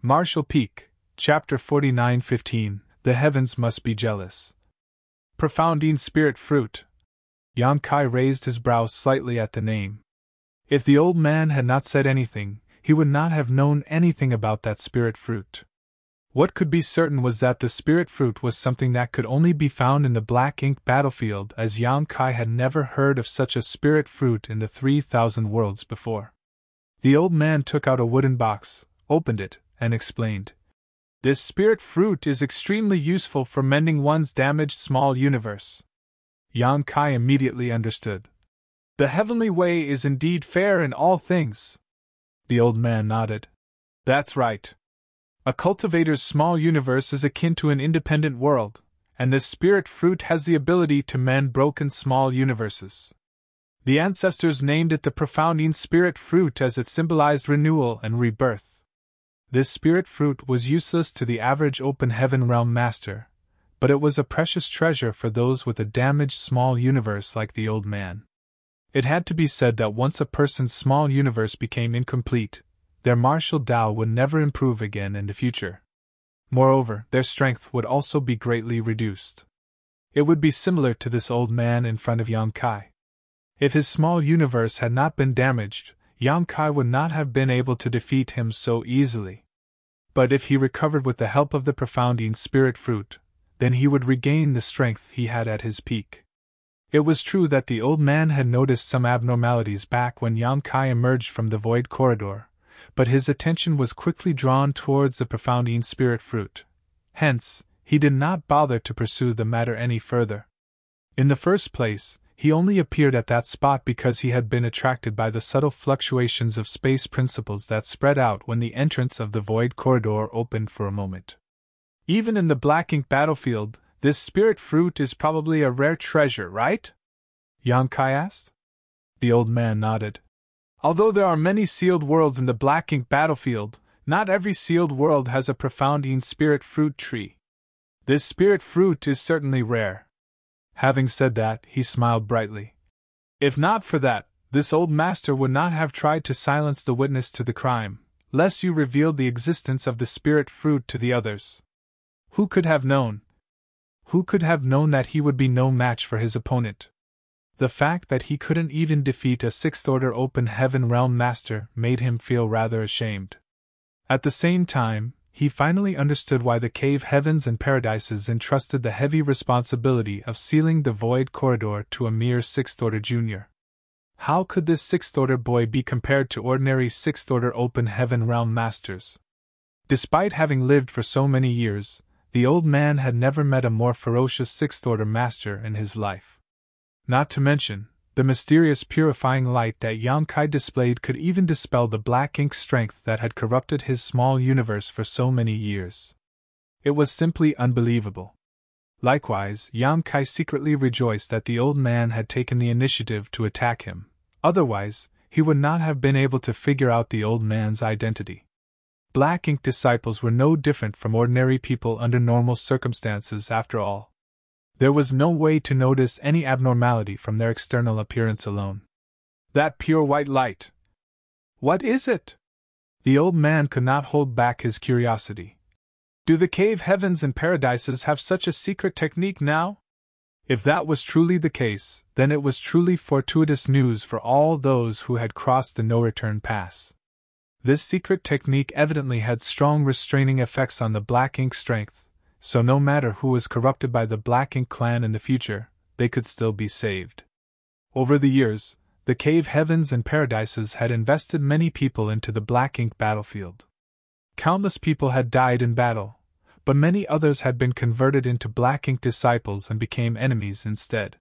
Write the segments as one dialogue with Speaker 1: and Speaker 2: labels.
Speaker 1: Marshall Peak, Chapter 49:15, The Heavens Must Be Jealous. Profounding Spirit Fruit. Yang Kai raised his brows slightly at the name. If the old man had not said anything, he would not have known anything about that spirit fruit. What could be certain was that the spirit fruit was something that could only be found in the black ink battlefield, as Yang Kai had never heard of such a spirit fruit in the 3,000 worlds before. The old man took out a wooden box, opened it, and explained. This spirit fruit is extremely useful for mending one's damaged small universe. Yang Kai immediately understood. The heavenly way is indeed fair in all things. The old man nodded. That's right. A cultivator's small universe is akin to an independent world, and this spirit fruit has the ability to mend broken small universes. The ancestors named it the profounding spirit fruit as it symbolized renewal and rebirth. This spirit fruit was useless to the average open heaven realm master, but it was a precious treasure for those with a damaged small universe like the old man. It had to be said that once a person's small universe became incomplete, their martial Tao would never improve again in the future. Moreover, their strength would also be greatly reduced. It would be similar to this old man in front of Yang Kai. If his small universe had not been damaged, Yang Kai would not have been able to defeat him so easily. But if he recovered with the help of the profounding spirit fruit, then he would regain the strength he had at his peak. It was true that the old man had noticed some abnormalities back when Yang Kai emerged from the void corridor, but his attention was quickly drawn towards the profounding spirit fruit. Hence, he did not bother to pursue the matter any further. In the first place, he only appeared at that spot because he had been attracted by the subtle fluctuations of space principles that spread out when the entrance of the void corridor opened for a moment. Even in the black ink battlefield, this spirit fruit is probably a rare treasure, right? Yang Kai asked. The old man nodded. Although there are many sealed worlds in the black ink battlefield, not every sealed world has a profounding spirit fruit tree. This spirit fruit is certainly rare. Having said that, he smiled brightly. If not for that, this old master would not have tried to silence the witness to the crime, lest you revealed the existence of the spirit fruit to the others. Who could have known? Who could have known that he would be no match for his opponent? The fact that he couldn't even defeat a sixth-order open heaven realm master made him feel rather ashamed. At the same time, he finally understood why the cave heavens and paradises entrusted the heavy responsibility of sealing the void corridor to a mere sixth-order junior. How could this sixth-order boy be compared to ordinary sixth-order open heaven realm masters? Despite having lived for so many years, the old man had never met a more ferocious sixth-order master in his life. Not to mention, the mysterious purifying light that Yang Kai displayed could even dispel the black ink strength that had corrupted his small universe for so many years. It was simply unbelievable. Likewise, Yang Kai secretly rejoiced that the old man had taken the initiative to attack him. Otherwise, he would not have been able to figure out the old man's identity. Black ink disciples were no different from ordinary people under normal circumstances after all. There was no way to notice any abnormality from their external appearance alone. That pure white light! What is it? The old man could not hold back his curiosity. Do the cave heavens and paradises have such a secret technique now? If that was truly the case, then it was truly fortuitous news for all those who had crossed the no-return pass. This secret technique evidently had strong restraining effects on the black ink strength, so no matter who was corrupted by the Black Ink clan in the future, they could still be saved. Over the years, the cave heavens and paradises had invested many people into the Black Ink battlefield. Countless people had died in battle, but many others had been converted into Black Ink disciples and became enemies instead.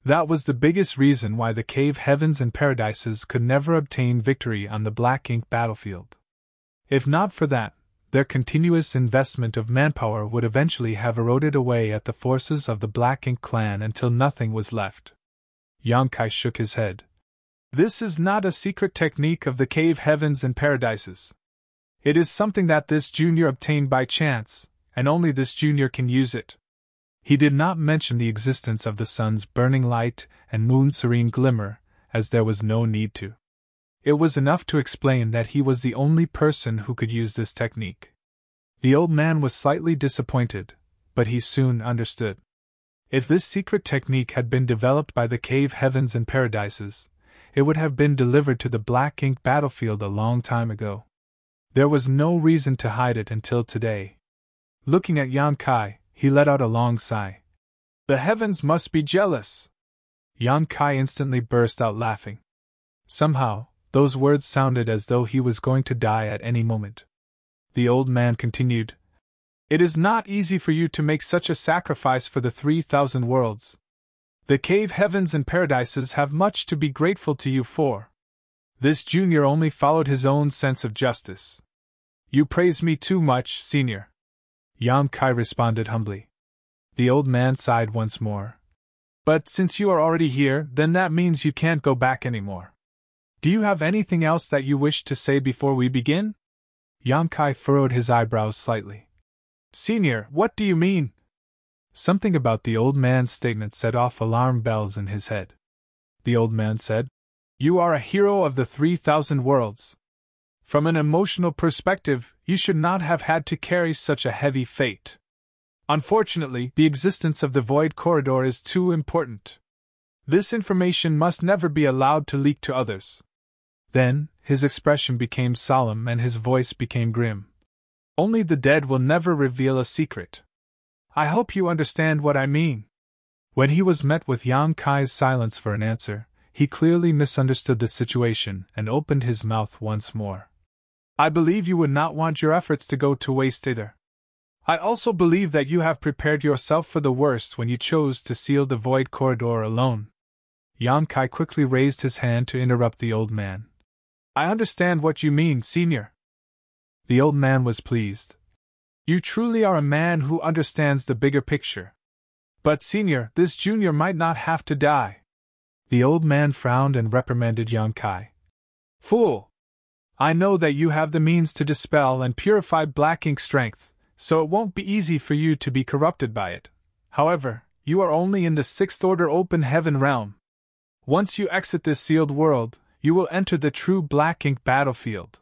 Speaker 1: That was the biggest reason why the cave heavens and paradises could never obtain victory on the Black Ink battlefield. If not for that, their continuous investment of manpower would eventually have eroded away at the forces of the Black Ink clan until nothing was left. Yang Kai shook his head. This is not a secret technique of the cave heavens and paradises. It is something that this junior obtained by chance, and only this junior can use it. He did not mention the existence of the sun's burning light and moon's serene glimmer, as there was no need to. It was enough to explain that he was the only person who could use this technique. The old man was slightly disappointed, but he soon understood. If this secret technique had been developed by the cave heavens and paradises, it would have been delivered to the black ink battlefield a long time ago. There was no reason to hide it until today. Looking at Yan Kai, he let out a long sigh. The heavens must be jealous! Yan Kai instantly burst out laughing. Somehow, those words sounded as though he was going to die at any moment. The old man continued, It is not easy for you to make such a sacrifice for the 3,000 worlds. The cave heavens and paradises have much to be grateful to you for. This junior only followed his own sense of justice. You praise me too much, senior. Yan Kai responded humbly. The old man sighed once more. But since you are already here, then that means you can't go back anymore. Do you have anything else that you wish to say before we begin? Yan Kai furrowed his eyebrows slightly. Senior, what do you mean? Something about the old man's statement set off alarm bells in his head. The old man said, You are a hero of the 3,000 worlds. From an emotional perspective, you should not have had to carry such a heavy fate. Unfortunately, the existence of the void corridor is too important. This information must never be allowed to leak to others. Then, his expression became solemn and his voice became grim. Only the dead will never reveal a secret. I hope you understand what I mean. When he was met with Yan Kai's silence for an answer, he clearly misunderstood the situation and opened his mouth once more. I believe you would not want your efforts to go to waste either. I also believe that you have prepared yourself for the worst when you chose to seal the void corridor alone. Yan Kai quickly raised his hand to interrupt the old man. I understand what you mean, senior. The old man was pleased. You truly are a man who understands the bigger picture. But senior, this junior might not have to die. The old man frowned and reprimanded Yan Kai. Fool! I know that you have the means to dispel and purify black ink strength, so it won't be easy for you to be corrupted by it. However, you are only in the 6th order open heaven realm. Once you exit this sealed world, you will enter the true black ink battlefield.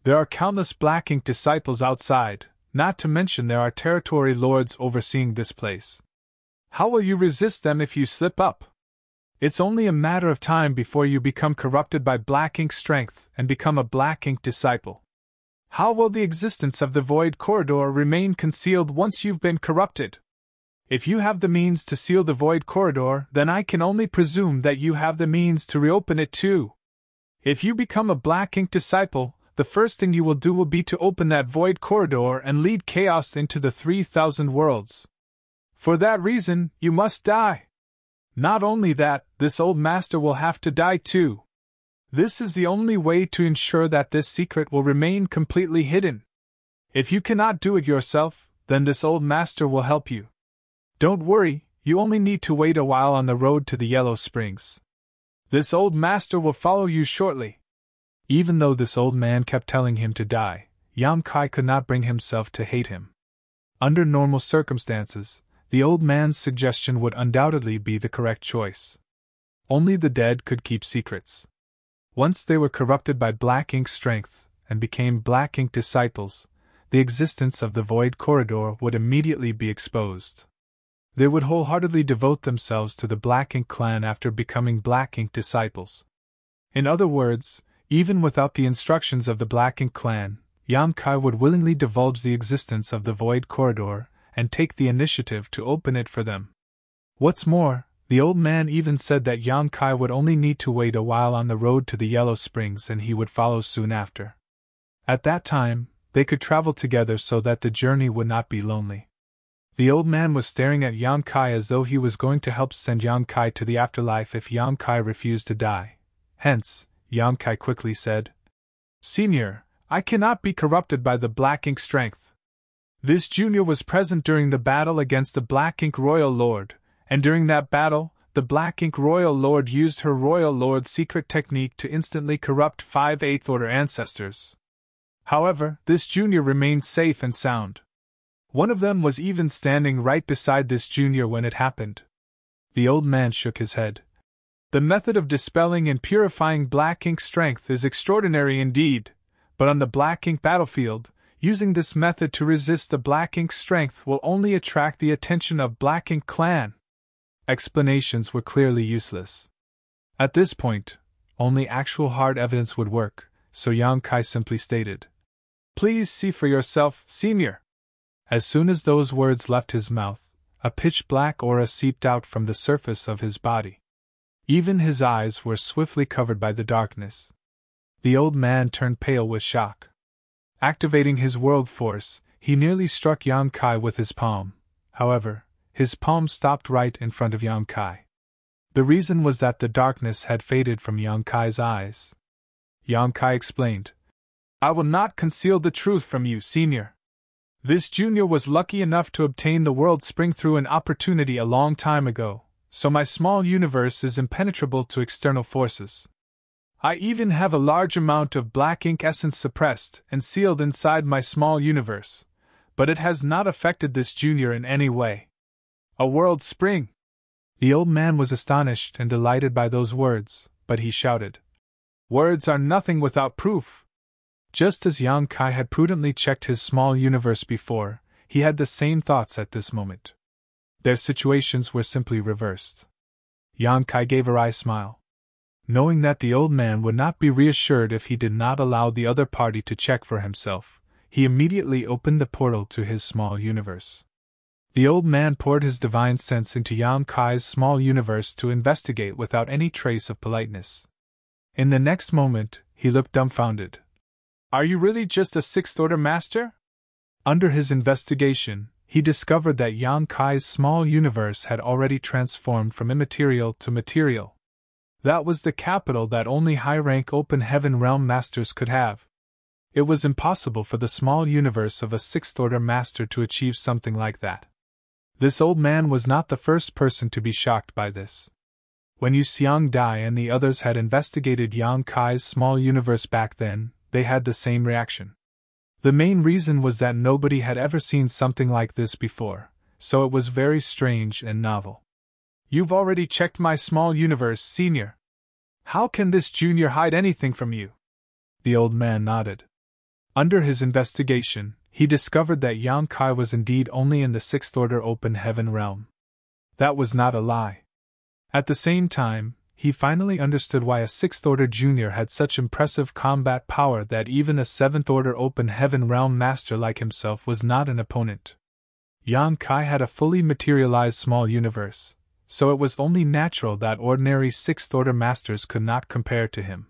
Speaker 1: There are countless black ink disciples outside, not to mention there are territory lords overseeing this place. How will you resist them if you slip up? It's only a matter of time before you become corrupted by black ink strength and become a black ink disciple. How will the existence of the void corridor remain concealed once you've been corrupted? If you have the means to seal the void corridor, then I can only presume that you have the means to reopen it too. If you become a black ink disciple, the first thing you will do will be to open that void corridor and lead chaos into the 3,000 worlds. For that reason, you must die. Not only that, this old master will have to die too. This is the only way to ensure that this secret will remain completely hidden. If you cannot do it yourself, then this old master will help you. Don't worry, you only need to wait a while on the road to the Yellow Springs. This old master will follow you shortly. Even though this old man kept telling him to die, Yan Kai could not bring himself to hate him. Under normal circumstances, the old man's suggestion would undoubtedly be the correct choice. Only the dead could keep secrets. Once they were corrupted by black ink strength and became black ink disciples, the existence of the void corridor would immediately be exposed. They would wholeheartedly devote themselves to the black ink clan after becoming black ink disciples. In other words, even without the instructions of the black ink clan, Yan Kai would willingly divulge the existence of the void corridor and take the initiative to open it for them. What's more, the old man even said that Yan Kai would only need to wait a while on the road to the Yellow Springs and he would follow soon after. At that time, they could travel together so that the journey would not be lonely. The old man was staring at Yan Kai as though he was going to help send Yan Kai to the afterlife if Yan Kai refused to die. Hence, Yan Kai quickly said, Senior, I cannot be corrupted by the black ink strength. This junior was present during the battle against the Black Ink Royal Lord, and during that battle, the Black Ink Royal Lord used her Royal Lord's secret technique to instantly corrupt 5 8th Order ancestors. However, this junior remained safe and sound. One of them was even standing right beside this junior when it happened. The old man shook his head. The method of dispelling and purifying black ink strength is extraordinary indeed, but on the black ink battlefield, Using this method to resist the Black Ink strength will only attract the attention of Black Ink clan. Explanations were clearly useless. At this point, only actual hard evidence would work, so Yang Kai simply stated, "Please see for yourself, Senior." As soon as those words left his mouth, a pitch-black aura seeped out from the surface of his body. Even his eyes were swiftly covered by the darkness. The old man turned pale with shock. Activating his world force, he nearly struck Yang Kai with his palm. However, his palm stopped right in front of Yang Kai. The reason was that the darkness had faded from Yang Kai's eyes. Yang Kai explained, "I will not conceal the truth from you, Senior. This junior was lucky enough to obtain the world spring through an opportunity a long time ago, so my small universe is impenetrable to external forces. I even have a large amount of Black Ink essence suppressed and sealed inside my small universe, but it has not affected this junior in any way. A world spring!" The old man was astonished and delighted by those words, but he shouted, "Words are nothing without proof." Just as Yang Kai had prudently checked his small universe before, he had the same thoughts at this moment. Their situations were simply reversed. Yang Kai gave a wry smile. Knowing that the old man would not be reassured if he did not allow the other party to check for himself, he immediately opened the portal to his small universe. The old man poured his divine sense into Yang Kai's small universe to investigate without any trace of politeness. In the next moment, he looked dumbfounded. "Are you really just a sixth-order master?" Under his investigation, he discovered that Yang Kai's small universe had already transformed from immaterial to material. That was the capital that only high-rank open heaven realm masters could have. It was impossible for the small universe of a sixth-order master to achieve something like that. This old man was not the first person to be shocked by this. When Yu Xiang Dai and the others had investigated Yang Kai's small universe back then, they had the same reaction. The main reason was that nobody had ever seen something like this before, so it was very strange and novel. "You've already checked my small universe, Senior. How can this junior hide anything from you?" The old man nodded. Under his investigation, he discovered that Yang Kai was indeed only in the sixth-order open heaven realm. That was not a lie. At the same time, he finally understood why a sixth-order junior had such impressive combat power that even a seventh-order open heaven realm master like himself was not an opponent. Yang Kai had a fully materialized small universe, so it was only natural that ordinary sixth-order masters could not compare to him.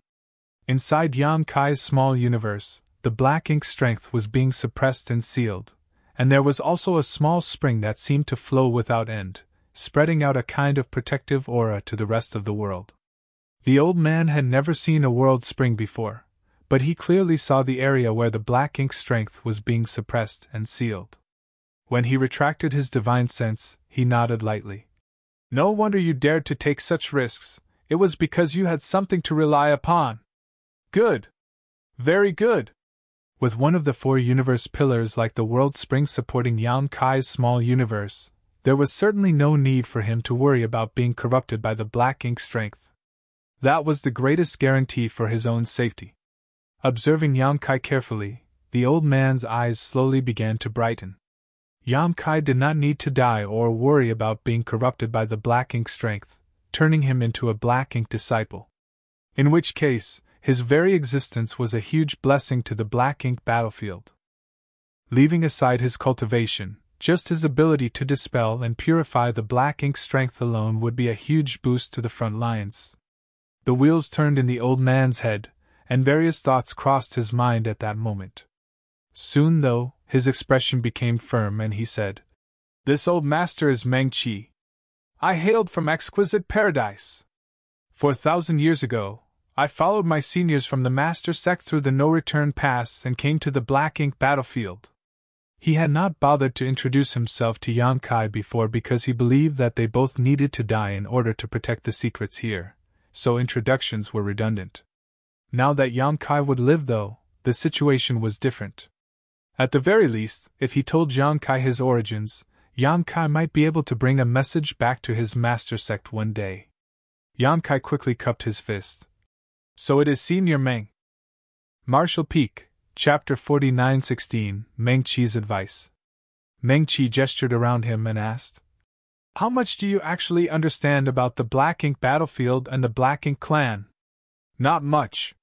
Speaker 1: Inside Yang Kai's small universe, the Black Ink strength was being suppressed and sealed, and there was also a small spring that seemed to flow without end, spreading out a kind of protective aura to the rest of the world. The old man had never seen a world spring before, but he clearly saw the area where the Black Ink strength was being suppressed and sealed. When he retracted his divine sense, he nodded lightly. "No wonder you dared to take such risks. It was because you had something to rely upon." "Good. Very good." With one of the four universe pillars like the world spring supporting Yang Kai's small universe, there was certainly no need for him to worry about being corrupted by the Black Ink strength. That was the greatest guarantee for his own safety. Observing Yang Kai carefully, the old man's eyes slowly began to brighten. Yang Kai did not need to die or worry about being corrupted by the Black Ink strength, turning him into a Black Ink disciple. In which case, his very existence was a huge blessing to the Black Ink battlefield. Leaving aside his cultivation, just his ability to dispel and purify the Black Ink strength alone would be a huge boost to the front lines. The wheels turned in the old man's head, and various thoughts crossed his mind at that moment. Soon, though, his expression became firm and he said, "This old master is Meng Qi. I hailed from exquisite paradise. 4,000 years ago, I followed my seniors from the master sect through the no-return pass and came to the Black Ink battlefield." He had not bothered to introduce himself to Yang Kai before because he believed that they both needed to die in order to protect the secrets here, so introductions were redundant. Now that Yang Kai would live, though, the situation was different. At the very least, if he told Yang Kai his origins, Yang Kai might be able to bring a message back to his master sect one day. Yang Kai quickly cupped his fist. "So it is Senior Meng. Marshal Peak, Chapter 49:16 Meng Qi's Advice. Meng Qi gestured around him and asked, "How much do you actually understand about the Black Ink battlefield and the Black Ink clan?" "Not much.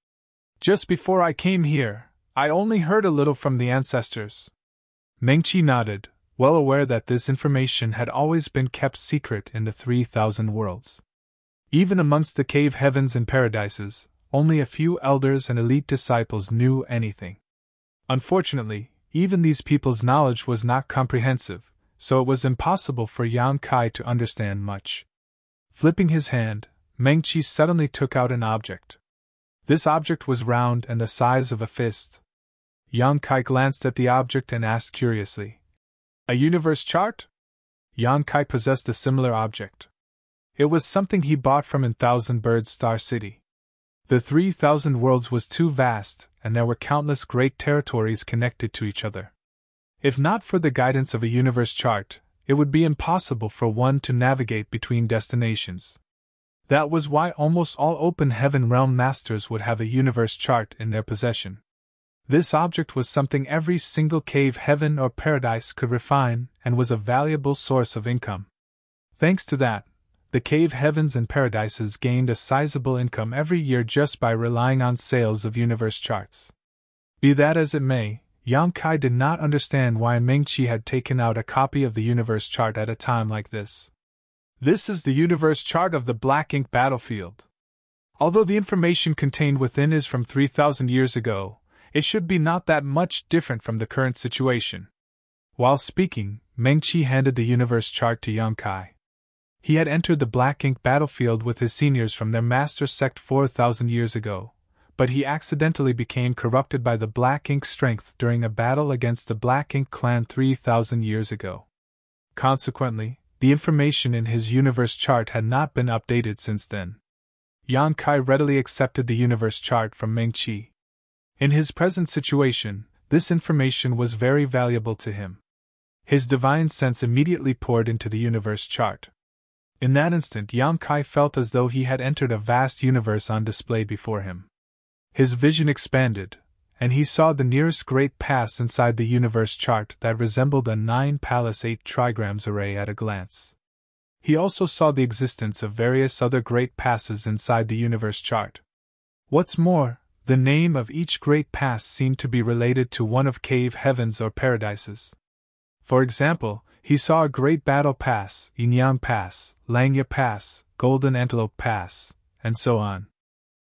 Speaker 1: Just before I came here, I only heard a little from the ancestors." Meng Qi nodded, well aware that this information had always been kept secret in the 3,000 worlds. Even amongst the cave heavens and paradises, only a few elders and elite disciples knew anything. Unfortunately, even these people's knowledge was not comprehensive, so it was impossible for Yang Kai to understand much. Flipping his hand, Meng Qi suddenly took out an object. This object was round and the size of a fist. Yang Kai glanced at the object and asked curiously, "A universe chart?" Yang Kai possessed a similar object. It was something he bought from in Thousand Bird Star City. The 3,000 worlds was too vast, and there were countless great territories connected to each other. If not for the guidance of a universe chart, it would be impossible for one to navigate between destinations. That was why almost all open heaven realm masters would have a universe chart in their possession. This object was something every single cave heaven or paradise could refine, and was a valuable source of income. Thanks to that, the cave heavens and paradises gained a sizable income every year just by relying on sales of universe charts. Be that as it may, Yang Kai did not understand why Meng Qi had taken out a copy of the universe chart at a time like this. "This is the universe chart of the Black Ink battlefield. Although the information contained within is from 3,000 years ago, it should be not that much different from the current situation." While speaking, Meng Qi handed the universe chart to Yang Kai. He had entered the Black Ink battlefield with his seniors from their master sect 4,000 years ago, but he accidentally became corrupted by the Black Ink strength during a battle against the Black Ink clan 3,000 years ago. Consequently, the information in his universe chart had not been updated since then. Yang Kai readily accepted the universe chart from Meng Qi. In his present situation, this information was very valuable to him. His divine sense immediately poured into the universe chart. In that instant, Yang Kai felt as though he had entered a vast universe on display before him. His vision expanded, and he saw the nearest great pass inside the universe chart that resembled a 9-palace 8 trigrams array at a glance. He also saw the existence of various other great passes inside the universe chart. What's more, the name of each great pass seemed to be related to one of cave heavens or paradises. For example, he saw a Great Battle Pass, Yin-Yang Pass, Langya Pass, Golden Antelope Pass, and so on.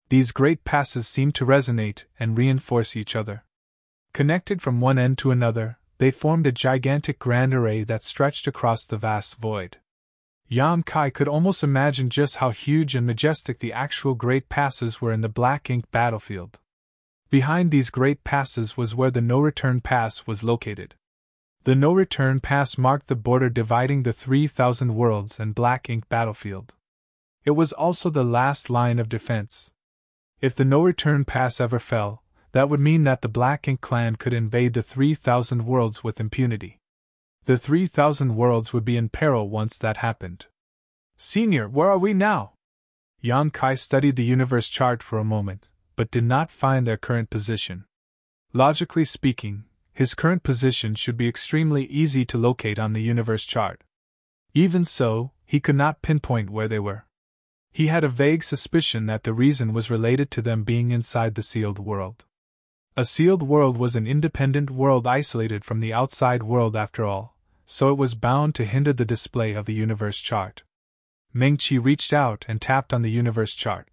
Speaker 1: These great passes seemed to resonate and reinforce each other. Connected from one end to another, they formed a gigantic grand array that stretched across the vast void. Yang Kai could almost imagine just how huge and majestic the actual great passes were in the Black Ink battlefield. Behind these great passes was where the no-return pass was located. The no-return pass marked the border dividing the 3,000 worlds and Black Ink battlefield. It was also the last line of defense. If the no-return pass ever fell, that would mean that the Black Ink clan could invade the 3,000 worlds with impunity. The 3,000 worlds would be in peril once that happened. "Senior, where are we now?" Yang Kai studied the universe chart for a moment, but did not find their current position. Logically speaking, his current position should be extremely easy to locate on the universe chart. Even so, he could not pinpoint where they were. He had a vague suspicion that the reason was related to them being inside the sealed world. A sealed world was an independent world isolated from the outside world after all, so it was bound to hinder the display of the universe chart. Meng Qi reached out and tapped on the universe chart.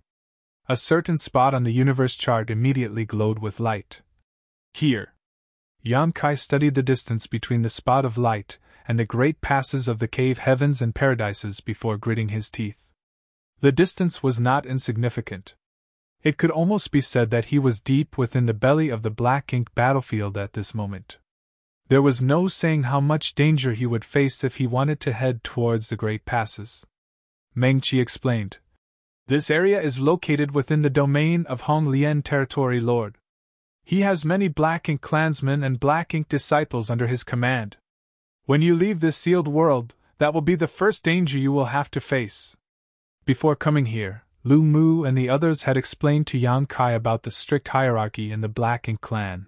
Speaker 1: A certain spot on the universe chart immediately glowed with light. "Here." Yang Kai studied the distance between the spot of light and the great passes of the cave heavens and paradises before gritting his teeth. The distance was not insignificant. It could almost be said that he was deep within the belly of the Black Ink battlefield at this moment. There was no saying how much danger he would face if he wanted to head towards the great passes. Meng Qi explained, "This area is located within the domain of Hong Lian Territory Lord. He has many Black Ink clansmen and Black Ink disciples under his command. When you leave this sealed world, that will be the first danger you will have to face." Before coming here, Lu Mu and the others had explained to Yang Kai about the strict hierarchy in the Black Ink clan.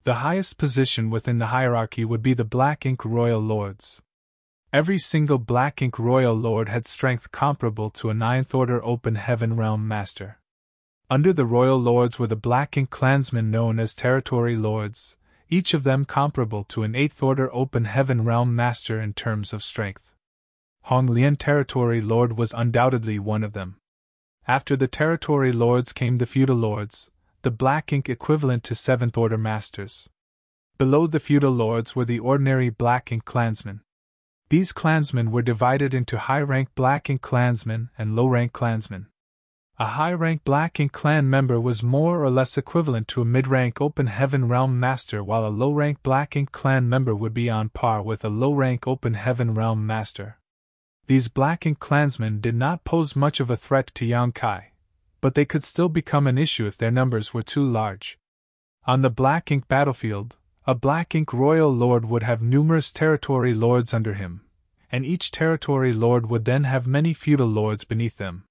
Speaker 1: The highest position within the hierarchy would be the Black Ink Royal Lords. Every single Black Ink Royal Lord had strength comparable to a Ninth Order Open Heaven Realm Master. Under the Royal Lords were the Black Ink Clansmen known as Territory Lords, each of them comparable to an Eighth Order Open Heaven Realm Master in terms of strength. Hong Lian Territory Lord was undoubtedly one of them. After the Territory Lords came the Feudal Lords, the Black Ink equivalent to Seventh Order Masters. Below the Feudal Lords were the ordinary Black Ink Clansmen. These clansmen were divided into high-rank Black Ink Clansmen and low-rank clansmen. A high-rank Black Ink clan member was more or less equivalent to a mid-rank Open Heaven Realm Master, while a low-rank Black Ink clan member would be on par with a low-rank Open Heaven Realm Master. These Black Ink clansmen did not pose much of a threat to Yang Kai, but they could still become an issue if their numbers were too large. On the Black Ink battlefield, a Black Ink Royal Lord would have numerous Territory Lords under him, and each Territory Lord would then have many Feudal Lords beneath them.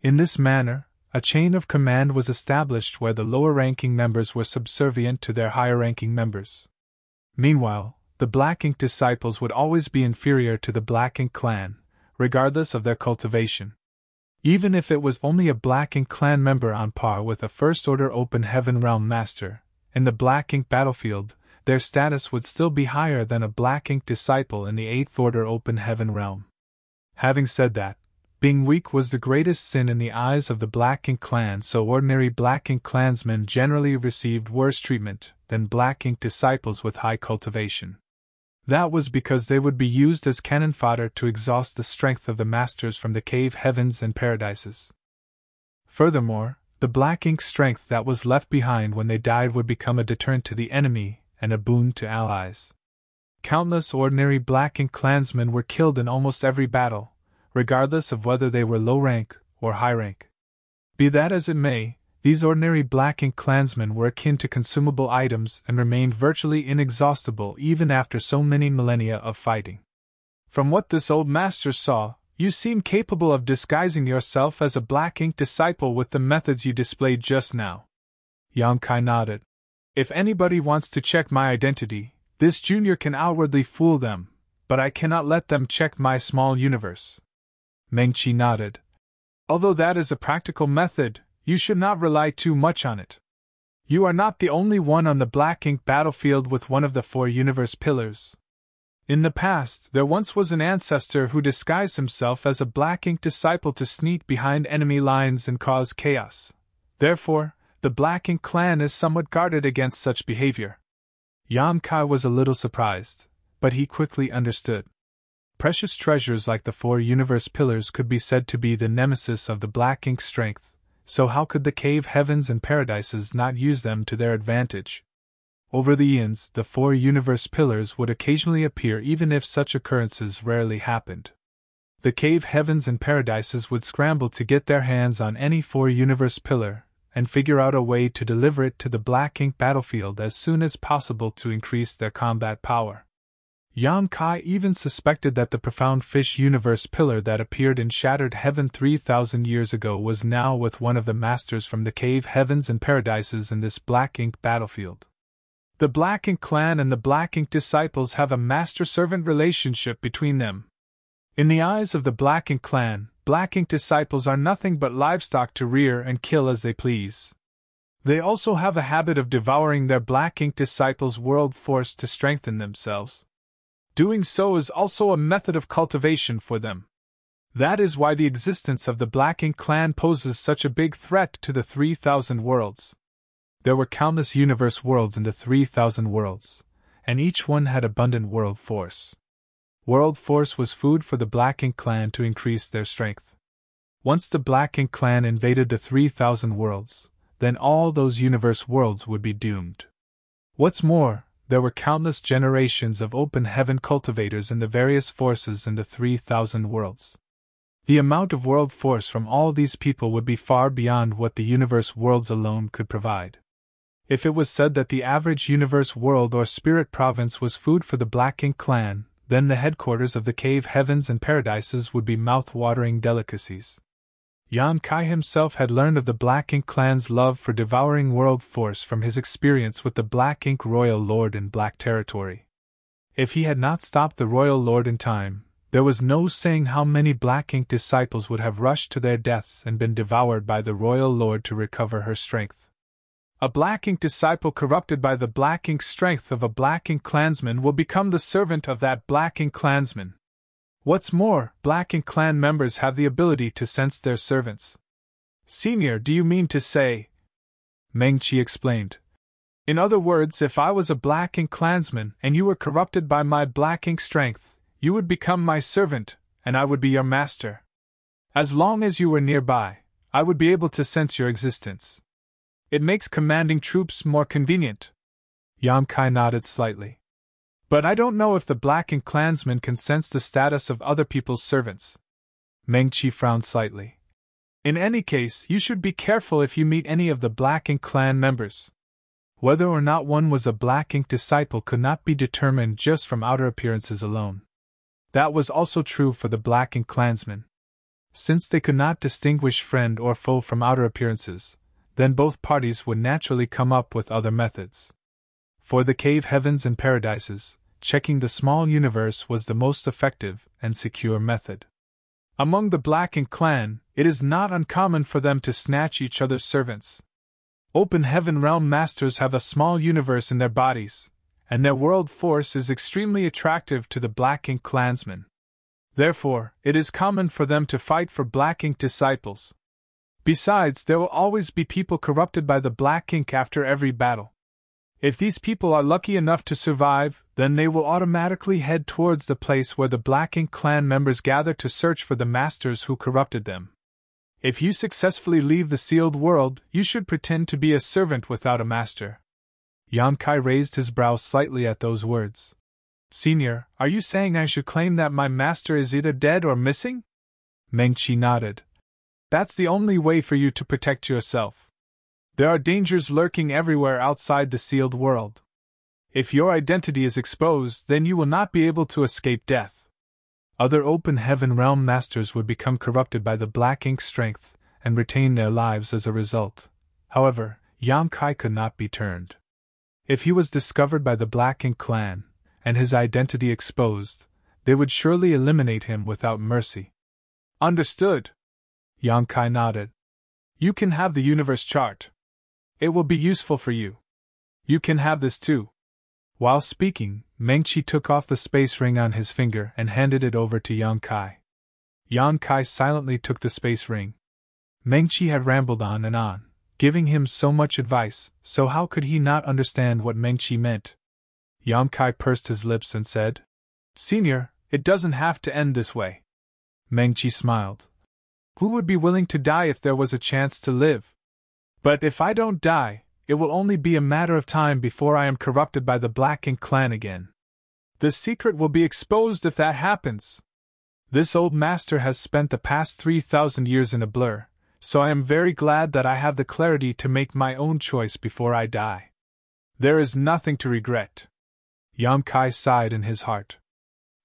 Speaker 1: In this manner, a chain of command was established where the lower-ranking members were subservient to their higher-ranking members. Meanwhile, the Black Ink disciples would always be inferior to the Black Ink clan, regardless of their cultivation. Even if it was only a Black Ink clan member on par with a First Order Open Heaven Realm Master, in the Black Ink battlefield, their status would still be higher than a Black Ink disciple in the Eighth Order Open Heaven Realm. Having said that, being weak was the greatest sin in the eyes of the Black Ink clan, so ordinary Black Ink clansmen generally received worse treatment than Black Ink disciples with high cultivation. That was because they would be used as cannon fodder to exhaust the strength of the masters from the cave heavens and paradises. Furthermore, the Black Ink strength that was left behind when they died would become a deterrent to the enemy and a boon to allies. Countless ordinary Black Ink clansmen were killed in almost every battle, regardless of whether they were low rank or high rank. Be that as it may, these ordinary Black Ink clansmen were akin to consumable items and remained virtually inexhaustible even after so many millennia of fighting. From what this old master saw, you seem capable of disguising yourself as a Black Ink disciple with the methods you displayed just now. Yang Kai nodded. If anybody wants to check my identity, this junior can outwardly fool them, but I cannot let them check my small universe. Meng Qi nodded. Although that is a practical method, you should not rely too much on it. You are not the only one on the Black Ink battlefield with one of the 4 universe pillars. In the past, there once was an ancestor who disguised himself as a Black Ink disciple to sneak behind enemy lines and cause chaos. Therefore, the Black Ink clan is somewhat guarded against such behavior. Yang Kai was a little surprised, but he quickly understood. Precious treasures like the 4 universe pillars could be said to be the nemesis of the Black Ink strength, so how could the cave heavens and paradises not use them to their advantage? Over the eons, the 4 universe pillars would occasionally appear even if such occurrences rarely happened. The cave heavens and paradises would scramble to get their hands on any 4 universe pillar, and figure out a way to deliver it to the Black Ink battlefield as soon as possible to increase their combat power. Yang Kai even suspected that the profound fish universe pillar that appeared in Shattered Heaven 3,000 years ago was now with one of the masters from the cave heavens and paradises in this Black Ink battlefield. The Black Ink clan and the Black Ink disciples have a master-servant relationship between them. In the eyes of the Black Ink clan, Black Ink disciples are nothing but livestock to rear and kill as they please. They also have a habit of devouring their Black Ink disciples' world force to strengthen themselves. Doing so is also a method of cultivation for them. That is why the existence of the Black Ink clan poses such a big threat to the 3,000 worlds. There were countless universe worlds in the 3,000 worlds, and each one had abundant world force. World force was food for the Black Ink clan to increase their strength. Once the Black Ink clan invaded the 3,000 worlds, then all those universe worlds would be doomed. What's more, there were countless generations of open heaven cultivators in the various forces in the 3,000 worlds. The amount of world force from all these people would be far beyond what the universe worlds alone could provide. If it was said that the average universe world or spirit province was food for the Black Ink clan, then the headquarters of the cave heavens and paradises would be mouth-watering delicacies. Yan Kai himself had learned of the Black Ink clan's love for devouring world force from his experience with the Black Ink Royal Lord in Black Territory. If he had not stopped the Royal Lord in time, there was no saying how many Black Ink disciples would have rushed to their deaths and been devoured by the Royal Lord to recover her strength. A Black Ink disciple corrupted by the Black Ink strength of a Black Ink clansman will become the servant of that Black Ink clansman. What's more, Black Ink clan members have the ability to sense their servants. Senior, do you mean to say? Meng-Chi explained. In other words, if I was a Black Ink clansman and you were corrupted by my Black Ink strength, you would become my servant, and I would be your master. As long as you were nearby, I would be able to sense your existence. It makes commanding troops more convenient. Yan Kai nodded slightly. But I don't know if the Black Ink clansman can sense the status of other people's servants. Meng-Chi frowned slightly. In any case, you should be careful if you meet any of the Black Ink clan members. Whether or not one was a Black Ink disciple could not be determined just from outer appearances alone. That was also true for the Black Ink clansmen. Since they could not distinguish friend or foe from outer appearances, then both parties would naturally come up with other methods. For the cave heavens and paradises, checking the small universe was the most effective and secure method. Among the Black Ink clan, it is not uncommon for them to snatch each other's servants. Open Heaven Realm Masters have a small universe in their bodies, and their world force is extremely attractive to the Black Ink clansmen. Therefore, it is common for them to fight for Black Ink disciples. Besides, there will always be people corrupted by the Black Ink after every battle. If these people are lucky enough to survive, then they will automatically head towards the place where the Black Ink clan members gather to search for the masters who corrupted them. If you successfully leave the sealed world, you should pretend to be a servant without a master. Yan Kai raised his brow slightly at those words. Senior, are you saying I should claim that my master is either dead or missing? Meng-Chi nodded. That's the only way for you to protect yourself. There are dangers lurking everywhere outside the sealed world. If your identity is exposed, then you will not be able to escape death. Other Open Heaven Realm Masters would become corrupted by the Black Ink strength and retain their lives as a result. However, Yan Kai could not be turned. If he was discovered by the Black Ink clan, and his identity exposed, they would surely eliminate him without mercy. Understood. Yan Kai nodded. You can have the universe chart. It will be useful for you. You can have this too. While speaking, Meng-Chi took off the space ring on his finger and handed it over to Yan Kai. Yan Kai silently took the space ring. Meng-Chi had rambled on and on, giving him so much advice, so how could he not understand what Meng-Chi meant? Yan Kai pursed his lips and said, Senior, it doesn't have to end this way. Meng-Chi smiled. Who would be willing to die if there was a chance to live? But if I don't die, it will only be a matter of time before I am corrupted by the Black Ink clan again. The secret will be exposed if that happens. This old master has spent the past 3,000 years in a blur, so I am very glad that I have the clarity to make my own choice before I die. There is nothing to regret. Yan Kai sighed in his heart.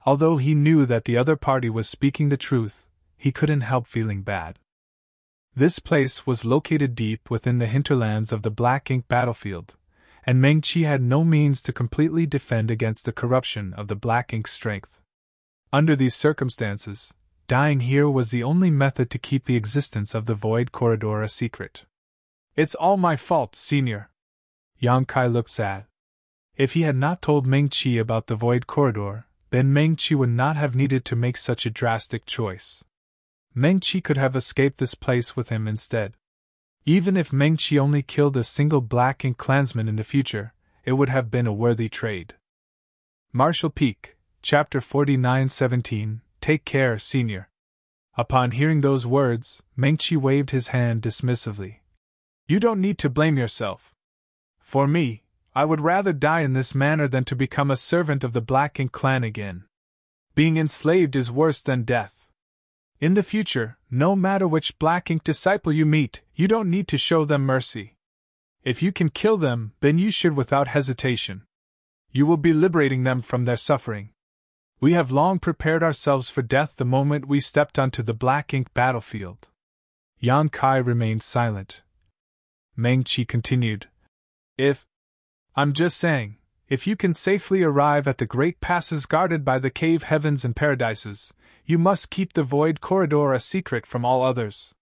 Speaker 1: Although he knew that the other party was speaking the truth, he couldn't help feeling bad. This place was located deep within the hinterlands of the Black Ink battlefield, and Meng-Chi had no means to completely defend against the corruption of the Black Ink strength. Under these circumstances, dying here was the only method to keep the existence of the Void Corridor a secret. It's all my fault, Senior. Yan Kai looked sad. If he had not told Meng-Chi about the Void Corridor, then Meng-Chi would not have needed to make such a drastic choice. Meng-Chi could have escaped this place with him instead. Even if Meng-Chi only killed a single Black Ink clansman in the future, it would have been a worthy trade. Marshall Peak, Chapter 49-17, Take care, Senior. Upon hearing those words, Meng-Chi waved his hand dismissively. You don't need to blame yourself. For me, I would rather die in this manner than to become a servant of the Black Ink clan again. Being enslaved is worse than death. In the future, no matter which Black Ink disciple you meet, you don't need to show them mercy. If you can kill them, then you should without hesitation. You will be liberating them from their suffering. We have long prepared ourselves for death the moment we stepped onto the Black Ink battlefield. Yang Kai remained silent. Meng Qi continued. I'm just saying, if you can safely arrive at the great passes guarded by the cave heavens and paradises, you must keep the void corridor a secret from all others.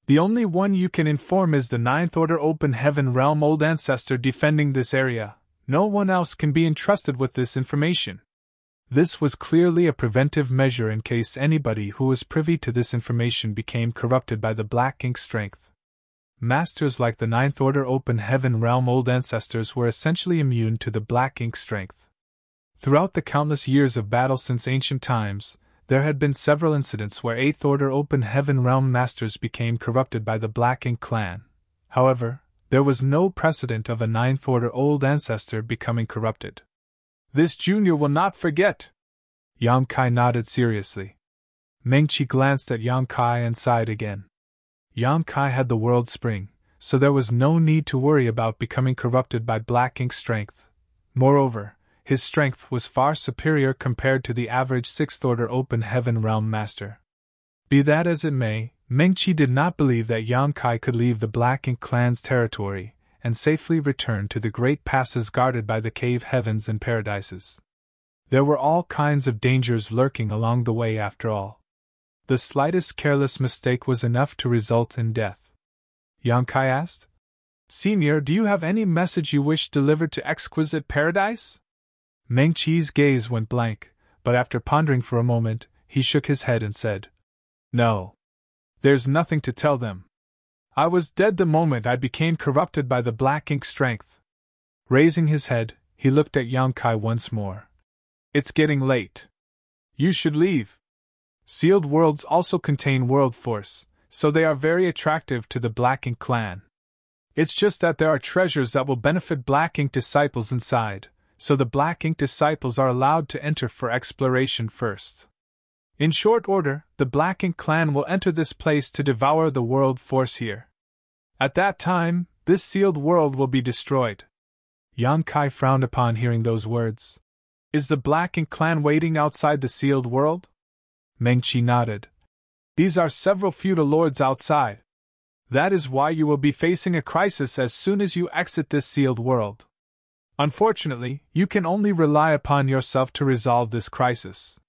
Speaker 1: The only one you can inform is the Ninth Order Open Heaven Realm Old Ancestor defending this area. No one else can be entrusted with this information. This was clearly a preventive measure in case anybody who was privy to this information became corrupted by the black ink strength. Masters like the Ninth Order Open Heaven Realm Old Ancestors were essentially immune to the black ink strength. Throughout the countless years of battle since ancient times, there had been several incidents where Eighth Order Open Heaven Realm Masters became corrupted by the Black Ink clan. However, there was no precedent of a Ninth Order Old Ancestor becoming corrupted. This junior will not forget. Yang Kai nodded seriously. Meng Qi glanced at Yang Kai and sighed again. Yang Kai had the world spring, so there was no need to worry about becoming corrupted by black ink strength. Moreover, his strength was far superior compared to the average Sixth Order Open Heaven Realm Master. Be that as it may, Meng Qi did not believe that Yang Kai could leave the Black Ink clan's territory and safely return to the great passes guarded by the cave heavens and paradises. There were all kinds of dangers lurking along the way after all. The slightest careless mistake was enough to result in death. Yang Kai asked, "Senior, do you have any message you wish delivered to Exquisite Paradise?" Meng Qi's gaze went blank, but after pondering for a moment, he shook his head and said, "No. There's nothing to tell them. I was dead the moment I became corrupted by the black ink strength." Raising his head, he looked at Yang Kai once more. "It's getting late. You should leave. Sealed worlds also contain world force, so they are very attractive to the Black Ink clan. It's just that there are treasures that will benefit Black Ink disciples inside, so the Black Ink disciples are allowed to enter for exploration first. In short order, the Black Ink clan will enter this place to devour the world force here. At that time, this sealed world will be destroyed." Yang Kai frowned upon hearing those words. "Is the Black Ink clan waiting outside the sealed world?" Meng Qi nodded. "These are several feudal lords outside. That is why you will be facing a crisis as soon as you exit this sealed world. Unfortunately, you can only rely upon yourself to resolve this crisis.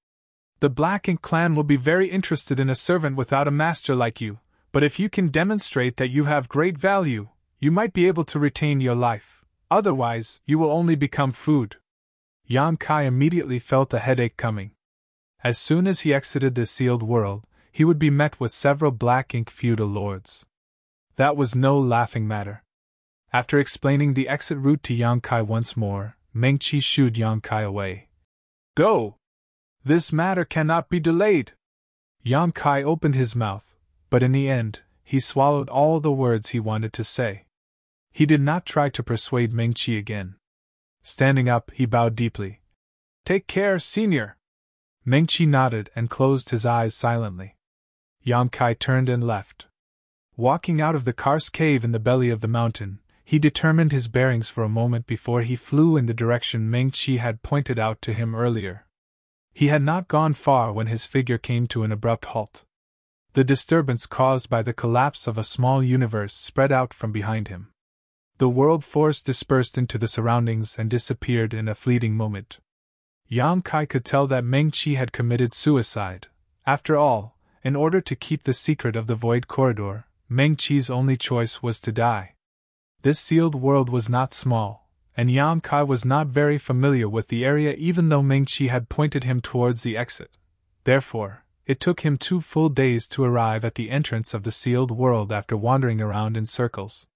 Speaker 1: The Black Ink clan will be very interested in a servant without a master like you, but if you can demonstrate that you have great value, you might be able to retain your life. Otherwise, you will only become food." Yang Kai immediately felt a headache coming. As soon as he exited the sealed world, he would be met with several Black Ink feudal lords. That was no laughing matter. After explaining the exit route to Yang Kai once more, Meng Qi shooed Yang Kai away. "Go! This matter cannot be delayed." Yang Kai opened his mouth, but in the end, he swallowed all the words he wanted to say. He did not try to persuade Meng Qi again. Standing up, he bowed deeply. "Take care, senior." Meng Qi nodded and closed his eyes silently. Yang Kai turned and left. Walking out of the karst cave in the belly of the mountain, he determined his bearings for a moment before he flew in the direction Meng Qi had pointed out to him earlier. He had not gone far when his figure came to an abrupt halt. The disturbance caused by the collapse of a small universe spread out from behind him. The world force dispersed into the surroundings and disappeared in a fleeting moment. Yang Kai could tell that Meng Qi had committed suicide. After all, in order to keep the secret of the Void Corridor, Meng Qi's only choice was to die. This sealed world was not small, and Yang Kai was not very familiar with the area even though Meng Qi had pointed him towards the exit. Therefore, it took him 2 full days to arrive at the entrance of the sealed world after wandering around in circles.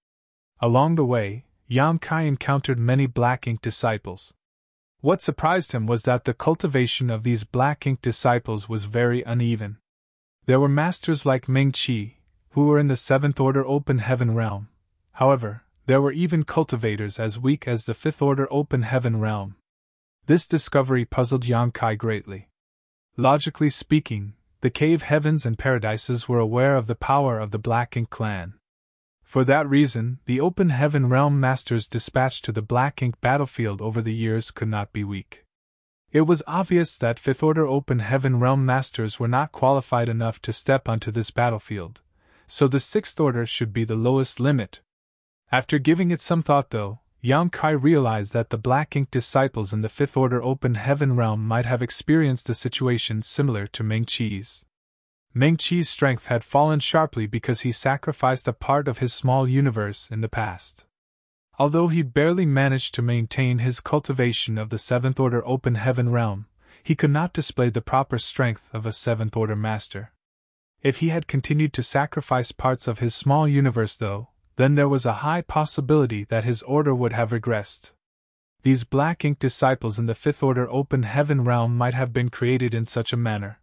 Speaker 1: Along the way, Yang Kai encountered many Black Ink disciples. What surprised him was that the cultivation of these Black Ink disciples was very uneven. There were masters like Meng Qi, who were in the 7th Order Open Heaven Realm. However, there were even cultivators as weak as the 5th Order Open Heaven Realm. This discovery puzzled Yang Kai greatly. Logically speaking, the cave heavens and paradises were aware of the power of the Black Ink clan. For that reason, the Open Heaven Realm Masters dispatched to the Black Ink battlefield over the years could not be weak. It was obvious that 5th Order Open Heaven Realm Masters were not qualified enough to step onto this battlefield, so the sixth order should be the lowest limit. After giving it some thought, though, Yang Kai realized that the black ink disciples in the fifth order open heaven realm might have experienced a situation similar to Meng Qi's. Meng Qi's strength had fallen sharply because he sacrificed a part of his small universe in the past. Although he barely managed to maintain his cultivation of the seventh order open heaven realm, he could not display the proper strength of a seventh order master. If he had continued to sacrifice parts of his small universe, though, then there was a high possibility that his order would have regressed. These black ink disciples in the fifth order open heaven realm might have been created in such a manner.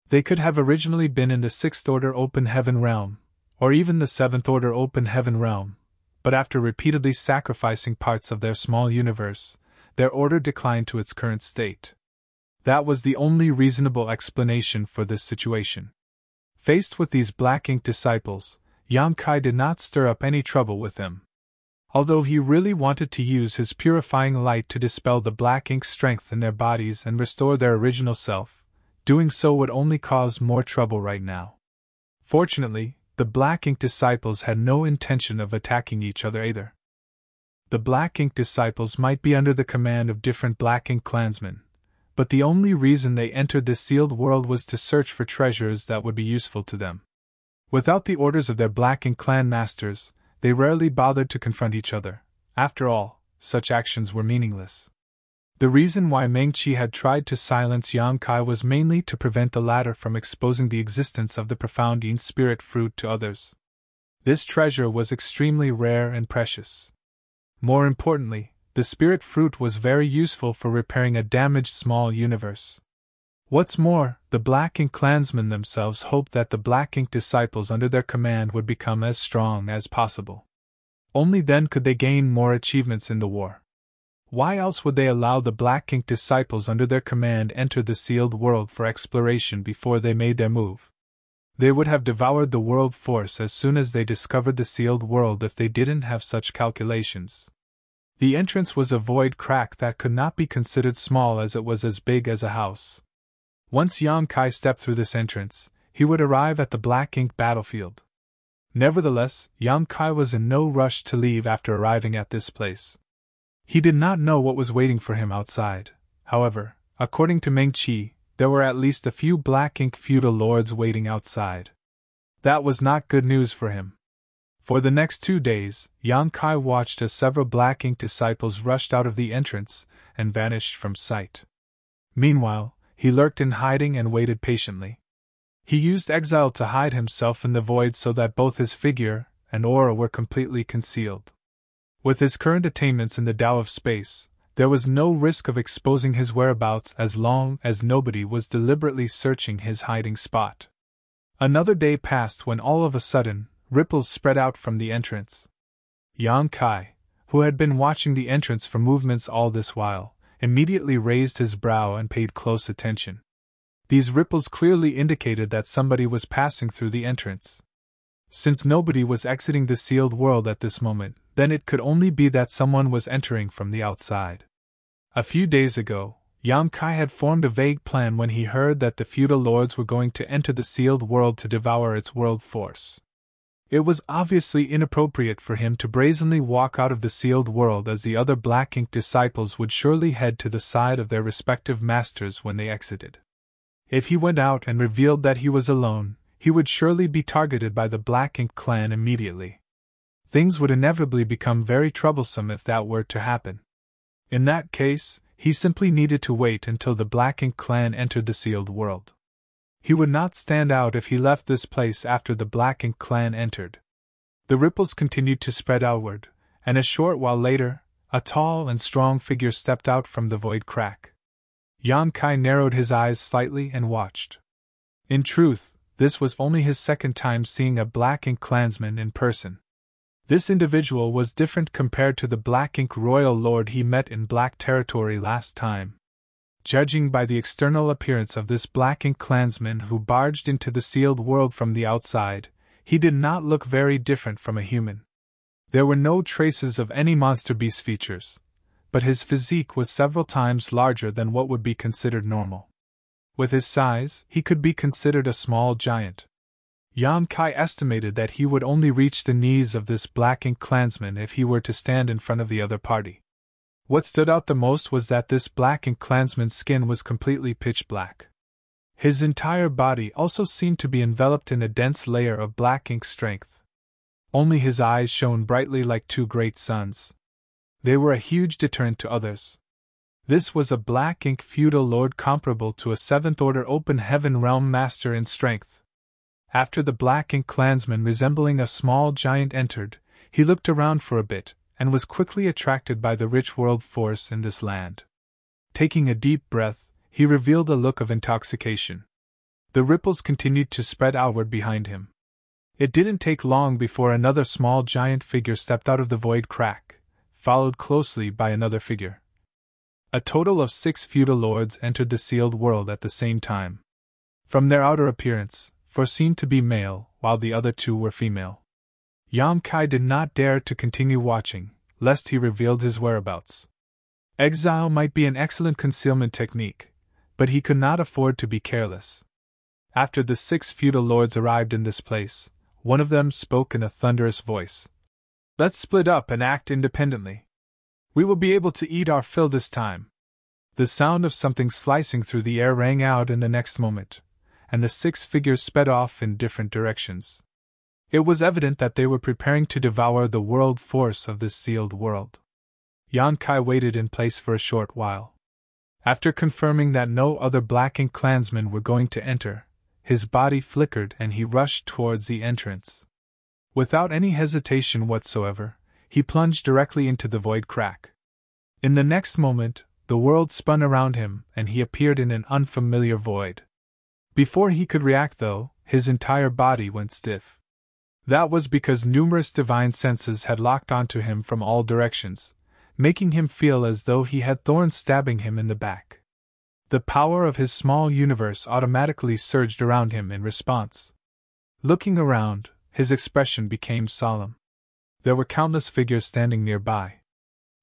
Speaker 1: They could have originally been in the sixth order open heaven realm, or even the seventh order open heaven realm, but after repeatedly sacrificing parts of their small universe, their order declined to its current state. That was the only reasonable explanation for this situation. Faced with these black ink disciples, Yang Kai did not stir up any trouble with them. Although he really wanted to use his purifying light to dispel the black ink strength in their bodies and restore their original self, doing so would only cause more trouble right now. Fortunately, the black ink disciples had no intention of attacking each other either. The black ink disciples might be under the command of different black ink clansmen, but the only reason they entered this sealed world was to search for treasures that would be useful to them. Without the orders of their black ink clan masters, they rarely bothered to confront each other. After all, such actions were meaningless. The reason why Meng Qi had tried to silence Yang Kai was mainly to prevent the latter from exposing the existence of the profound spirit fruit to others. This treasure was extremely rare and precious. More importantly, the spirit fruit was very useful for repairing a damaged small universe. What's more, the black ink clansmen themselves hoped that the black ink disciples under their command would become as strong as possible. Only then could they gain more achievements in the war. Why else would they allow the black ink disciples under their command enter the sealed world for exploration before they made their move? They would have devoured the world force as soon as they discovered the sealed world if they didn't have such calculations. The entrance was a void crack that could not be considered small as it was as big as a house. Once Yang Kai stepped through this entrance, he would arrive at the black ink battlefield. Nevertheless, Yang Kai was in no rush to leave after arriving at this place. He did not know what was waiting for him outside. However, according to Meng Qi, there were at least a few black ink feudal lords waiting outside. That was not good news for him. For the next 2 days, Yang Kai watched as several black ink disciples rushed out of the entrance and vanished from sight. Meanwhile, he lurked in hiding and waited patiently. He used exile to hide himself in the void so that both his figure and aura were completely concealed. With his current attainments in the Tao of space, there was no risk of exposing his whereabouts as long as nobody was deliberately searching his hiding spot. Another day passed when all of a sudden, ripples spread out from the entrance. Yang Kai, who had been watching the entrance for movements all this while, immediately raised his brow and paid close attention. These ripples clearly indicated that somebody was passing through the entrance. Since nobody was exiting the sealed world at this moment, then it could only be that someone was entering from the outside. A few days ago, Yang Kai had formed a vague plan when he heard that the feudal lords were going to enter the sealed world to devour its world force. It was obviously inappropriate for him to brazenly walk out of the sealed world, as the other black ink disciples would surely head to the side of their respective masters when they exited. If he went out and revealed that he was alone, he would surely be targeted by the black ink clan immediately. Things would inevitably become very troublesome if that were to happen. In that case, he simply needed to wait until the black ink clan entered the sealed world. He would not stand out if he left this place after the black ink clan entered. The ripples continued to spread outward, and a short while later, a tall and strong figure stepped out from the void crack. Yang Kai narrowed his eyes slightly and watched. In truth, this was only his second time seeing a black ink clansman in person. This individual was different compared to the black ink royal lord he met in Black Territory last time. Judging by the external appearance of this black ink clansman who barged into the sealed world from the outside, he did not look very different from a human. There were no traces of any monster beast features, but his physique was several times larger than what would be considered normal. With his size, he could be considered a small giant. Yan Kai estimated that he would only reach the knees of this black ink clansman if he were to stand in front of the other party. What stood out the most was that this black ink clansman's skin was completely pitch black. His entire body also seemed to be enveloped in a dense layer of black ink strength. Only his eyes shone brightly like two great suns. They were a huge deterrent to others. This was a black ink feudal lord comparable to a seventh-order open heaven realm master in strength. After the black ink clansman resembling a small giant entered, he looked around for a bit, and was quickly attracted by the rich world force in this land. Taking a deep breath, he revealed a look of intoxication. The ripples continued to spread outward behind him. It didn't take long before another small giant figure stepped out of the void crack, followed closely by another figure. A total of 6 feudal lords entered the sealed world at the same time. From their outer appearance, foreseen to be male, while the other 2 were female. Yan Kai did not dare to continue watching, lest he revealed his whereabouts. Exile might be an excellent concealment technique, but he could not afford to be careless. After the 6 feudal lords arrived in this place, one of them spoke in a thunderous voice. "Let's split up and act independently. We will be able to eat our fill this time." The sound of something slicing through the air rang out in the next moment, and the 6 figures sped off in different directions. It was evident that they were preparing to devour the world force of this sealed world. Yan Kai waited in place for a short while. After confirming that no other black ink clansmen were going to enter, his body flickered and he rushed towards the entrance. Without any hesitation whatsoever, he plunged directly into the void crack. In the next moment, the world spun around him and he appeared in an unfamiliar void. Before he could react, though, his entire body went stiff. That was because numerous divine senses had locked onto him from all directions, making him feel as though he had thorns stabbing him in the back. The power of his small universe automatically surged around him in response. Looking around, his expression became solemn. There were countless figures standing nearby.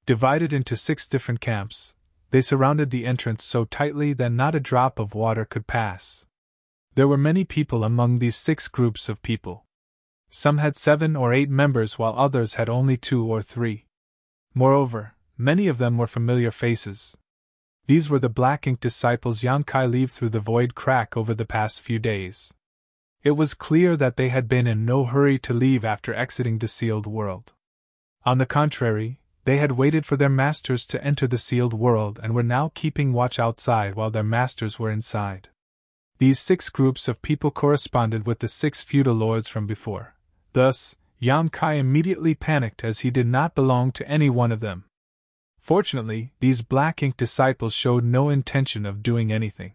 Speaker 1: Divided into 6 different camps, they surrounded the entrance so tightly that not a drop of water could pass. There were many people among these 6 groups of people. Some had 7 or 8 members while others had only 2 or 3. Moreover, many of them were familiar faces. These were the black ink disciples Yan Kai leave through the void crack over the past few days. It was clear that they had been in no hurry to leave after exiting the sealed world. On the contrary, they had waited for their masters to enter the sealed world and were now keeping watch outside while their masters were inside. These 6 groups of people corresponded with the 6 feudal lords from before. Thus, Yan Kai immediately panicked as he did not belong to any one of them. Fortunately, these black ink disciples showed no intention of doing anything.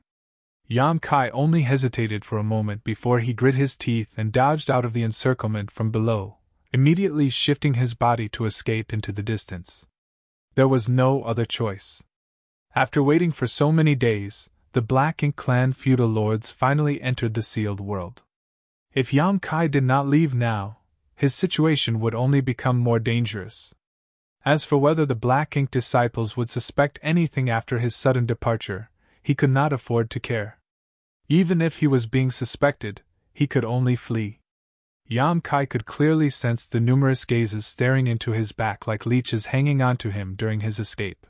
Speaker 1: Yan Kai only hesitated for a moment before he grit his teeth and dodged out of the encirclement from below, immediately shifting his body to escape into the distance. There was no other choice. After waiting for so many days, the Black Ink clan feudal lords finally entered the sealed world. If Yan Kai did not leave now, his situation would only become more dangerous. As for whether the Black Ink disciples would suspect anything after his sudden departure, he could not afford to care. Even if he was being suspected, he could only flee. Yan Kai could clearly sense the numerous gazes staring into his back like leeches hanging onto him during his escape.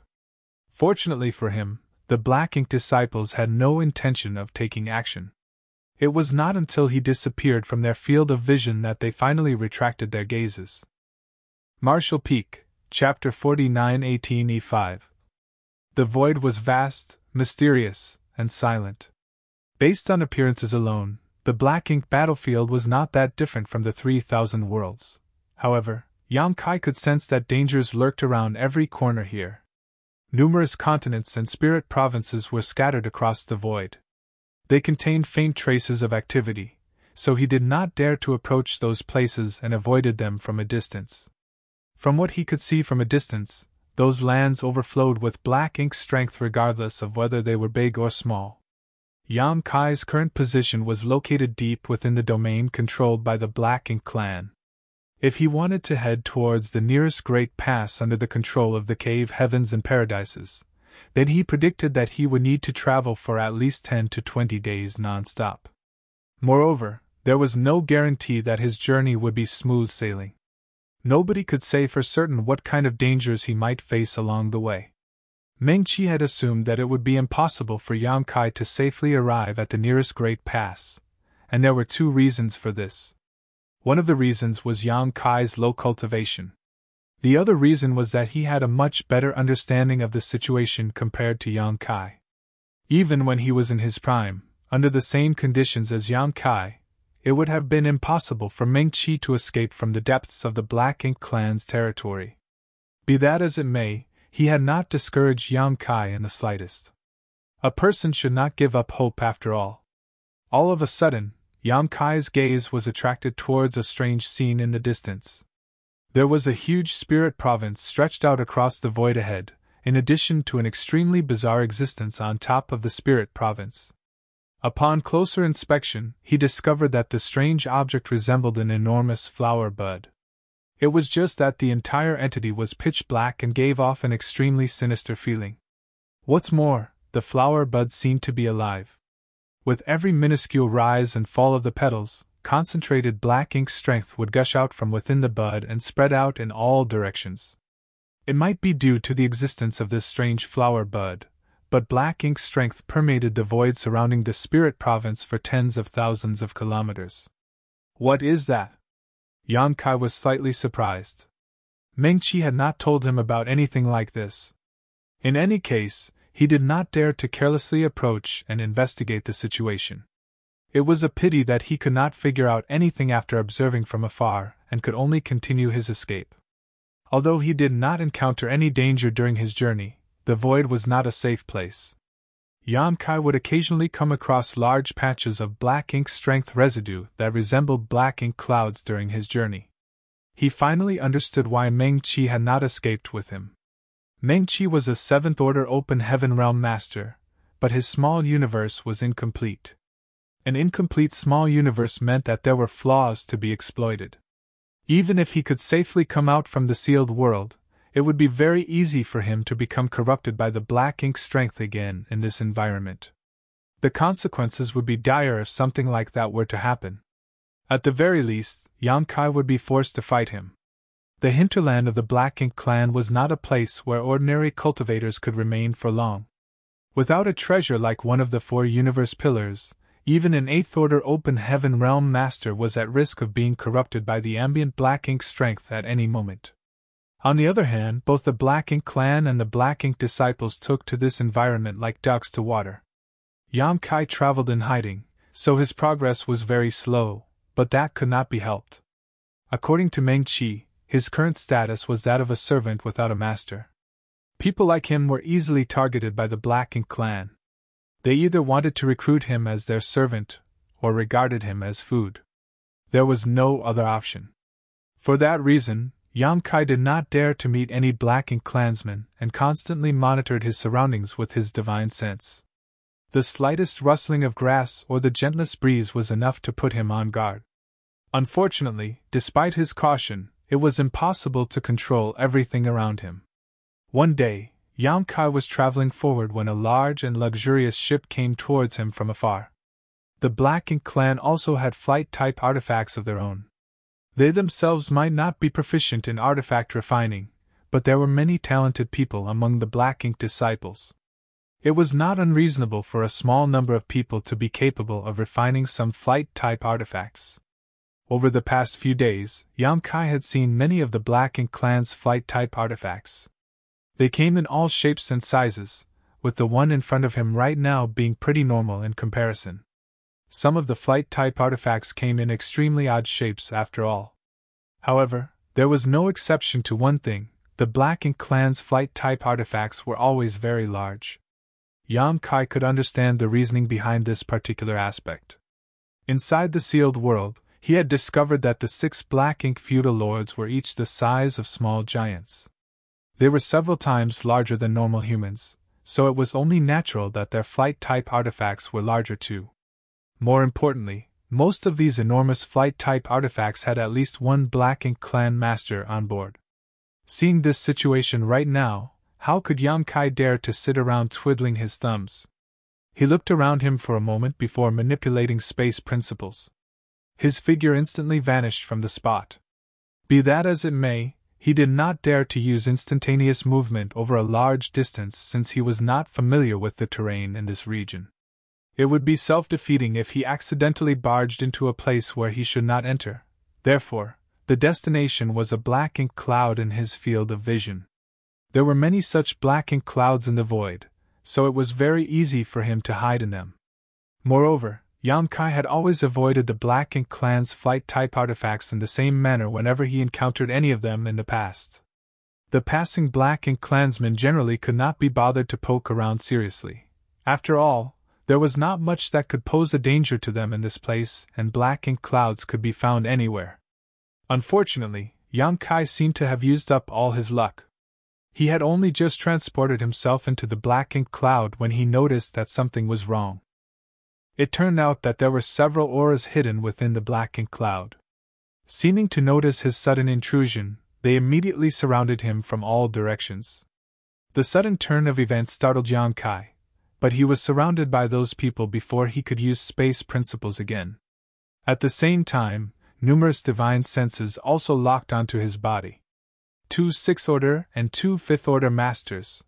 Speaker 1: Fortunately for him, the Black Ink disciples had no intention of taking action. It was not until he disappeared from their field of vision that they finally retracted their gazes. Marshall Peak, Chapter 49, 18E5. The void was vast, mysterious, and silent. Based on appearances alone, the Black Ink battlefield was not that different from the 3,000 worlds. However, Yan Kai could sense that dangers lurked around every corner here. Numerous continents and spirit provinces were scattered across the void. They contained faint traces of activity, so he did not dare to approach those places and avoided them from a distance. From what he could see from a distance, those lands overflowed with Black Ink strength regardless of whether they were big or small. Yan Kai's current position was located deep within the domain controlled by the Black Ink clan. If he wanted to head towards the nearest great pass under the control of the cave heavens and paradises, then he predicted that he would need to travel for at least 10 to 20 days non-stop. Moreover, There was no guarantee that his journey would be smooth sailing. Nobody could say for certain what kind of dangers he might face along the way. Meng Qi had assumed that it would be impossible for Yang Kai to safely arrive at the nearest great pass, and there were two reasons for this. One of the reasons was Yang Kai's low cultivation. The other reason was that he had a much better understanding of the situation compared to Yang Kai. Even when he was in his prime, under the same conditions as Yang Kai, it would have been impossible for Meng Qi to escape from the depths of the Black Ink clan's territory. Be that as it may, he had not discouraged Yang Kai in the slightest. A person should not give up hope after all. All of a sudden, Yang Kai's gaze was attracted towards a strange scene in the distance. There was a huge spirit province stretched out across the void ahead, in addition to an extremely bizarre existence on top of the spirit province. Upon closer inspection, he discovered that the strange object resembled an enormous flower bud. It was just that the entire entity was pitch black and gave off an extremely sinister feeling. What's more, the flower bud seemed to be alive. With every minuscule rise and fall of the petals, concentrated black ink strength would gush out from within the bud and spread out in all directions. It might be due to the existence of this strange flower bud, but black ink strength permeated the void surrounding the spirit province for tens of thousands of kilometers. What is that? Yang Kai was slightly surprised. Meng Qi had not told him about anything like this. In any case, he did not dare to carelessly approach and investigate the situation. It was a pity that he could not figure out anything after observing from afar, and could only continue his escape. Although he did not encounter any danger during his journey, the void was not a safe place. Yang Kai would occasionally come across large patches of black ink strength residue that resembled black ink clouds during his journey. He finally understood why Meng Qi had not escaped with him. Meng Qi was a 7th Order Open Heaven Realm Master, but his small universe was incomplete. An incomplete small universe meant that there were flaws to be exploited. Even if he could safely come out from the sealed world, it would be very easy for him to become corrupted by the black ink strength again in this environment. The consequences would be dire if something like that were to happen. At the very least, Yang Kai would be forced to fight him. The hinterland of the Black Ink clan was not a place where ordinary cultivators could remain for long. Without a treasure like one of the 4 universe pillars, even an 8th Order Open Heaven Realm Master was at risk of being corrupted by the ambient black ink strength at any moment. On the other hand, both the Black Ink clan and the Black Ink disciples took to this environment like ducks to water. Yang Kai traveled in hiding, so his progress was very slow, but that could not be helped. According to Meng Qi, his current status was that of a servant without a master. People like him were easily targeted by the Black Ink clan. They either wanted to recruit him as their servant, or regarded him as food. There was no other option. For that reason, Yang Kai did not dare to meet any Black Ink clansmen and constantly monitored his surroundings with his divine sense. The slightest rustling of grass or the gentlest breeze was enough to put him on guard. Unfortunately, despite his caution, it was impossible to control everything around him. One day, Yang Kai was traveling forward when a large and luxurious ship came towards him from afar. The Black Ink clan also had flight-type artifacts of their own. They themselves might not be proficient in artifact refining, but there were many talented people among the Black Ink disciples. It was not unreasonable for a small number of people to be capable of refining some flight-type artifacts. Over the past few days, Yang Kai had seen many of the Black Ink clan's flight-type artifacts. They came in all shapes and sizes, with the one in front of him right now being pretty normal in comparison. Some of the flight-type artifacts came in extremely odd shapes after all. However, there was no exception to one thing: the Black Ink clan's flight-type artifacts were always very large. Yang Kai could understand the reasoning behind this particular aspect. Inside the sealed world, he had discovered that the 6 Black Ink feudal lords were each the size of small giants. They were several times larger than normal humans, so it was only natural that their flight-type artifacts were larger too. More importantly, most of these enormous flight-type artifacts had at least one Black Ink clan master on board. Seeing this situation right now, how could Yang Kai dare to sit around twiddling his thumbs? He looked around him for a moment before manipulating space principles. His figure instantly vanished from the spot. Be that as it may, he did not dare to use instantaneous movement over a large distance since he was not familiar with the terrain in this region. It would be self-defeating if he accidentally barged into a place where he should not enter. Therefore, the destination was a black ink cloud in his field of vision. There were many such black ink clouds in the void, so it was very easy for him to hide in them. Moreover, Yang Kai had always avoided the Black Ink Clan's flight-type artifacts in the same manner whenever he encountered any of them in the past. The passing Black Ink Clansmen generally could not be bothered to poke around seriously. After all, there was not much that could pose a danger to them in this place, and black ink clouds could be found anywhere. Unfortunately, Yang Kai seemed to have used up all his luck. He had only just transported himself into the black ink cloud when he noticed that something was wrong. It turned out that there were several auras hidden within the black ink cloud. Seeming to notice his sudden intrusion, they immediately surrounded him from all directions. The sudden turn of events startled Yang Kai, but he was surrounded by those people before he could use space principles again. At the same time, numerous divine senses also locked onto his body. 2 6th Order and 2 5th Order Masters.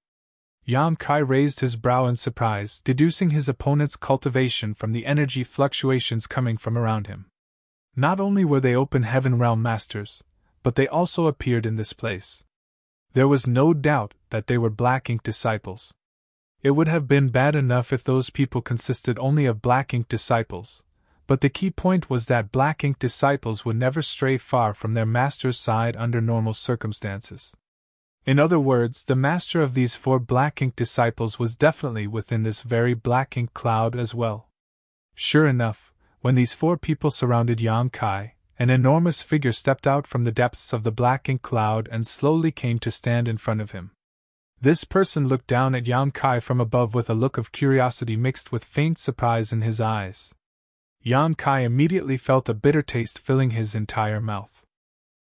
Speaker 1: Yang Kai raised his brow in surprise, deducing his opponent's cultivation from the energy fluctuations coming from around him. Not only were they Open Heaven Realm Masters, but they also appeared in this place. There was no doubt that they were Black Ink disciples. It would have been bad enough if those people consisted only of Black Ink disciples, but the key point was that Black Ink disciples would never stray far from their master's side under normal circumstances. In other words, the master of these 4 Black Ink disciples was definitely within this very Black Ink cloud as well. Sure enough, when these 4 people surrounded Yang Kai, an enormous figure stepped out from the depths of the Black Ink cloud and slowly came to stand in front of him. This person looked down at Yang Kai from above with a look of curiosity mixed with faint surprise in his eyes. Yang Kai immediately felt a bitter taste filling his entire mouth.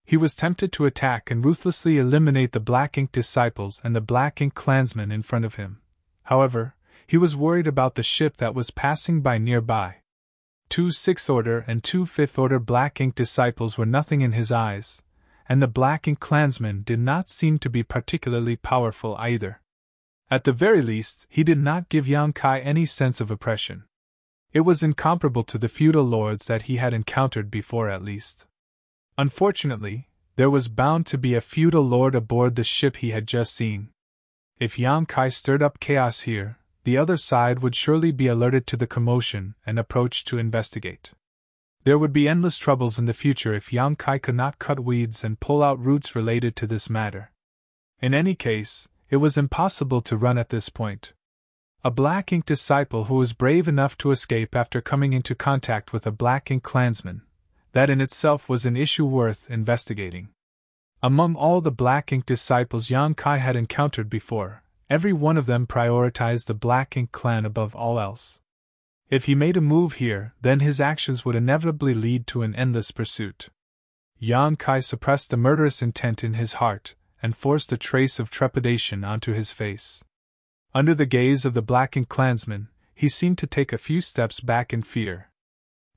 Speaker 1: He was tempted to attack and ruthlessly eliminate the Black Ink disciples and the Black Ink clansmen in front of him. However, he was worried about the ship that was passing by nearby. 2 6th Order and 2 5th Order Black Ink disciples were nothing in his eyes, and the Black Ink clansmen did not seem to be particularly powerful either. At the very least, he did not give Yang Kai any sense of oppression. It was incomparable to the feudal lords that he had encountered before at least. Unfortunately, there was bound to be a feudal lord aboard the ship he had just seen. If Yang Kai stirred up chaos here, the other side would surely be alerted to the commotion and approach to investigate. There would be endless troubles in the future if Yang Kai could not cut weeds and pull out roots related to this matter. In any case, it was impossible to run at this point. A Black Ink disciple who was brave enough to escape after coming into contact with a Black Ink clansman, that in itself was an issue worth investigating. Among all the Black Ink disciples Yang Kai had encountered before, every one of them prioritized the Black Ink clan above all else. If he made a move here, then his actions would inevitably lead to an endless pursuit. Yang Kai suppressed the murderous intent in his heart, and forced a trace of trepidation onto his face. Under the gaze of the Black Ink clansman, he seemed to take a few steps back in fear.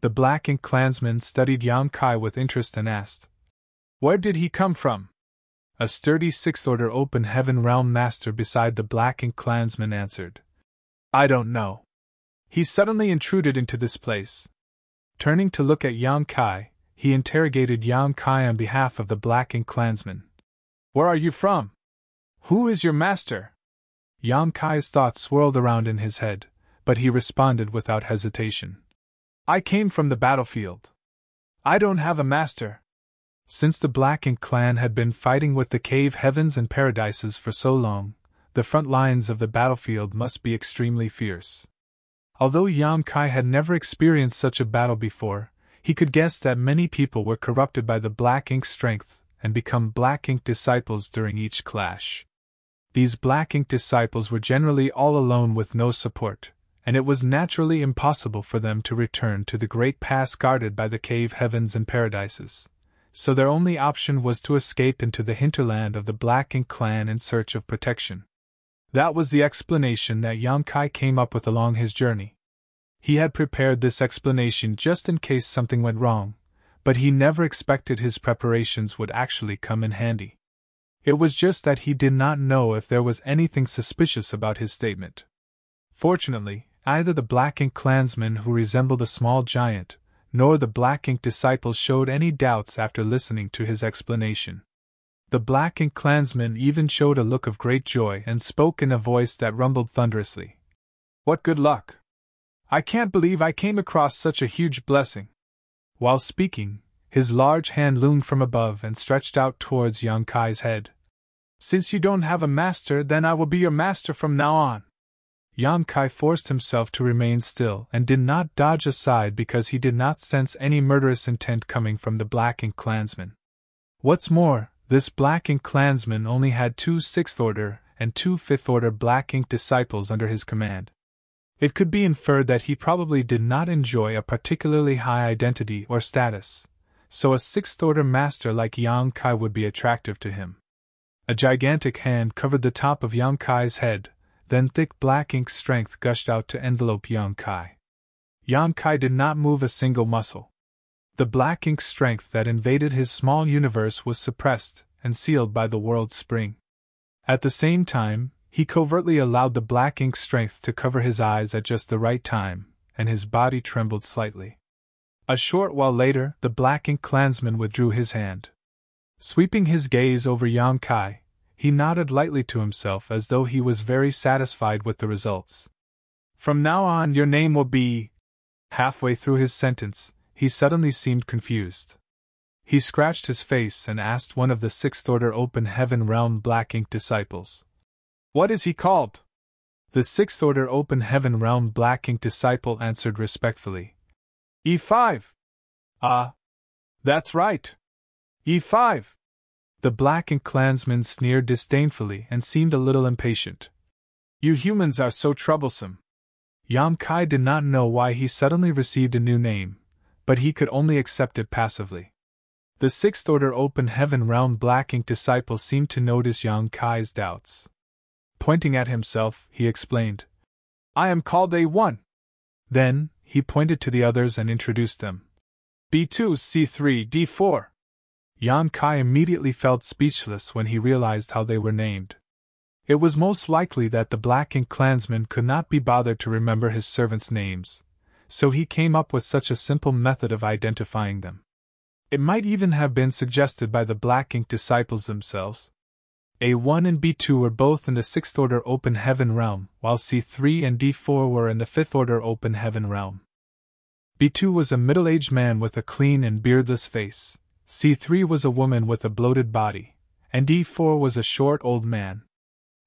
Speaker 1: The Black Ink clansman studied Yang Kai with interest and asked, "Where did he come from?" A sturdy 6th Order Open Heaven Realm Master beside the Black Ink clansman answered, "I don't know. He suddenly intruded into this place." Turning to look at Yang Kai, he interrogated Yang Kai on behalf of the Black Ink clansman. "Where are you from? Who is your master?" Yang Kai's thoughts swirled around in his head, but he responded without hesitation. "I came from the battlefield. I don't have a master." Since the Black Ink clan had been fighting with the cave heavens and paradises for so long, the front lines of the battlefield must be extremely fierce. Although Yang Kai had never experienced such a battle before, he could guess that many people were corrupted by the Black Ink strength and become Black Ink disciples during each clash. These Black Ink disciples were generally all alone with no support, and it was naturally impossible for them to return to the great pass guarded by the cave heavens and paradises, so their only option was to escape into the hinterland of the Black Ink clan in search of protection. That was the explanation that Yang Kai came up with along his journey. He had prepared this explanation just in case something went wrong, but he never expected his preparations would actually come in handy. It was just that he did not know if there was anything suspicious about his statement. Fortunately, neither the Black Ink clansman who resembled a small giant, nor the Black Ink disciples showed any doubts after listening to his explanation. The Black Ink clansman even showed a look of great joy and spoke in a voice that rumbled thunderously. "What good luck! I can't believe I came across such a huge blessing." While speaking, his large hand loomed from above and stretched out towards Yang Kai's head. "Since you don't have a master, then I will be your master from now on." Yang Kai forced himself to remain still and did not dodge aside because he did not sense any murderous intent coming from the Black Ink clansman. What's more, this Black Ink clansman only had 2 6th-order and 2 5th-order Black Ink disciples under his command. It could be inferred that he probably did not enjoy a particularly high identity or status, so a 6th-order master like Yang Kai would be attractive to him. A gigantic hand covered the top of Yang Kai's head, then thick Black Ink strength gushed out to envelope Yang Kai. Yang Kai did not move a single muscle. The Black Ink strength that invaded his small universe was suppressed and sealed by the world's spring. At the same time, he covertly allowed the Black Ink strength to cover his eyes at just the right time, and his body trembled slightly. A short while later, the Black Ink clansman withdrew his hand. Sweeping his gaze over Yang Kai, he nodded lightly to himself as though he was very satisfied with the results. "From now on, your name will be..." Halfway through his sentence, he suddenly seemed confused. He scratched his face and asked one of the 6th-order Open Heaven Realm Black Ink disciples. "What is he called?" The 6th-order Open Heaven Realm Black Ink disciple answered respectfully. "E5. Ah. That's right. E5. The Black Ink clansman sneered disdainfully and seemed a little impatient. "You humans are so troublesome." Yang Kai did not know why he suddenly received a new name, but he could only accept it passively. The 6th-order Open Heaven Realm Black Ink disciple seemed to notice Yang Kai's doubts. Pointing at himself, he explained, "I am called A1. Then, he pointed to the others and introduced them. "B2, C3, D4. Yang Kai immediately felt speechless when he realized how they were named. It was most likely that the Black Ink clansman could not be bothered to remember his servants' names, so he came up with such a simple method of identifying them. It might even have been suggested by the Black Ink disciples themselves. A1 and B2 were both in the 6th-order Open Heaven Realm, while C3 and D4 were in the 5th-order Open Heaven Realm. B2 was a middle-aged man with a clean and beardless face, C3 was a woman with a bloated body, and D4 was a short old man.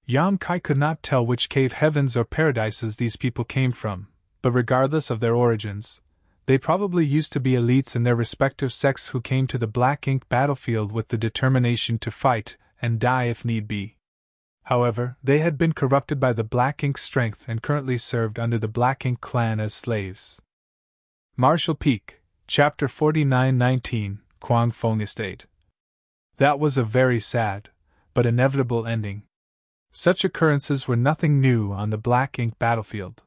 Speaker 1: Yang Kai could not tell which cave heavens or paradises these people came from, but regardless of their origins, they probably used to be elites in their respective sects who came to the Black Ink battlefield with the determination to fight and die if need be. However, they had been corrupted by the Black Ink strength and currently served under the Black Ink clan as slaves. Marshall Peak, Chapter 49-19, Quang Phong Estate. That was a very sad, but inevitable ending. Such occurrences were nothing new on the Black Ink battlefield.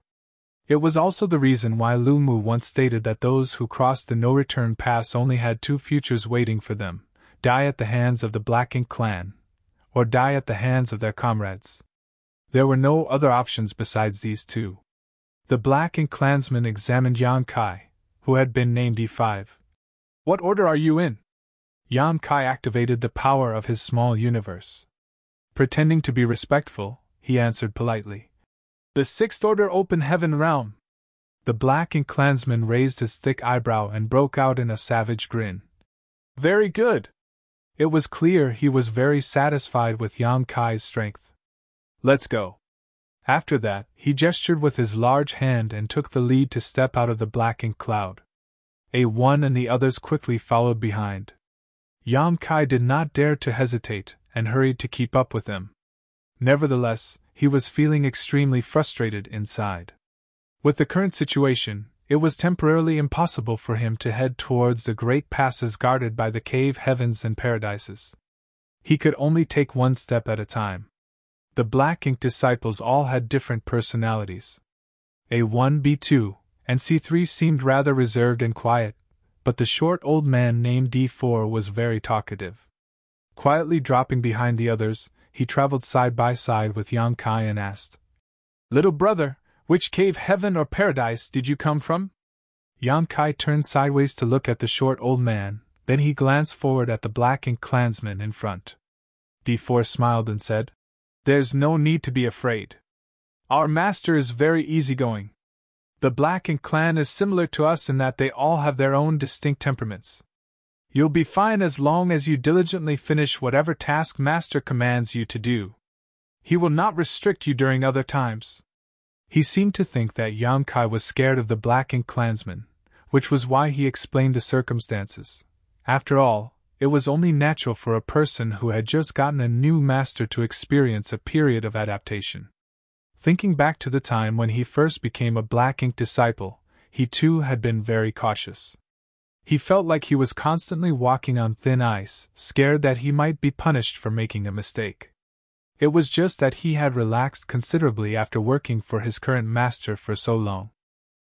Speaker 1: It was also the reason why Lu Mu once stated that those who crossed the no-return pass only had 2 futures waiting for them: die at the hands of the Black Ink clan, or die at the hands of their comrades. There were no other options besides these 2. The Black Ink clansman examined Yang Kai, who had been named E5. "What order are you in?" Yang Kai activated the power of his small universe. Pretending to be respectful, he answered politely, "The 6th-order Open Heaven Realm." The Black Ink clansman raised his thick eyebrow and broke out in a savage grin. "Very good." It was clear he was very satisfied with Yang Kai's strength. "Let's go." After that, he gestured with his large hand and took the lead to step out of the Black Ink cloud. A1 and the others quickly followed behind. Yang Kai did not dare to hesitate and hurried to keep up with them. Nevertheless, he was feeling extremely frustrated inside. With the current situation, it was temporarily impossible for him to head towards the great passes guarded by the cave heavens and paradises. He could only take one step at a time. The Black Ink disciples all had different personalities. A1, B2, and C3 seemed rather reserved and quiet, but the short old man named D4 was very talkative. Quietly dropping behind the others, he traveled side by side with Yang Kai and asked, "Little brother, which cave, heaven or paradise, did you come from?" Yang Kai turned sideways to look at the short old man, then he glanced forward at the black-ink clansman in front. D4 smiled and said, "There's no need to be afraid. Our master is very easygoing. The black-ink clan is similar to us in that they all have their own distinct temperaments. You'll be fine as long as you diligently finish whatever task master commands you to do. He will not restrict you during other times." He seemed to think that Yang Kai was scared of the black-ink clansman, which was why he explained the circumstances. After all, it was only natural for a person who had just gotten a new master to experience a period of adaptation. Thinking back to the time when he first became a black-ink disciple, he too had been very cautious. He felt like he was constantly walking on thin ice, scared that he might be punished for making a mistake. It was just that he had relaxed considerably after working for his current master for so long.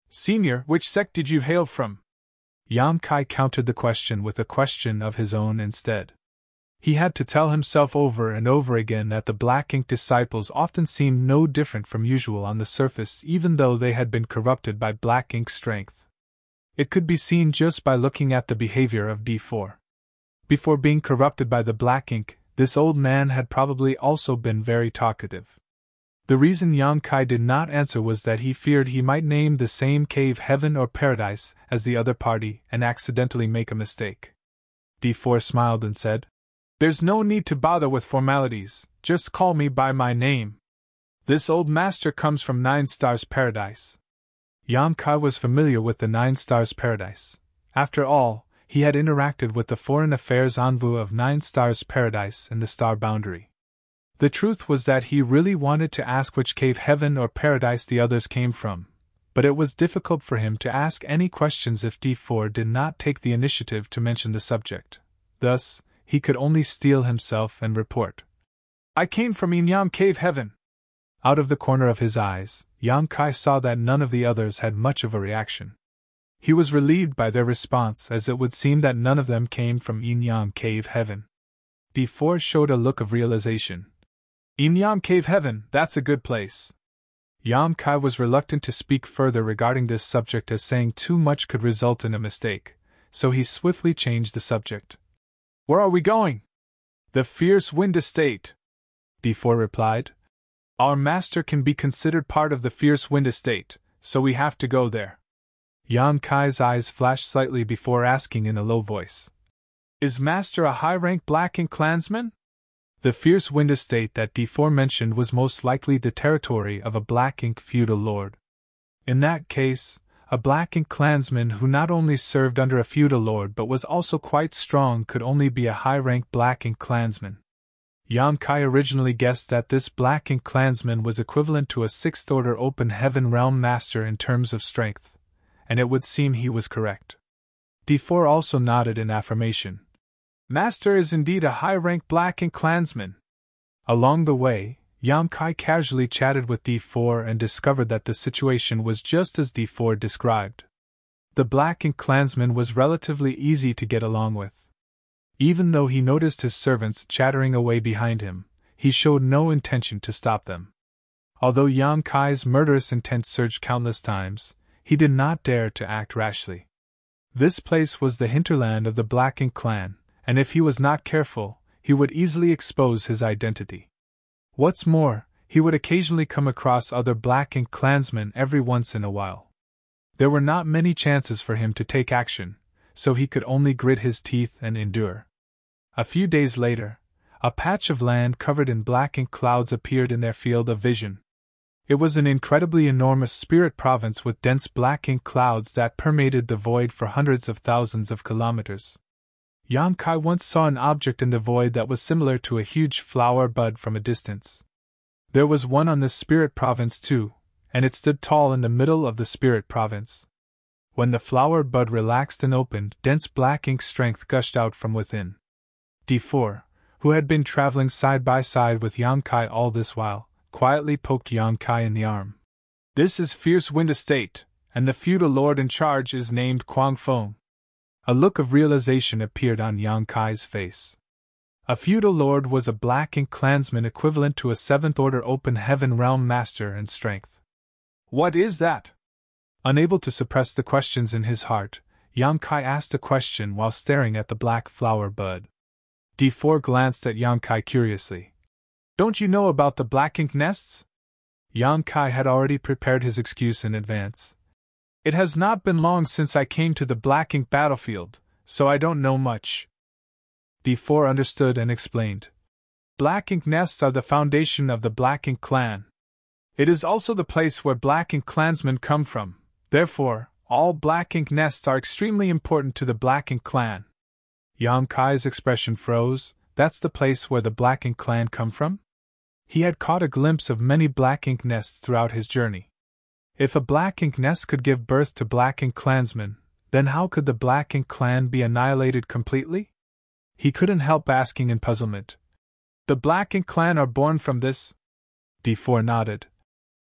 Speaker 1: "Senior, which sect did you hail from?" Yang Kai countered the question with a question of his own instead. He had to tell himself over and over again that the black-ink disciples often seemed no different from usual on the surface, even though they had been corrupted by black-ink strength. It could be seen just by looking at the behavior of D4. Before being corrupted by the black ink, this old man had probably also been very talkative. The reason Yang Kai did not answer was that he feared he might name the same cave heaven or paradise as the other party and accidentally make a mistake. D4 smiled and said, "There's no need to bother with formalities, just call me by my name. This old master comes from 9 Stars Paradise." Yang Kai was familiar with the 9 Stars Paradise. After all, he had interacted with the foreign affairs envoy of 9 Stars Paradise in the star boundary. The truth was that he really wanted to ask which cave heaven or paradise the others came from, but it was difficult for him to ask any questions if D4 did not take the initiative to mention the subject. Thus, he could only steel himself and report, "I came from Inyam Cave Heaven." Out of the corner of his eyes, Yang Kai saw that none of the others had much of a reaction. He was relieved by their response, as it would seem that none of them came from Inyam Cave Heaven. D4 showed a look of realization. "Inyam Cave Heaven, that's a good place." Yang Kai was reluctant to speak further regarding this subject, as saying too much could result in a mistake, so he swiftly changed the subject. "Where are we going?" "The Fierce Wind Estate," D4 replied. "Our master can be considered part of the Fierce Wind Estate, so we have to go there." Yang Kai's eyes flashed slightly before asking in a low voice, "Is master a high-rank black-ink clansman?" The Fierce Wind Estate that D4 mentioned was most likely the territory of a black-ink feudal lord. In that case, a black-ink clansman who not only served under a feudal lord but was also quite strong could only be a high-rank black-ink clansman. Yang Kai originally guessed that this black-ink clansman was equivalent to a 6th-order open heaven realm master in terms of strength, and it would seem he was correct. D4 also nodded in affirmation. "Master is indeed a high-rank black-ink clansman." Along the way, Yang Kai casually chatted with D4 and discovered that the situation was just as D4 described. The black-ink clansman was relatively easy to get along with. Even though he noticed his servants chattering away behind him, he showed no intention to stop them. Although Yang Kai's murderous intent surged countless times, he did not dare to act rashly. This place was the hinterland of the Black Ink clan, and if he was not careful, he would easily expose his identity. What's more, he would occasionally come across other Black Ink clansmen every once in a while. There were not many chances for him to take action, so he could only grit his teeth and endure. A few days later, a patch of land covered in black ink clouds appeared in their field of vision. It was an incredibly enormous spirit province with dense black ink clouds that permeated the void for hundreds of thousands of kilometers. Yang Kai once saw an object in the void that was similar to a huge flower bud from a distance. There was one on this spirit province too, and it stood tall in the middle of the spirit province. When the flower bud relaxed and opened, dense black ink strength gushed out from within. D4, who had been traveling side by side with Yang Kai all this while, quietly poked Yang Kai in the arm. "This is Fierce Wind Estate, and the feudal lord in charge is named Quang Feng. A look of realization appeared on Yang Kai's face. A feudal lord was a Black Ink clansman equivalent to a 7th Order Open Heaven Realm Master in strength. What is that? Unable to suppress the questions in his heart, Yang Kai asked a question while staring at the black flower bud. D4 glanced at Yang Kai curiously. Don't you know about the Black Ink nests? Yang Kai had already prepared his excuse in advance. It has not been long since I came to the Black Ink battlefield, so I don't know much. D4 understood and explained. Black Ink nests are the foundation of the Black Ink clan. It is also the place where Black Ink clansmen come from, therefore, all Black Ink nests are extremely important to the Black Ink clan. Yang Kai's expression froze. That's the place where the Black Ink clan come from? He had caught a glimpse of many Black Ink nests throughout his journey. If a Black Ink nest could give birth to Black Ink clansmen, then how could the Black Ink clan be annihilated completely? He couldn't help asking in puzzlement. The Black Ink clan are born from this? D4 nodded.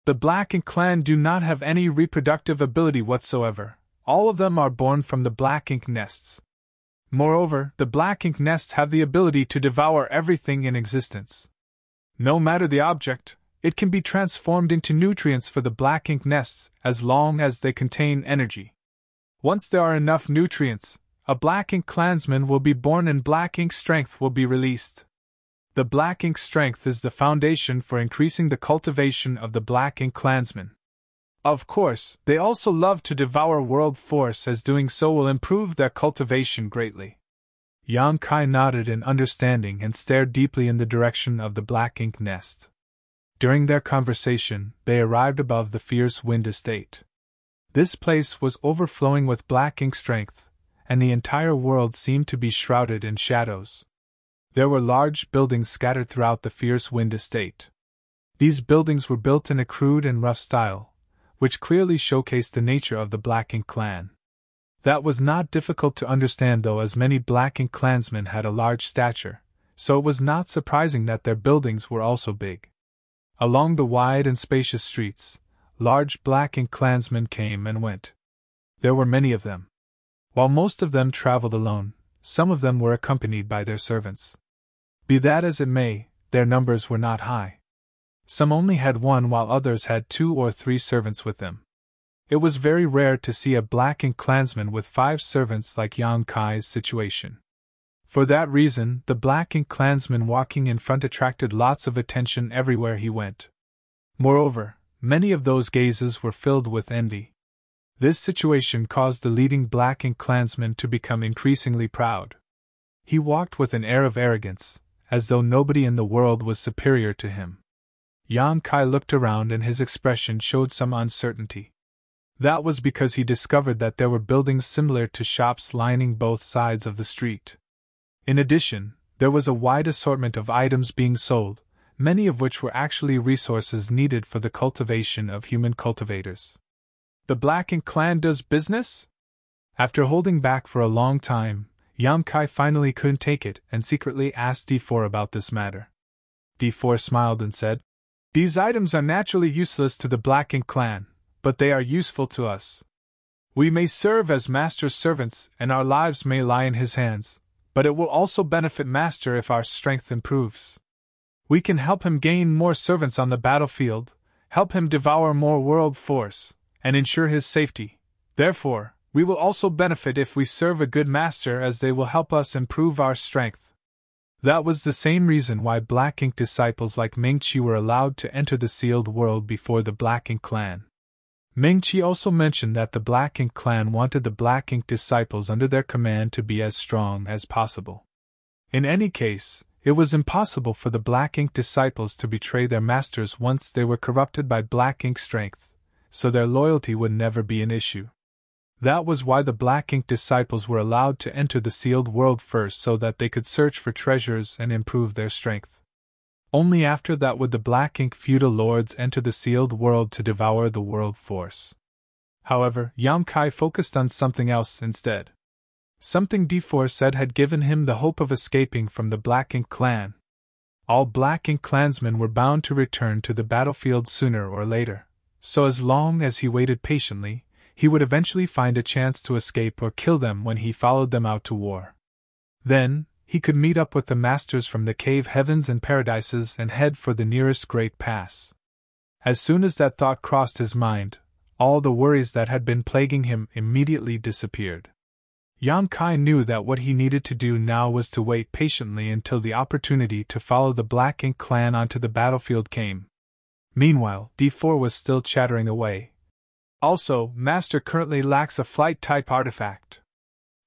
Speaker 1: The Black Ink clan do not have any reproductive ability whatsoever. All of them are born from the Black Ink nests. Moreover, the Black Ink nests have the ability to devour everything in existence. No matter the object, it can be transformed into nutrients for the Black Ink nests as long as they contain energy. Once there are enough nutrients, a Black Ink clansman will be born and Black Ink strength will be released. The Black Ink strength is the foundation for increasing the cultivation of the Black Ink clansmen. Of course, they also love to devour world force, as doing so will improve their cultivation greatly. Yang Kai nodded in understanding and stared deeply in the direction of the Black Ink nest. During their conversation, they arrived above the fierce wind estate. This place was overflowing with Black Ink strength, and the entire world seemed to be shrouded in shadows. There were large buildings scattered throughout the fierce wind estate. These buildings were built in a crude and rough style, which clearly showcased the nature of the Black Ink clan. That was not difficult to understand, though, as many Black Ink clansmen had a large stature, so it was not surprising that their buildings were also big. Along the wide and spacious streets, large Black Ink clansmen came and went. There were many of them. While most of them traveled alone, some of them were accompanied by their servants. Be that as it may, their numbers were not high. Some only had one, while others had 2 or 3 servants with them. It was very rare to see a Black Ink clansman with 5 servants like Yang Kai's situation. For that reason, the Black Ink clansman walking in front attracted lots of attention everywhere he went. Moreover, many of those gazes were filled with envy. This situation caused the leading Black Ink clansman to become increasingly proud. He walked with an air of arrogance, as though nobody in the world was superior to him. Yang Kai looked around and his expression showed some uncertainty. That was because he discovered that there were buildings similar to shops lining both sides of the street. In addition, there was a wide assortment of items being sold, many of which were actually resources needed for the cultivation of human cultivators. The Black Ink clan does business? After holding back for a long time, Yang Kai finally couldn't take it and secretly asked D4 about this matter. D4 smiled and said, "These items are naturally useless to the Black Ink clan, but they are useful to us. We may serve as Master's servants and our lives may lie in his hands, but it will also benefit Master if our strength improves. We can help him gain more servants on the battlefield, help him devour more world force, and ensure his safety. Therefore, we will also benefit if we serve a good master, as they will help us improve our strength." That was the same reason why Black Ink disciples like Ming-Chi were allowed to enter the sealed world before the Black Ink clan. Ming-Chi also mentioned that the Black Ink clan wanted the Black Ink disciples under their command to be as strong as possible. In any case, it was impossible for the Black Ink disciples to betray their masters once they were corrupted by Black Ink strength, so their loyalty would never be an issue. That was why the Black Ink disciples were allowed to enter the sealed world first, so that they could search for treasures and improve their strength. Only after that would the Black Ink feudal lords enter the sealed world to devour the world force. However, Yang Kai focused on something else instead. Something D4 said had given him the hope of escaping from the Black Ink clan. All Black Ink clansmen were bound to return to the battlefield sooner or later, so as long as he waited patiently, he would eventually find a chance to escape or kill them when he followed them out to war. Then, he could meet up with the masters from the cave heavens and paradises and head for the nearest great pass. As soon as that thought crossed his mind, all the worries that had been plaguing him immediately disappeared. Yang Kai knew that what he needed to do now was to wait patiently until the opportunity to follow the Black Ink clan onto the battlefield came. Meanwhile, D4 was still chattering away. Also, Master currently lacks a flight-type artifact.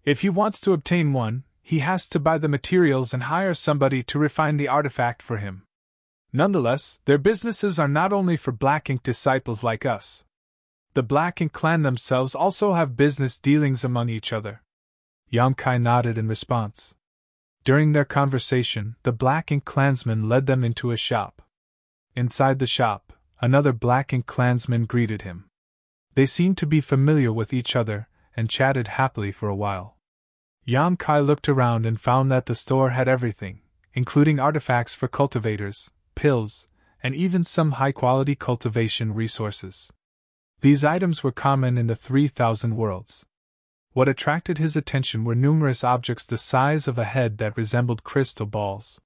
Speaker 1: If he wants to obtain one, he has to buy the materials and hire somebody to refine the artifact for him. Nonetheless, their businesses are not only for Black Ink disciples like us. The Black Ink clan themselves also have business dealings among each other. Yang Kai nodded in response. During their conversation, the Black Ink clansman led them into a shop. Inside the shop, another Black Ink clansman greeted him. They seemed to be familiar with each other, and chatted happily for a while. Yang Kai looked around and found that the store had everything, including artifacts for cultivators, pills, and even some high-quality cultivation resources. These items were common in the 3,000 worlds. What attracted his attention were numerous objects the size of a head that resembled crystal balls.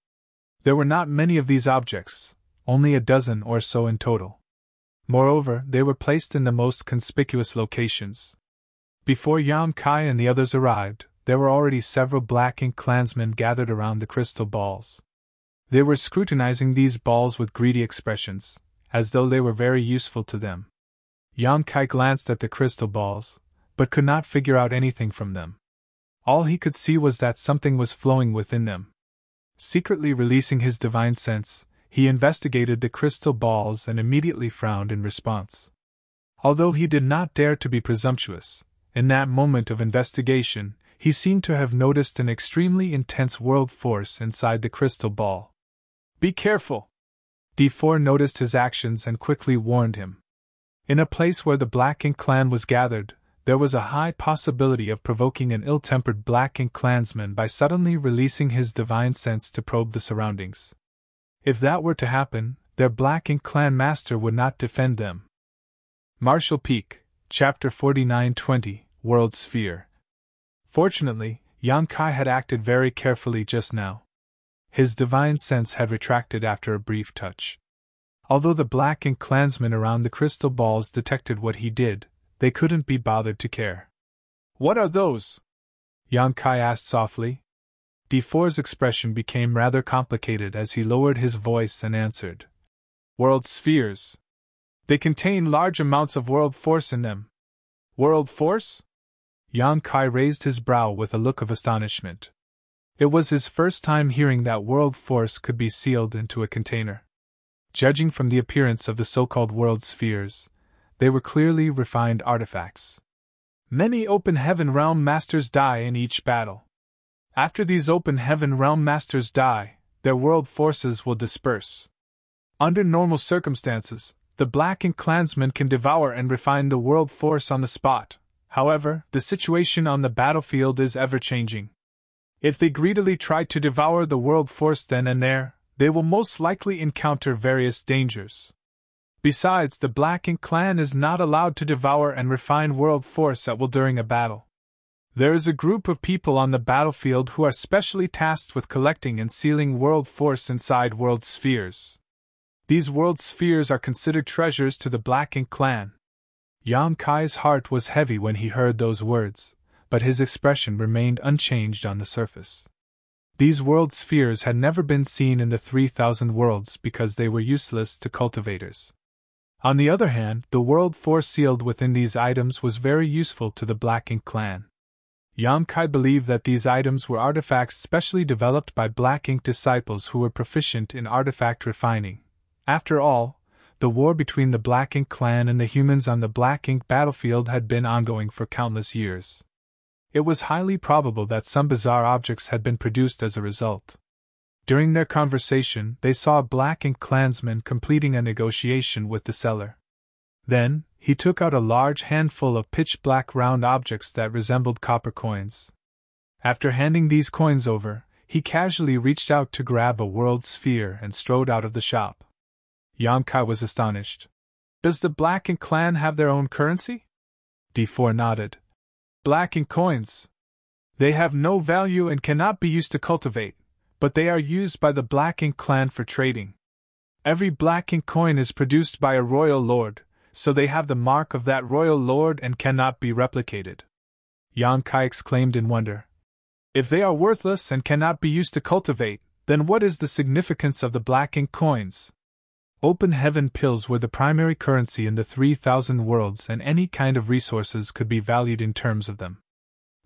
Speaker 1: There were not many of these objects, only a dozen or so in total. Moreover, they were placed in the most conspicuous locations. Before Yang Kai and the others arrived, there were already several Black Ink clansmen gathered around the crystal balls. They were scrutinizing these balls with greedy expressions, as though they were very useful to them. Yang Kai glanced at the crystal balls, but could not figure out anything from them. All he could see was that something was flowing within them. Secretly releasing his divine sense, he investigated the crystal balls and immediately frowned in response. Although he did not dare to be presumptuous, in that moment of investigation, he seemed to have noticed an extremely intense world force inside the crystal ball. "Be careful!" D4 noticed his actions and quickly warned him. In a place where the Black Ink clan was gathered, there was a high possibility of provoking an ill-tempered Black Ink clansman by suddenly releasing his divine sense to probe the surroundings. If that were to happen, their Black Ink clan master would not defend them. Marshall Peak, Chapter 49-20, World Sphere. Fortunately, Yang Kai had acted very carefully just now. His divine sense had retracted after a brief touch. Although the Black Ink clansmen around the crystal balls detected what he did, they couldn't be bothered to care. "What are those?" Yang Kai asked softly. D4's expression became rather complicated as he lowered his voice and answered. "World spheres. They contain large amounts of world force in them." "World force?" Yang Kai raised his brow with a look of astonishment. It was his first time hearing that world force could be sealed into a container. Judging from the appearance of the so-called world spheres, they were clearly refined artifacts. Many Open Heaven Realm Masters die in each battle. After these Open Heaven Realm Masters die, their world forces will disperse. Under normal circumstances, the Black Ink clansmen can devour and refine the world force on the spot. However, the situation on the battlefield is ever-changing. If they greedily try to devour the world force then and there, they will most likely encounter various dangers. Besides, the Black Ink clan is not allowed to devour and refine world force at will during a battle. There is a group of people on the battlefield who are specially tasked with collecting and sealing world force inside world spheres. These world spheres are considered treasures to the Black Ink clan. Yang Kai's heart was heavy when he heard those words, but his expression remained unchanged on the surface. These world spheres had never been seen in the 3,000 worlds because they were useless to cultivators. On the other hand, the world force sealed within these items was very useful to the Black Ink clan. Yang Kai believed that these items were artifacts specially developed by Black Ink disciples who were proficient in artifact refining. After all, the war between the Black Ink clan and the humans on the Black Ink battlefield had been ongoing for countless years. It was highly probable that some bizarre objects had been produced as a result. During their conversation, they saw a Black Ink clansman completing a negotiation with the seller. Then, he took out a large handful of pitch-black round objects that resembled copper coins. After handing these coins over, he casually reached out to grab a world sphere and strode out of the shop. Yang Kai was astonished. "Does the Black Ink clan have their own currency?" D4 nodded. Black ink coins. They have no value and cannot be used to cultivate, but they are used by the Black Ink clan for trading. Every Black Ink coin is produced by a royal lord, so they have the mark of that royal lord and cannot be replicated. Yang Kai exclaimed in wonder. If they are worthless and cannot be used to cultivate, then what is the significance of the Black Ink coins? Open heaven pills were the primary currency in the 3,000 worlds, and any kind of resources could be valued in terms of them.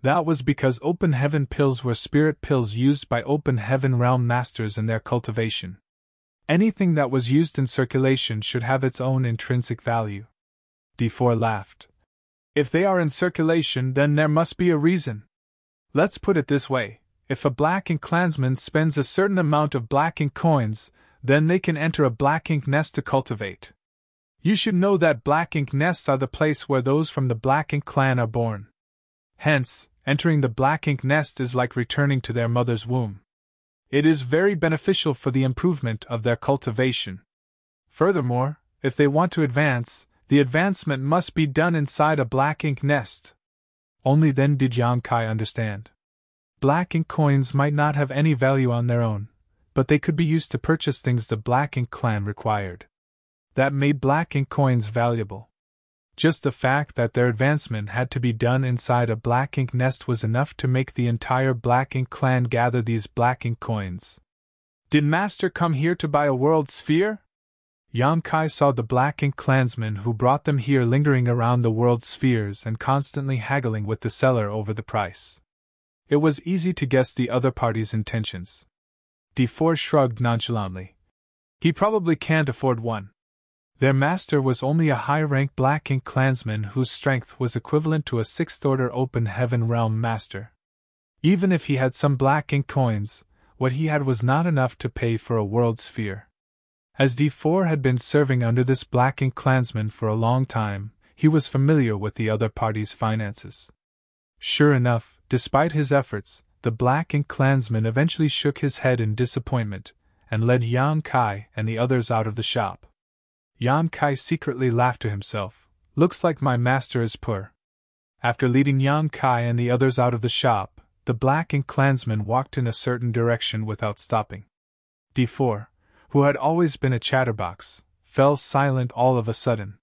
Speaker 1: That was because open heaven pills were spirit pills used by open heaven realm masters in their cultivation. Anything that was used in circulation should have its own intrinsic value. D4 laughed. If they are in circulation, then there must be a reason. Let's put it this way. If a Black Ink clansman spends a certain amount of Black Ink coins, then they can enter a Black Ink nest to cultivate. You should know that Black Ink nests are the place where those from the Black Ink clan are born. Hence, entering the Black Ink nest is like returning to their mother's womb. It is very beneficial for the improvement of their cultivation. Furthermore, if they want to advance, the advancement must be done inside a Black Ink nest. Only then did Yang Kai understand. Black Ink coins might not have any value on their own, but they could be used to purchase things the Black Ink clan required. That made Black Ink coins valuable. Just the fact that their advancement had to be done inside a Black Ink nest was enough to make the entire Black Ink clan gather these Black Ink coins. Did Master come here to buy a world sphere? Yang Kai saw the Black Ink clansmen who brought them here lingering around the world spheres and constantly haggling with the seller over the price. It was easy to guess the other party's intentions. D4 shrugged nonchalantly. He probably can't afford one. Their master was only a high-rank Black Ink clansman whose strength was equivalent to a 6th-order open heaven realm master. Even if he had some Black Ink coins, what he had was not enough to pay for a world sphere. As D4 had been serving under this Black Ink clansman for a long time, he was familiar with the other party's finances. Sure enough, despite his efforts, the Black Ink clansman eventually shook his head in disappointment, and led Yang Kai and the others out of the shop. Yang Kai secretly laughed to himself. Looks like my master is poor. After leading Yang Kai and the others out of the shop, the Black Ink clansman walked in a certain direction without stopping. D4, who had always been a chatterbox, fell silent all of a sudden.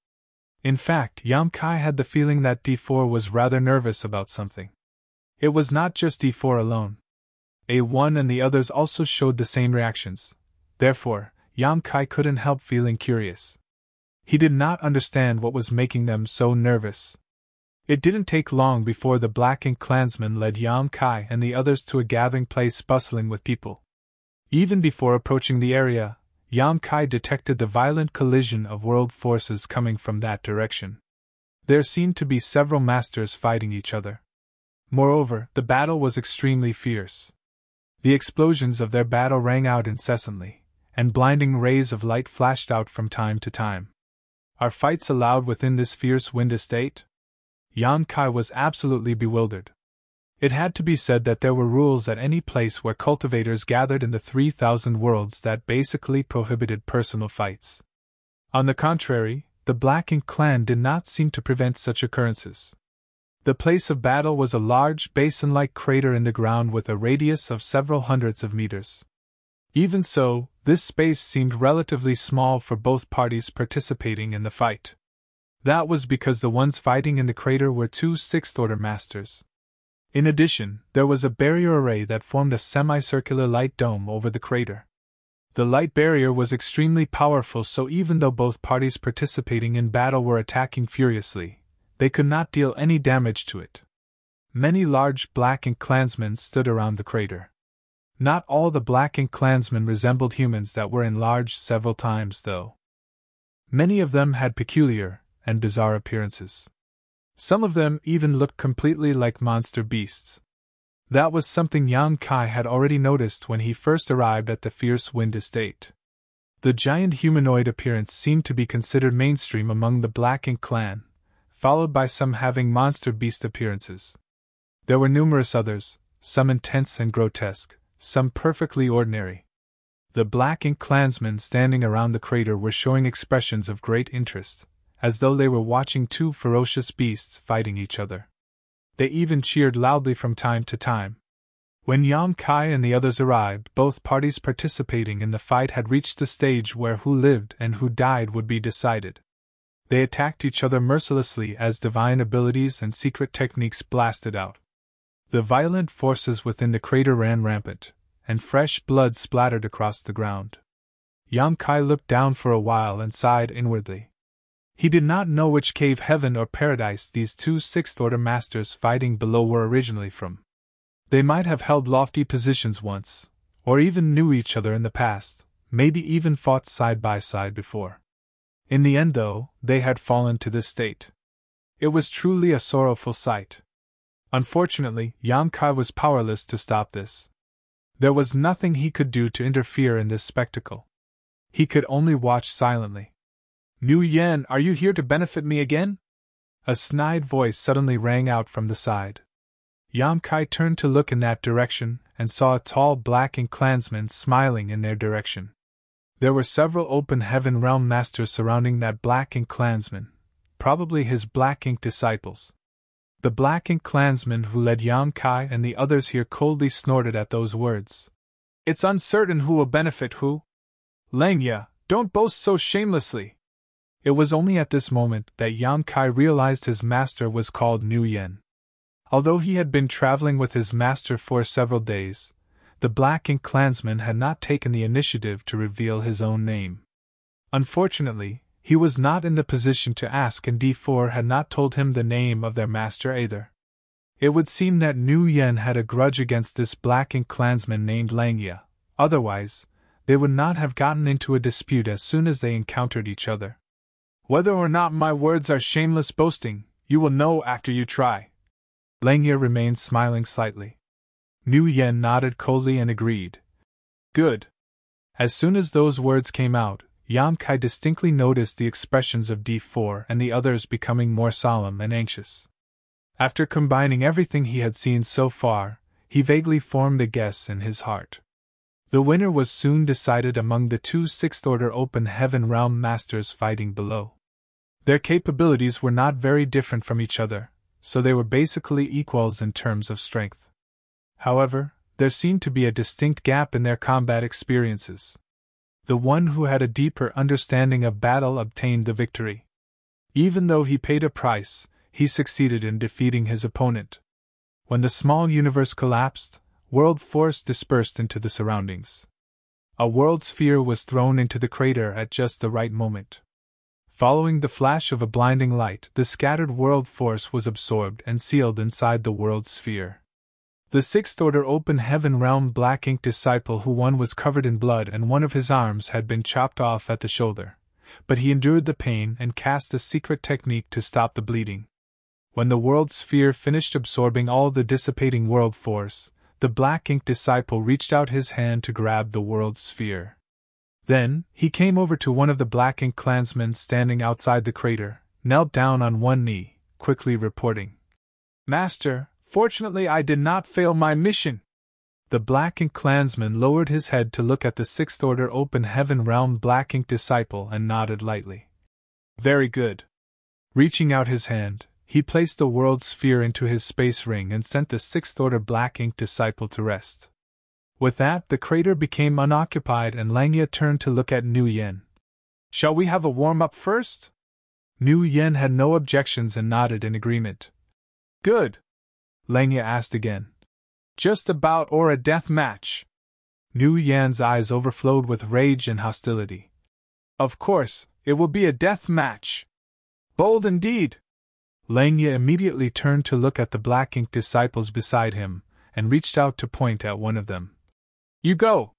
Speaker 1: In fact, Yang Kai had the feeling that D4 was rather nervous about something. It was not just D4 alone. A1 and the others also showed the same reactions. Therefore, Yang Kai couldn't help feeling curious. He did not understand what was making them so nervous. It didn't take long before the Black Ink clansman led Yang Kai and the others to a gathering place bustling with people. Even before approaching the area, Yang Kai detected the violent collision of world forces coming from that direction. There seemed to be several masters fighting each other. Moreover, the battle was extremely fierce. The explosions of their battle rang out incessantly, and blinding rays of light flashed out from time to time. Are fights allowed within this fierce wind estate? Yang Kai was absolutely bewildered. It had to be said that there were rules at any place where cultivators gathered in the 3,000 worlds that basically prohibited personal fights. On the contrary, the Black Ink clan did not seem to prevent such occurrences. The place of battle was a large basin-like crater in the ground with a radius of several hundreds of meters. Even so, this space seemed relatively small for both parties participating in the fight. That was because the ones fighting in the crater were 2 6th-order masters. In addition, there was a barrier array that formed a semicircular light dome over the crater. The light barrier was extremely powerful, so even though both parties participating in battle were attacking furiously, they could not deal any damage to it. Many large Black Ink clansmen stood around the crater. Not all the Black Ink clansmen resembled humans that were enlarged several times, though. Many of them had peculiar and bizarre appearances. Some of them even looked completely like monster beasts. That was something Yang Kai had already noticed when he first arrived at the Fierce Wind Estate. The giant humanoid appearance seemed to be considered mainstream among the Black Ink clan, followed by some having monster beast appearances. There were numerous others, some intense and grotesque, some perfectly ordinary. The Black Ink clansmen standing around the crater were showing expressions of great interest, as though they were watching two ferocious beasts fighting each other. They even cheered loudly from time to time. When Yang Kai and the others arrived, both parties participating in the fight had reached the stage where who lived and who died would be decided. They attacked each other mercilessly as divine abilities and secret techniques blasted out. The violent forces within the crater ran rampant, and fresh blood splattered across the ground. Yang Kai looked down for a while and sighed inwardly. He did not know which cave, heaven or paradise, these two sixth-order masters fighting below were originally from. They might have held lofty positions once, or even knew each other in the past, maybe even fought side by side before. In the end, though, they had fallen to this state. It was truly a sorrowful sight. Unfortunately, Yang Kai was powerless to stop this. There was nothing he could do to interfere in this spectacle. He could only watch silently. "Nu Yen, are you here to benefit me again?" A snide voice suddenly rang out from the side. Yang Kai turned to look in that direction, and saw a tall black-ink clansman smiling in their direction. There were several open heaven realm masters surrounding that black-ink clansman, probably his black-ink disciples. The black-ink clansman who led Yang Kai and the others here coldly snorted at those words. "It's uncertain who will benefit who. Langya, don't boast so shamelessly." It was only at this moment that Yang Kai realized his master was called Nu Yen. Although he had been traveling with his master for several days, the black-ink clansman had not taken the initiative to reveal his own name. Unfortunately, he was not in the position to ask, and D4 had not told him the name of their master either. It would seem that Nu Yen had a grudge against this black-ink clansman named Langya, otherwise, they would not have gotten into a dispute as soon as they encountered each other. "Whether or not my words are shameless boasting, you will know after you try." Langya remained smiling slightly. Nu Yen nodded coldly and agreed. "Good." As soon as those words came out, Yang Kai distinctly noticed the expressions of D4 and the others becoming more solemn and anxious. After combining everything he had seen so far, he vaguely formed a guess in his heart. The winner was soon decided among the two sixth-order open heaven realm masters fighting below. Their capabilities were not very different from each other, so they were basically equals in terms of strength. However, there seemed to be a distinct gap in their combat experiences. The one who had a deeper understanding of battle obtained the victory. Even though he paid a price, he succeeded in defeating his opponent. When the small universe collapsed, world force dispersed into the surroundings. A world sphere was thrown into the crater at just the right moment. Following the flash of a blinding light, the scattered world force was absorbed and sealed inside the world sphere. The sixth-order open heaven realm black-ink disciple who won was covered in blood and one of his arms had been chopped off at the shoulder, but he endured the pain and cast a secret technique to stop the bleeding. When the world sphere finished absorbing all the dissipating world force, the black-ink disciple reached out his hand to grab the world sphere. Then, he came over to one of the black-ink clansmen standing outside the crater, knelt down on one knee, quickly reporting, "Master, fortunately I did not fail my mission." The black-ink clansman lowered his head to look at the sixth-order open heaven realm black-ink disciple and nodded lightly. "Very good." Reaching out his hand, he placed the world sphere into his space ring and sent the sixth-order black-ink disciple to rest. With that, the crater became unoccupied and Langya turned to look at Nu Yen. "Shall we have a warm-up first?" Nu Yen had no objections and nodded in agreement. "Good." Langya asked again. "Just about or a death match?" Nu Yen's eyes overflowed with rage and hostility. "Of course, it will be a death match." "Bold indeed." Langya immediately turned to look at the black-ink disciples beside him, and reached out to point at one of them. "You go!"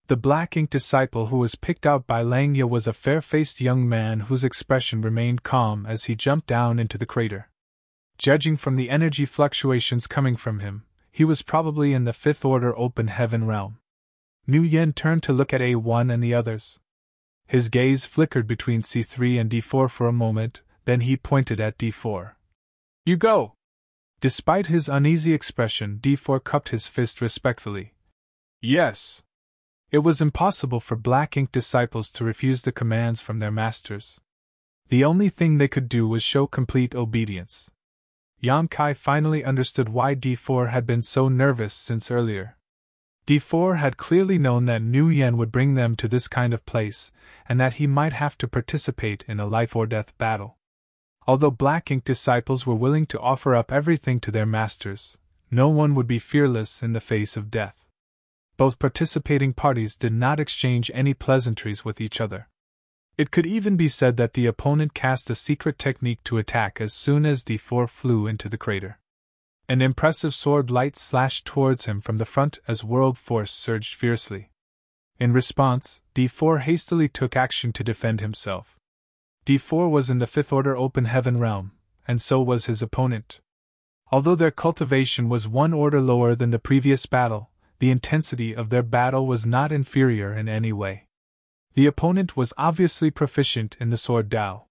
Speaker 1: The black-ink disciple who was picked out by Langya was a fair-faced young man whose expression remained calm as he jumped down into the crater. Judging from the energy fluctuations coming from him, he was probably in the fifth-order open heaven realm. Nu Yen turned to look at A1 and the others. His gaze flickered between C3 and D4 for a moment, then he pointed at D4. "You go!" Despite his uneasy expression, D4 cupped his fist respectfully. "Yes." It was impossible for black-ink disciples to refuse the commands from their masters. The only thing they could do was show complete obedience. Yang Kai finally understood why D4 had been so nervous since earlier. D4 had clearly known that Nu Yen would bring them to this kind of place, and that he might have to participate in a life-or-death battle. Although Black Ink disciples were willing to offer up everything to their masters, no one would be fearless in the face of death. Both participating parties did not exchange any pleasantries with each other. It could even be said that the opponent cast a secret technique to attack as soon as D4 flew into the crater. An impressive sword light slashed towards him from the front as world force surged fiercely. In response, D4 hastily took action to defend himself. D4 was in the Fifth Order Open Heaven realm, and so was his opponent. Although their cultivation was one order lower than the previous battle, the intensity of their battle was not inferior in any way. The opponent was obviously proficient in the sword Dao.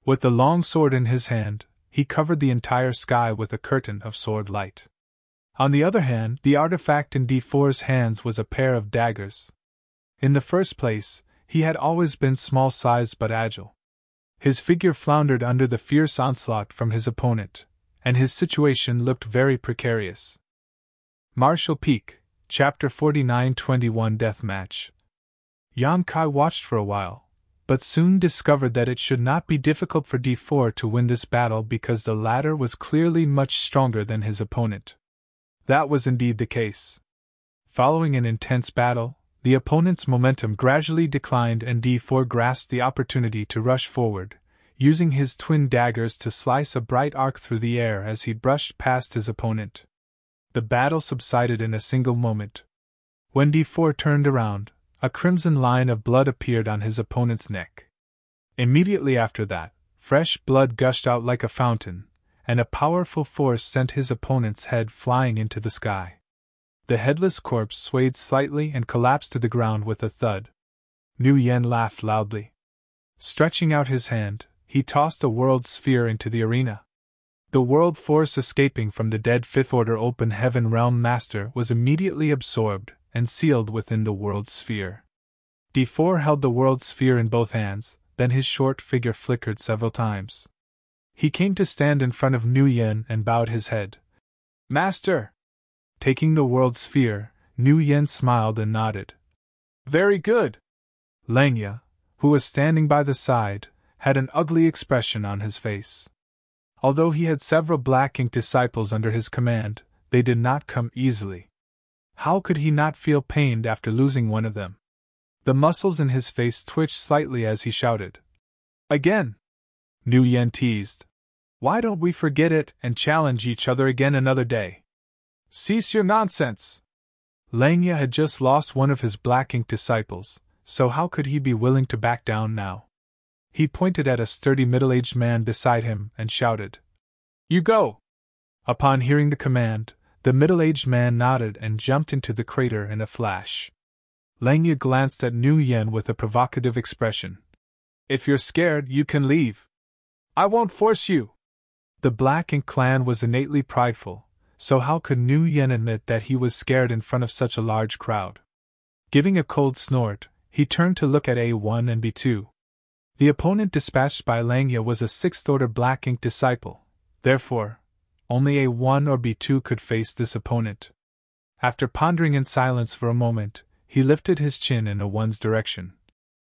Speaker 1: With the long sword in his hand, he covered the entire sky with a curtain of sword light. On the other hand, the artifact in D4's hands was a pair of daggers. In the first place, he had always been small-sized but agile. His figure floundered under the fierce onslaught from his opponent, and his situation looked very precarious. Martial Peak, Chapter 49-21 Deathmatch. Yang Kai watched for a while, but soon discovered that it should not be difficult for D4 to win this battle because the latter was clearly much stronger than his opponent. That was indeed the case. Following an intense battle, the opponent's momentum gradually declined and D4 grasped the opportunity to rush forward, using his twin daggers to slice a bright arc through the air as he brushed past his opponent. The battle subsided in a single moment. When D4 turned around, a crimson line of blood appeared on his opponent's neck. Immediately after that, fresh blood gushed out like a fountain, and a powerful force sent his opponent's head flying into the sky. The headless corpse swayed slightly and collapsed to the ground with a thud. Nu Yen laughed loudly. Stretching out his hand, he tossed a world sphere into the arena. The world force escaping from the dead Fifth Order Open Heaven Realm Master was immediately absorbed and sealed within the world sphere. D4 held the world sphere in both hands, then his short figure flickered several times. He came to stand in front of Nu Yen and bowed his head. "Master!" Taking the world sphere, Nu Yen smiled and nodded. "Very good." Langya, who was standing by the side, had an ugly expression on his face. Although he had several Black Ink disciples under his command, they did not come easily. How could he not feel pained after losing one of them? The muscles in his face twitched slightly as he shouted. "Again!" Nu Yen teased. "Why don't we forget it and challenge each other again another day?" "Cease your nonsense!" Langya had just lost one of his Black Ink disciples, so how could he be willing to back down now? He pointed at a sturdy middle-aged man beside him and shouted, "You go!" Upon hearing the command, the middle-aged man nodded and jumped into the crater in a flash. Langya glanced at Nu Yen with a provocative expression. "If you're scared, you can leave. I won't force you." The Black Ink clan was innately prideful, so how could Nu Yen admit that he was scared in front of such a large crowd? Giving a cold snort, he turned to look at A1 and B2. The opponent dispatched by Langya was a Sixth Order Black Ink disciple, therefore, only A1 or B2 could face this opponent. After pondering in silence for a moment, he lifted his chin in A1's direction.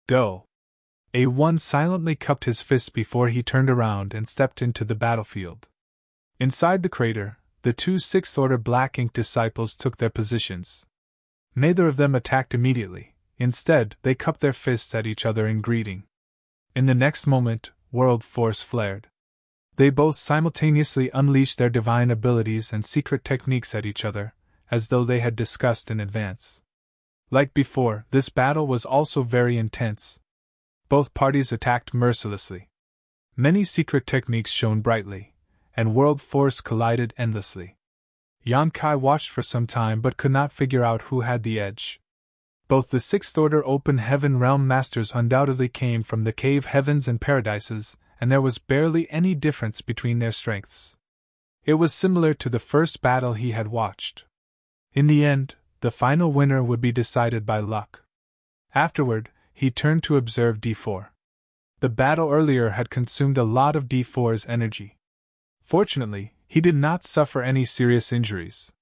Speaker 1: "Go!" A1 silently cupped his fist before he turned around and stepped into the battlefield. Inside the crater, the two Sixth Order Black Ink disciples took their positions. Neither of them attacked immediately, instead, they cupped their fists at each other in greeting. In the next moment, world force flared. They both simultaneously unleashed their divine abilities and secret techniques at each other, as though they had discussed in advance. Like before, this battle was also very intense. Both parties attacked mercilessly. Many secret techniques shone brightly, and world force collided endlessly. Yang Kai watched for some time but could not figure out who had the edge. Both the Sixth Order Open Heaven Realm Masters undoubtedly came from the cave heavens and paradises, and there was barely any difference between their strengths. It was similar to the first battle he had watched. In the end, the final winner would be decided by luck. Afterward, he turned to observe D4. The battle earlier had consumed a lot of D4's energy. Fortunately, he did not suffer any serious injuries.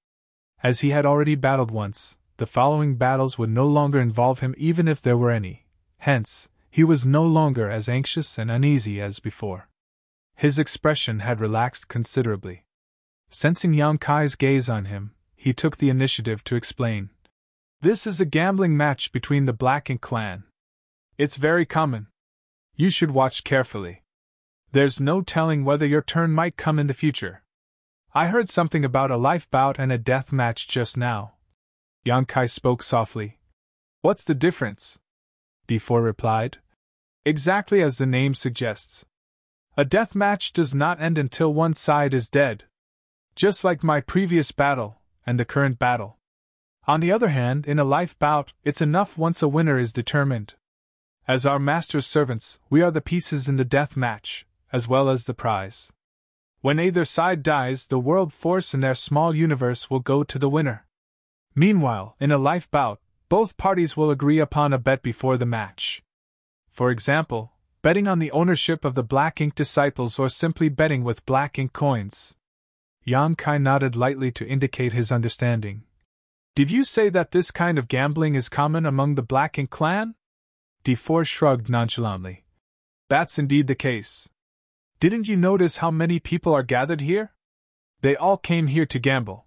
Speaker 1: As he had already battled once, the following battles would no longer involve him even if there were any. Hence, he was no longer as anxious and uneasy as before. His expression had relaxed considerably. Sensing Yang Kai's gaze on him, he took the initiative to explain. This is a gambling match between the Black Ink clan. It's very common. You should watch carefully. There's no telling whether your turn might come in the future. I heard something about a life bout and a death match just now. Yang Kai spoke softly. What's the difference? D4 replied. Exactly as the name suggests. A death match does not end until one side is dead. Just like my previous battle, and the current battle. On the other hand, in a life bout, it's enough once a winner is determined. As our master's servants, we are the pieces in the death match, as well as the prize. When either side dies, the world force in their small universe will go to the winner. Meanwhile, in a life bout, both parties will agree upon a bet before the match. For example, betting on the ownership of the Black Ink disciples or simply betting with Black Ink coins. Yang Kai nodded lightly to indicate his understanding. Did you say that this kind of gambling is common among the Black Ink clan? D4 shrugged nonchalantly. That's indeed the case. Didn't you notice how many people are gathered here? They all came here to gamble.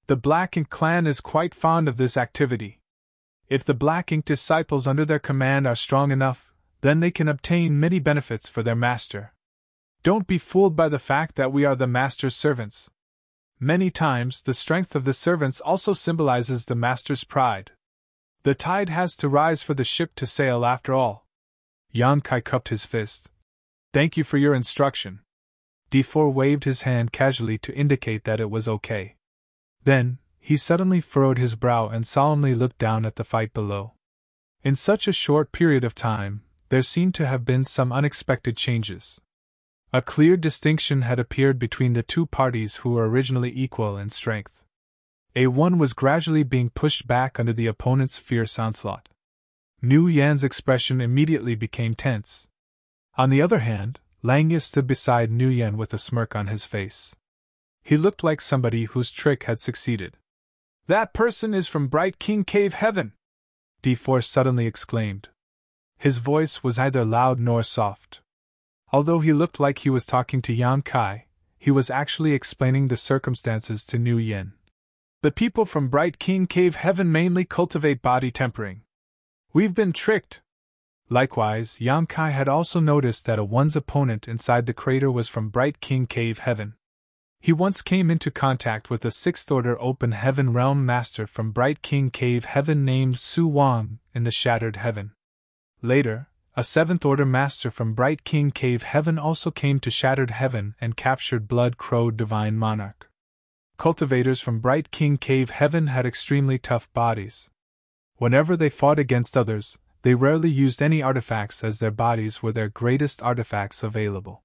Speaker 1: The Black Ink clan is quite fond of this activity. If the Black Ink disciples under their command are strong enough, then they can obtain many benefits for their master. Don't be fooled by the fact that we are the master's servants. Many times, the strength of the servants also symbolizes the master's pride. The tide has to rise for the ship to sail after all. Yang Kai cupped his fist. Thank you for your instruction. D4 waved his hand casually to indicate that it was okay. Then, he suddenly furrowed his brow and solemnly looked down at the fight below. In such a short period of time, there seemed to have been some unexpected changes. A clear distinction had appeared between the two parties who were originally equal in strength. A1 was gradually being pushed back under the opponent's fierce onslaught. Nu Yan's expression immediately became tense. On the other hand, Langya stood beside Nu Yan with a smirk on his face. He looked like somebody whose trick had succeeded. That person is from Bright King Cave Heaven! D4 suddenly exclaimed. His voice was neither loud nor soft. Although he looked like he was talking to Yang Kai, he was actually explaining the circumstances to Nu Yan. The people from Bright King Cave Heaven mainly cultivate body tempering. We've been tricked. Likewise, Yang Kai had also noticed that one's opponent inside the crater was from Bright King Cave Heaven. He once came into contact with a 6th Order Open Heaven Realm Master from Bright King Cave Heaven named Su Wang in the Shattered Heaven. Later, a 7th Order Master from Bright King Cave Heaven also came to Shattered Heaven and captured Blood Crow Divine Monarch. Cultivators from Bright King Cave Heaven had extremely tough bodies. Whenever they fought against others, they rarely used any artifacts as their bodies were their greatest artifacts available.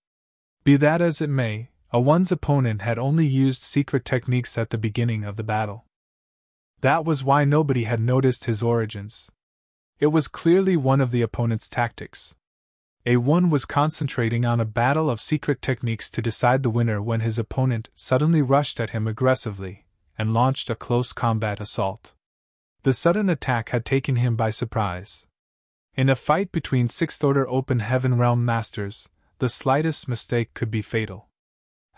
Speaker 1: Be that as it may, one's opponent had only used secret techniques at the beginning of the battle. That was why nobody had noticed his origins. It was clearly one of the opponent's tactics. A1 was concentrating on a battle of secret techniques to decide the winner when his opponent suddenly rushed at him aggressively and launched a close combat assault. The sudden attack had taken him by surprise. In a fight between 6th Order Open Heaven Realm Masters, the slightest mistake could be fatal.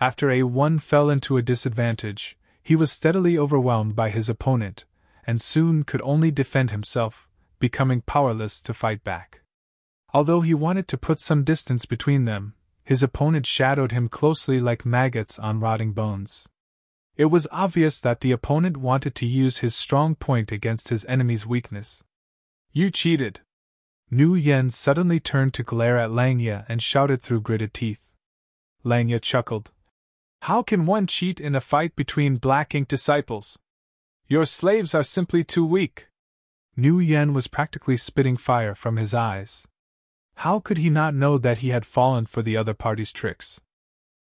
Speaker 1: After A1 fell into a disadvantage, he was steadily overwhelmed by his opponent, and soon could only defend himself, becoming powerless to fight back. Although he wanted to put some distance between them, his opponent shadowed him closely like maggots on rotting bones. It was obvious that the opponent wanted to use his strong point against his enemy's weakness. You cheated! Nu Yan suddenly turned to glare at Langya and shouted through gritted teeth. Langya chuckled. How can one cheat in a fight between Black Ink disciples? Your slaves are simply too weak. Nu Yan was practically spitting fire from his eyes. How could he not know that he had fallen for the other party's tricks?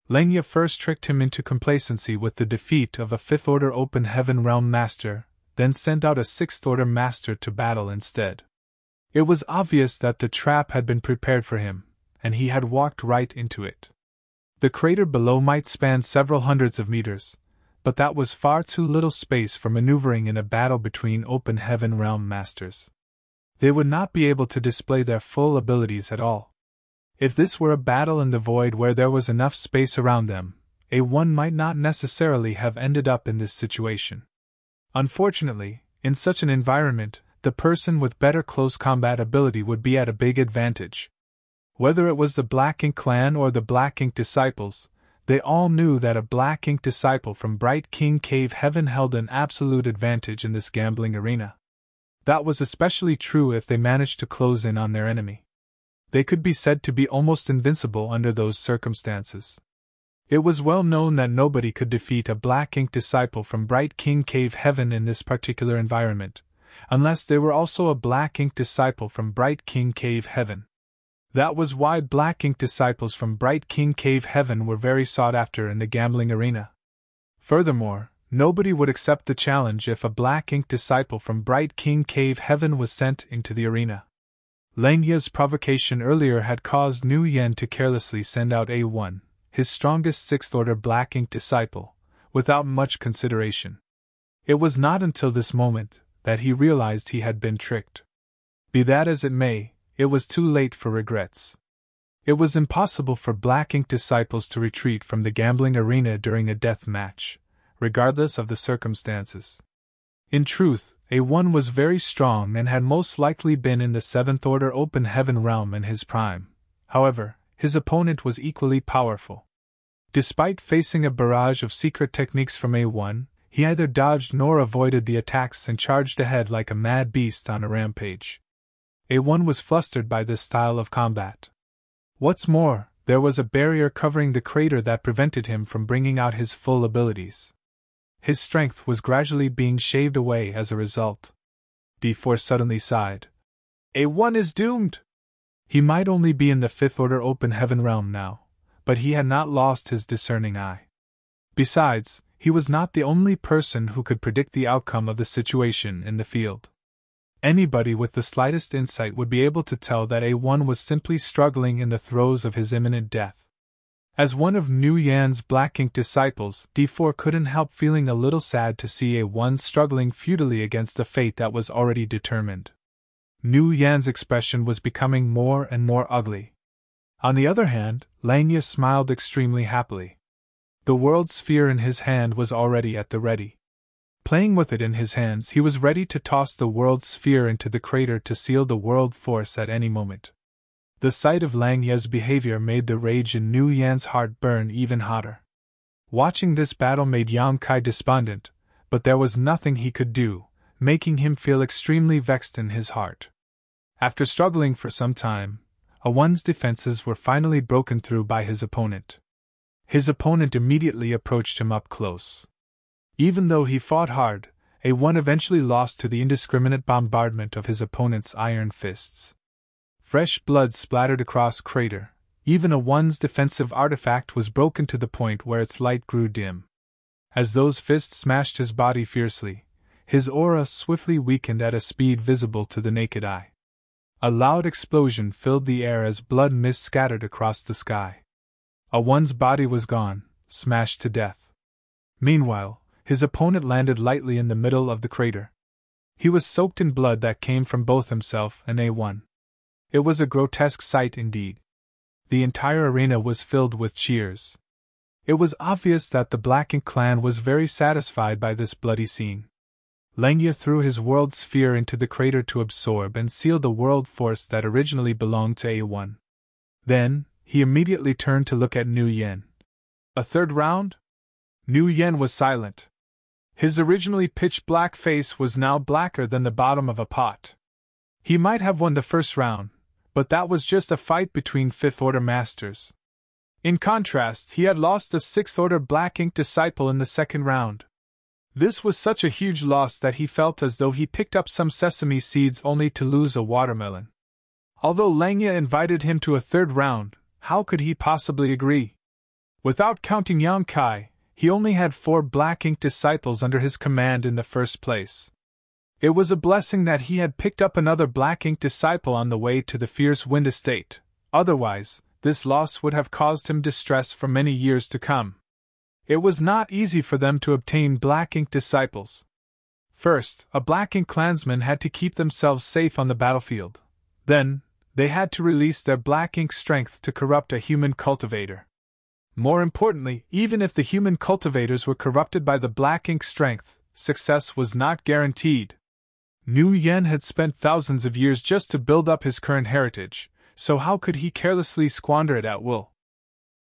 Speaker 1: Langya first tricked him into complacency with the defeat of a 5th Order Open Heaven Realm Master, then sent out a 6th Order Master to battle instead. It was obvious that the trap had been prepared for him, and he had walked right into it. The crater below might span several hundreds of meters, but that was far too little space for maneuvering in a battle between open heaven realm masters. They would not be able to display their full abilities at all. If this were a battle in the void where there was enough space around them, A1 might not necessarily have ended up in this situation. Unfortunately, in such an environment, the person with better close combat ability would be at a big advantage. Whether it was the Black Ink clan or the Black Ink disciples, they all knew that a Black Ink disciple from Bright King Cave Heaven held an absolute advantage in this gambling arena. That was especially true if they managed to close in on their enemy. They could be said to be almost invincible under those circumstances. It was well known that nobody could defeat a Black Ink disciple from Bright King Cave Heaven in this particular environment, unless they were also a Black Ink disciple from Bright King Cave Heaven. That was why Black Ink disciples from Bright King Cave Heaven were very sought after in the gambling arena. Furthermore, nobody would accept the challenge if a Black Ink disciple from Bright King Cave Heaven was sent into the arena. Langya's provocation earlier had caused Nu Yen to carelessly send out A1, his strongest 6th-order Black Ink disciple, without much consideration. It was not until this moment that he realized he had been tricked. Be that as it may, it was too late for regrets. It was impossible for Black Ink disciples to retreat from the gambling arena during a death match, regardless of the circumstances. In truth, A1 was very strong and had most likely been in the 7th-order open heaven realm in his prime. However, his opponent was equally powerful. Despite facing a barrage of secret techniques from A1, he neither dodged nor avoided the attacks and charged ahead like a mad beast on a rampage. A1 was flustered by this style of combat. What's more, there was a barrier covering the crater that prevented him from bringing out his full abilities. His strength was gradually being shaved away as a result. D4 suddenly sighed. A1 is doomed! He might only be in the 5th-order open heaven realm now, but he had not lost his discerning eye. Besides, he was not the only person who could predict the outcome of the situation in the field. Anybody with the slightest insight would be able to tell that A1 was simply struggling in the throes of his imminent death. As one of Nu Yan's Black Ink disciples, D4 couldn't help feeling a little sad to see A1 struggling futilely against a fate that was already determined. Nu Yan's expression was becoming more and more ugly. On the other hand, Langya smiled extremely happily. The world sphere in his hand was already at the ready. Playing with it in his hands, he was ready to toss the world sphere into the crater to seal the world force at any moment. The sight of Langya's behavior made the rage in Nu Yan's heart burn even hotter. Watching this battle made Yang Kai despondent, but there was nothing he could do, making him feel extremely vexed in his heart. After struggling for some time, A1's defenses were finally broken through by his opponent. His opponent immediately approached him up close. Even though he fought hard, A1 eventually lost to the indiscriminate bombardment of his opponent's iron fists. Fresh blood splattered across crater. Even A1's defensive artifact was broken to the point where its light grew dim. As those fists smashed his body fiercely, his aura swiftly weakened at a speed visible to the naked eye. A loud explosion filled the air as blood mist scattered across the sky. A1's body was gone, smashed to death. Meanwhile, his opponent landed lightly in the middle of the crater. He was soaked in blood that came from both himself and A1. It was a grotesque sight indeed. The entire arena was filled with cheers. It was obvious that the Black Ink clan was very satisfied by this bloody scene. Langya threw his world sphere into the crater to absorb and seal the world force that originally belonged to A1. Then, he immediately turned to look at Nu Yen. A third round? Nu Yen was silent. His originally pitch-black face was now blacker than the bottom of a pot. He might have won the first round, but that was just a fight between 5th-order masters. In contrast, he had lost a 6th-order Black Ink disciple in the second round. This was such a huge loss that he felt as though he picked up some sesame seeds only to lose a watermelon. Although Langya invited him to a third round, how could he possibly agree? Without counting Yang Kai, he only had 4 Black Ink disciples under his command in the first place. It was a blessing that he had picked up another Black Ink disciple on the way to the Fierce Wind Estate, otherwise, this loss would have caused him distress for many years to come. It was not easy for them to obtain black ink disciples. First, a black ink clansman had to keep themselves safe on the battlefield. Then, they had to release their black ink strength to corrupt a human cultivator. More importantly, even if the human cultivators were corrupted by the black ink strength, success was not guaranteed. Nu Yen had spent thousands of years just to build up his current heritage, so how could he carelessly squander it at will?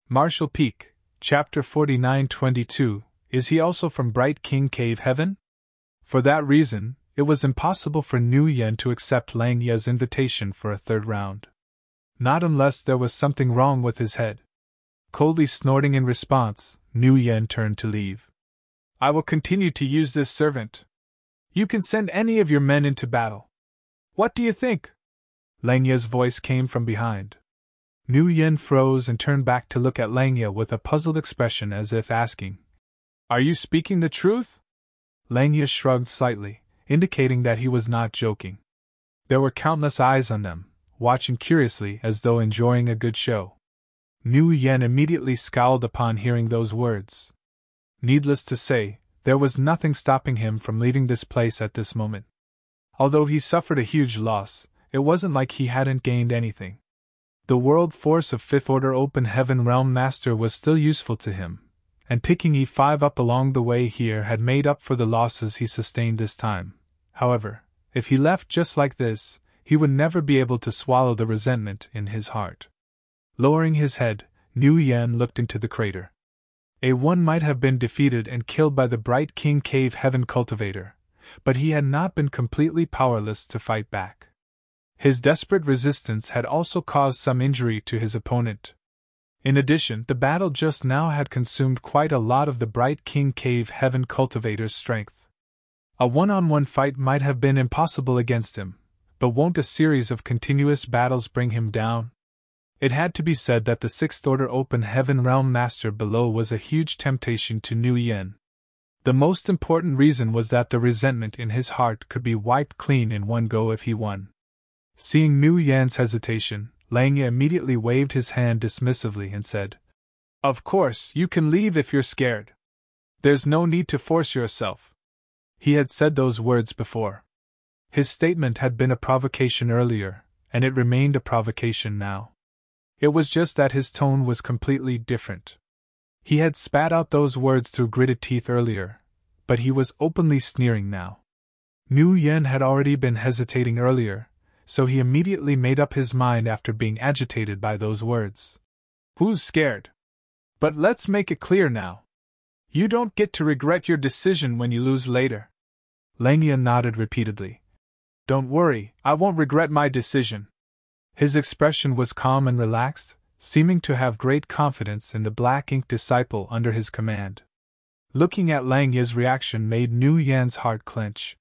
Speaker 1: Marshall Peak, Chapter 49-22, is he also from Bright King Cave Heaven? For that reason, it was impossible for Nu Yen to accept Lang Ye's invitation for a third round. Not unless there was something wrong with his head. Coldly snorting in response, Nu Yen turned to leave. I will continue to use this servant. You can send any of your men into battle. What do you think? Lang Ye's voice came from behind. Nu Yen froze and turned back to look at Lang Ye with a puzzled expression as if asking, Are you speaking the truth? Lang Ye shrugged slightly, indicating that he was not joking. There were countless eyes on them, watching curiously as though enjoying a good show. Nu Yen immediately scowled upon hearing those words. Needless to say, there was nothing stopping him from leaving this place at this moment. Although he suffered a huge loss, it wasn't like he hadn't gained anything. The world force of Fifth Order Open Heaven Realm Master was still useful to him, and picking E5 up along the way here had made up for the losses he sustained this time. However, if he left just like this, he would never be able to swallow the resentment in his heart. Lowering his head, Nu Yen looked into the crater. A1 might have been defeated and killed by the Bright King Cave Heaven cultivator, but he had not been completely powerless to fight back. His desperate resistance had also caused some injury to his opponent. In addition, the battle just now had consumed quite a lot of the Bright King Cave Heaven cultivator's strength. A one-on-one fight might have been impossible against him, but won't a series of continuous battles bring him down? It had to be said that the Sixth Order Open Heaven Realm Master below was a huge temptation to Nu Yen. The most important reason was that the resentment in his heart could be wiped clean in one go if he won. Seeing Nu Yen's hesitation, Lang Ye immediately waved his hand dismissively and said, Of course, you can leave if you're scared. There's no need to force yourself. He had said those words before. His statement had been a provocation earlier, and it remained a provocation now. It was just that his tone was completely different. He had spat out those words through gritted teeth earlier, but he was openly sneering now. Nu Yen had already been hesitating earlier, so he immediately made up his mind after being agitated by those words. Who's scared? But let's make it clear now. You don't get to regret your decision when you lose later. Lang Ye nodded repeatedly. Don't worry, I won't regret my decision. His expression was calm and relaxed, seeming to have great confidence in the black ink disciple under his command. Looking at Lang Ye's reaction made Nu Yen's heart clench.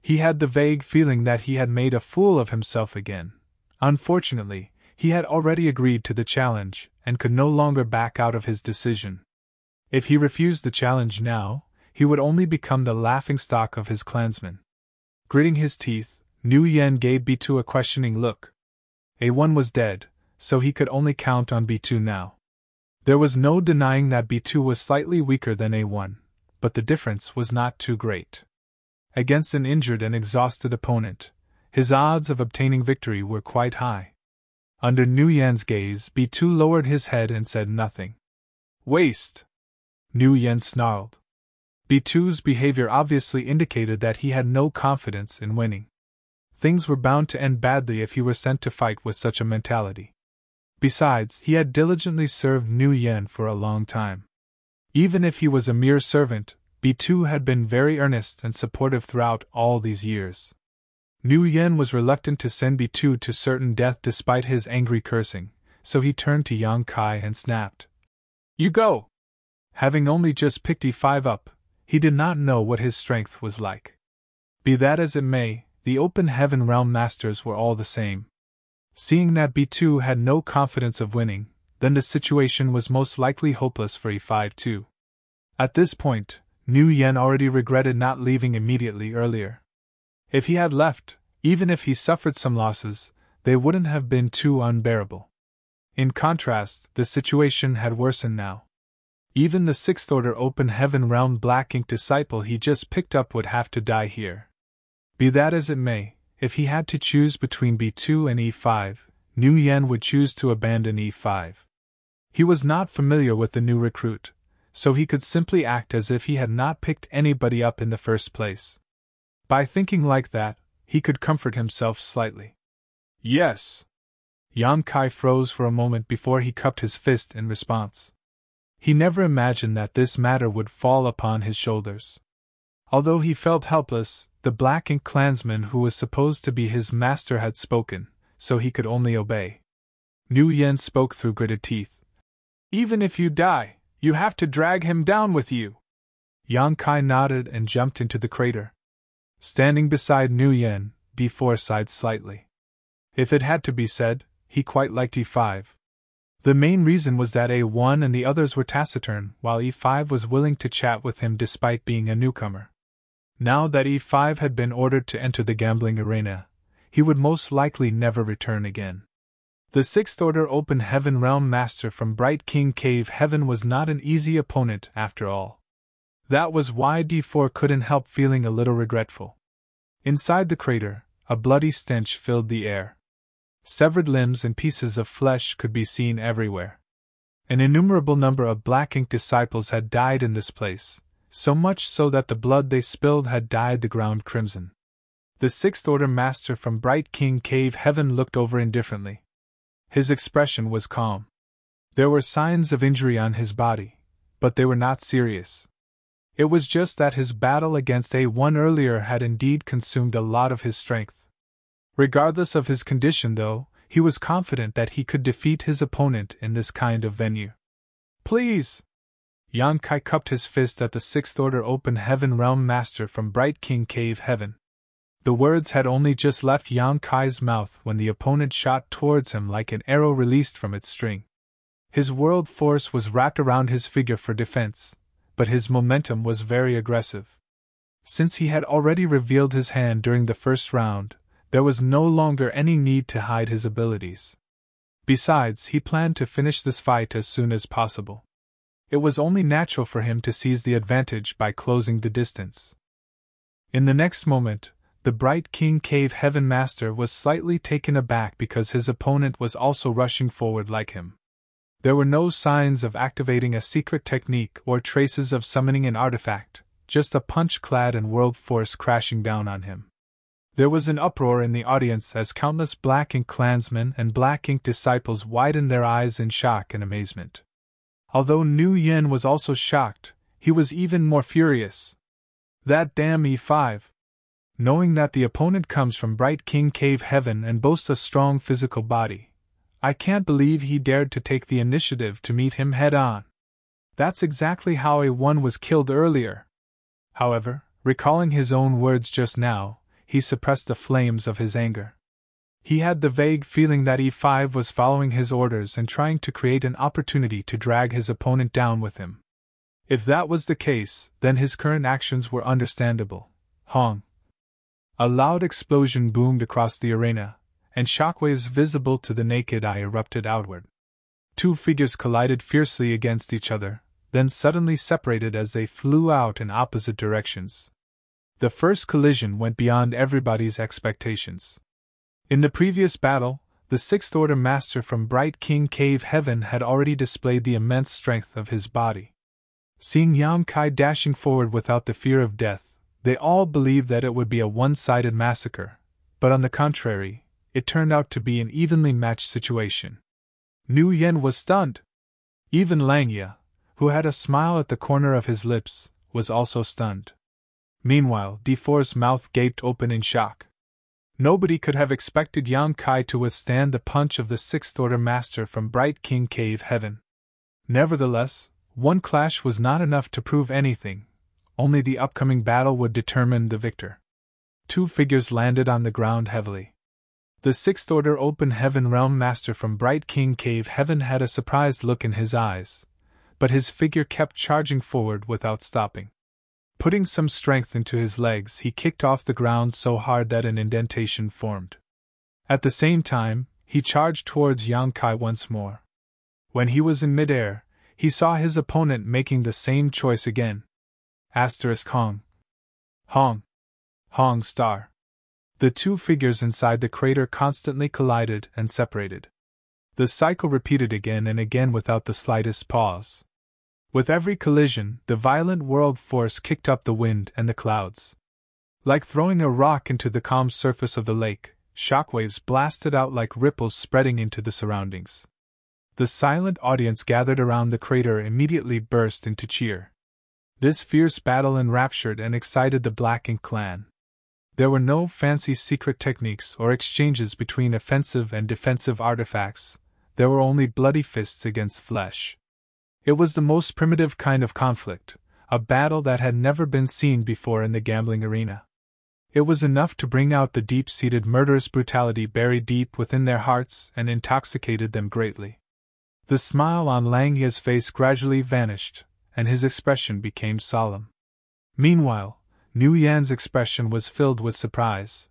Speaker 1: He had the vague feeling that he had made a fool of himself again. Unfortunately, he had already agreed to the challenge and could no longer back out of his decision. If he refused the challenge now, he would only become the laughingstock of his clansmen. Gritting his teeth, Nu Yen gave B2 a questioning look. A1 was dead, so he could only count on B2 now. There was no denying that B2 was slightly weaker than A1, but the difference was not too great. Against an injured and exhausted opponent, his odds of obtaining victory were quite high. Under Nu Yen's gaze, B2 lowered his head and said nothing. Waste! Nu Yen snarled. B2's behavior obviously indicated that he had no confidence in winning. Things were bound to end badly if he were sent to fight with such a mentality. Besides, he had diligently served Nu Yen for a long time. Even if he was a mere servant, B2 had been very earnest and supportive throughout all these years. Nu Yen was reluctant to send B2 to certain death despite his angry cursing, so he turned to Yang Kai and snapped. You go! Having only just picked E5 up, he did not know what his strength was like. Be that as it may, the Open Heaven Realm Masters were all the same. Seeing that B2 had no confidence of winning, then the situation was most likely hopeless for E5 too. At this point, Nu Yen already regretted not leaving immediately earlier. If he had left, even if he suffered some losses, they wouldn't have been too unbearable. In contrast, the situation had worsened now. Even the sixth order open heaven realm black ink disciple he just picked up would have to die here. Be that as it may, if he had to choose between B2 and E5, Niu Yan would choose to abandon E5. He was not familiar with the new recruit, so he could simply act as if he had not picked anybody up in the first place. By thinking like that, he could comfort himself slightly. Yes. Yang Kai froze for a moment before he cupped his fist in response. He never imagined that this matter would fall upon his shoulders. Although he felt helpless, the Black Ink clansman who was supposed to be his master had spoken, so he could only obey. Niu Yan spoke through gritted teeth. Even if you die, you have to drag him down with you. Yang Kai nodded and jumped into the crater. Standing beside Niu Yan, D4 sighed slightly. If it had to be said, he quite liked E5. The main reason was that A1 and the others were taciturn, while E5 was willing to chat with him despite being a newcomer. Now that E5 had been ordered to enter the gambling arena, he would most likely never return again. The Sixth Order Open Heaven Realm Master from Bright King Cave Heaven was not an easy opponent after all. That was why D4 couldn't help feeling a little regretful. Inside the crater, a bloody stench filled the air. Severed limbs and pieces of flesh could be seen everywhere. An innumerable number of Black Ink disciples had died in this place, so much so that the blood they spilled had dyed the ground crimson. The Sixth Order Master from Bright King Cave Heaven looked over indifferently. His expression was calm. There were signs of injury on his body, but they were not serious. It was just that his battle against A1 earlier had indeed consumed a lot of his strength. Regardless of his condition, though, he was confident that he could defeat his opponent in this kind of venue. Please! Yang Kai cupped his fist at the Sixth Order Open Heaven Realm Master from Bright King Cave Heaven. The words had only just left Yang Kai's mouth when the opponent shot towards him like an arrow released from its string. His world force was wrapped around his figure for defense, but his momentum was very aggressive. Since he had already revealed his hand during the first round, there was no longer any need to hide his abilities. Besides, he planned to finish this fight as soon as possible. It was only natural for him to seize the advantage by closing the distance. In the next moment, the Bright King Cave Heaven Master was slightly taken aback because his opponent was also rushing forward like him. There were no signs of activating a secret technique or traces of summoning an artifact, just a punch-clad and world force crashing down on him. There was an uproar in the audience as countless Black Ink clansmen and Black Ink disciples widened their eyes in shock and amazement. Although Niu Yan was also shocked, he was even more furious. That damn E5! Knowing that the opponent comes from Bright King Cave Heaven and boasts a strong physical body, I can't believe he dared to take the initiative to meet him head-on. That's exactly how A1 was killed earlier. However, recalling his own words just now, he suppressed the flames of his anger. He had the vague feeling that E5 was following his orders and trying to create an opportunity to drag his opponent down with him. If that was the case, then his current actions were understandable. Hong! A loud explosion boomed across the arena, and shockwaves visible to the naked eye erupted outward. Two figures collided fiercely against each other, then suddenly separated as they flew out in opposite directions. The first collision went beyond everybody's expectations. In the previous battle, the Sixth Order Master from Bright King Cave Heaven had already displayed the immense strength of his body. Seeing Yang Kai dashing forward without the fear of death, they all believed that it would be a one-sided massacre, but on the contrary, it turned out to be an evenly matched situation. Niu Yan was stunned. Even Langya, who had a smile at the corner of his lips, was also stunned. Meanwhile, D4's mouth gaped open in shock. Nobody could have expected Yang Kai to withstand the punch of the Sixth Order Master from Bright King Cave Heaven. Nevertheless, one clash was not enough to prove anything. Only the upcoming battle would determine the victor. Two figures landed on the ground heavily. The Sixth Order Open Heaven Realm Master from Bright King Cave Heaven had a surprised look in his eyes, but his figure kept charging forward without stopping. Putting some strength into his legs, he kicked off the ground so hard that an indentation formed. At the same time, he charged towards Yang Kai once more. When he was in midair, he saw his opponent making the same choice again. Hong. Hong. Hong star. The two figures inside the crater constantly collided and separated. The cycle repeated again and again without the slightest pause. With every collision, the violent world force kicked up the wind and the clouds. Like throwing a rock into the calm surface of the lake, shockwaves blasted out like ripples spreading into the surroundings. The silent audience gathered around the crater immediately burst into cheer. This fierce battle enraptured and excited the Black Ink clan. There were no fancy secret techniques or exchanges between offensive and defensive artifacts. There were only bloody fists against flesh. It was the most primitive kind of conflict, a battle that had never been seen before in the gambling arena. It was enough to bring out the deep-seated murderous brutality buried deep within their hearts and intoxicated them greatly. The smile on Lang Ye's face gradually vanished, and his expression became solemn. Meanwhile, Nu Yan's expression was filled with surprise.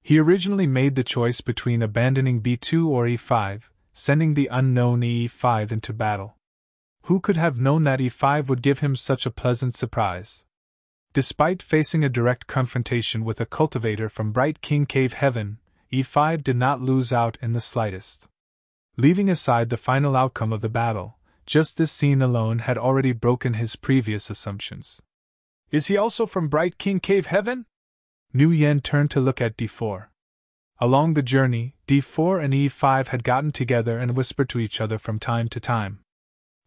Speaker 1: He originally made the choice between abandoning B2 or E5, sending the unknown E5 into battle. Who could have known that E5 would give him such a pleasant surprise? Despite facing a direct confrontation with a cultivator from Bright King Cave Heaven, E5 did not lose out in the slightest. Leaving aside the final outcome of the battle, just this scene alone had already broken his previous assumptions. Is he also from Bright King Cave Heaven? Nu Yan turned to look at D4. Along the journey, D4 and E5 had gotten together and whispered to each other from time to time.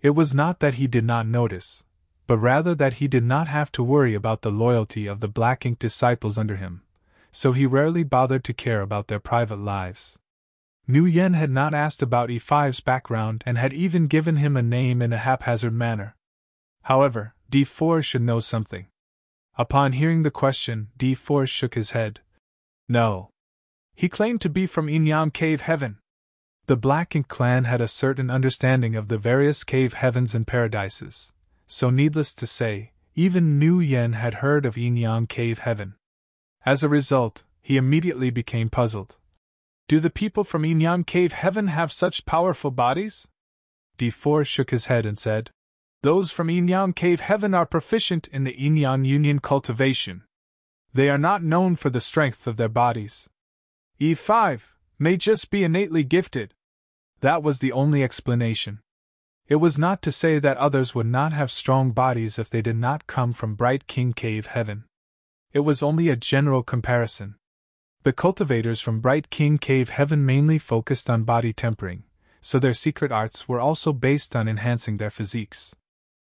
Speaker 1: It was not that he did not notice, but rather that he did not have to worry about the loyalty of the Black Ink disciples under him, so he rarely bothered to care about their private lives. Nu Yan had not asked about E5's background and had even given him a name in a haphazard manner. However, D4 should know something. Upon hearing the question, D4 shook his head. No. He claimed to be from Inyang Cave Heaven. The Black Ink clan had a certain understanding of the various cave heavens and paradises, so needless to say, even Nu Yan had heard of Inyang Cave Heaven. As a result, he immediately became puzzled. Do the people from Inyang Cave Heaven have such powerful bodies? D4 shook his head and said, Those from Inyang Cave Heaven are proficient in the Inyang Union cultivation. They are not known for the strength of their bodies. E5 may just be innately gifted. That was the only explanation. It was not to say that others would not have strong bodies if they did not come from Bright King Cave Heaven. It was only a general comparison. The cultivators from Bright King Cave Heaven mainly focused on body tempering, so their secret arts were also based on enhancing their physiques.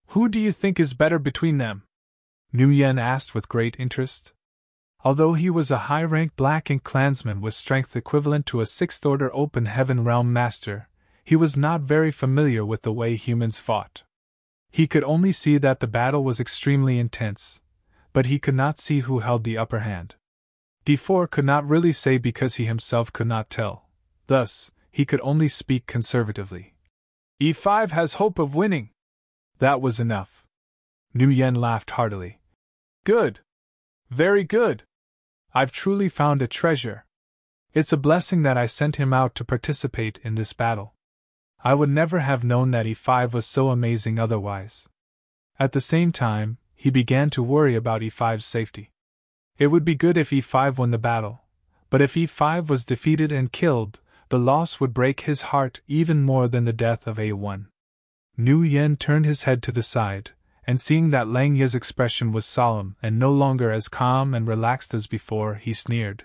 Speaker 1: Who do you think is better between them? Nu Yan asked with great interest. Although he was a high-ranked Black Ink clansman with strength equivalent to a 6th-order Open Heaven Realm Master, he was not very familiar with the way humans fought. He could only see that the battle was extremely intense, but he could not see who held the upper hand. D4 could not really say because he himself could not tell. Thus, he could only speak conservatively. E5 has hope of winning. That was enough. Nu Yan laughed heartily. Good. Very good. I've truly found a treasure. It's a blessing that I sent him out to participate in this battle. I would never have known that E5 was so amazing otherwise. At the same time, he began to worry about E5's safety. It would be good if E5 won the battle, but if E5 was defeated and killed, the loss would break his heart even more than the death of A1. Nu Yan turned his head to the side, and seeing that Lang Ye's expression was solemn and no longer as calm and relaxed as before, he sneered.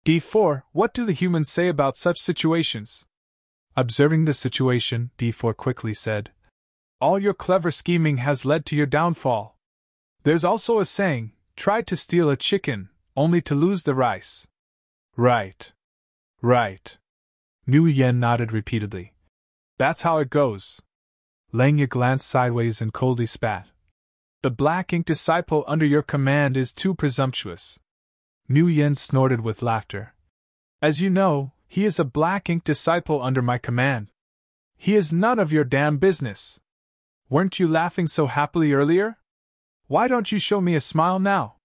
Speaker 1: D4, what do the humans say about such situations? Observing the situation, D4 quickly said, All your clever scheming has led to your downfall. There's also a saying, try to steal a chicken, only to lose the rice. Right. Right. Nu Yan nodded repeatedly. That's how it goes. Lang Ye glanced sideways and coldly spat. The Black Ink disciple under your command is too presumptuous. Nu Yan snorted with laughter. As you know, he is a Black Ink disciple under my command. He is none of your damn business. Weren't you laughing so happily earlier? Why don't you show me a smile now?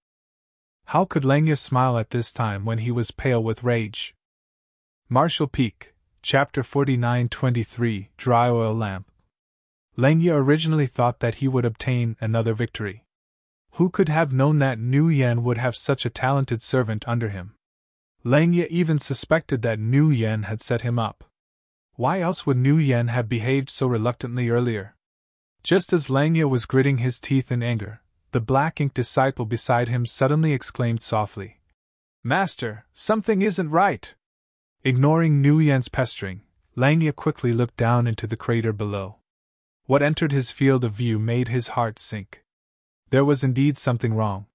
Speaker 1: How could Lang Ye smile at this time when he was pale with rage? Marshal Peak, Chapter 49-23 Dry Oil Lamp. Langya originally thought that he would obtain another victory. Who could have known that Nu Yen would have such a talented servant under him? Langya even suspected that Nu Yen had set him up. Why else would Nu Yen have behaved so reluctantly earlier? Just as Langya was gritting his teeth in anger, the black-ink disciple beside him suddenly exclaimed softly, "Master, something isn't right!" Ignoring Nu Yen's pestering, Langya quickly looked down into the crater below. What entered his field of view made his heart sink. There was indeed something wrong.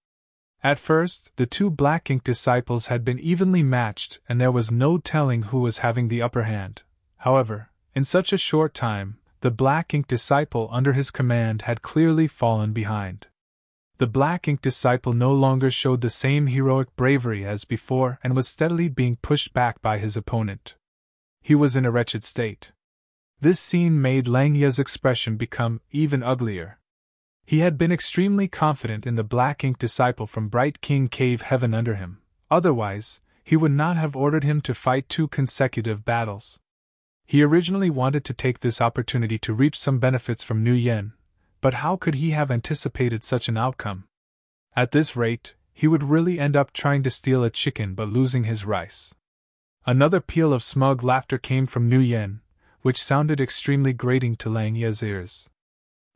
Speaker 1: At first, the two black-ink disciples had been evenly matched and there was no telling who was having the upper hand. However, in such a short time, the black-ink disciple under his command had clearly fallen behind. The black-ink disciple no longer showed the same heroic bravery as before and was steadily being pushed back by his opponent. He was in a wretched state. This scene made Langya's expression become even uglier. He had been extremely confident in the black-ink disciple from Bright King Cave Heaven under him, otherwise, he would not have ordered him to fight 2 consecutive battles. He originally wanted to take this opportunity to reap some benefits from Nu Yen, but how could he have anticipated such an outcome? At this rate, he would really end up trying to steal a chicken but losing his rice. Another peal of smug laughter came from Nu Yen, which sounded extremely grating to Langya's ears.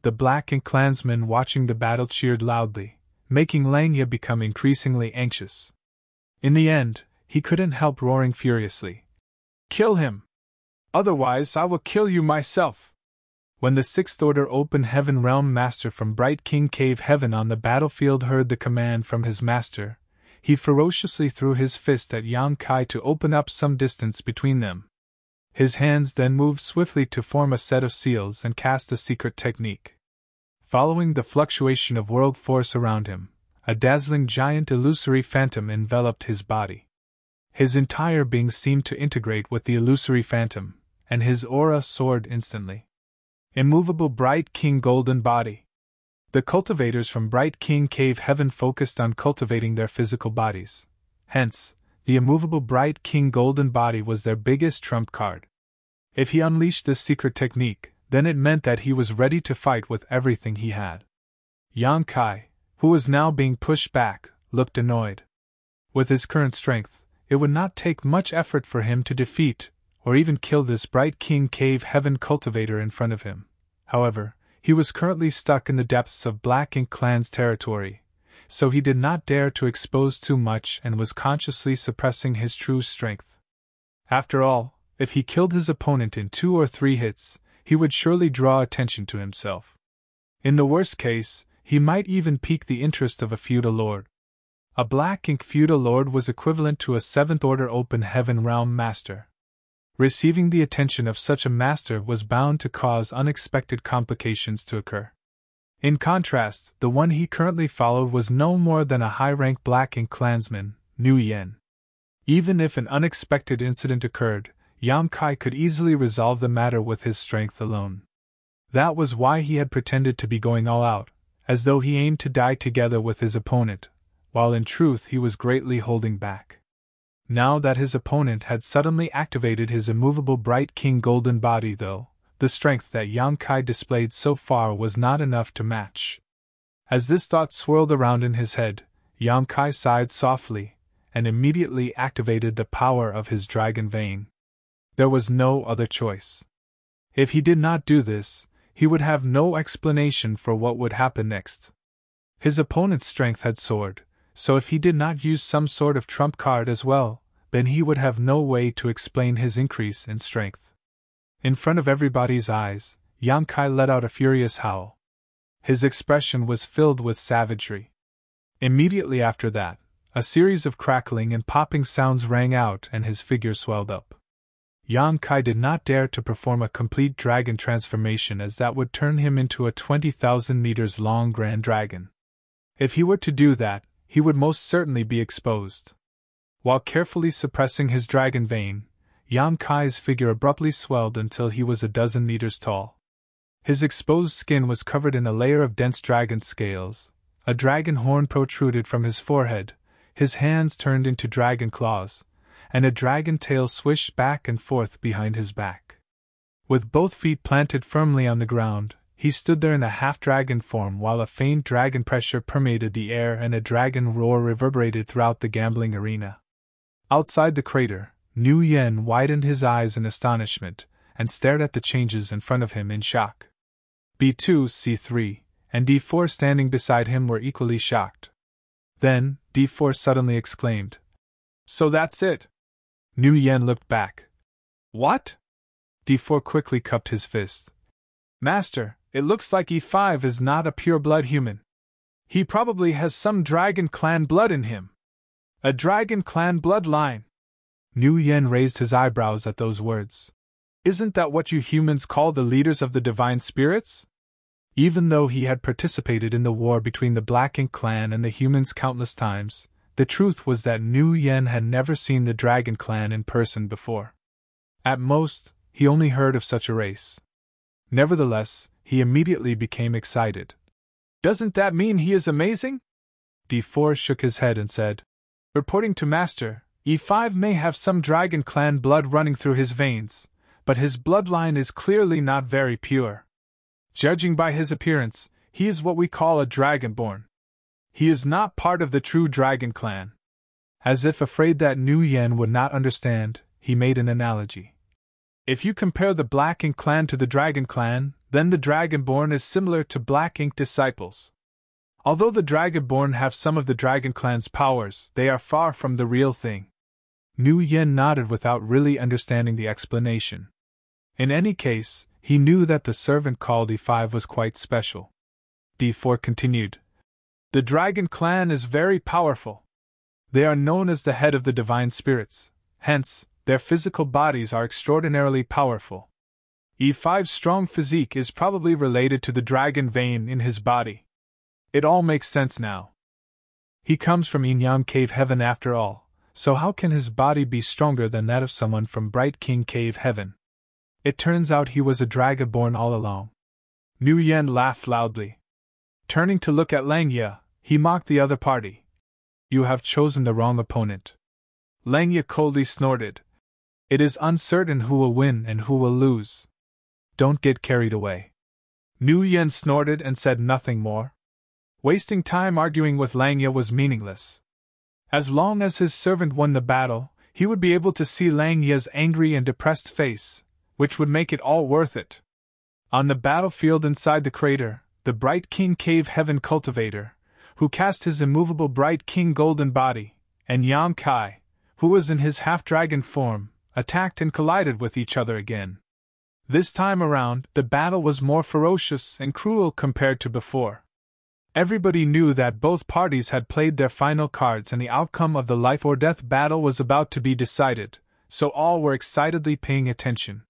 Speaker 1: The black-ink clansmen watching the battle cheered loudly, making Langya become increasingly anxious. In the end, he couldn't help roaring furiously, "Kill him! Otherwise I will kill you myself!" When the 6th Order Open Heaven Realm Master from Bright King Cave Heaven on the battlefield heard the command from his master, he ferociously threw his fist at Yang Kai to open up some distance between them. His hands then moved swiftly to form a set of seals and cast a secret technique. Following the fluctuation of world force around him, a dazzling giant illusory phantom enveloped his body. His entire being seemed to integrate with the illusory phantom, and his aura soared instantly. Immovable Bright King Golden Body. The cultivators from Bright King Cave Heaven focused on cultivating their physical bodies. Hence, the immovable Bright King Golden Body was their biggest trump card. If he unleashed this secret technique, then it meant that he was ready to fight with everything he had. Yang Kai, who was now being pushed back, looked annoyed. With his current strength, it would not take much effort for him to defeat, or even kill this Bright King Cave Heaven cultivator in front of him. However, he was currently stuck in the depths of Black Ink Clan's territory, so he did not dare to expose too much and was consciously suppressing his true strength. After all, if he killed his opponent in 2 or 3 hits, he would surely draw attention to himself. In the worst case, he might even pique the interest of a feudal lord. A Black Ink feudal lord was equivalent to a 7th Order Open Heaven Realm Master. Receiving the attention of such a master was bound to cause unexpected complications to occur. In contrast, the one he currently followed was no more than a high-rank Black Ink clansman, Nu Yen. Even if an unexpected incident occurred, Yang Kai could easily resolve the matter with his strength alone. That was why he had pretended to be going all out, as though he aimed to die together with his opponent, while in truth he was greatly holding back. Now that his opponent had suddenly activated his immovable Bright King Golden Body, though, the strength that Yang Kai displayed so far was not enough to match. As this thought swirled around in his head, Yang Kai sighed softly, and immediately activated the power of his dragon vein. There was no other choice. If he did not do this, he would have no explanation for what would happen next. His opponent's strength had soared, so if he did not use some sort of trump card as well, then he would have no way to explain his increase in strength. In front of everybody's eyes, Yang Kai let out a furious howl. His expression was filled with savagery. Immediately after that, a series of crackling and popping sounds rang out and his figure swelled up. Yang Kai did not dare to perform a complete dragon transformation, as that would turn him into a 20,000 meters long grand dragon. If he were to do that, he would most certainly be exposed. While carefully suppressing his dragon vein, Yang Kai's figure abruptly swelled until he was a dozen meters tall. His exposed skin was covered in a layer of dense dragon scales, a dragon horn protruded from his forehead, his hands turned into dragon claws, and a dragon tail swished back and forth behind his back. With both feet planted firmly on the ground, he stood there in a half-dragon form while a faint dragon pressure permeated the air and a dragon roar reverberated throughout the gambling arena. Outside the crater, Nu Yen widened his eyes in astonishment and stared at the changes in front of him in shock. B2, C3, and D4 standing beside him were equally shocked. Then, D4 suddenly exclaimed, "So that's it!" Nu Yen looked back. "What?" D4 quickly cupped his fist. "Master, it looks like E5 is not a pure-blood human. He probably has some dragon clan blood in him. A dragon clan bloodline." Nu Yen raised his eyebrows at those words. "Isn't that what you humans call the leaders of the divine spirits?" Even though he had participated in the war between the Black Ink clan and the humans countless times, the truth was that Nu Yen had never seen the Dragon clan in person before. At most, he only heard of such a race. Nevertheless, he immediately became excited. "Doesn't that mean he is amazing?" D4 shook his head and said, "Reporting to Master, E5 may have some Dragon clan blood running through his veins, but his bloodline is clearly not very pure. Judging by his appearance, he is what we call a Dragonborn. He is not part of the true Dragon clan." As if afraid that Nu Yen would not understand, he made an analogy. "If you compare the Black Ink clan to the Dragon clan, then the Dragonborn is similar to Black Ink disciples. Although the Dragonborn have some of the Dragon clan's powers, they are far from the real thing." Nu Yen nodded without really understanding the explanation. In any case, he knew that the servant called E5 was quite special. D4 continued, "The Dragon clan is very powerful. They are known as the head of the divine spirits, hence, their physical bodies are extraordinarily powerful. E5's strong physique is probably related to the dragon vein in his body. It all makes sense now. He comes from Yin Cave Heaven after all, so how can his body be stronger than that of someone from Bright King Cave Heaven? It turns out he was a Dragonborn all along." Nu Yen laughed loudly. Turning to look at Langya, he mocked the other party. "You have chosen the wrong opponent." Langya coldly snorted. "It is uncertain who will win and who will lose. Don't get carried away." Nu Yen snorted and said nothing more. Wasting time arguing with Langya was meaningless. As long as his servant won the battle, he would be able to see Langya's angry and depressed face, which would make it all worth it. On the battlefield inside the crater, the Bright King Cave Heaven cultivator, who cast his immovable Bright King golden body, and Yang Kai, who was in his half-dragon form, attacked and collided with each other again. This time around, the battle was more ferocious and cruel compared to before. Everybody knew that both parties had played their final cards and the outcome of the life-or-death battle was about to be decided, so all were excitedly paying attention.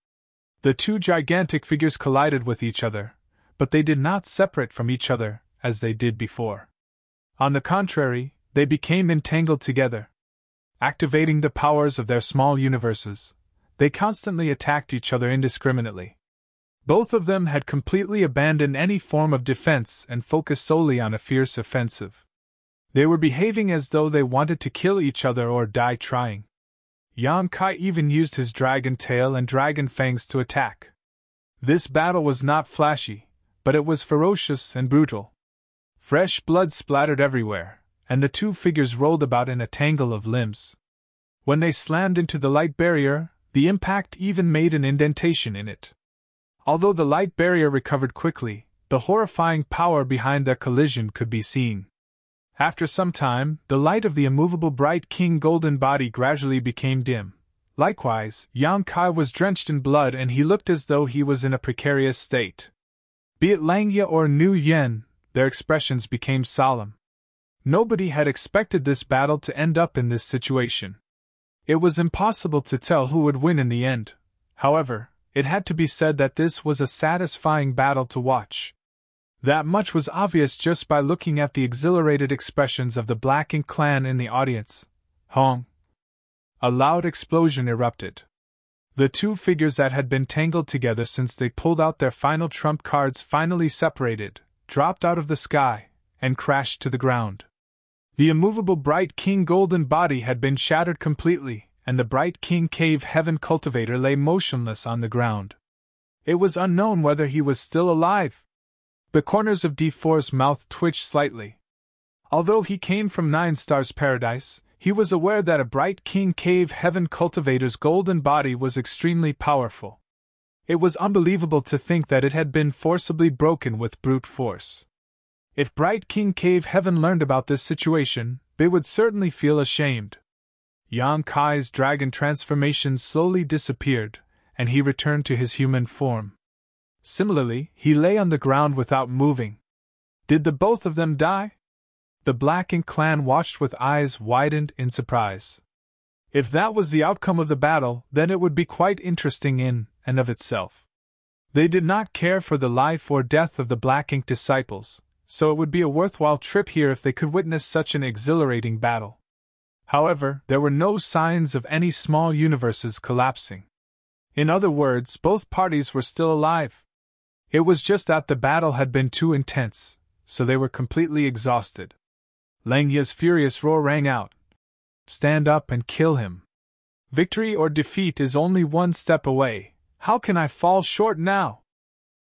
Speaker 1: The two gigantic figures collided with each other, but they did not separate from each other, as they did before. On the contrary, they became entangled together. Activating the powers of their small universes, they constantly attacked each other indiscriminately. Both of them had completely abandoned any form of defense and focused solely on a fierce offensive. They were behaving as though they wanted to kill each other or die trying. Yang Kai even used his dragon tail and dragon fangs to attack. This battle was not flashy, but it was ferocious and brutal. Fresh blood splattered everywhere, and the two figures rolled about in a tangle of limbs. When they slammed into the light barrier, the impact even made an indentation in it. Although the light barrier recovered quickly, the horrifying power behind their collision could be seen. After some time, the light of the immovable Bright King golden body gradually became dim. Likewise, Yang Kai was drenched in blood and he looked as though he was in a precarious state. Be it Langya or Nu Yen, their expressions became solemn. Nobody had expected this battle to end up in this situation. It was impossible to tell who would win in the end. However, it had to be said that this was a satisfying battle to watch. That much was obvious just by looking at the exhilarated expressions of the Black Ink clan in the audience. Hong! A loud explosion erupted. The two figures that had been tangled together since they pulled out their final trump cards finally separated, dropped out of the sky, and crashed to the ground. The immovable Bright King golden body had been shattered completely, and the bright King Cave Heaven cultivator lay motionless on the ground. It was unknown whether he was still alive. The corners of D4's mouth twitched slightly. Although he came from 9 Stars Paradise, he was aware that a bright King Cave Heaven cultivator's golden body was extremely powerful. It was unbelievable to think that it had been forcibly broken with brute force. If Bright King Cave Heaven learned about this situation, they would certainly feel ashamed. Yang Kai's dragon transformation slowly disappeared, and he returned to his human form. Similarly, he lay on the ground without moving. Did the both of them die? The Black Ink clan watched with eyes widened in surprise. If that was the outcome of the battle, then it would be quite interesting in and of itself. They did not care for the life or death of the Black Ink disciples, so it would be a worthwhile trip here if they could witness such an exhilarating battle. However, there were no signs of any small universes collapsing. In other words, both parties were still alive. It was just that the battle had been too intense, so they were completely exhausted. Langya's furious roar rang out. Stand up and kill him. Victory or defeat is only one step away. How can I fall short now?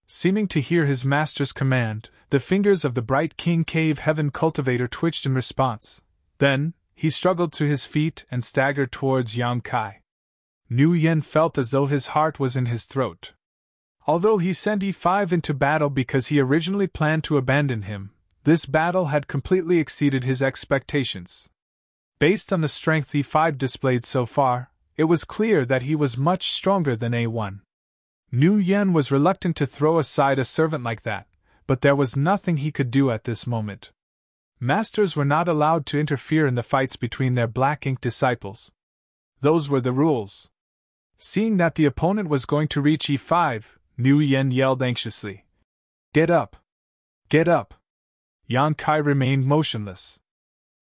Speaker 1: Seeming to hear his master's command, the fingers of the bright King Cave Heaven cultivator twitched in response. Then, he struggled to his feet and staggered towards Yang Kai. Nu Yen felt as though his heart was in his throat. Although he sent E5 into battle because he originally planned to abandon him, this battle had completely exceeded his expectations. Based on the strength E5 displayed so far, it was clear that he was much stronger than A1. Nu Yen was reluctant to throw aside a servant like that, but there was nothing he could do at this moment. Masters were not allowed to interfere in the fights between their Black Ink disciples. Those were the rules. Seeing that the opponent was going to reach E5, Nu Yen yelled anxiously. Get up! Get up! Yang Kai remained motionless.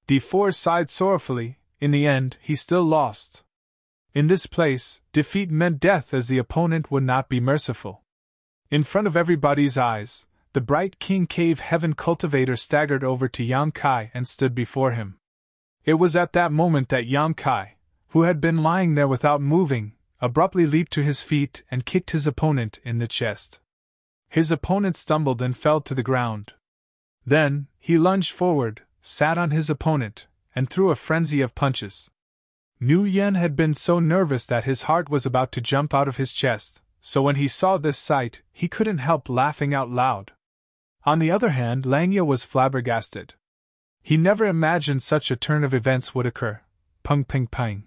Speaker 1: D4 sighed sorrowfully. In the end, he still lost. In this place, defeat meant death as the opponent would not be merciful. In front of everybody's eyes, the bright King Cave Heaven cultivator staggered over to Yang Kai and stood before him. It was at that moment that Yang Kai, who had been lying there without moving, abruptly leaped to his feet and kicked his opponent in the chest. His opponent stumbled and fell to the ground. Then, he lunged forward, sat on his opponent, and threw a frenzy of punches. Nu Yen had been so nervous that his heart was about to jump out of his chest, so when he saw this sight, he couldn't help laughing out loud. On the other hand, Langya was flabbergasted. He never imagined such a turn of events would occur. Pung ping pang.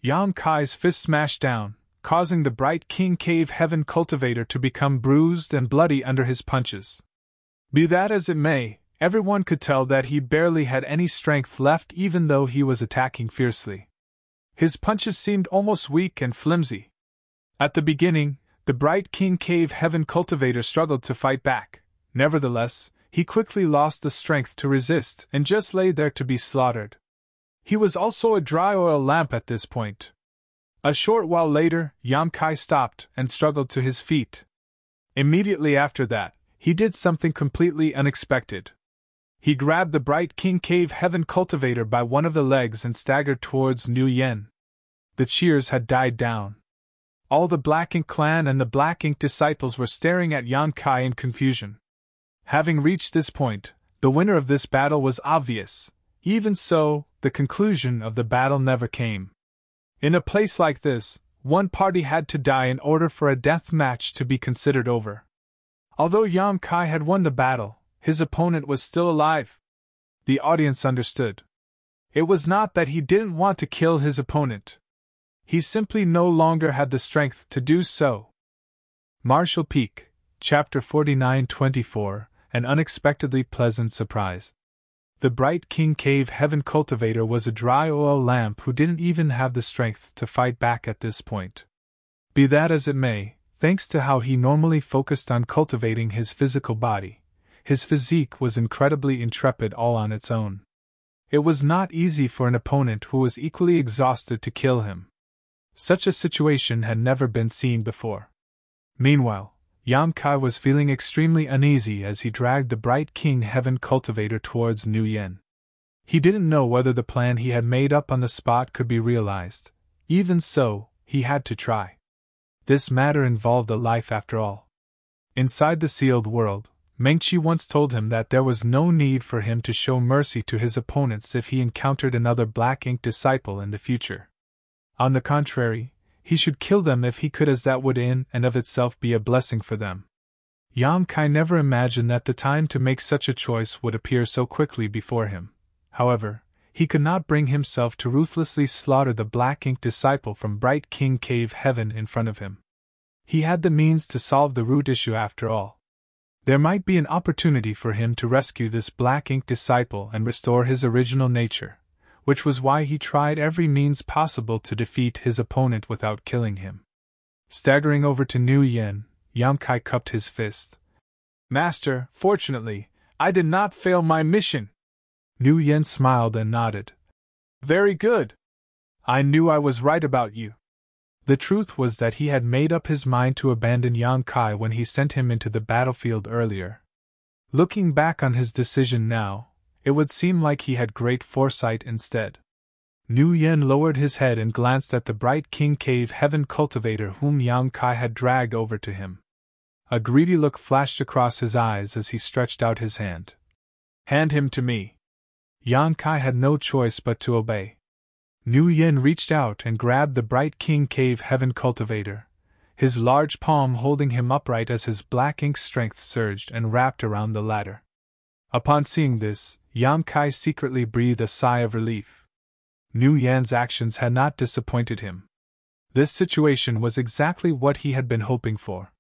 Speaker 1: Yang Kai's fist smashed down, causing the bright King Cave Heaven cultivator to become bruised and bloody under his punches. Be that as it may, everyone could tell that he barely had any strength left even though he was attacking fiercely. His punches seemed almost weak and flimsy. At the beginning, the bright King Cave Heaven cultivator struggled to fight back. Nevertheless, he quickly lost the strength to resist and just lay there to be slaughtered. He was also a dry oil lamp at this point. A short while later, Yang Kai stopped and struggled to his feet. Immediately after that, he did something completely unexpected. He grabbed the bright King Cave Heaven cultivator by one of the legs and staggered towards Nu Yen. The cheers had died down. All the Black Ink clan and the Black Ink disciples were staring at Yang Kai in confusion. Having reached this point, the winner of this battle was obvious. Even so, the conclusion of the battle never came. In a place like this, one party had to die in order for a death match to be considered over. Although Yang Kai had won the battle, his opponent was still alive. The audience understood. It was not that he didn't want to kill his opponent. He simply no longer had the strength to do so. Marshall Peak, Chapter 49-24, An Unexpectedly Pleasant Surprise. The bright King Cave Heaven cultivator was a dry oil lamp who didn't even have the strength to fight back at this point. Be that as it may, thanks to how he normally focused on cultivating his physical body, his physique was incredibly intrepid all on its own. It was not easy for an opponent who was equally exhausted to kill him. Such a situation had never been seen before. Meanwhile, Yang Kai was feeling extremely uneasy as he dragged the bright King Heaven cultivator towards Nu Yen. He didn't know whether the plan he had made up on the spot could be realized, Even so, he had to try. This matter involved a life after all. Inside the sealed world, Mengqi once told him that there was no need for him to show mercy to his opponents if he encountered another black ink disciple in the future. On the contrary, he should kill them if he could, as that would in and of itself be a blessing for them. Yang Kai never imagined that the time to make such a choice would appear so quickly before him. However, he could not bring himself to ruthlessly slaughter the black ink disciple from Bright King Cave Heaven in front of him. He had the means to solve the root issue after all. There might be an opportunity for him to rescue this black ink disciple and restore his original nature, which was why he tried every means possible to defeat his opponent without killing him. Staggering over to Nu Yen, Yang Kai cupped his fist. "Master, fortunately, I did not fail my mission." Nu Yen smiled and nodded. "Very good. I knew I was right about you." The truth was that he had made up his mind to abandon Yang Kai when he sent him into the battlefield earlier. Looking back on his decision now, it would seem like he had great foresight instead. Nu Yen lowered his head and glanced at the Bright King Cave Heaven cultivator whom Yang Kai had dragged over to him. A greedy look flashed across his eyes as he stretched out his hand. "Hand him to me." Yang Kai had no choice but to obey. Nu Yen reached out and grabbed the Bright King Cave Heaven cultivator, his large palm holding him upright as his black ink strength surged and wrapped around the latter. Upon seeing this, Yang Kai secretly breathed a sigh of relief. Nu Yan's actions had not disappointed him. This situation was exactly what he had been hoping for.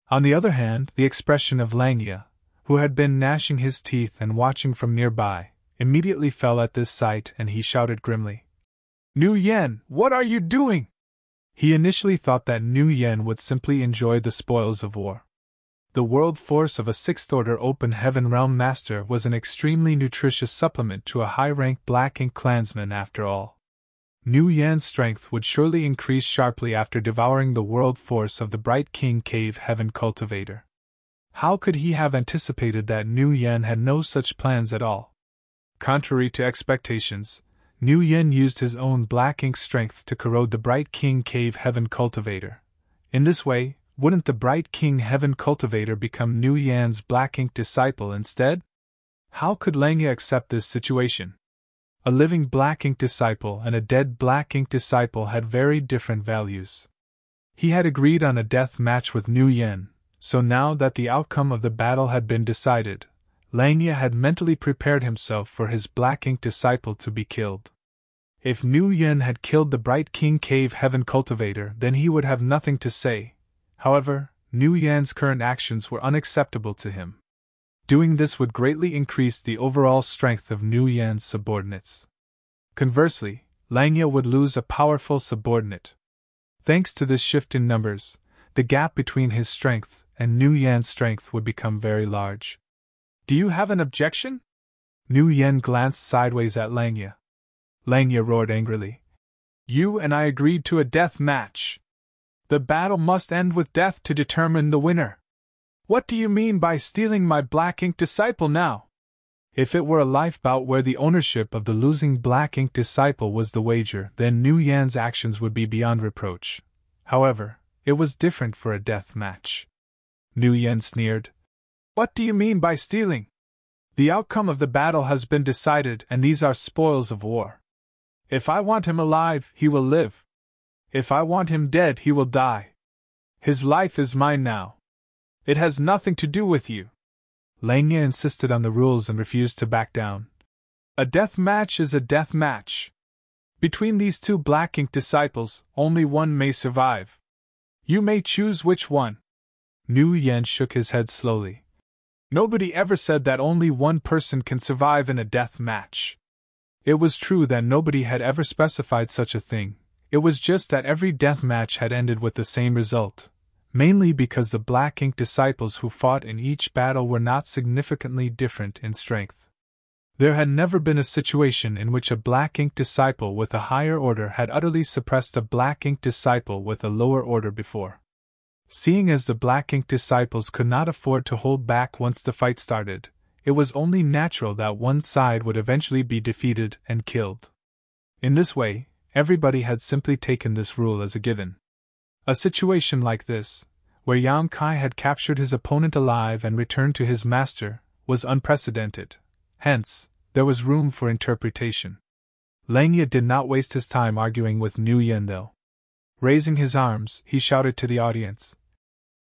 Speaker 1: On the other hand, the expression of Langya, who had been gnashing his teeth and watching from nearby, immediately fell at this sight, and he shouted grimly, "Nu Yen, what are you doing?" He initially thought that Nu Yen would simply enjoy the spoils of war. The world force of a sixth-order open heaven realm master was an extremely nutritious supplement to a high-rank black ink clansman after all. Nu Yan's strength would surely increase sharply after devouring the world force of the Bright King Cave Heaven cultivator. How could he have anticipated that Nu Yen had no such plans at all? Contrary to expectations, Nu Yen used his own black ink strength to corrode the Bright King Cave Heaven cultivator. In this way, wouldn't the Bright King Heaven cultivator become Nu Yan's black ink disciple instead? How could Langya accept this situation? A living black ink disciple and a dead black ink disciple had very different values. He had agreed on a death match with Nu Yen, so now that the outcome of the battle had been decided, Langya had mentally prepared himself for his black ink disciple to be killed. If Nu Yen had killed the Bright King Cave Heaven cultivator, then he would have nothing to say. However, Nu Yan's current actions were unacceptable to him. Doing this would greatly increase the overall strength of Nu Yan's subordinates. Conversely, Langya would lose a powerful subordinate. Thanks to this shift in numbers, the gap between his strength and Nu Yan's strength would become very large. "Do you have an objection?" Nu Yen glanced sideways at Langya. Langya roared angrily. "You and I agreed to a death match. The battle must end with death to determine the winner. What do you mean by stealing my black ink disciple now?" If it were a life bout where the ownership of the losing black ink disciple was the wager, then Nu Yan's actions would be beyond reproach. However, it was different for a death match. Nu Yen sneered. "What do you mean by stealing? The outcome of the battle has been decided, and these are spoils of war. If I want him alive, he will live. If I want him dead, he will die. His life is mine now. It has nothing to do with you." Langya insisted on the rules and refused to back down. "A death match is a death match. Between these two black ink disciples, only one may survive. You may choose which one." Nu Yen shook his head slowly. "Nobody ever said that only one person can survive in a death match." It was true that nobody had ever specified such a thing. It was just that every death match had ended with the same result, mainly because the black ink disciples who fought in each battle were not significantly different in strength. There had never been a situation in which a black ink disciple with a higher order had utterly suppressed a black ink disciple with a lower order before. Seeing as the black ink disciples could not afford to hold back once the fight started, it was only natural that one side would eventually be defeated and killed. In this way, Everybody had simply taken this rule as a given. A situation like this, where Yang Kai had captured his opponent alive and returned to his master, was unprecedented. Hence, there was room for interpretation. Lang Ye did not waste his time arguing with Nu Yen though. Raising his arms, he shouted to the audience.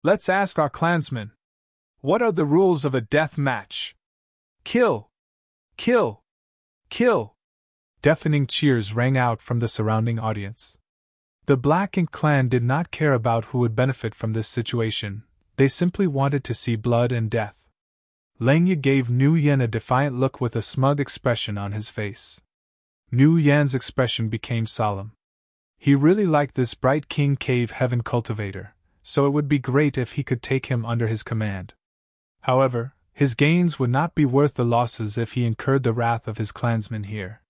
Speaker 1: Let's ask our clansmen. What are the rules of a death match? Kill! Kill! Kill! Deafening cheers rang out from the surrounding audience. The Black Ink clan did not care about who would benefit from this situation, they simply wanted to see blood and death. Lang Ye gave Nu Yen a defiant look with a smug expression on his face. Nu Yen's expression became solemn. He really liked this bright King Cave Heaven cultivator, so it would be great if he could take him under his command. However, his gains would not be worth the losses if he incurred the wrath of his clansmen here.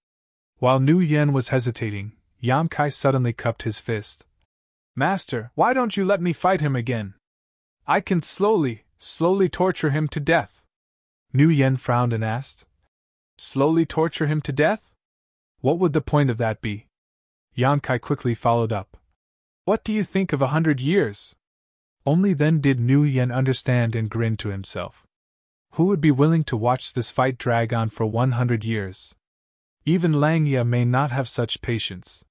Speaker 1: While Nu Yen was hesitating, Yang Kai suddenly cupped his fist. Master, why don't you let me fight him again? I can slowly torture him to death. Nu Yen frowned and asked. Slowly torture him to death? What would the point of that be? Yang Kai quickly followed up. What do you think of 100 years? Only then did Nu Yen understand and grin to himself. Who would be willing to watch this fight drag on for 100 years? Even Lang Ye may not have such patience.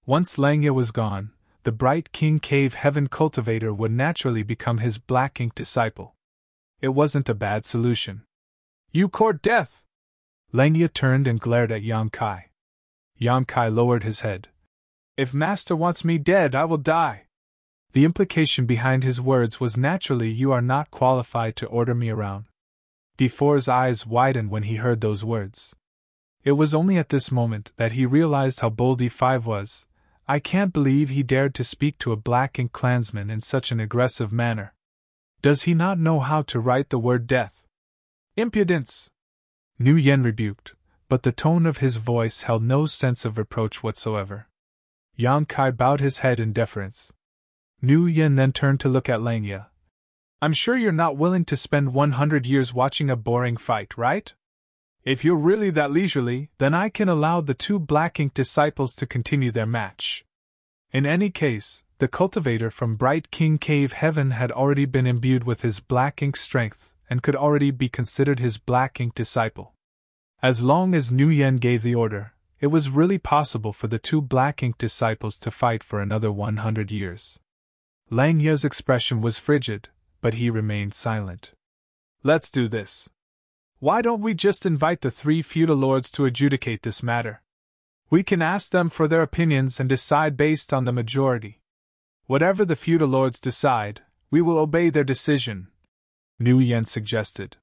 Speaker 1: Once Lang Ye was gone, the bright King Cave Heaven cultivator would naturally become his Black Ink disciple. It wasn't a bad solution. You court death! Lang Ye turned and glared at Yang Kai. Yang Kai lowered his head. If Master wants me dead, I will die. The implication behind his words was naturally you are not qualified to order me around. D4's eyes widened when he heard those words. It was only at this moment that he realized how bold D5 was. I can't believe he dared to speak to a Black Ink clansman in such an aggressive manner. Does he not know how to write the word death? Impudence! Nu Yen rebuked, but the tone of his voice held no sense of reproach whatsoever. Yang Kai bowed his head in deference. Nu Yen then turned to look at Lang Ye. I'm sure you're not willing to spend 100 years watching a boring fight, right? If you're really that leisurely, then I can allow the two Black Ink disciples to continue their match. In any case, the cultivator from Bright King Cave Heaven had already been imbued with his Black Ink strength and could already be considered his Black Ink disciple. As long as Nu Yen gave the order, it was really possible for the two Black Ink disciples to fight for another 100 years. Lang Ye's expression was frigid, but he remained silent. Let's do this. Why don't we just invite the 3 feudal lords to adjudicate this matter? We can ask them for their opinions and decide based on the majority. Whatever the feudal lords decide, we will obey their decision, Nu Yen suggested.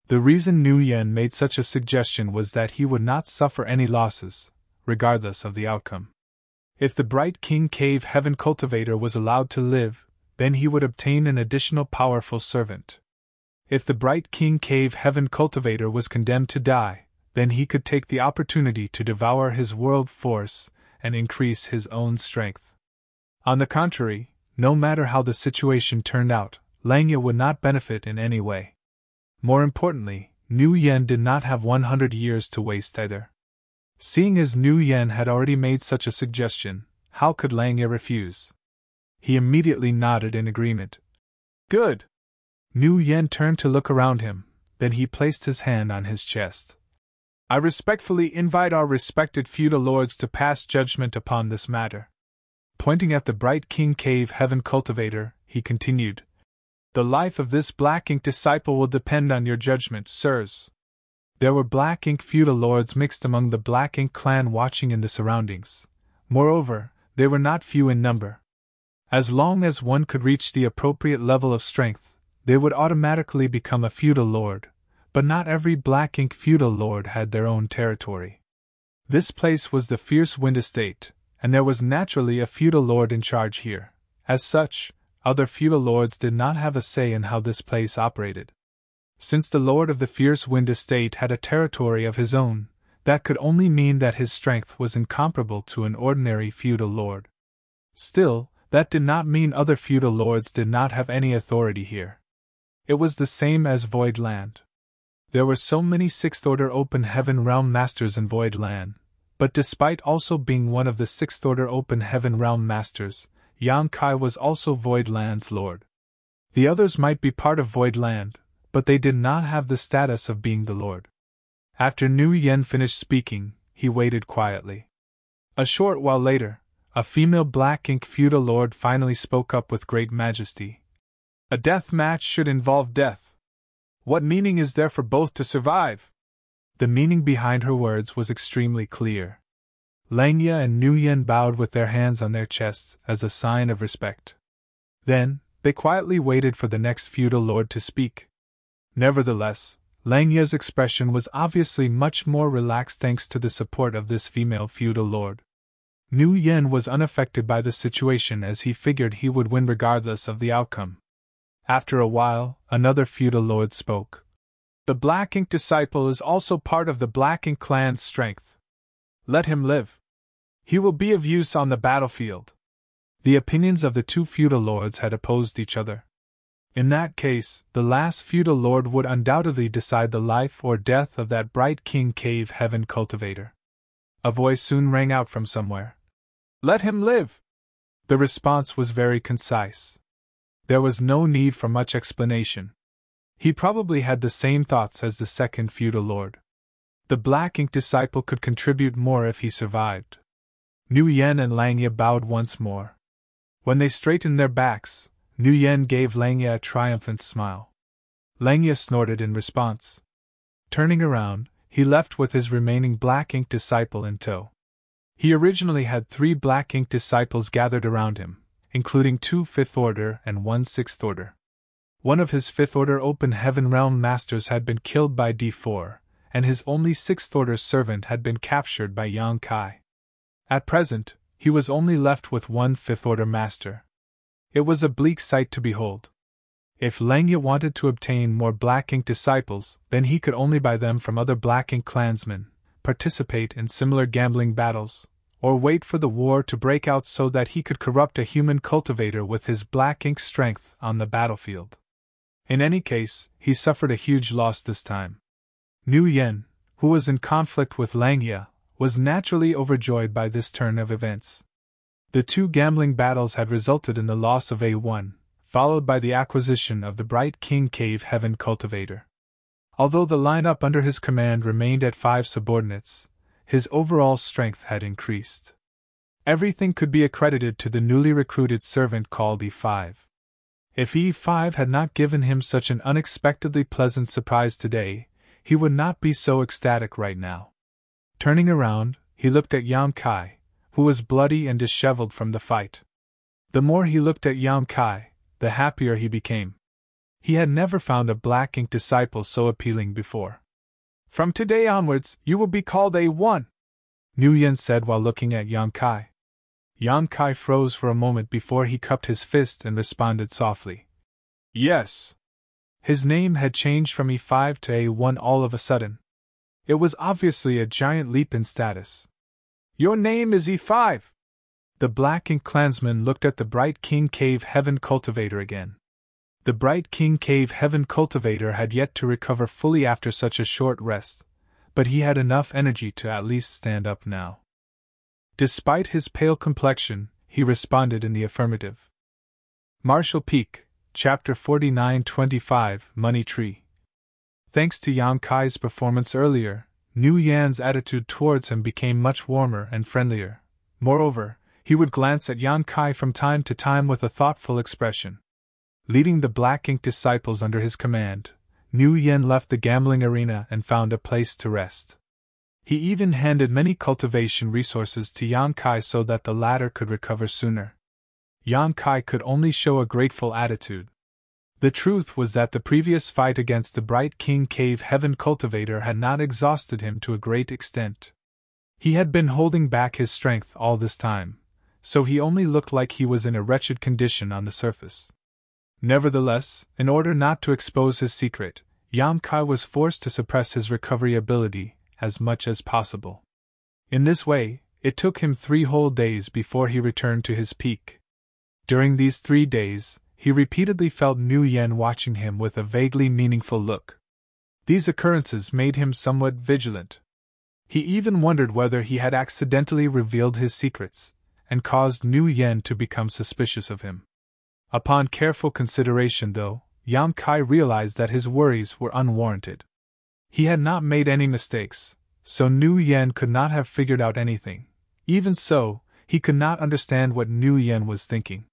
Speaker 1: The reason Nu Yen made such a suggestion was that he would not suffer any losses, regardless of the outcome. If the Bright King Cave Heaven cultivator was allowed to live, then he would obtain an additional powerful servant. If the Bright King Cave Heaven cultivator was condemned to die, then he could take the opportunity to devour his world force and increase his own strength. On the contrary, no matter how the situation turned out, Lang Ye would not benefit in any way. More importantly, Nu Yen did not have 100 years to waste either. Seeing as Nu Yen had already made such a suggestion, how could Lang Ye refuse? He immediately nodded in agreement. Good! Nu Yen turned to look around him, then he placed his hand on his chest. I respectfully invite our respected feudal lords to pass judgment upon this matter. Pointing at the Bright King Cave Heaven cultivator, he continued. The life of this Black Ink disciple will depend on your judgment, sirs. There were Black Ink feudal lords mixed among the Black Ink clan watching in the surroundings. Moreover, they were not few in number. As long as one could reach the appropriate level of strength, they would automatically become a feudal lord, but not every Black Ink feudal lord had their own territory. This place was the Fierce Wind Estate, and there was naturally a feudal lord in charge here. As such, other feudal lords did not have a say in how this place operated. Since the lord of the Fierce Wind Estate had a territory of his own, that could only mean that his strength was incomparable to an ordinary feudal lord. Still, that did not mean other feudal lords did not have any authority here. It was the same as Void Land. There were so many Sixth Order Open Heaven Realm Masters in Void Land, But despite also being one of the Sixth Order Open Heaven Realm Masters, Yang Kai was also Void Land's Lord. The others might be part of Void Land, but they did not have the status of being the Lord. After Nu Yen finished speaking, he waited quietly. A short while later, a female Black Ink feudal lord finally spoke up with great majesty. A death match should involve death. What meaning is there for both to survive? The meaning behind her words was extremely clear. Langya and Nu Yen bowed with their hands on their chests as a sign of respect. Then, they quietly waited for the next feudal lord to speak. Nevertheless, Langya's expression was obviously much more relaxed thanks to the support of this female feudal lord. Nu Yen was unaffected by the situation as he figured he would win regardless of the outcome. After a while, another feudal lord spoke. The Black Ink disciple is also part of the Black Ink clan's strength. Let him live. He will be of use on the battlefield. The opinions of the two feudal lords had opposed each other. In that case, the last feudal lord would undoubtedly decide the life or death of that bright King Cave Heaven cultivator. A voice soon rang out from somewhere. Let him live! The response was very concise. There was no need for much explanation. He probably had the same thoughts as the second feudal lord. The Black Ink disciple could contribute more if he survived. Nu Yen and Langya bowed once more. When they straightened their backs, Nu Yen gave Langya a triumphant smile. Langya snorted in response. Turning around, he left with his remaining Black Ink disciple in tow. He originally had 3 Black Ink disciples gathered around him, including 2 Fifth Order and 1 Sixth Order. One of his Fifth Order Open Heaven Realm Masters had been killed by D4, and his only Sixth Order servant had been captured by Yang Kai. At present, he was only left with 1 Fifth Order Master. It was a bleak sight to behold. If Langya wanted to obtain more Black Ink disciples, then he could only buy them from other Black Ink clansmen, participate in similar gambling battles, or wait for the war to break out so that he could corrupt a human cultivator with his Black Ink strength on the battlefield. In any case, he suffered a huge loss this time. Nu Yen, who was in conflict with Langya, was naturally overjoyed by this turn of events. The 2 gambling battles had resulted in the loss of A1, followed by the acquisition of the Bright King Cave Heaven cultivator. Although the lineup under his command remained at 5 subordinates, his overall strength had increased. Everything could be accredited to the newly recruited servant called E5. If E5 had not given him such an unexpectedly pleasant surprise today, he would not be so ecstatic right now. Turning around, he looked at Yang Kai, who was bloody and disheveled from the fight. The more he looked at Yang Kai, the happier he became. He had never found a Black Ink disciple so appealing before. From today onwards, you will be called A1, Nu Yen said while looking at Yang Kai. Yang Kai froze for a moment before he cupped his fist and responded softly. Yes. His name had changed from E5 to A1 all of a sudden. It was obviously a giant leap in status. Your name is E5. The Black Ink clansman looked at the Bright King Cave Heaven cultivator again. The Bright King Cave Heaven cultivator had yet to recover fully after such a short rest, but he had enough energy to at least stand up now. Despite his pale complexion, he responded in the affirmative. Marshall Peak, Chapter 49-25, Money Tree. Thanks to Yang Kai's performance earlier, Nu Yan's attitude towards him became much warmer and friendlier. Moreover, he would glance at Yang Kai from time to time with a thoughtful expression. Leading the Black Ink disciples under his command, Nu Yen left the gambling arena and found a place to rest. He even handed many cultivation resources to Yang Kai so that the latter could recover sooner. Yang Kai could only show a grateful attitude. The truth was that the previous fight against the Bright King Cave Heaven cultivator had not exhausted him to a great extent. He had been holding back his strength all this time, so he only looked like he was in a wretched condition on the surface. Nevertheless, in order not to expose his secret, Yang Kai was forced to suppress his recovery ability as much as possible. In this way, it took him 3 whole days before he returned to his peak. During these 3 days, he repeatedly felt Nu Yen watching him with a vaguely meaningful look. These occurrences made him somewhat vigilant. He even wondered whether he had accidentally revealed his secrets, and caused Nu Yen to become suspicious of him. Upon careful consideration, though, Yang Kai realized that his worries were unwarranted. He had not made any mistakes, so Nu Yen could not have figured out anything. Even so, he could not understand what Nu Yen was thinking.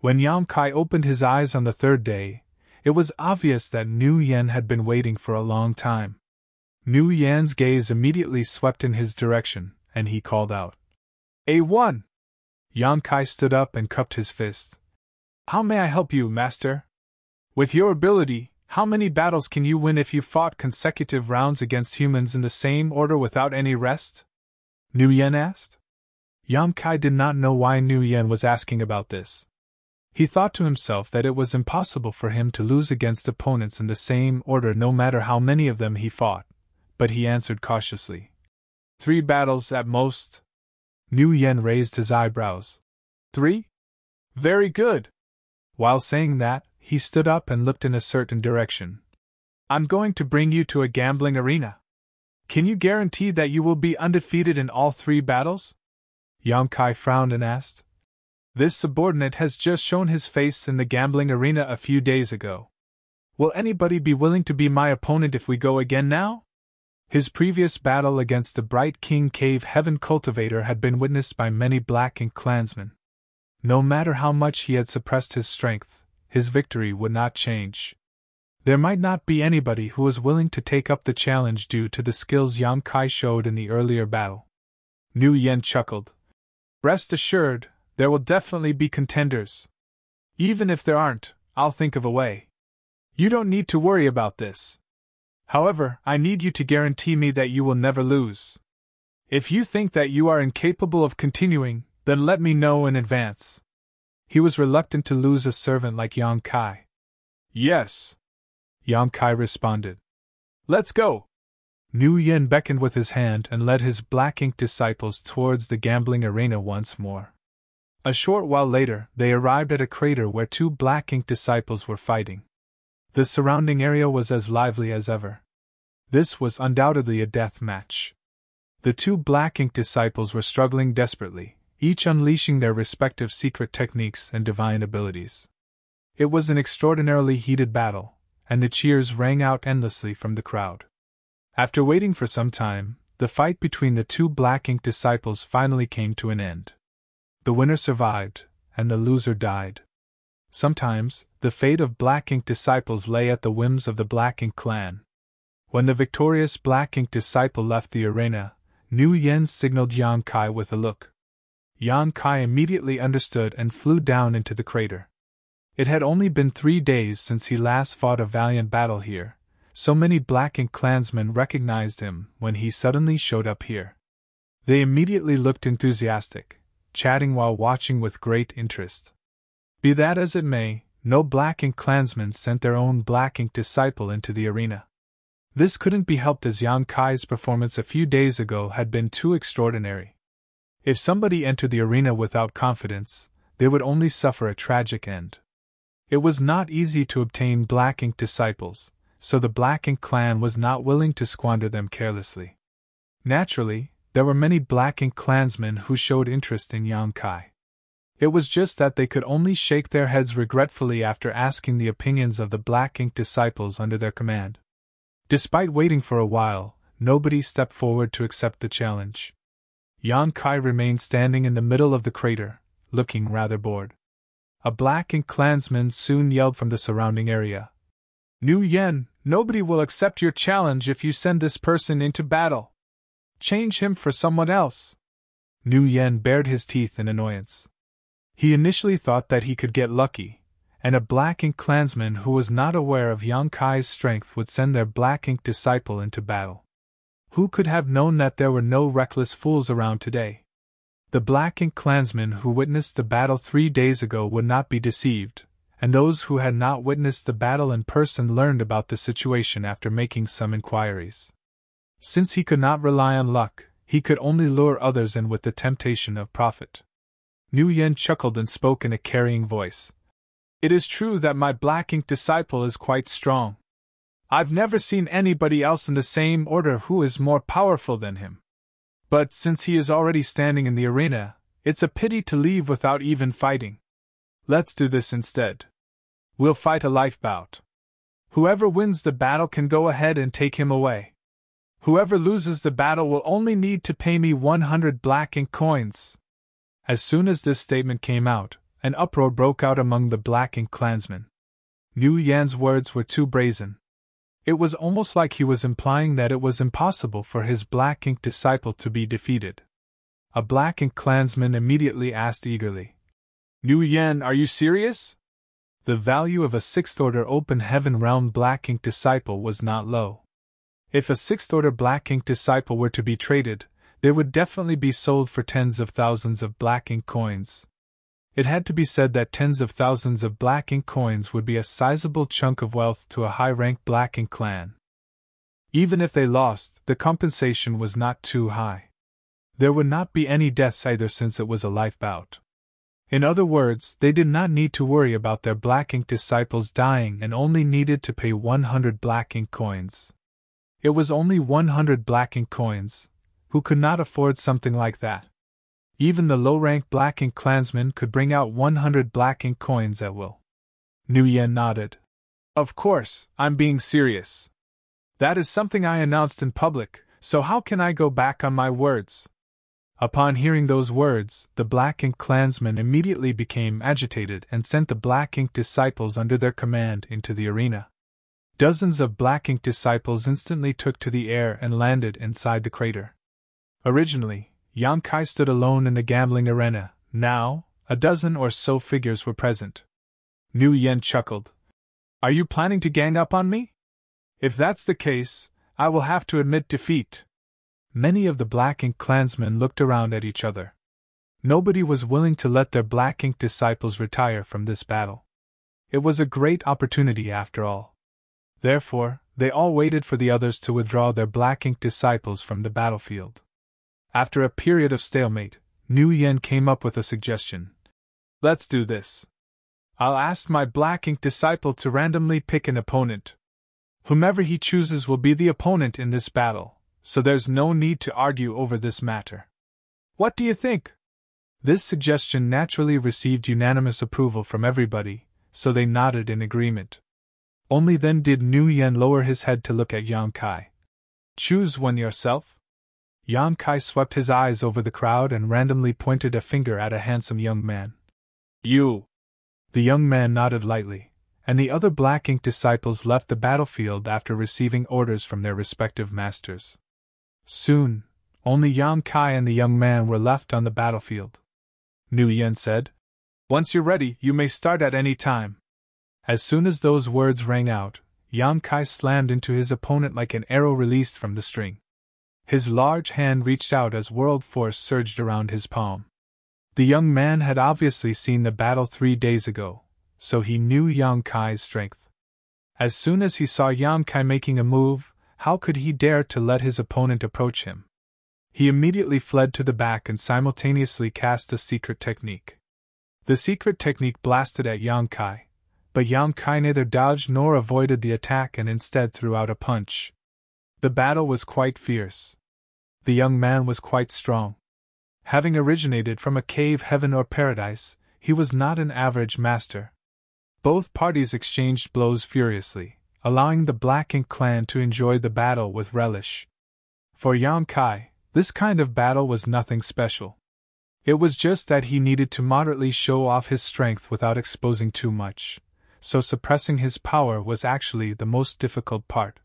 Speaker 1: When Yang Kai opened his eyes on the third day, it was obvious that Nu Yen had been waiting for a long time. Nu Yen's gaze immediately swept in his direction, and he called out, "A1!" Yang Kai stood up and cupped his fist. "How may I help you, master? With your ability, how many battles can you win if you fought consecutive rounds against humans in the same order without any rest?" Nu Yen asked. Yang Kai did not know why Nu Yen was asking about this. He thought to himself that it was impossible for him to lose against opponents in the same order no matter how many of them he fought, but he answered cautiously, 3 battles at most." Nu Yen raised his eyebrows. 3? Very good. While saying that, he stood up and looked in a certain direction. "I'm going to bring you to a gambling arena. Can you guarantee that you will be undefeated in all 3 battles?" Yang Kai frowned and asked. This subordinate has just shown his face in the gambling arena a few days ago. Will anybody be willing to be my opponent if we go again now? His previous battle against the Bright King Cave Heaven Cultivator had been witnessed by many Black Ink clansmen. No matter how much he had suppressed his strength, his victory would not change. There might not be anybody who was willing to take up the challenge due to the skills Yang Kai showed in the earlier battle. Nu Yen chuckled. "Rest assured, there will definitely be contenders. Even if there aren't, I'll think of a way. You don't need to worry about this. However, I need you to guarantee me that you will never lose. If you think that you are incapable of continuing, then let me know in advance." He was reluctant to lose a servant like Yang Kai. "Yes," Yang Kai responded. "Let's go." Nu Yen beckoned with his hand and led his Black Ink disciples towards the gambling arena once more. A short while later, they arrived at a crater where 2 Black Ink disciples were fighting. The surrounding area was as lively as ever. This was undoubtedly a death match. The 2 Black Ink disciples were struggling desperately, each unleashing their respective secret techniques and divine abilities. It was an extraordinarily heated battle, and the cheers rang out endlessly from the crowd. After waiting for some time, the fight between the 2 Black Ink disciples finally came to an end. The winner survived, and the loser died. Sometimes, the fate of Black Ink disciples lay at the whims of the Black Ink clan. When the victorious Black Ink disciple left the arena, Nu Yen signaled Yang Kai with a look. Yang Kai immediately understood and flew down into the crater. It had only been 3 days since he last fought a valiant battle here, so many Black Ink clansmen recognized him when he suddenly showed up here. They immediately looked enthusiastic, chatting while watching with great interest. Be that as it may, no Black Ink clansmen sent their own Black Ink disciple into the arena. This couldn't be helped as Yang Kai's performance a few days ago had been too extraordinary. If somebody entered the arena without confidence, they would only suffer a tragic end. It was not easy to obtain Black Ink disciples, so the Black Ink clan was not willing to squander them carelessly. Naturally, there were many Black Ink clansmen who showed interest in Yang Kai. It was just that they could only shake their heads regretfully after asking the opinions of the Black Ink disciples under their command. Despite waiting for a while, nobody stepped forward to accept the challenge. Yang Kai remained standing in the middle of the crater, looking rather bored. A Black Ink clansman soon yelled from the surrounding area. "Nu Yen, nobody will accept your challenge if you send this person into battle. Change him for someone else." Nu Yen bared his teeth in annoyance. He initially thought that he could get lucky, and a Black Ink clansman who was not aware of Yang Kai's strength would send their Black Ink disciple into battle. Who could have known that there were no reckless fools around today? The Black Ink clansmen who witnessed the battle 3 days ago would not be deceived, and those who had not witnessed the battle in person learned about the situation after making some inquiries. Since he could not rely on luck, he could only lure others in with the temptation of profit. Nu Yen chuckled and spoke in a carrying voice. "It is true that my Black Ink disciple is quite strong. I've never seen anybody else in the same order who is more powerful than him. But since he is already standing in the arena, it's a pity to leave without even fighting. Let's do this instead. We'll fight a life bout. Whoever wins the battle can go ahead and take him away. Whoever loses the battle will only need to pay me 100 black ink coins." As soon as this statement came out, an uproar broke out among the black ink clansmen. Liu Yan's words were too brazen. It was almost like he was implying that it was impossible for his black ink disciple to be defeated. A black ink clansman immediately asked eagerly, "Liu Yan, are you serious?" The value of a sixth-order open heaven realm black ink disciple was not low. If a sixth-order black ink disciple were to be traded, they would definitely be sold for tens of thousands of black ink coins. It had to be said that tens of thousands of black ink coins would be a sizable chunk of wealth to a high-ranked black ink clan. Even if they lost, the compensation was not too high. There would not be any deaths either since it was a life bout. In other words, they did not need to worry about their black ink disciples dying and only needed to pay 100 black ink coins. It was only 100 black ink coins. Who could not afford something like that? Even the low-ranked black ink clansman could bring out 100 black ink coins at will. Liu Yan nodded. "Of course, I'm being serious. That is something I announced in public, so how can I go back on my words?" Upon hearing those words, the black ink clansmen immediately became agitated and sent the black ink disciples under their command into the arena. Dozens of black ink disciples instantly took to the air and landed inside the crater. Originally, Yang Kai stood alone in the gambling arena. Now, a dozen or so figures were present. Liu Yan chuckled. "Are you planning to gang up on me? If that's the case, I will have to admit defeat." Many of the black ink clansmen looked around at each other. Nobody was willing to let their black ink disciples retire from this battle. It was a great opportunity after all. Therefore, they all waited for the others to withdraw their black ink disciples from the battlefield. After a period of stalemate, Liu Yan came up with a suggestion. "Let's do this. I'll ask my black ink disciple to randomly pick an opponent. Whomever he chooses will be the opponent in this battle, so there's no need to argue over this matter. What do you think?" This suggestion naturally received unanimous approval from everybody, so they nodded in agreement. Only then did Liu Yan lower his head to look at Yang Kai. "Choose one yourself?" Yang Kai swept his eyes over the crowd and randomly pointed a finger at a handsome young man. "You!" The young man nodded lightly, and the other black ink disciples left the battlefield after receiving orders from their respective masters. Soon, only Yang Kai and the young man were left on the battlefield. Liu Yan said, "Once you're ready, you may start at any time." As soon as those words rang out, Yang Kai slammed into his opponent like an arrow released from the string. His large hand reached out as world force surged around his palm. The young man had obviously seen the battle 3 days ago, so he knew Yang Kai's strength. As soon as he saw Yang Kai making a move, how could he dare to let his opponent approach him? He immediately fled to the back and simultaneously cast a secret technique. The secret technique blasted at Yang Kai, but Yang Kai neither dodged nor avoided the attack and instead threw out a punch. The battle was quite fierce. The young man was quite strong. Having originated from a cave heaven or paradise, he was not an average master. Both parties exchanged blows furiously, allowing the Black Ink clan to enjoy the battle with relish. For Yang Kai, this kind of battle was nothing special. It was just that he needed to moderately show off his strength without exposing too much, so suppressing his power was actually the most difficult part.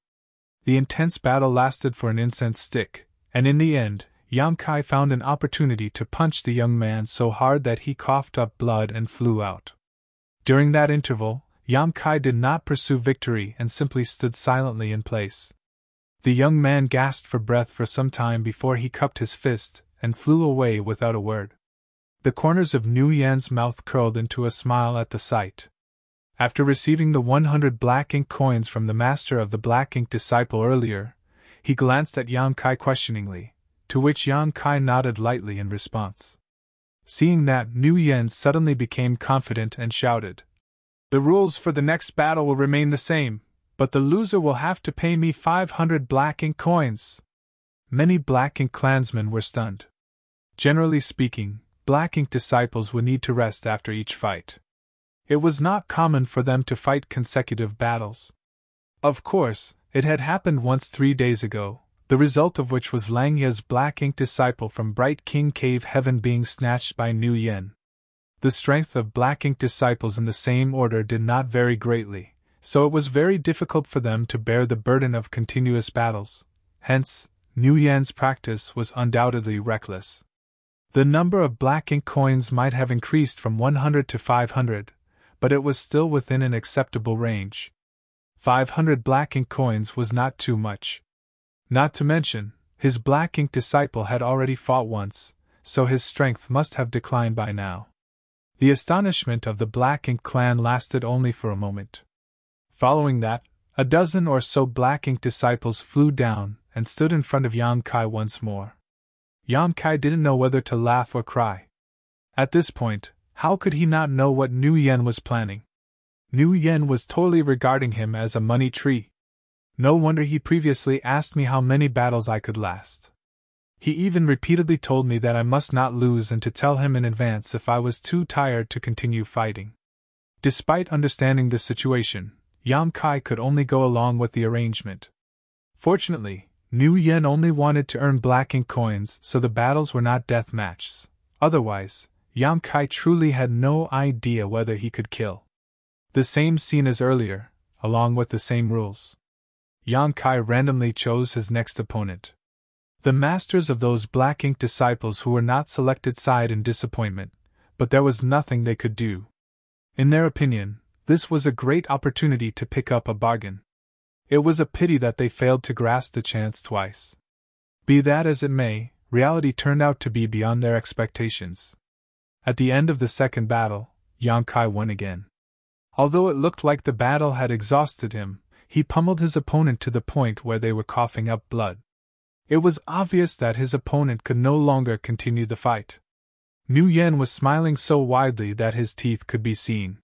Speaker 1: The intense battle lasted for an incense stick, and in the end, Yang Kai found an opportunity to punch the young man so hard that he coughed up blood and flew out. During that interval, Yang Kai did not pursue victory and simply stood silently in place. The young man gasped for breath for some time before he cupped his fist and flew away without a word. The corners of Liu Yan's mouth curled into a smile at the sight. After receiving the 100 Black Ink coins from the master of the Black Ink disciple earlier, he glanced at Yang Kai questioningly, to which Yang Kai nodded lightly in response. Seeing that, Liu Yan suddenly became confident and shouted, "The rules for the next battle will remain the same, but the loser will have to pay me 500 Black Ink coins." many Black Ink clansmen were stunned. Generally speaking, Black Ink disciples would need to rest after each fight. It was not common for them to fight consecutive battles. Of course, it had happened once 3 days ago, the result of which was Lang Ye's Black Ink disciple from Bright King Cave Heaven being snatched by Nu Yen. The strength of Black Ink disciples in the same order did not vary greatly, so it was very difficult for them to bear the burden of continuous battles. Hence, Nu Yen's practice was undoubtedly reckless. The number of Black Ink coins might have increased from 100 to 500, but it was still within an acceptable range. 500 Black Ink coins was not too much. Not to mention, his Black Ink disciple had already fought once, so his strength must have declined by now. The astonishment of the Black Ink clan lasted only for a moment. Following that, a dozen or so Black Ink disciples flew down and stood in front of Yang Kai once more. Yang Kai didn't know whether to laugh or cry. At this point, how could he not know what Nu Yen was planning? Nu Yen was totally regarding him as a money tree. No wonder he previously asked me how many battles I could last. He even repeatedly told me that I must not lose and to tell him in advance if I was too tired to continue fighting. Despite understanding the situation, Yang Kai could only go along with the arrangement. Fortunately, Nu Yen only wanted to earn Black Ink coins, so the battles were not death matches. Otherwise, Yang Kai truly had no idea whether he could kill. The same scene as earlier, along with the same rules. Yang Kai randomly chose his next opponent. The masters of those Black Ink disciples who were not selected sighed in disappointment, but there was nothing they could do. In their opinion, this was a great opportunity to pick up a bargain. It was a pity that they failed to grasp the chance twice. Be that as it may, reality turned out to be beyond their expectations. At the end of the second battle, Yang Kai won again. Although it looked like the battle had exhausted him, he pummeled his opponent to the point where they were coughing up blood. It was obvious that his opponent could no longer continue the fight. Nu Yen was smiling so widely that his teeth could be seen.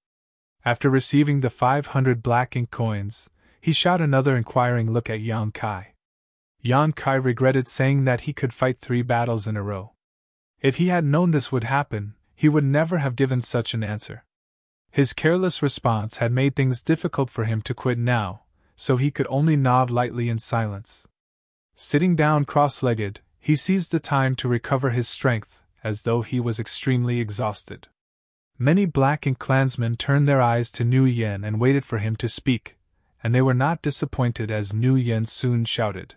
Speaker 1: After receiving the 500 Black Ink coins, he shot another inquiring look at Yang Kai. Yang Kai regretted saying that he could fight 3 battles in a row. If he had known this would happen, he would never have given such an answer. His careless response had made things difficult for him to quit now, so he could only nod lightly in silence. Sitting down cross-legged, he seized the time to recover his strength, as though he was extremely exhausted. Many Black Ink clansmen turned their eyes to Nu Yen and waited for him to speak, and they were not disappointed as Nu Yen soon shouted.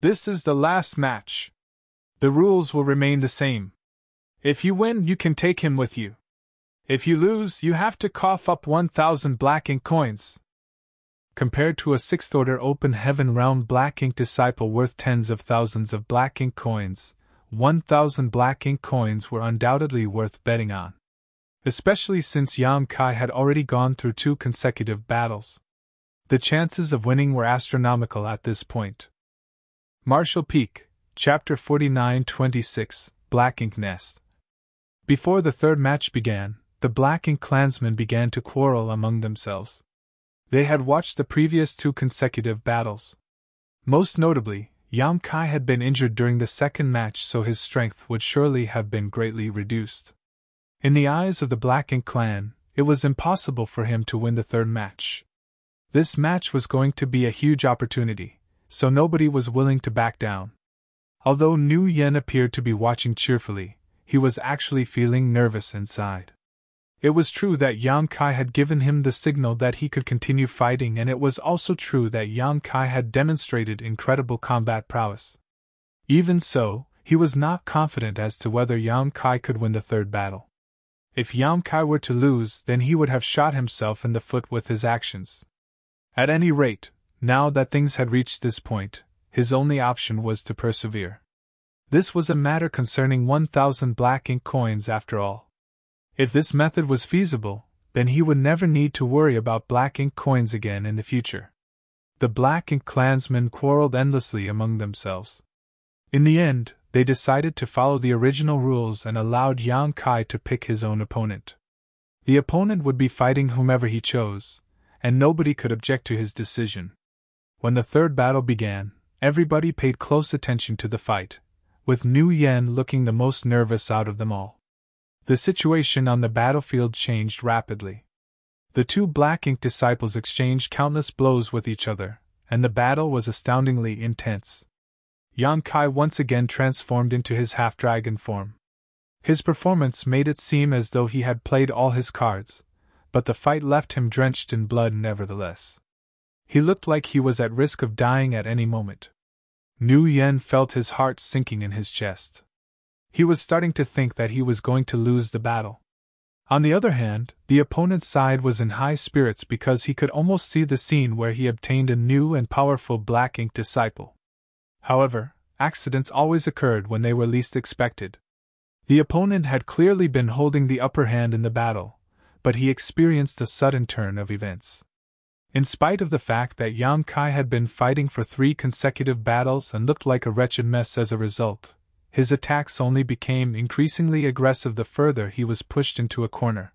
Speaker 1: "This is the last match. The rules will remain the same. If you win, you can take him with you. If you lose, you have to cough up 1,000 Black Ink coins." Compared to a 6th order open heaven realm Black Ink disciple worth tens of thousands of Black Ink coins, 1,000 Black Ink coins were undoubtedly worth betting on. Especially since Yang Kai had already gone through 2 consecutive battles. The chances of winning were astronomical at this point. Marshall Peak, Chapter 49-26, Black Ink Nest. Before the third match began, the Black Ink clansmen began to quarrel among themselves. They had watched the previous 2 consecutive battles. Most notably, Yang Kai had been injured during the second match, so his strength would surely have been greatly reduced. In the eyes of the Black Ink clan, it was impossible for him to win the third match. This match was going to be a huge opportunity, so nobody was willing to back down. Although Nu Yen appeared to be watching cheerfully, he was actually feeling nervous inside. It was true that Yang Kai had given him the signal that he could continue fighting, and it was also true that Yang Kai had demonstrated incredible combat prowess. Even so, he was not confident as to whether Yang Kai could win the third battle. If Yang Kai were to lose, then he would have shot himself in the foot with his actions. At any rate, now that things had reached this point, his only option was to persevere. This was a matter concerning 1,000 Black Ink coins after all. If this method was feasible, then he would never need to worry about Black Ink coins again in the future. The Black Ink clansmen quarreled endlessly among themselves. In the end, they decided to follow the original rules and allowed Yang Kai to pick his own opponent. The opponent would be fighting whomever he chose, and nobody could object to his decision. When the third battle began, Everybody paid close attention to the fight, with Nu Yen looking the most nervous out of them all. The situation on the battlefield changed rapidly. The two black ink disciples exchanged countless blows with each other, and the battle was astoundingly intense. Yang Kai once again transformed into his half-dragon form. His performance made it seem as though he had played all his cards, but the fight left him drenched in blood nevertheless. He looked like he was at risk of dying at any moment. Nu Yen felt his heart sinking in his chest. He was starting to think that he was going to lose the battle. On the other hand, the opponent's side was in high spirits because he could almost see the scene where he obtained a new and powerful black ink disciple. However, accidents always occurred when they were least expected. The opponent had clearly been holding the upper hand in the battle, but he experienced a sudden turn of events. In spite of the fact that Yang Kai had been fighting for 3 consecutive battles and looked like a wretched mess as a result, his attacks only became increasingly aggressive the further he was pushed into a corner.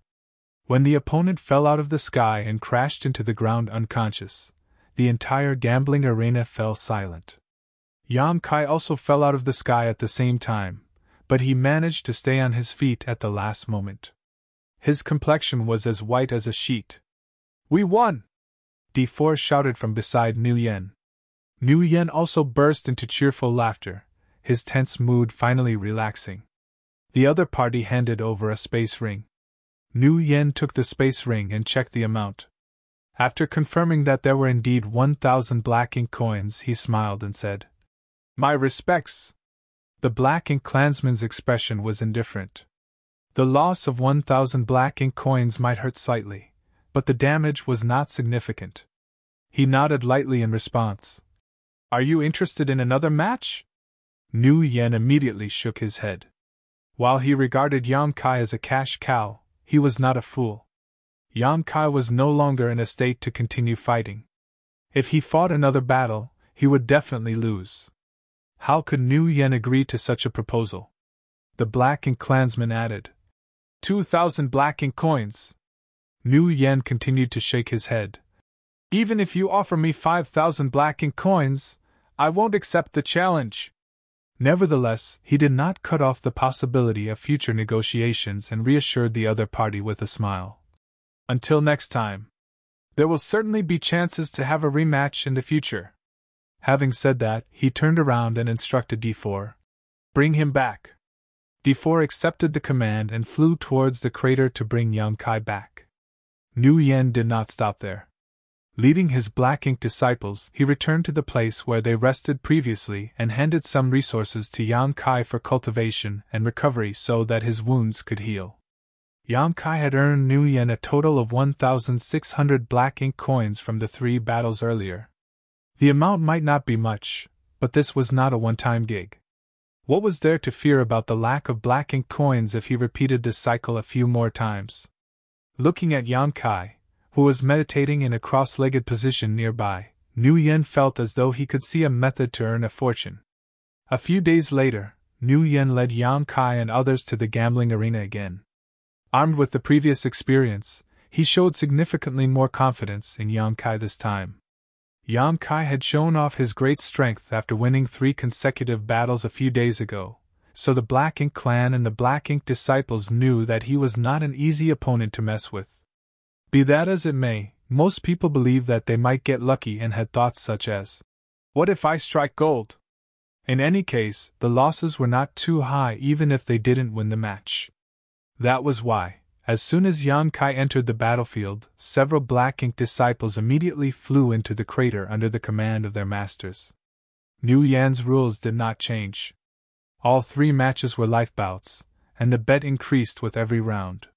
Speaker 1: When the opponent fell out of the sky and crashed into the ground unconscious, the entire gambling arena fell silent. Yang Kai also fell out of the sky at the same time, but he managed to stay on his feet at the last moment. His complexion was as white as a sheet. "We won!" D4 shouted from beside Nu Yen. Nu Yen also burst into cheerful laughter, his tense mood finally relaxing. The other party handed over a space ring. Nu Yen took the space ring and checked the amount. After confirming that there were indeed 1,000 black ink coins, he smiled and said, "My respects." The black ink clansman's expression was indifferent. The loss of 1,000 black ink coins might hurt slightly, but the damage was not significant. He nodded lightly in response. "Are you interested in another match?" Nu Yen immediately shook his head. While he regarded Yang Kai as a cash cow, he was not a fool. Yang Kai was no longer in a state to continue fighting. If he fought another battle, he would definitely lose. How could Nu Yen agree to such a proposal? The black ink clansman added, 2,000 black ink coins. Nu Yen continued to shake his head. "Even if you offer me 5,000 black ink coins, I won't accept the challenge." Nevertheless, he did not cut off the possibility of future negotiations and reassured the other party with a smile. "Until next time. There will certainly be chances to have a rematch in the future." Having said that, he turned around and instructed D4. "Bring him back." D4 accepted the command and flew towards the crater to bring Yang Kai back. Nu Yen did not stop there. Leading his black ink disciples, he returned to the place where they rested previously and handed some resources to Yang Kai for cultivation and recovery so that his wounds could heal. Yang Kai had earned Nu Yen a total of 1,600 black ink coins from the 3 battles earlier. The amount might not be much, but this was not a one-time gig. What was there to fear about the lack of black ink coins if he repeated this cycle a few more times? Looking at Yang Kai, who was meditating in a cross-legged position nearby, Nu Yen felt as though he could see a method to earn a fortune. A few days later, Nu Yen led Yang Kai and others to the gambling arena again. Armed with the previous experience, he showed significantly more confidence in Yang Kai this time. Yang Kai had shown off his great strength after winning 3 consecutive battles a few days ago, so the Black Ink clan and the Black Ink disciples knew that he was not an easy opponent to mess with. Be that as it may, most people believed that they might get lucky and had thoughts such as, "What if I strike gold?" In any case, the losses were not too high even if they didn't win the match. That was why, as soon as Yang Kai entered the battlefield, several Black Ink disciples immediately flew into the crater under the command of their masters. Nu Yan's rules did not change. All 3 matches were life bouts, and the bet increased with every round.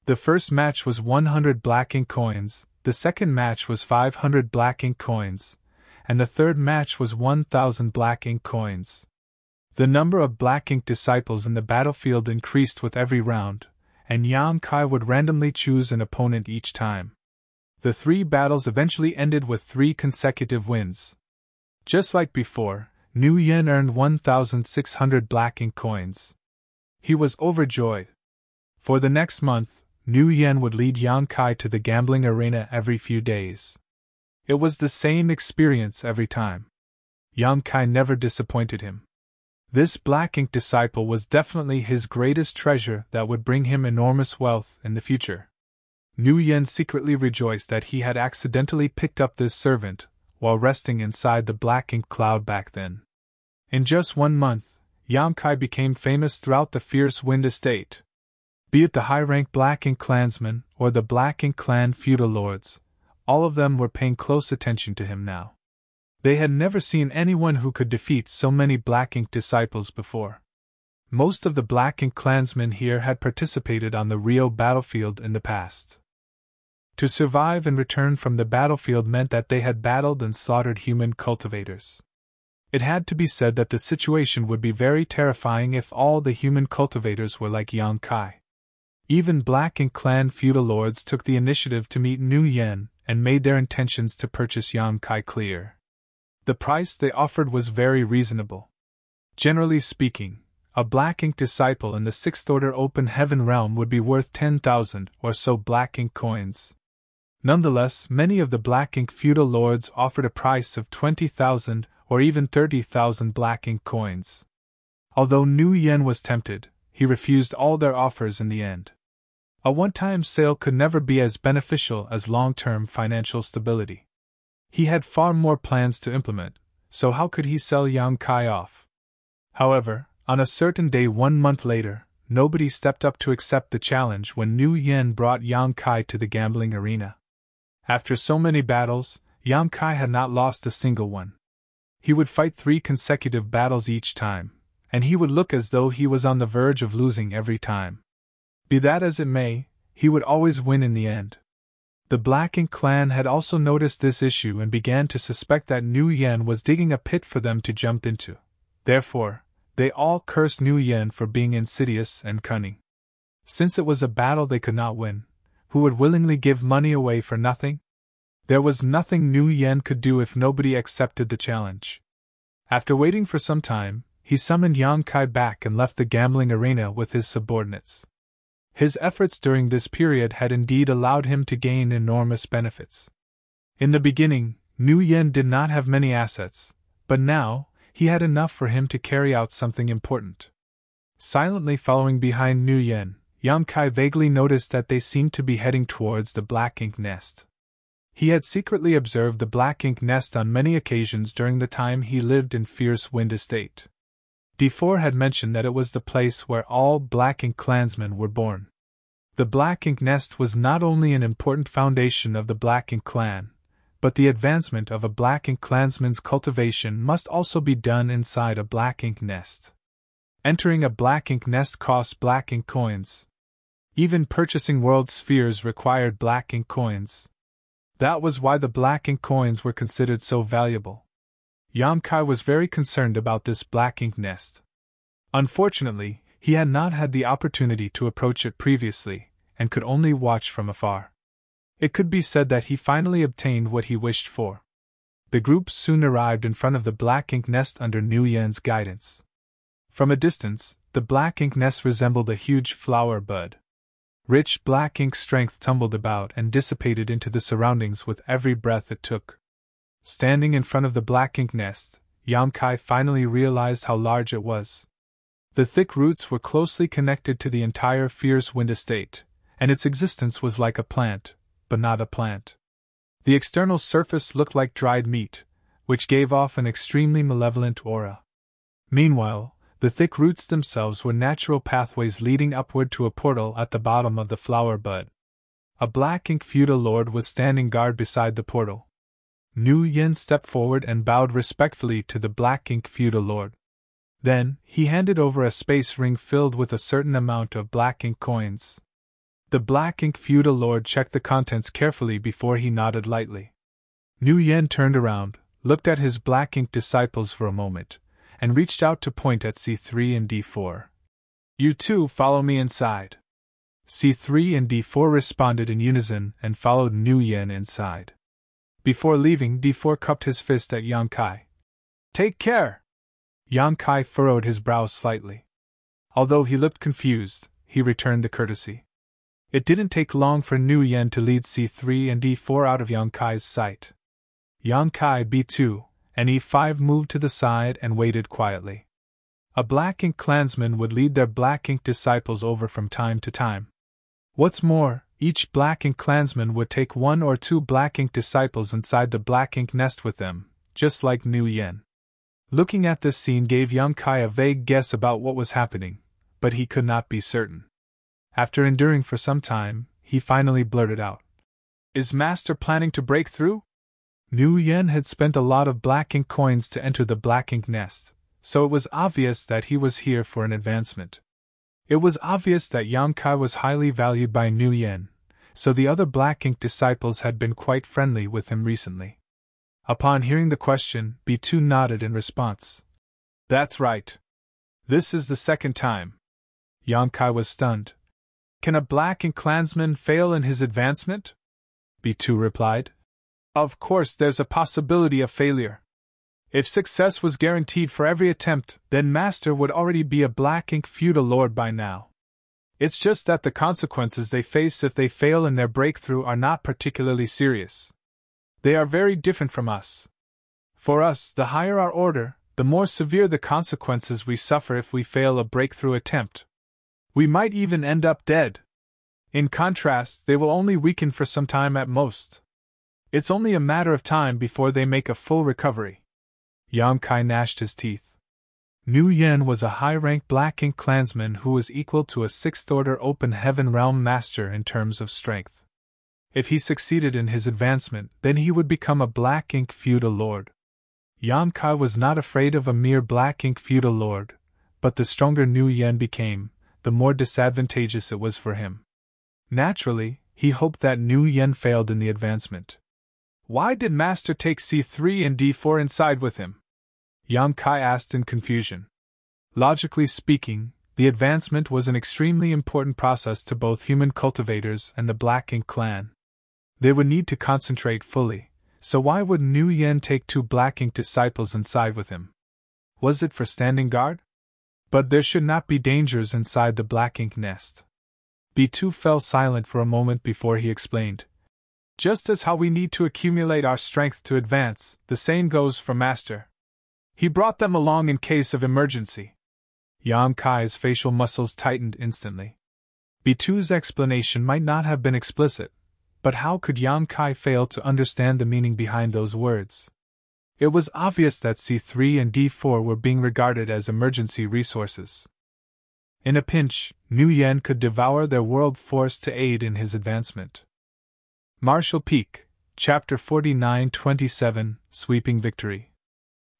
Speaker 1: The first match was 100 Black Ink coins, the second match was 500 Black Ink coins, and the third match was 1,000 Black Ink coins. The number of Black Ink disciples in the battlefield increased with every round, and Yang Kai would randomly choose an opponent each time. The 3 battles eventually ended with 3 consecutive wins. Just like before, Nu Yen earned 1,600 Black Ink coins. He was overjoyed. For the next month, Nu Yen would lead Yang Kai to the gambling arena every few days. It was the same experience every time. Yang Kai never disappointed him. This black ink disciple was definitely his greatest treasure that would bring him enormous wealth in the future. Nu Yen secretly rejoiced that he had accidentally picked up this servant while resting inside the black ink cloud back then. In just 1 month, Yang Kai became famous throughout the Fierce Wind estate. Be it the high-rank black ink clansmen or the black ink clan feudal lords, all of them were paying close attention to him now. They had never seen anyone who could defeat so many black ink disciples before. Most of the black ink clansmen here had participated on the Rio battlefield in the past. To survive and return from the battlefield meant that they had battled and slaughtered human cultivators. It had to be said that the situation would be very terrifying if all the human cultivators were like Yang Kai. Even black ink clan feudal lords took the initiative to meet Nu Yen and made their intentions to purchase Yang Kai clear. The price they offered was very reasonable. Generally speaking, a black ink disciple in the 6th Order Open Heaven realm would be worth 10,000 or so black ink coins. Nonetheless, many of the black ink feudal lords offered a price of 20,000 or even 30,000 black ink coins. Although Nu Yen was tempted, he refused all their offers in the end. A one-time sale could never be as beneficial as long-term financial stability. He had far more plans to implement, so how could he sell Yang Kai off? However, on a certain day 1 month later, nobody stepped up to accept the challenge when Nu Yen brought Yang Kai to the gambling arena. After so many battles, Yang Kai had not lost a single one. He would fight 3 consecutive battles each time, and he would look as though he was on the verge of losing every time. Be that as it may, he would always win in the end. The Black Ink clan had also noticed this issue and began to suspect that Nu Yen was digging a pit for them to jump into. Therefore, they all cursed Nu Yen for being insidious and cunning. Since it was a battle they could not win, who would willingly give money away for nothing? There was nothing Nu Yen could do if nobody accepted the challenge. After waiting for some time, he summoned Yang Kai back and left the gambling arena with his subordinates. His efforts during this period had indeed allowed him to gain enormous benefits. In the beginning, Nu Yen did not have many assets, but now, he had enough for him to carry out something important. Silently following behind Nu Yen, Yang Kai vaguely noticed that they seemed to be heading towards the Black Ink nest. He had secretly observed the Black Ink nest on many occasions during the time he lived in Fierce Wind Estate. D4 had mentioned that it was the place where all Black Ink clansmen were born. The Black Ink nest was not only an important foundation of the Black Ink clan, but the advancement of a Black Ink clansman's cultivation must also be done inside a Black Ink nest. Entering a Black Ink nest cost Black Ink coins. Even purchasing world spheres required Black Ink coins. That was why the Black Ink coins were considered so valuable. Yang Kai was very concerned about this Black Ink nest. Unfortunately, he had not had the opportunity to approach it previously, and could only watch from afar. It could be said that he finally obtained what he wished for. The group soon arrived in front of the Black Ink nest under Nu Yen's guidance. From a distance, the Black Ink nest resembled a huge flower bud. Rich Black Ink strength tumbled about and dissipated into the surroundings with every breath it took. Standing in front of the Black Ink nest, Yang Kai finally realized how large it was. The thick roots were closely connected to the entire Fierce Wind Estate, and its existence was like a plant, but not a plant. The external surface looked like dried meat, which gave off an extremely malevolent aura. Meanwhile, the thick roots themselves were natural pathways leading upward to a portal at the bottom of the flower bud. A Black Ink feudal lord was standing guard beside the portal. Nu Yen stepped forward and bowed respectfully to the Black Ink feudal lord. Then, he handed over a space ring filled with a certain amount of Black Ink coins. The Black Ink feudal lord checked the contents carefully before he nodded lightly. Nu Yen turned around, looked at his Black Ink disciples for a moment, and reached out to point at C3 and D4. "You two follow me inside." C3 and D4 responded in unison and followed Nu Yen inside. Before leaving, D4 cupped his fist at Yang Kai. "Take care!" Yang Kai furrowed his brows slightly. Although he looked confused, he returned the courtesy. It didn't take long for Nu Yen to lead C3 and D4 out of Yang Kai's sight. Yang Kai B2, and E5 moved to the side and waited quietly. A Black Ink clansman would lead their Black Ink disciples over from time to time. What's more, each Black Ink clansman would take 1 or 2 Black Ink disciples inside the Black Ink nest with them, just like Nu Yen. Looking at this scene gave Yang Kai a vague guess about what was happening, but he could not be certain. After enduring for some time, he finally blurted out, "Is Master planning to break through?" Nu Yen had spent a lot of Black Ink coins to enter the Black Ink nest, so it was obvious that he was here for an advancement. It was obvious that Yang Kai was highly valued by Nu Yen, so the other Black Ink disciples had been quite friendly with him recently. Upon hearing the question, B2 nodded in response. "That's right. This is the second time." Yang Kai was stunned. "Can a Black Ink clansman fail in his advancement?" B2 replied. "Of course there's a possibility of failure. If success was guaranteed for every attempt, then Master would already be a Black Ink feudal lord by now. It's just that the consequences they face if they fail in their breakthrough are not particularly serious. They are very different from us. For us, the higher our order, the more severe the consequences we suffer if we fail a breakthrough attempt. We might even end up dead. In contrast, they will only weaken for some time at most. It's only a matter of time before they make a full recovery." Yang Kai gnashed his teeth. Nu Yen was a high-rank Black Ink clansman who was equal to a 6th-order Open Heaven Realm Master in terms of strength. If he succeeded in his advancement, then he would become a Black Ink feudal lord. Yang Kai was not afraid of a mere Black Ink feudal lord, but the stronger Nu Yen became, the more disadvantageous it was for him. Naturally, he hoped that Nu Yen failed in the advancement. "Why did Master take C3 and D4 inside with him?" Yang Kai asked in confusion. Logically speaking, the advancement was an extremely important process to both human cultivators and the Black Ink clan. They would need to concentrate fully, so why would Nu Yen take 2 Black Ink disciples inside with him? Was it for standing guard? But there should not be dangers inside the Black Ink nest. B2 fell silent for a moment before he explained. "Just as how we need to accumulate our strength to advance, the same goes for Master. He brought them along in case of emergency." Yang Kai's facial muscles tightened instantly. B2's explanation might not have been explicit, but how could Yang Kai fail to understand the meaning behind those words? It was obvious that C3 and D4 were being regarded as emergency resources. In a pinch, Nu Yen could devour their world force to aid in his advancement. Martial Peak, Chapter 49-27, Sweeping Victory.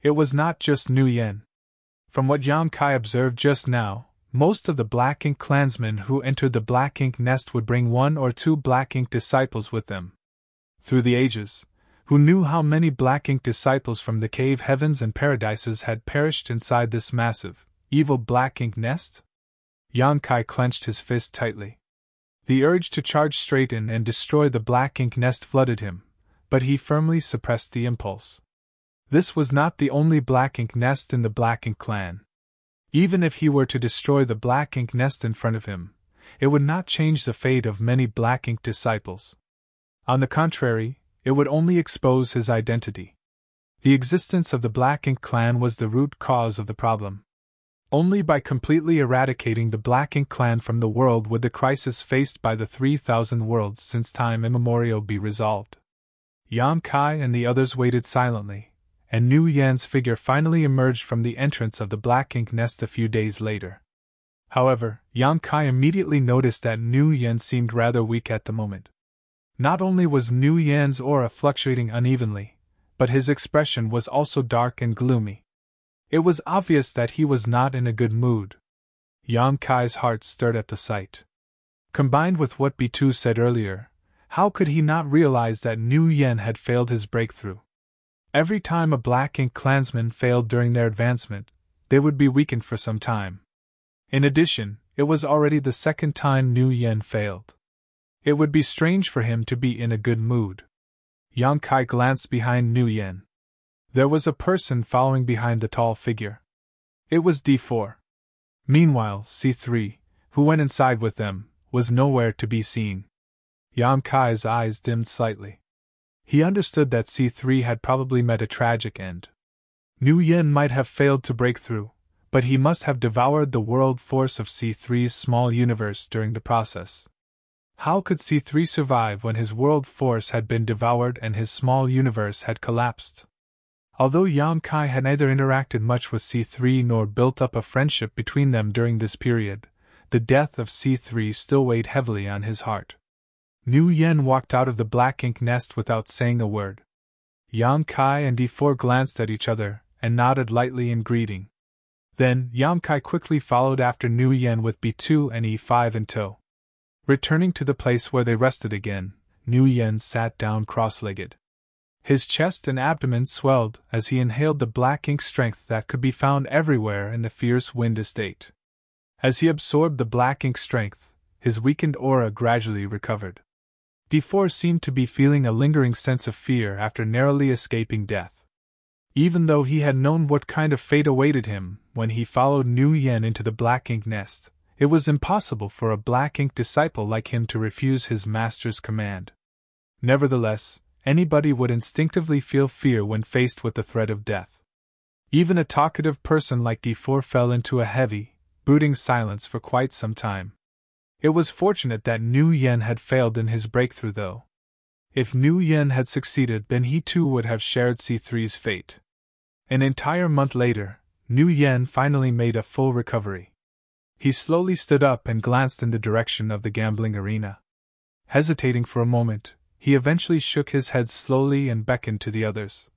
Speaker 1: It was not just Nu Yen. From what Yang Kai observed just now, most of the Black Ink clansmen who entered the Black Ink nest would bring 1 or 2 Black Ink disciples with them. Through the ages, who knew how many Black Ink disciples from the cave heavens and paradises had perished inside this massive, evil Black Ink nest? Yang Kai clenched his fist tightly. The urge to charge straight in and destroy the Black Ink nest flooded him, but he firmly suppressed the impulse. This was not the only Black Ink nest in the Black Ink clan. Even if he were to destroy the Black Ink nest in front of him, it would not change the fate of many Black Ink disciples. On the contrary, it would only expose his identity. The existence of the Black Ink clan was the root cause of the problem. Only by completely eradicating the Black Ink clan from the world would the crisis faced by the 3,000 worlds since time immemorial be resolved. Yang Kai and the others waited silently, and Nu Yan's figure finally emerged from the entrance of the Black Ink nest a few days later. However, Yang Kai immediately noticed that Nu Yan seemed rather weak at the moment. Not only was Nu Yan's aura fluctuating unevenly, but his expression was also dark and gloomy. It was obvious that he was not in a good mood. Yang Kai's heart stirred at the sight. Combined with what B2 said earlier, how could he not realize that Nu Yan had failed his breakthrough? Every time a Black Ink clansman failed during their advancement, they would be weakened for some time. In addition, it was already the second time Nu Yan failed. It would be strange for him to be in a good mood. Yang Kai glanced behind Nu Yan. There was a person following behind the tall figure. It was D4. Meanwhile, C3, who went inside with them, was nowhere to be seen. Yang Kai's eyes dimmed slightly. He understood that C3 had probably met a tragic end. Nguyen might have failed to break through, but he must have devoured the world force of C3's small universe during the process. How could C3 survive when his world force had been devoured and his small universe had collapsed? Although Yang Kai had neither interacted much with C3 nor built up a friendship between them during this period, the death of C3 still weighed heavily on his heart. Nguyen walked out of the black ink nest without saying a word. Yang Kai and D4 glanced at each other and nodded lightly in greeting. Then, Yang Kai quickly followed after Nguyen with B2 and E5 in tow. Returning to the place where they rested again, Nguyen sat down cross-legged. His chest and abdomen swelled as he inhaled the black ink strength that could be found everywhere in the fierce wind estate. As he absorbed the black ink strength, his weakened aura gradually recovered. D4 seemed to be feeling a lingering sense of fear after narrowly escaping death. Even though he had known what kind of fate awaited him when he followed Nguyen into the black ink nest, it was impossible for a black ink disciple like him to refuse his master's command. Nevertheless, anybody would instinctively feel fear when faced with the threat of death. Even a talkative person like D4 fell into a heavy, brooding silence for quite some time. It was fortunate that Nguyen had failed in his breakthrough, though. If Nguyen had succeeded, then he too would have shared C3's fate. An entire month later, Nguyen finally made a full recovery. He slowly stood up and glanced in the direction of the gambling arena. Hesitating for a moment, he eventually shook his head slowly and beckoned to the others.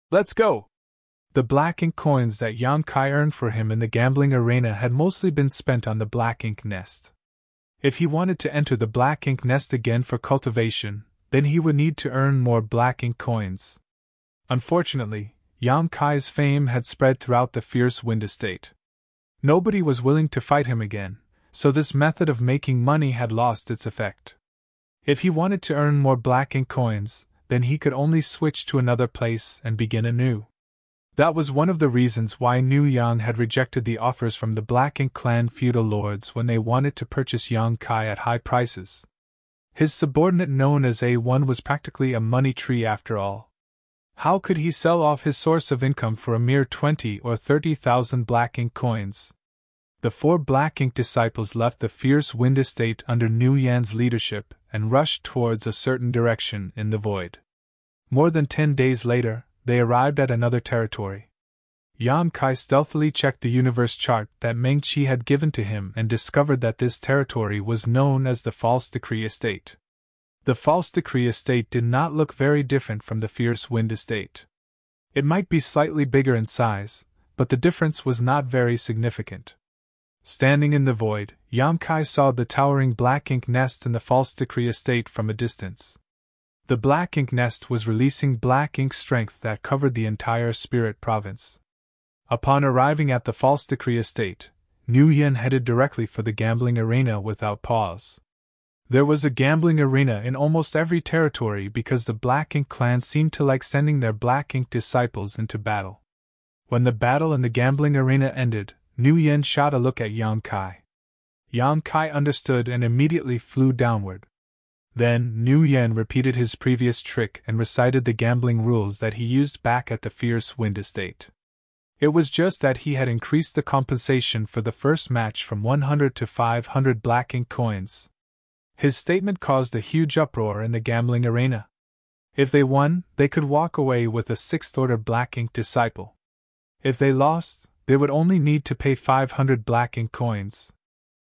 Speaker 1: "Let's go!" The black ink coins that Yang Kai earned for him in the gambling arena had mostly been spent on the black ink nest. If he wanted to enter the black ink nest again for cultivation, then he would need to earn more black ink coins. Unfortunately, Yang Kai's fame had spread throughout the fierce wind estate. Nobody was willing to fight him again, so this method of making money had lost its effect. If he wanted to earn more black ink coins, then he could only switch to another place and begin anew. That was one of the reasons why Nguyen had rejected the offers from the Black Ink clan feudal lords when they wanted to purchase Yang Kai at high prices. His subordinate known as A1 was practically a money tree after all. How could he sell off his source of income for a mere 20 or 30,000 black ink coins? The 4 black ink disciples left the fierce wind estate under Nguyen's leadership and rushed towards a certain direction in the void. More than 10 days later, they arrived at another territory. Yang Kai stealthily checked the universe chart that Meng Qi had given to him and discovered that this territory was known as the False Decree Estate. The False Decree Estate did not look very different from the Fierce Wind Estate. It might be slightly bigger in size, but the difference was not very significant. Standing in the void, Yang Kai saw the towering black ink nest in the False Decree Estate from a distance. The black ink nest was releasing black ink strength that covered the entire spirit province. Upon arriving at the False Decree Estate, Nguyen headed directly for the gambling arena without pause. There was a gambling arena in almost every territory because the Black Ink clan seemed to like sending their black ink disciples into battle. When the battle in the gambling arena ended, Nguyen shot a look at Yang Kai. Yang Kai understood and immediately flew downward. Then, Nguyen repeated his previous trick and recited the gambling rules that he used back at the Fierce Wind Estate. It was just that he had increased the compensation for the first match from 100 to 500 black ink coins. His statement caused a huge uproar in the gambling arena. If they won, they could walk away with a 6th-order black ink disciple. If they lost, they would only need to pay 500 black ink coins.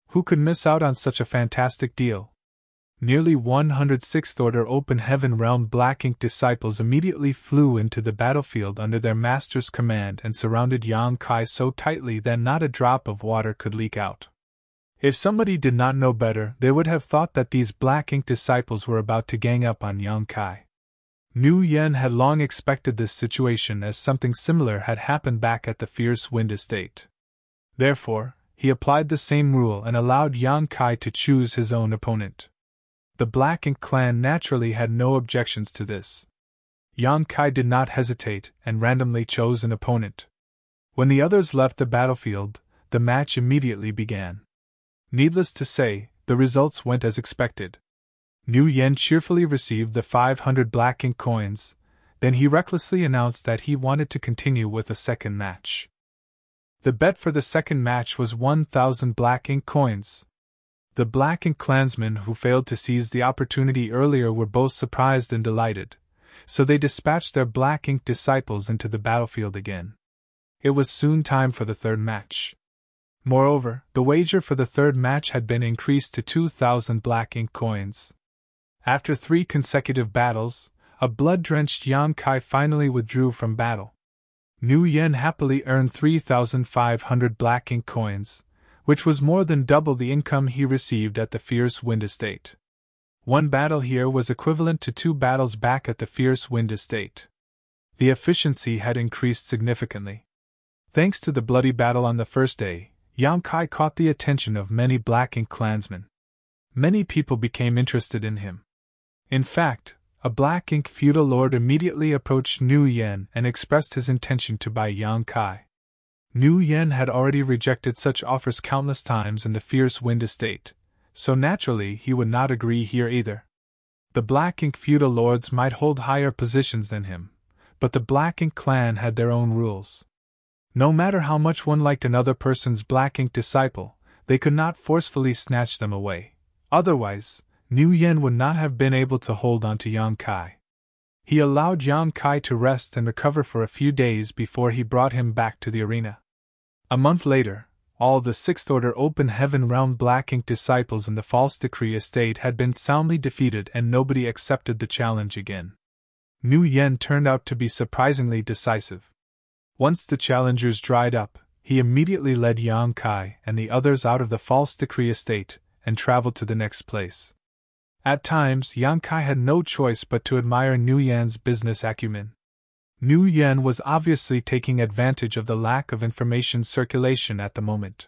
Speaker 1: Who could miss out on such a fantastic deal? Nearly 100 6th-order Open Heaven Realm Black Ink disciples immediately flew into the battlefield under their master's command and surrounded Yang Kai so tightly that not a drop of water could leak out. If somebody did not know better, they would have thought that these Black Ink disciples were about to gang up on Yang Kai. Nguyen had long expected this situation as something similar had happened back at the Fierce Wind Estate. Therefore, he applied the same rule and allowed Yang Kai to choose his own opponent. The Black Ink clan naturally had no objections to this. Yang Kai did not hesitate and randomly chose an opponent. When the others left the battlefield, the match immediately began. Needless to say, the results went as expected. Nguyen cheerfully received the 500 black ink coins, Then he recklessly announced that he wanted to continue with a second match. The bet for the second match was 1,000 black ink coins. The black ink clansmen who failed to seize the opportunity earlier were both surprised and delighted, so they dispatched their black ink disciples into the battlefield again. It was soon time for the third match. Moreover, the wager for the third match had been increased to 2,000 black ink coins. After 3 consecutive battles, a blood-drenched Yang Kai finally withdrew from battle. Nu Yen happily earned 3,500 black ink coins, which was more than double the income he received at the Fierce Wind Estate. One battle here was equivalent to 2 battles back at the Fierce Wind Estate. The efficiency had increased significantly. Thanks to the bloody battle on the first day, Yang Kai caught the attention of many black ink clansmen. Many people became interested in him. In fact, a black ink feudal lord immediately approached Nu Yen and expressed his intention to buy Yang Kai. Nu Yen had already rejected such offers countless times in the Fierce Wind Estate, so naturally he would not agree here either. The black ink feudal lords might hold higher positions than him, but the black ink clan had their own rules. No matter how much one liked another person's black ink disciple, they could not forcefully snatch them away. Otherwise, Nu Yen would not have been able to hold on to Yang Kai. He allowed Yang Kai to rest and recover for a few days before he brought him back to the arena. A month later, all the Sixth Order Open Heaven Realm black ink disciples in the False Decree Estate had been soundly defeated and nobody accepted the challenge again. Nu Yen turned out to be surprisingly decisive. Once the challengers dried up, he immediately led Yang Kai and the others out of the False Decree Estate and traveled to the next place. At times, Yang Kai had no choice but to admire Nu Yen's business acumen. Nu Yen was obviously taking advantage of the lack of information circulation at the moment.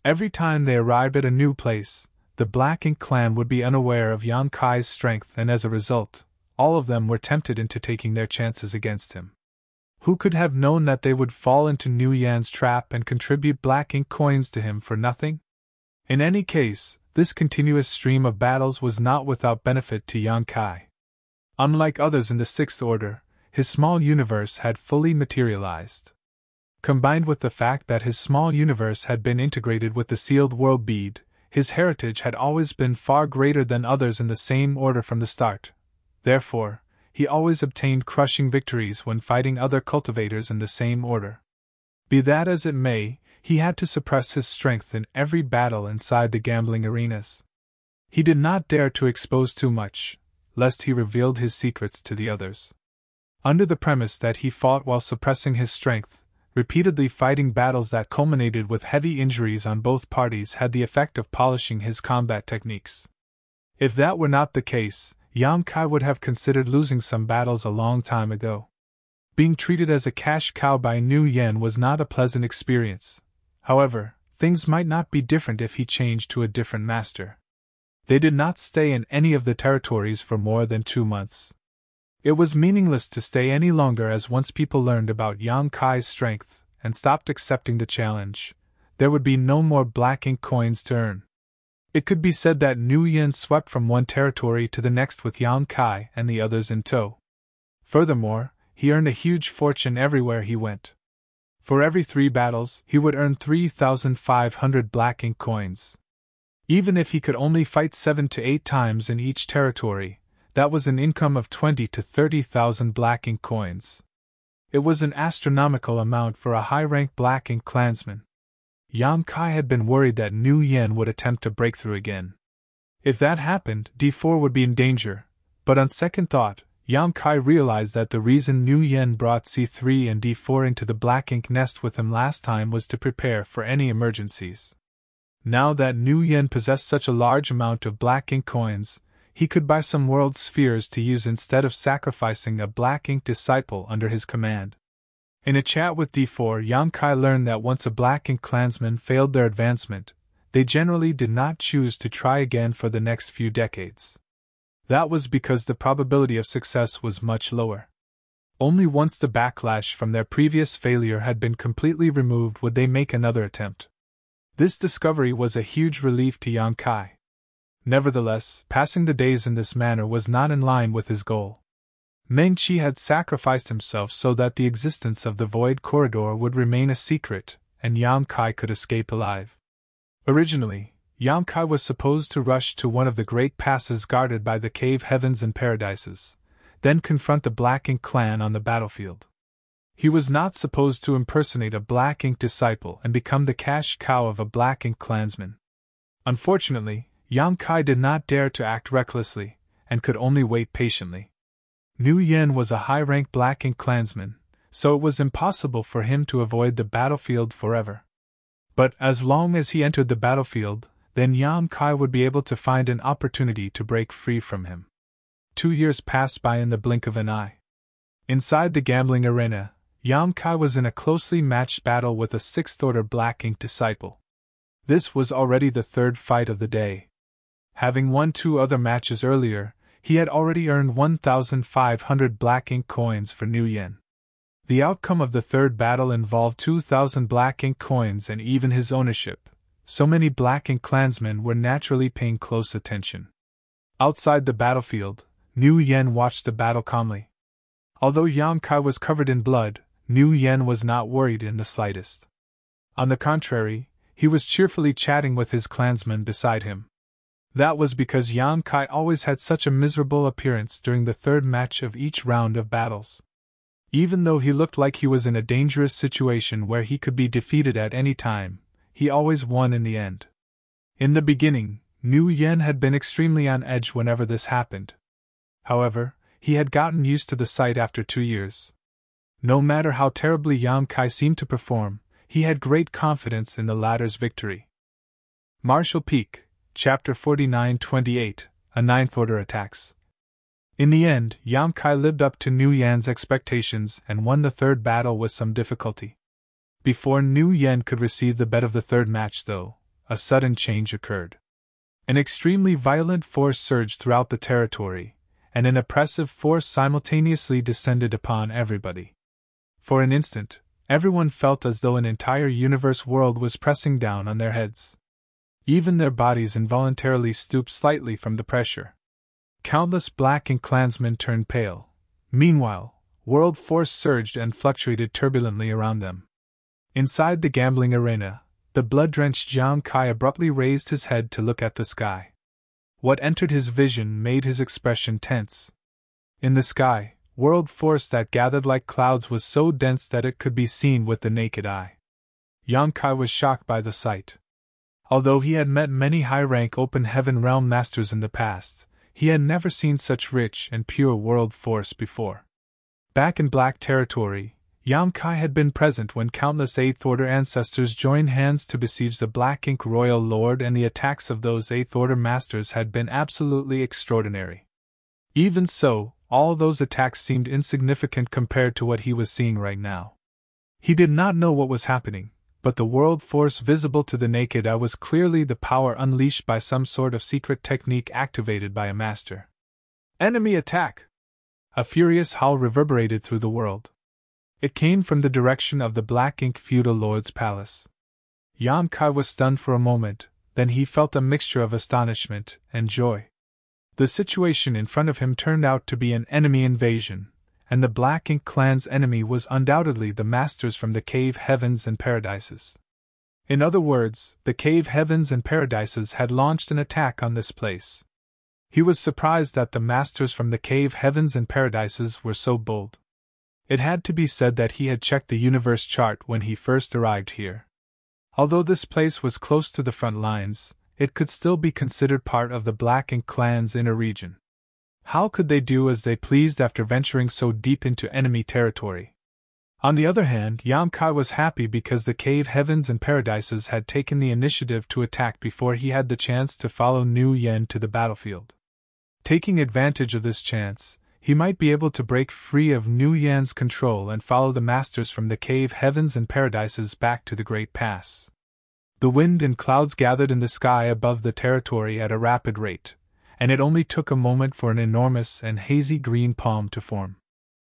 Speaker 1: Every time they arrived at a new place, the Black Ink clan would be unaware of Yang Kai's strength, and as a result, all of them were tempted into taking their chances against him. Who could have known that they would fall into Nu Yen's trap and contribute black ink coins to him for nothing? In any case, this continuous stream of battles was not without benefit to Yang Kai. Unlike others in the Sixth Order, his small universe had fully materialized. Combined with the fact that his small universe had been integrated with the sealed world bead, his heritage had always been far greater than others in the same order from the start. Therefore, he always obtained crushing victories when fighting other cultivators in the same order. Be that as it may, he had to suppress his strength in every battle inside the gambling arenas. He did not dare to expose too much, lest he revealed his secrets to the others. Under the premise that he fought while suppressing his strength, repeatedly fighting battles that culminated with heavy injuries on both parties had the effect of polishing his combat techniques. If that were not the case, Yang Kai would have considered losing some battles a long time ago. Being treated as a cash cow by Nu Yen was not a pleasant experience. However, things might not be different if he changed to a different master. They did not stay in any of the territories for more than 2 months. It was meaningless to stay any longer, as once people learned about Yang Kai's strength and stopped accepting the challenge, there would be no more black ink coins to earn. It could be said that Nu Yen swept from one territory to the next with Yang Kai and the others in tow. Furthermore, he earned a huge fortune everywhere he went. For every 3 battles, he would earn 3,500 black ink coins. Even if he could only fight 7 to 8 times in each territory, that was an income of 20 to 30,000 black ink coins. It was an astronomical amount for a high-rank black ink clansman. Yang Kai had been worried that Nu Yen would attempt to break through again. If that happened, D4 would be in danger, but on second thought, Yang Kai realized that the reason Nu Yen brought C3 and D4 into the black ink nest with him last time was to prepare for any emergencies. Now that Nu Yen possessed such a large amount of black ink coins, he could buy some world spheres to use instead of sacrificing a black ink disciple under his command. In a chat with D4, Yang Kai learned that once a black ink clansman failed their advancement, they generally did not choose to try again for the next few decades. That was because the probability of success was much lower. Only once the backlash from their previous failure had been completely removed would they make another attempt. This discovery was a huge relief to Yang Kai. Nevertheless, passing the days in this manner was not in line with his goal. Meng Qi had sacrificed himself so that the existence of the void corridor would remain a secret, and Yang Kai could escape alive. Originally, Yang Kai was supposed to rush to one of the great passes guarded by the cave heavens and paradises, then confront the Black Ink clan on the battlefield. He was not supposed to impersonate a Black Ink disciple and become the cash cow of a Black Ink clansman. Unfortunately, Yang Kai did not dare to act recklessly, and could only wait patiently. Nu Yen was a high-rank Black Ink clansman, so it was impossible for him to avoid the battlefield forever. But as long as he entered the battlefield, then Yang Kai would be able to find an opportunity to break free from him. 2 years passed by in the blink of an eye. Inside the gambling arena, Yang Kai was in a closely matched battle with a 6th-order Black Ink disciple. This was already the 3rd fight of the day. Having won 2 other matches earlier, he had already earned 1,500 Black Ink coins for Nu Yen. The outcome of the 3rd battle involved 2,000 Black Ink coins and even his ownership, so many Black Ink clansmen were naturally paying close attention. Outside the battlefield, Nu Yen watched the battle calmly. Although Yang Kai was covered in blood, Nu Yen was not worried in the slightest. On the contrary, he was cheerfully chatting with his clansmen beside him. That was because Yang Kai always had such a miserable appearance during the 3rd match of each round of battles. Even though he looked like he was in a dangerous situation where he could be defeated at any time, he always won in the end. In the beginning, Nu Yen had been extremely on edge whenever this happened. However, he had gotten used to the sight after 2 years. No matter how terribly Yang Kai seemed to perform, he had great confidence in the latter's victory. Martial Peak, Chapter 49-28, A 9th Order Attacks. In the end, Yang Kai lived up to Nu Yen's expectations and won the 3rd battle with some difficulty. Before Nu Yen could receive the bet of the 3rd match, though, a sudden change occurred. An extremely violent force surged throughout the territory, and an oppressive force simultaneously descended upon everybody. For an instant, everyone felt as though an entire universe world was pressing down on their heads. Even their bodies involuntarily stooped slightly from the pressure. Countless Black Ink clansmen turned pale. Meanwhile, world force surged and fluctuated turbulently around them. Inside the gambling arena, the blood-drenched Yang Kai abruptly raised his head to look at the sky. What entered his vision made his expression tense. In the sky, world force that gathered like clouds was so dense that it could be seen with the naked eye. Yang Kai was shocked by the sight. Although he had met many high-rank open heaven realm masters in the past, he had never seen such rich and pure world force before. Back in Black Territory, Yang Kai had been present when countless 8th Order ancestors joined hands to besiege the Black Ink Royal Lord, and the attacks of those 8th Order masters had been absolutely extraordinary. Even so, all those attacks seemed insignificant compared to what he was seeing right now. He did not know what was happening, but the world force visible to the naked eye was clearly the power unleashed by some sort of secret technique activated by a master. Enemy attack! A furious howl reverberated through the world. It came from the direction of the Black Ink feudal lord's palace. Yang Kai was stunned for a moment, then he felt a mixture of astonishment and joy. The situation in front of him turned out to be an enemy invasion, and the Black Ink clan's enemy was undoubtedly the masters from the cave heavens and paradises. In other words, the cave heavens and paradises had launched an attack on this place. He was surprised that the masters from the cave heavens and paradises were so bold. It had to be said that he had checked the universe chart when he first arrived here. Although this place was close to the front lines, it could still be considered part of the Black Ink clan's inner region. How could they do as they pleased after venturing so deep into enemy territory? On the other hand, Yang Kai was happy because the cave heavens and paradises had taken the initiative to attack before he had the chance to follow Nu Yen to the battlefield. Taking advantage of this chance, he might be able to break free of Nu Yen's control and follow the masters from the cave heavens and paradises back to the Great Pass. The wind and clouds gathered in the sky above the territory at a rapid rate, and it only took a moment for an enormous and hazy green palm to form.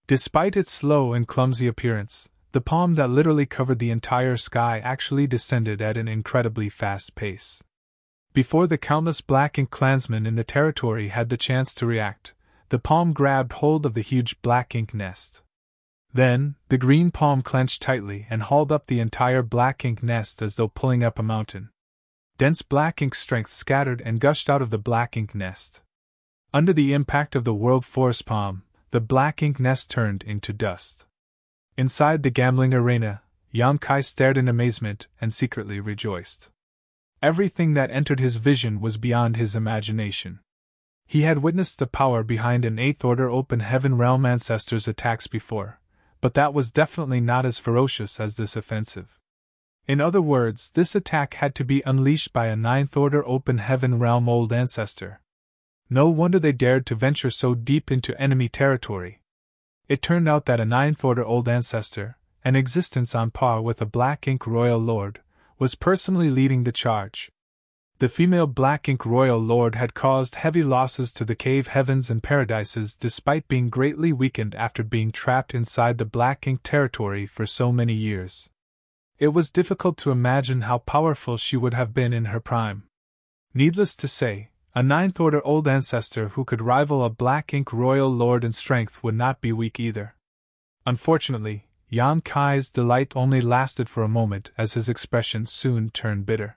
Speaker 1: Despite its slow and clumsy appearance, the palm that literally covered the entire sky actually descended at an incredibly fast pace. Before the countless Black Ink clansmen in the territory had the chance to react, the palm grabbed hold of the huge black ink nest. Then, the green palm clenched tightly and hauled up the entire black ink nest as though pulling up a mountain. Dense black ink strength scattered and gushed out of the black ink nest. Under the impact of the world force palm, the black ink nest turned into dust. Inside the gambling arena, Yang Kai stared in amazement and secretly rejoiced. Everything that entered his vision was beyond his imagination. He had witnessed the power behind an 8th Order Open Heaven Realm Ancestor's attacks before, but that was definitely not as ferocious as this offensive. In other words, this attack had to be unleashed by a 9th Order Open Heaven Realm Old Ancestor. No wonder they dared to venture so deep into enemy territory. It turned out that a 9th Order Old Ancestor, an existence on par with a Black Ink Royal Lord, was personally leading the charge. The female Black Ink Royal Lord had caused heavy losses to the cave heavens and paradises despite being greatly weakened after being trapped inside the Black Ink territory for so many years. It was difficult to imagine how powerful she would have been in her prime. Needless to say, a 9th Order Old Ancestor who could rival a Black Ink Royal Lord in strength would not be weak either. Unfortunately, Yang Kai's delight only lasted for a moment as his expression soon turned bitter.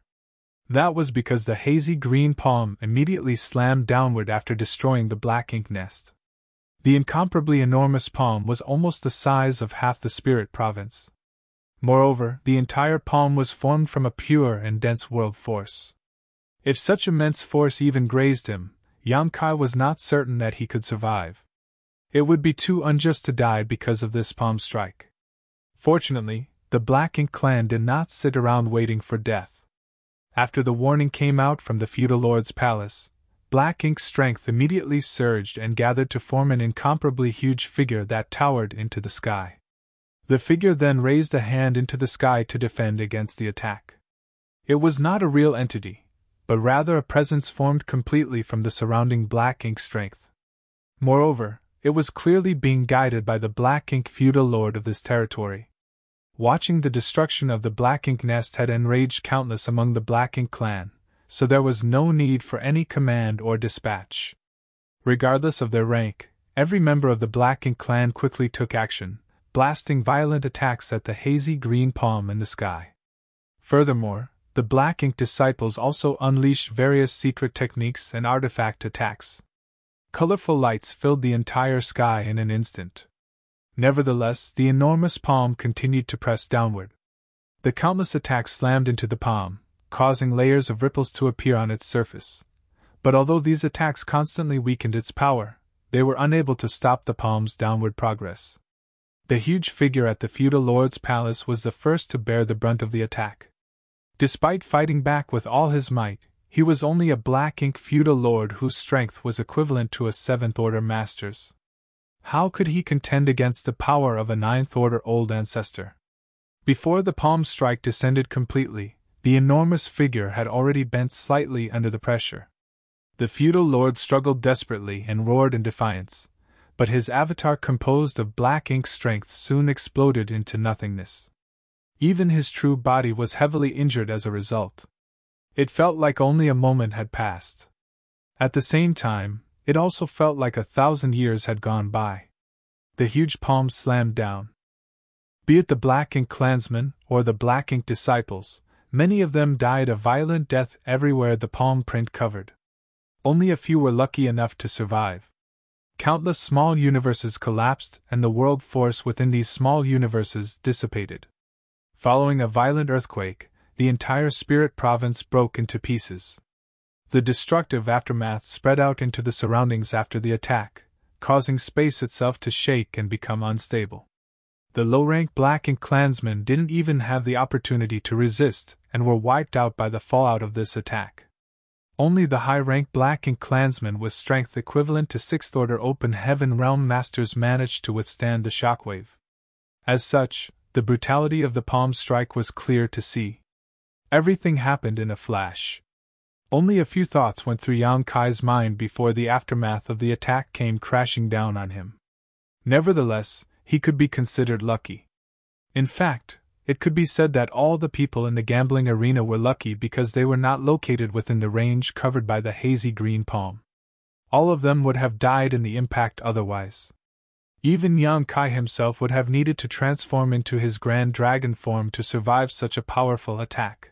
Speaker 1: That was because the hazy green palm immediately slammed downward after destroying the black ink nest. The incomparably enormous palm was almost the size of half the spirit province. Moreover, the entire palm was formed from a pure and dense world force. If such immense force even grazed him, Yang Kai was not certain that he could survive. It would be too unjust to die because of this palm strike. Fortunately, the Black Ink clan did not sit around waiting for death. After the warning came out from the feudal lord's palace, Black Ink's strength immediately surged and gathered to form an incomparably huge figure that towered into the sky. The figure then raised a hand into the sky to defend against the attack. It was not a real entity, but rather a presence formed completely from the surrounding Black Ink strength. Moreover, it was clearly being guided by the Black Ink feudal lord of this territory. Watching the destruction of the Black Ink nest had enraged countless among the Black Ink clan, so there was no need for any command or dispatch. Regardless of their rank, every member of the Black Ink clan quickly took action, blasting violent attacks at the hazy green palm in the sky. Furthermore, the Black Ink disciples also unleashed various secret techniques and artifact attacks. Colorful lights filled the entire sky in an instant. Nevertheless, the enormous palm continued to press downward. The countless attacks slammed into the palm, causing layers of ripples to appear on its surface. But although these attacks constantly weakened its power, they were unable to stop the palm's downward progress. The huge figure at the feudal lord's palace was the first to bear the brunt of the attack. Despite fighting back with all his might, he was only a Black Ink feudal lord whose strength was equivalent to a 7th Order master's. How could he contend against the power of a 9th Order Old Ancestor? Before the palm strike descended completely, the enormous figure had already bent slightly under the pressure. The feudal lord struggled desperately and roared in defiance, but his avatar composed of Black Ink strength soon exploded into nothingness. Even his true body was heavily injured as a result. It felt like only a moment had passed. At the same time, it also felt like 1,000 years had gone by. The huge palm slammed down. Be it the Black Ink clansmen or the Black Ink disciples, many of them died a violent death everywhere the palm print covered. Only a few were lucky enough to survive. Countless small universes collapsed and the world force within these small universes dissipated. Following a violent earthquake, the entire spirit province broke into pieces. The destructive aftermath spread out into the surroundings after the attack, causing space itself to shake and become unstable. The low-rank Black Ink clansmen didn't even have the opportunity to resist and were wiped out by the fallout of this attack. Only the high-rank Black Ink clansmen with strength equivalent to 6th Order Open Heaven Realm Masters managed to withstand the shockwave. As such, the brutality of the palm strike was clear to see. Everything happened in a flash. Only a few thoughts went through Yang Kai's mind before the aftermath of the attack came crashing down on him. Nevertheless, he could be considered lucky. In fact, it could be said that all the people in the gambling arena were lucky because they were not located within the range covered by the hazy green palm. All of them would have died in the impact otherwise. Even Yang Kai himself would have needed to transform into his grand dragon form to survive such a powerful attack.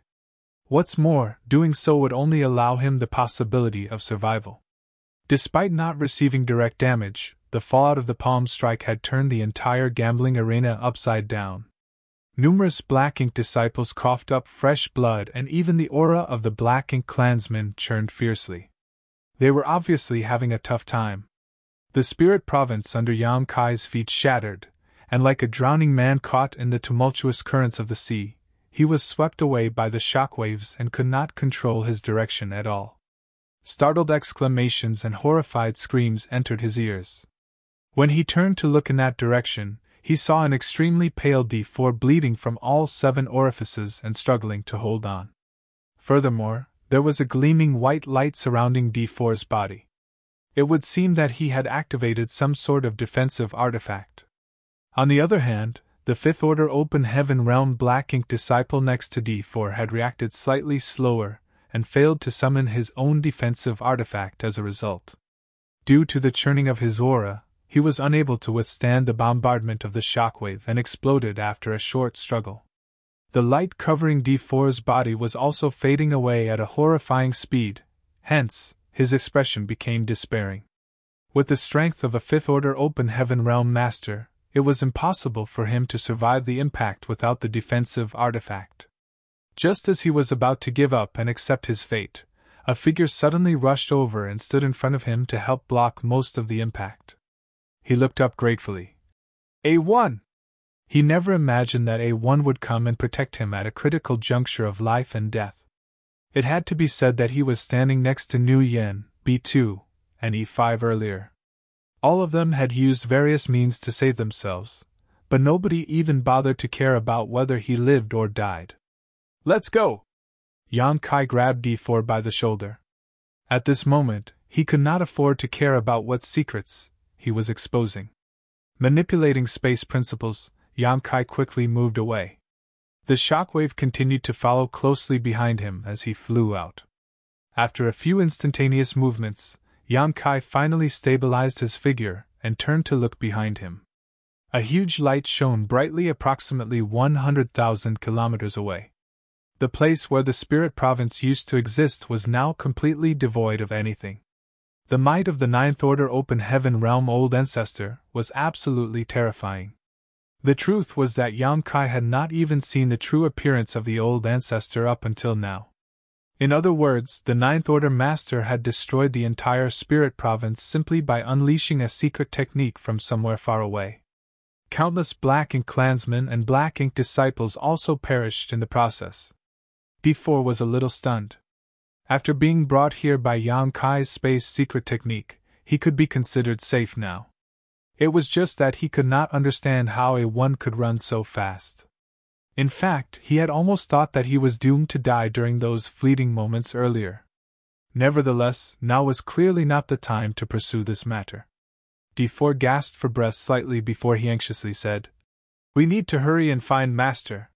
Speaker 1: What's more, doing so would only allow him the possibility of survival. Despite not receiving direct damage, the fallout of the palm strike had turned the entire gambling arena upside down. Numerous Black Ink disciples coughed up fresh blood, and even the aura of the Black Ink clansmen churned fiercely. They were obviously having a tough time. The spirit province under Yang Kai's feet shattered, and like a drowning man caught in the tumultuous currents of the sea, he was swept away by the shockwaves and could not control his direction at all. Startled exclamations and horrified screams entered his ears. When he turned to look in that direction, he saw an extremely pale D4 bleeding from all 7 orifices and struggling to hold on. Furthermore, there was a gleaming white light surrounding D4's body. It would seem that he had activated some sort of defensive artifact. On the other hand, the 5th Order Open Heaven Realm Black Ink disciple next to D4 had reacted slightly slower and failed to summon his own defensive artifact as a result. Due to the churning of his aura, he was unable to withstand the bombardment of the shockwave and exploded after a short struggle. The light covering D4's body was also fading away at a horrifying speed, hence, his expression became despairing. With the strength of a 5th Order Open Heaven Realm Master, it was impossible for him to survive the impact without the defensive artifact. Just as he was about to give up and accept his fate, a figure suddenly rushed over and stood in front of him to help block most of the impact. He looked up gratefully. A1! He never imagined that A1 would come and protect him at a critical juncture of life and death. It had to be said that he was standing next to Nu Yen, B2, and E5 earlier. All of them had used various means to save themselves, but nobody even bothered to care about whether he lived or died. Let's go! Yang Kai grabbed D4 by the shoulder. At this moment, he could not afford to care about what secrets he was exposing. Manipulating space principles, Yang Kai quickly moved away. The shockwave continued to follow closely behind him as he flew out. After a few instantaneous movements, Yang Kai finally stabilized his figure and turned to look behind him. A huge light shone brightly approximately 100,000 kilometers away. The place where the spirit province used to exist was now completely devoid of anything. The might of the 9th Order Open Heaven Realm Old Ancestor was absolutely terrifying. The truth was that Yang Kai had not even seen the true appearance of the Old Ancestor up until now. In other words, the 9th Order Master had destroyed the entire spirit province simply by unleashing a secret technique from somewhere far away. Countless Black Ink clansmen and Black Ink disciples also perished in the process. D4 was a little stunned. After being brought here by Yang Kai's space secret technique, he could be considered safe now. It was just that he could not understand how A1 could run so fast. In fact, he had almost thought that he was doomed to die during those fleeting moments earlier. Nevertheless, now was clearly not the time to pursue this matter. D4 gasped for breath slightly before he anxiously said, "We need to hurry and find Master.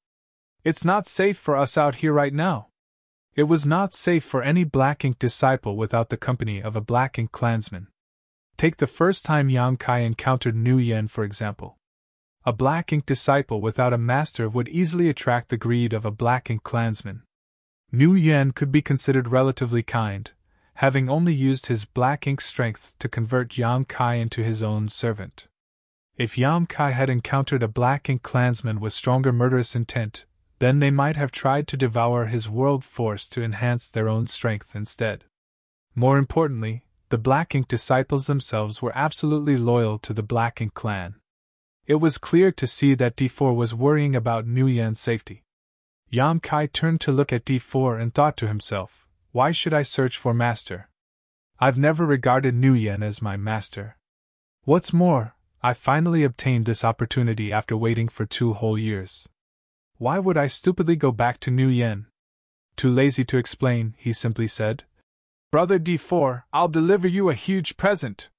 Speaker 1: It's not safe for us out here right now." It was not safe for any Black Ink disciple without the company of a Black Ink clansman. Take the first time Yang Kai encountered Nu Yen, for example. A Black Ink disciple without a master would easily attract the greed of a Black Ink clansman. Nu Yen could be considered relatively kind, having only used his Black Ink strength to convert Yang Kai into his own servant. If Yang Kai had encountered a Black Ink clansman with stronger murderous intent, then they might have tried to devour his world force to enhance their own strength instead. More importantly, the Black Ink disciples themselves were absolutely loyal to the Black Ink clan. It was clear to see that D4 was worrying about Nu Yen's safety. Yang Kai turned to look at D4 and thought to himself, why should I search for master? I've never regarded Nu Yen as my master. What's more, I finally obtained this opportunity after waiting for 2 whole years. Why would I stupidly go back to Nu Yen? Too lazy to explain, he simply said, "Brother D4, I'll deliver you a huge present."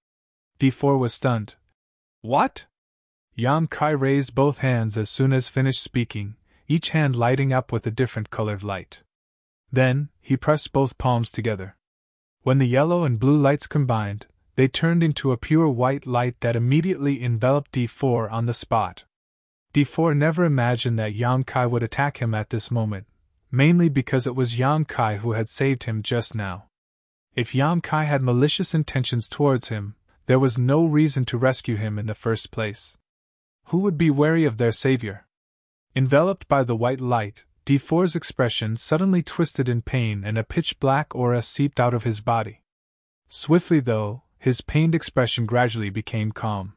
Speaker 1: D4 was stunned. What? Yang Kai raised both hands as soon as finished speaking, each hand lighting up with a different colored light. Then, he pressed both palms together. When the yellow and blue lights combined, they turned into a pure white light that immediately enveloped D4 on the spot. D4 never imagined that Yang Kai would attack him at this moment, mainly because it was Yang Kai who had saved him just now. If Yang Kai had malicious intentions towards him, there was no reason to rescue him in the first place. Who would be wary of their savior? Enveloped by the white light, D4's expression suddenly twisted in pain and a pitch-black aura seeped out of his body. Swiftly, though, his pained expression gradually became calm.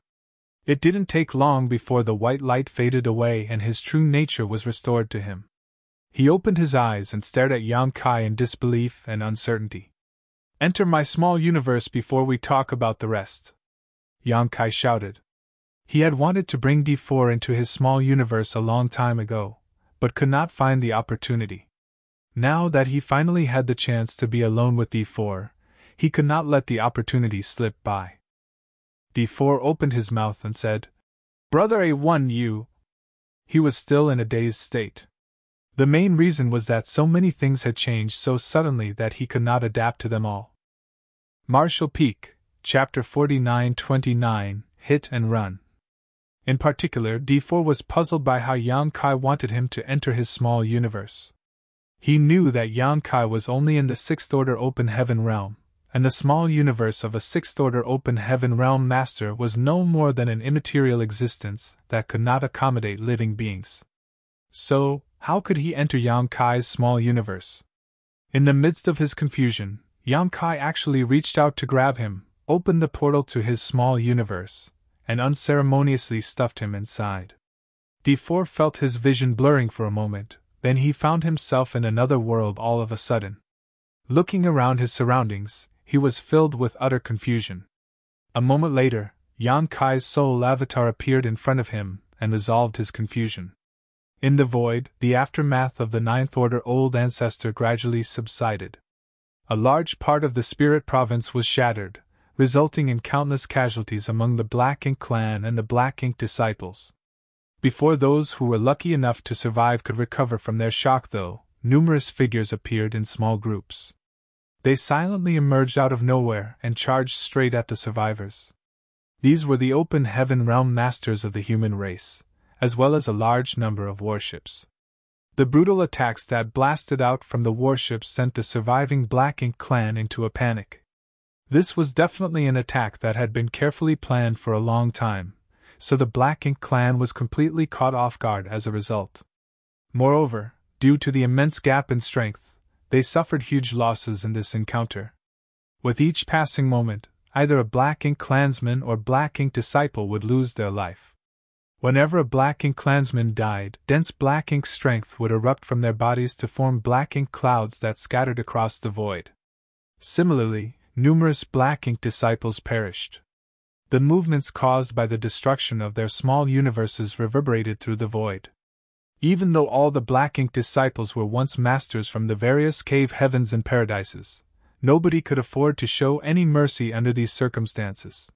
Speaker 1: It didn't take long before the white light faded away and his true nature was restored to him. He opened his eyes and stared at Yang Kai in disbelief and uncertainty. "Enter my small universe before we talk about the rest," Yang Kai shouted. He had wanted to bring D4 into his small universe a long time ago, but could not find the opportunity. Now that he finally had the chance to be alone with D4, he could not let the opportunity slip by. D4 opened his mouth and said, "Brother A1, you." He was still in a dazed state. The main reason was that so many things had changed so suddenly that he could not adapt to them all. Marshall Peak, Chapter 49-29, Hit and Run. In particular, D4 was puzzled by how Yang Kai wanted him to enter his small universe. He knew that Yang Kai was only in the sixth-order open heaven realm, and the small universe of a sixth-order open heaven realm master was no more than an immaterial existence that could not accommodate living beings. So, how could he enter Yang Kai's small universe? In the midst of his confusion, Yang Kai actually reached out to grab him, opened the portal to his small universe, and unceremoniously stuffed him inside. D4 felt his vision blurring for a moment, then he found himself in another world all of a sudden. Looking around his surroundings, he was filled with utter confusion. A moment later, Yang Kai's soul avatar appeared in front of him and resolved his confusion. In the void, the aftermath of the ninth-order old ancestor gradually subsided. A large part of the spirit province was shattered, resulting in countless casualties among the Black Ink clan and the Black Ink disciples. Before those who were lucky enough to survive could recover from their shock, though, numerous figures appeared in small groups. They silently emerged out of nowhere and charged straight at the survivors. These were the open heaven realm masters of the human race, as well as a large number of warships. The brutal attacks that blasted out from the warships sent the surviving Black Ink clan into a panic. This was definitely an attack that had been carefully planned for a long time, so the Black Ink clan was completely caught off guard as a result. Moreover, due to the immense gap in strength, they suffered huge losses in this encounter. With each passing moment, either a Black Ink clansman or Black Ink disciple would lose their life. Whenever a Black Ink clansman died, dense Black Ink strength would erupt from their bodies to form Black Ink clouds that scattered across the void. Similarly, numerous Black Ink disciples perished. The movements caused by the destruction of their small universes reverberated through the void. Even though all the Black Ink disciples were once masters from the various cave heavens and paradises, nobody could afford to show any mercy under these circumstances.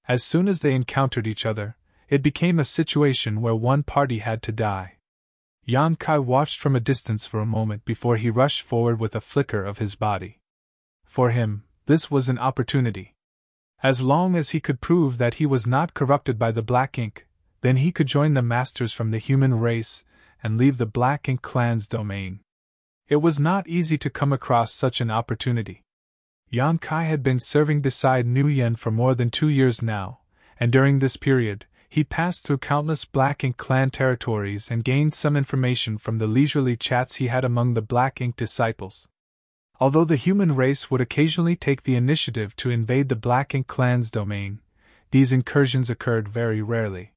Speaker 1: As soon as they encountered each other, it became a situation where one party had to die. Yang Kai watched from a distance for a moment before he rushed forward with a flicker of his body. For him, this was an opportunity. As long as he could prove that he was not corrupted by the Black Ink, then he could join the masters from the human race and leave the Black Ink clan's domain. It was not easy to come across such an opportunity. Yang Kai had been serving beside Nguyen for more than 2 years now, and during this period, he passed through countless Black Ink clan territories and gained some information from the leisurely chats he had among the Black Ink disciples. Although the human race would occasionally take the initiative to invade the Black Ink clan's domain, these incursions occurred very rarely.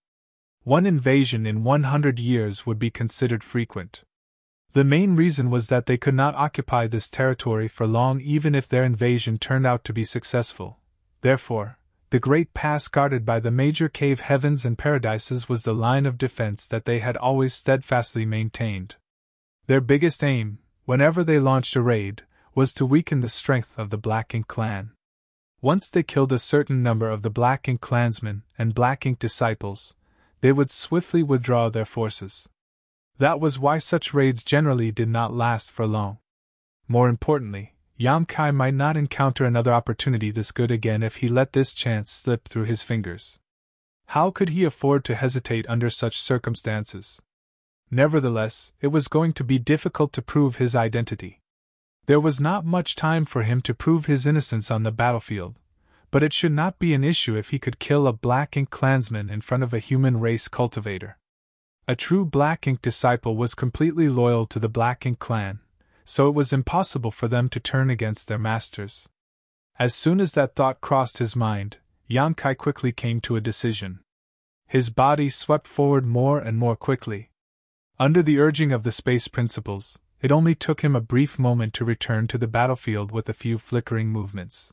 Speaker 1: One invasion in 100 years would be considered frequent. The main reason was that they could not occupy this territory for long even if their invasion turned out to be successful. Therefore, the great pass guarded by the major cave heavens and paradises was the line of defense that they had always steadfastly maintained. Their biggest aim, whenever they launched a raid, was to weaken the strength of the Black Ink clan. Once they killed a certain number of the Black Ink clansmen and Black Ink disciples, they would swiftly withdraw their forces. That was why such raids generally did not last for long. More importantly, Yang Kai might not encounter another opportunity this good again if he let this chance slip through his fingers. How could he afford to hesitate under such circumstances? Nevertheless, it was going to be difficult to prove his identity. There was not much time for him to prove his innocence on the battlefield, but it should not be an issue if he could kill a Black Ink clansman in front of a human race cultivator. A true Black Ink disciple was completely loyal to the Black Ink clan, so it was impossible for them to turn against their masters. As soon as that thought crossed his mind, Yang Kai quickly came to a decision. His body swept forward more and more quickly. Under the urging of the space principles, it only took him a brief moment to return to the battlefield with a few flickering movements.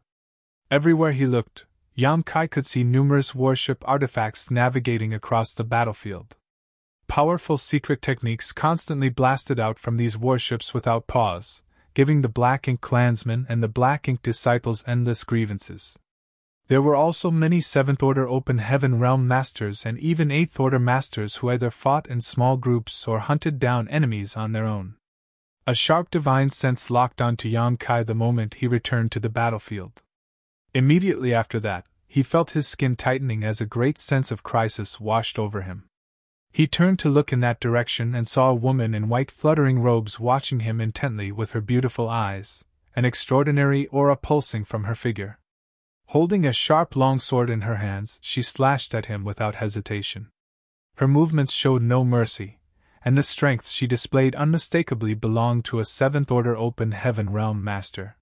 Speaker 1: Everywhere he looked, Yang Kai could see numerous warship artifacts navigating across the battlefield. Powerful secret techniques constantly blasted out from these warships without pause, giving the Black Ink clansmen and the Black Ink disciples endless grievances. There were also many 7th Order Open Heaven Realm Masters and even 8th Order Masters who either fought in small groups or hunted down enemies on their own. A sharp divine sense locked onto Yang Kai the moment he returned to the battlefield. Immediately after that, he felt his skin tightening as a great sense of crisis washed over him. He turned to look in that direction and saw a woman in white fluttering robes watching him intently with her beautiful eyes, an extraordinary aura pulsing from her figure. Holding a sharp longsword in her hands, she slashed at him without hesitation. Her movements showed no mercy, and the strength she displayed unmistakably belonged to a 7th Order Open Heaven Realm Master.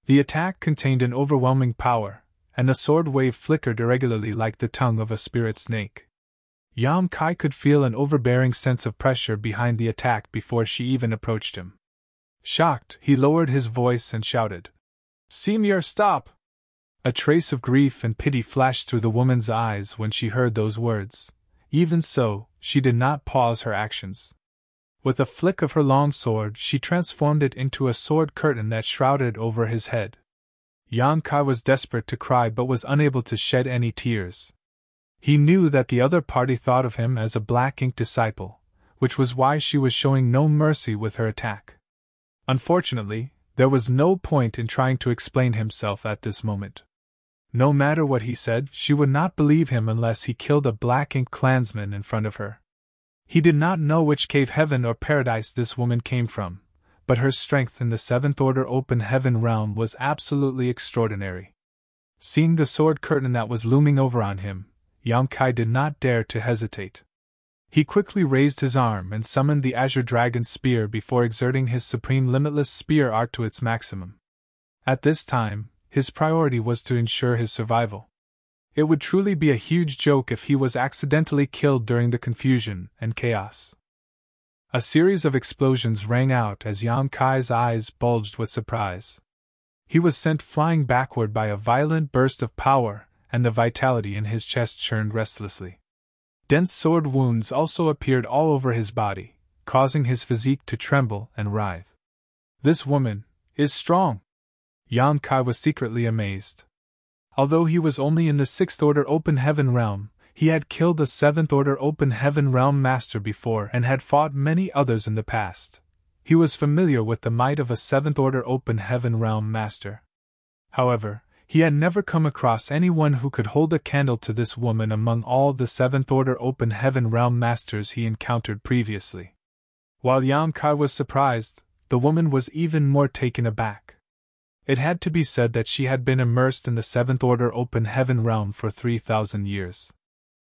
Speaker 1: The attack contained an overwhelming power, and the sword wave flickered irregularly like the tongue of a spirit snake. Yang Kai could feel an overbearing sense of pressure behind the attack before she even approached him. Shocked, he lowered his voice and shouted, "Senior, stop!" A trace of grief and pity flashed through the woman's eyes when she heard those words. Even so, she did not pause her actions. With a flick of her long sword, she transformed it into a sword curtain that shrouded over his head. Yang Kai was desperate to cry but was unable to shed any tears. He knew that the other party thought of him as a Black Ink disciple, which was why she was showing no mercy with her attack. Unfortunately, there was no point in trying to explain himself at this moment. No matter what he said, she would not believe him unless he killed a Black Ink clansman in front of her. He did not know which cave heaven or paradise this woman came from, but her strength in the 7th Order Open Heaven realm was absolutely extraordinary. Seeing the sword curtain that was looming over on him, Yang Kai did not dare to hesitate. He quickly raised his arm and summoned the Azure Dragon Spear before exerting his supreme limitless spear art to its maximum. At this time, his priority was to ensure his survival. It would truly be a huge joke if he was accidentally killed during the confusion and chaos. A series of explosions rang out as Yang Kai's eyes bulged with surprise. He was sent flying backward by a violent burst of power, and the vitality in his chest churned restlessly. Dense sword wounds also appeared all over his body, causing his physique to tremble and writhe. This woman is strong! Yang Kai was secretly amazed. Although he was only in the 6th Order Open Heaven realm, he had killed a 7th Order Open Heaven realm master before and had fought many others in the past. He was familiar with the might of a 7th Order Open Heaven realm master. However, he had never come across anyone who could hold a candle to this woman among all the 7th Order Open Heaven realm masters he encountered previously. While Yang Kai was surprised, the woman was even more taken aback. It had to be said that she had been immersed in the 7th Order Open Heaven realm for 3,000 years.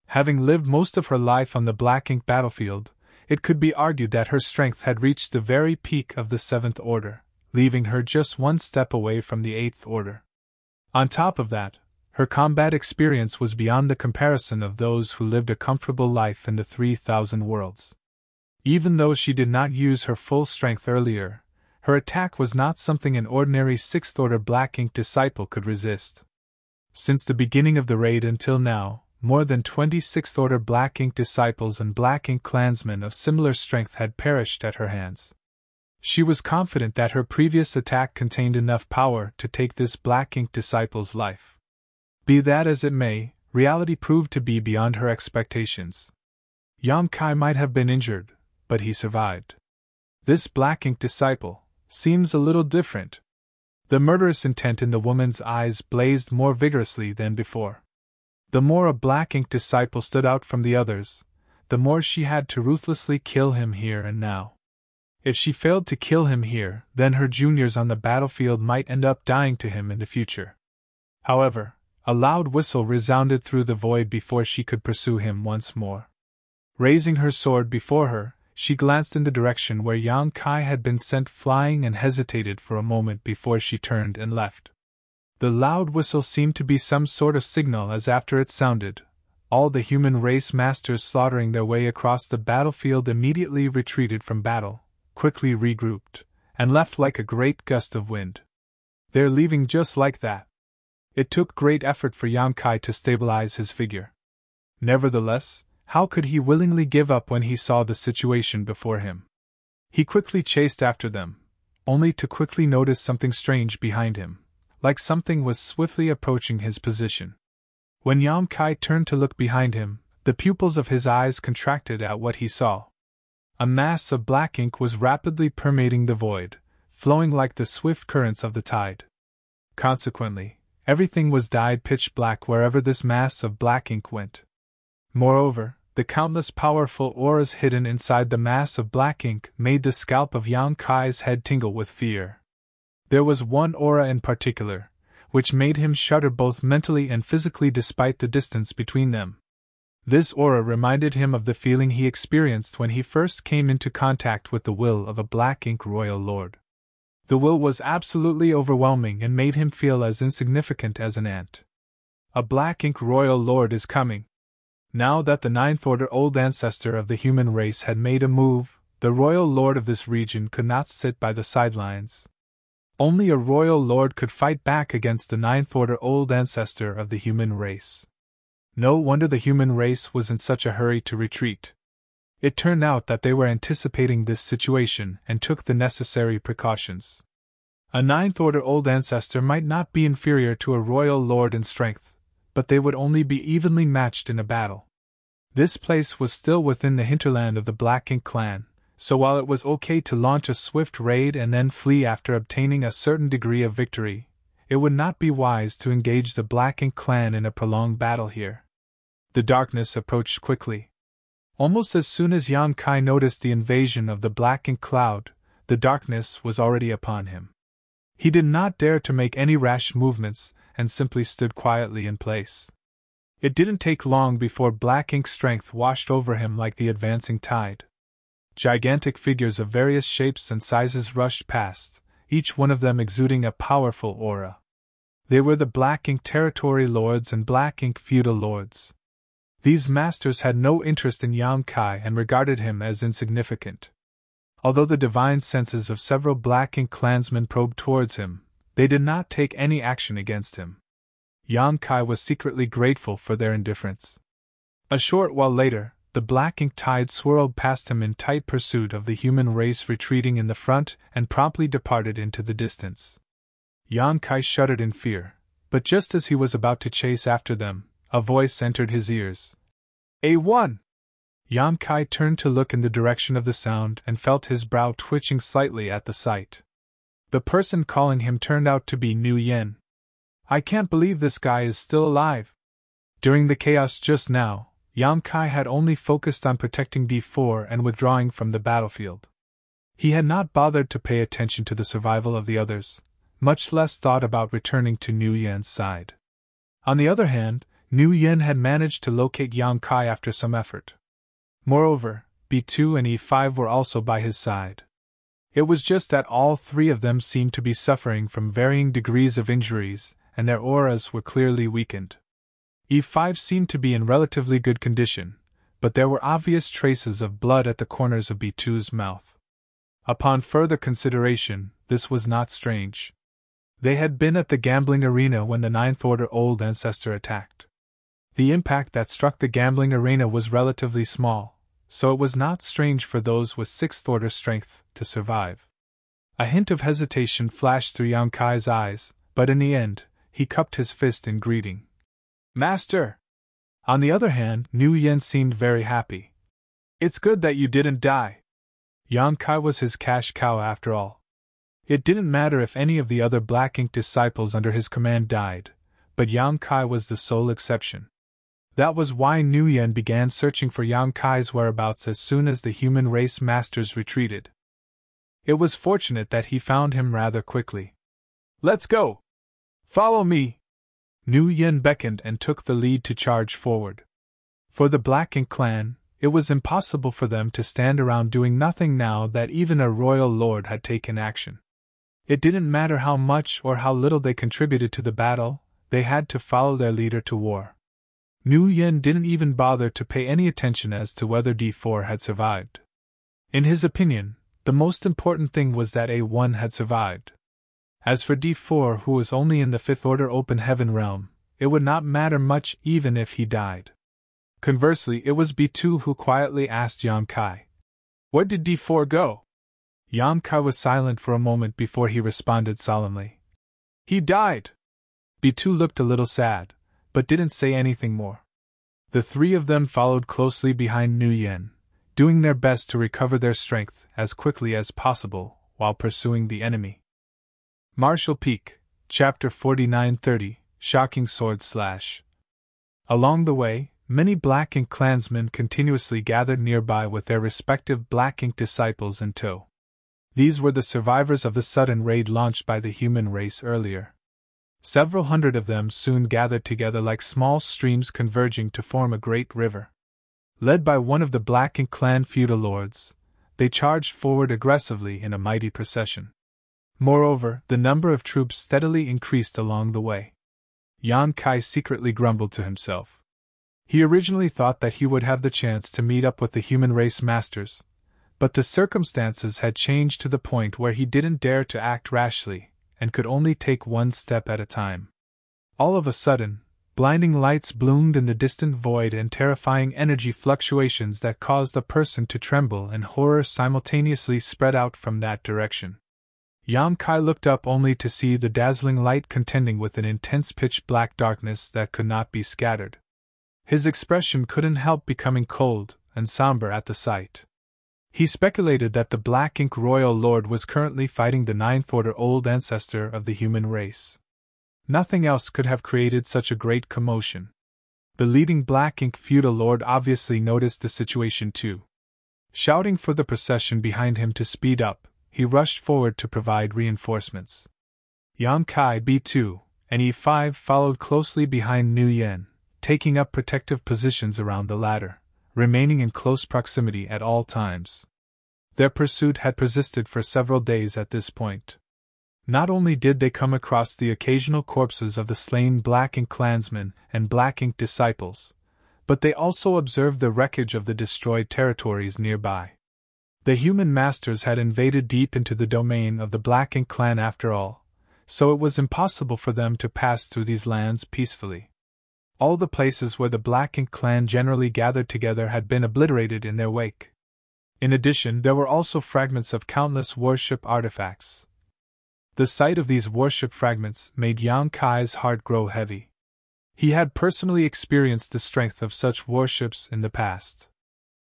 Speaker 1: Having lived most of her life on the Black Ink battlefield, it could be argued that her strength had reached the very peak of the 7th Order, leaving her just one step away from the 8th Order. On top of that, her combat experience was beyond the comparison of those who lived a comfortable life in the 3,000 worlds. Even though she did not use her full strength earlier, her attack was not something an ordinary 6th Order Black Ink disciple could resist. Since the beginning of the raid until now, more than 20 6th Order Black Ink disciples and Black Ink clansmen of similar strength had perished at her hands. She was confident that her previous attack contained enough power to take this Black Ink disciple's life. Be that as it may, reality proved to be beyond her expectations. Yang Kai might have been injured, but he survived. This Black Ink disciple seems a little different. The murderous intent in the woman's eyes blazed more vigorously than before. The more a black ink disciple stood out from the others, the more she had to ruthlessly kill him here and now. If she failed to kill him here, then her juniors on the battlefield might end up dying to him in the future. However, a loud whistle resounded through the void before she could pursue him once more. Raising her sword before her, she glanced in the direction where Yang Kai had been sent flying and hesitated for a moment before she turned and left. The loud whistle seemed to be some sort of signal, as after it sounded, all the human race masters slaughtering their way across the battlefield immediately retreated from battle, quickly regrouped, and left like a great gust of wind. They're leaving just like that. It took great effort for Yang Kai to stabilize his figure. Nevertheless, how could he willingly give up when he saw the situation before him? He quickly chased after them, only to quickly notice something strange behind him, like something was swiftly approaching his position. When Yang Kai turned to look behind him, the pupils of his eyes contracted at what he saw. A mass of black ink was rapidly permeating the void, flowing like the swift currents of the tide. Consequently, everything was dyed pitch black wherever this mass of black ink went. Moreover, the countless powerful auras hidden inside the mass of black ink made the scalp of Yang Kai's head tingle with fear. There was one aura in particular, which made him shudder both mentally and physically despite the distance between them. This aura reminded him of the feeling he experienced when he first came into contact with the will of a black ink royal lord. The will was absolutely overwhelming and made him feel as insignificant as an ant. A black ink royal lord is coming. Now that the Ninth Order old ancestor of the human race had made a move, the royal lord of this region could not sit by the sidelines. Only a royal lord could fight back against the Ninth Order old ancestor of the human race. No wonder the human race was in such a hurry to retreat. It turned out that they were anticipating this situation and took the necessary precautions. A Ninth Order old ancestor might not be inferior to a royal lord in strength, but they would only be evenly matched in a battle. This place was still within the hinterland of the Black Ink clan, so while it was okay to launch a swift raid and then flee after obtaining a certain degree of victory, it would not be wise to engage the Black Ink clan in a prolonged battle here. The darkness approached quickly. Almost as soon as Yang Kai noticed the invasion of the Black Ink cloud, the darkness was already upon him. He did not dare to make any rash movements, and simply stood quietly in place. It didn't take long before black ink strength washed over him like the advancing tide. Gigantic figures of various shapes and sizes rushed past, each one of them exuding a powerful aura. They were the Black Ink Territory Lords and Black Ink Feudal Lords. These masters had no interest in Yang Kai and regarded him as insignificant. Although the divine senses of several Black Ink clansmen probed towards him, they did not take any action against him. Yang Kai was secretly grateful for their indifference. A short while later, the Black Ink tide swirled past him in tight pursuit of the human race retreating in the front and promptly departed into the distance. Yang Kai shuddered in fear, but just as he was about to chase after them, a voice entered his ears. "A1!" Yang Kai turned to look in the direction of the sound and felt his brow twitching slightly at the sight. The person calling him turned out to be Nu Yen. "I can't believe this guy is still alive." During the chaos just now, Yang Kai had only focused on protecting D4 and withdrawing from the battlefield. He had not bothered to pay attention to the survival of the others, much less thought about returning to Nu Yen's side. On the other hand, Nu Yen had managed to locate Yang Kai after some effort. Moreover, B2 and E5 were also by his side. It was just that all three of them seemed to be suffering from varying degrees of injuries, and their auras were clearly weakened. E5 seemed to be in relatively good condition, but there were obvious traces of blood at the corners of B2's mouth. Upon further consideration, this was not strange. They had been at the gambling arena when the Ninth Order old ancestor attacked. The impact that struck the gambling arena was relatively small, so it was not strange for those with Sixth Order strength to survive. A hint of hesitation flashed through Yang Kai's eyes, but in the end, he cupped his fist in greeting. "Master!" On the other hand, Nu Yen seemed very happy. "It's good that you didn't die." Yang Kai was his cash cow after all. It didn't matter if any of the other black ink disciples under his command died, but Yang Kai was the sole exception. That was why Nguyen began searching for Yang Kai's whereabouts as soon as the human race masters retreated. It was fortunate that he found him rather quickly. "Let's go! Follow me!" Nguyen beckoned and took the lead to charge forward. For the Black Ink clan, it was impossible for them to stand around doing nothing now that even a royal lord had taken action. It didn't matter how much or how little they contributed to the battle, they had to follow their leader to war. Nguyen didn't even bother to pay any attention as to whether D4 had survived. In his opinion, the most important thing was that A1 had survived. As for D4, who was only in the Fifth Order Open Heaven realm, it would not matter much even if he died. Conversely, it was B2 who quietly asked Yang Kai, "Where did D4 go?" Yang Kai was silent for a moment before he responded solemnly, "He died." B2 looked a little sad, but didn't say anything more. The three of them followed closely behind Nguyen, doing their best to recover their strength as quickly as possible while pursuing the enemy. Marshall Peak, Chapter 4930, Shocking Sword Slash. Along the way, many Black Ink clansmen continuously gathered nearby with their respective Black Ink disciples in tow. These were the survivors of the sudden raid launched by the human race earlier. Several hundred of them soon gathered together like small streams converging to form a great river. Led by one of the Black Ink clan feudal lords, they charged forward aggressively in a mighty procession. Moreover, the number of troops steadily increased along the way. Yang Kai secretly grumbled to himself. He originally thought that he would have the chance to meet up with the human race masters, but the circumstances had changed to the point where he didn't dare to act rashly, and could only take one step at a time. All of a sudden, blinding lights bloomed in the distant void and terrifying energy fluctuations that caused a person to tremble and horror simultaneously spread out from that direction. Yang Kai looked up only to see the dazzling light contending with an intense pitch-black darkness that could not be scattered. His expression couldn't help becoming cold and somber at the sight. He speculated that the Black Ink royal lord was currently fighting the Ninth Order old ancestor of the human race. Nothing else could have created such a great commotion. The leading Black Ink feudal lord obviously noticed the situation too. Shouting for the procession behind him to speed up, he rushed forward to provide reinforcements. Yang Kai B2 and E5 followed closely behind Nguyen, taking up protective positions around the latter, remaining in close proximity at all times. Their pursuit had persisted for several days at this point. Not only did they come across the occasional corpses of the slain Black Ink clansmen and Black Ink disciples, but they also observed the wreckage of the destroyed territories nearby. The human masters had invaded deep into the domain of the Black Ink clan after all, so it was impossible for them to pass through these lands peacefully. All the places where the Black Ink clan generally gathered together had been obliterated in their wake. In addition, there were also fragments of countless worship artifacts. The sight of these worship fragments made Yang Kai's heart grow heavy. He had personally experienced the strength of such worships in the past.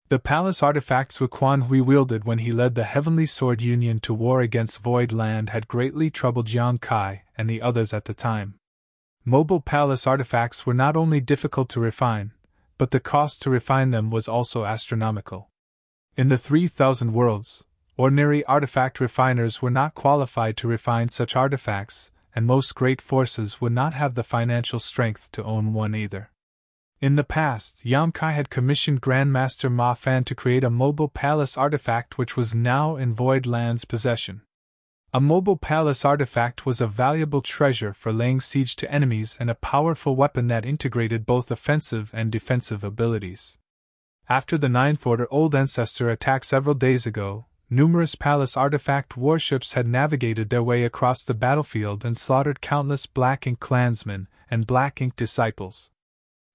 Speaker 1: The palace artifacts Wuquan Hui wielded when he led the Heavenly Sword Union to war against Void Land had greatly troubled Yang Kai and the others at the time. Mobile palace artifacts were not only difficult to refine, but the cost to refine them was also astronomical. In the 3,000 worlds, ordinary artifact refiners were not qualified to refine such artifacts, and most great forces would not have the financial strength to own one either. In the past, Yang Kai had commissioned Grandmaster Ma Fan to create a mobile palace artifact which was now in Void Land's possession. A mobile palace artifact was a valuable treasure for laying siege to enemies and a powerful weapon that integrated both offensive and defensive abilities. After the Ninth Order Old Ancestor attack several days ago, numerous palace artifact warships had navigated their way across the battlefield and slaughtered countless Black Ink clansmen and Black Ink disciples.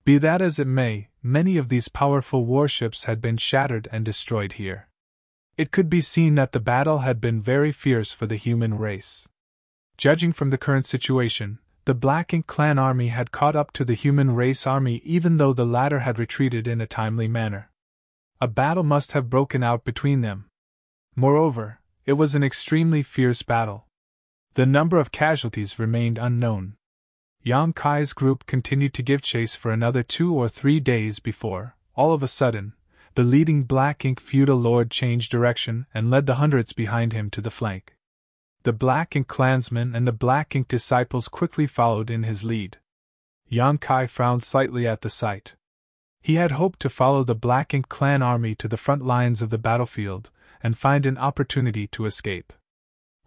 Speaker 1: Be that as it may, many of these powerful warships had been shattered and destroyed here. It could be seen that the battle had been very fierce for the human race. Judging from the current situation, the Black Ink clan army had caught up to the human race army even though the latter had retreated in a timely manner. A battle must have broken out between them. Moreover, it was an extremely fierce battle, The number of casualties remained unknown. Yang Kai's group continued to give chase for another 2 or 3 days before, all of a sudden, the leading Black Ink feudal lord changed direction and led the hundreds behind him to the flank. The Black Ink clansmen and the Black Ink disciples quickly followed in his lead. Yang Kai frowned slightly at the sight. He had hoped to follow the Black Ink clan army to the front lines of the battlefield and find an opportunity to escape.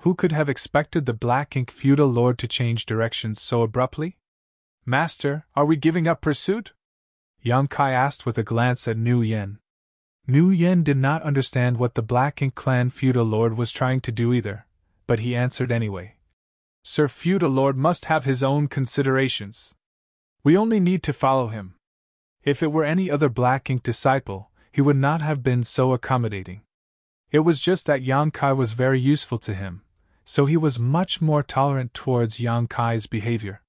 Speaker 1: Who could have expected the Black Ink feudal lord to change directions so abruptly? "Master, are we giving up pursuit?" Yang Kai asked with a glance at Nu Yen. Nu Yen did not understand what the Black Ink clan feudal lord was trying to do either, but he answered anyway. "Sir feudal lord must have his own considerations. We only need to follow him. If it were any other Black Ink disciple, he would not have been so accommodating. It was just that Yang Kai was very useful to him, so he was much more tolerant towards Yang Kai's behavior."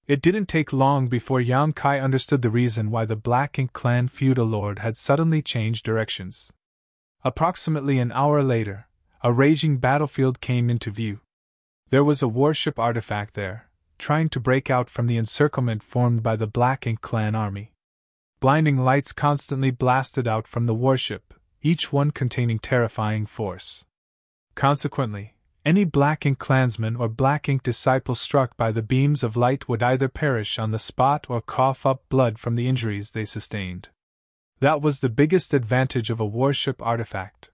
Speaker 1: It didn't take long before Yang Kai understood the reason why the Black Ink clan feudal lord had suddenly changed directions. Approximately an hour later, a raging battlefield came into view. There was a warship artifact there, trying to break out from the encirclement formed by the Black Ink clan army. Blinding lights constantly blasted out from the warship, each one containing terrifying force. Consequently, any Black Ink clansman or Black Ink disciple struck by the beams of light would either perish on the spot or cough up blood from the injuries they sustained. That was the biggest advantage of a warship artifact.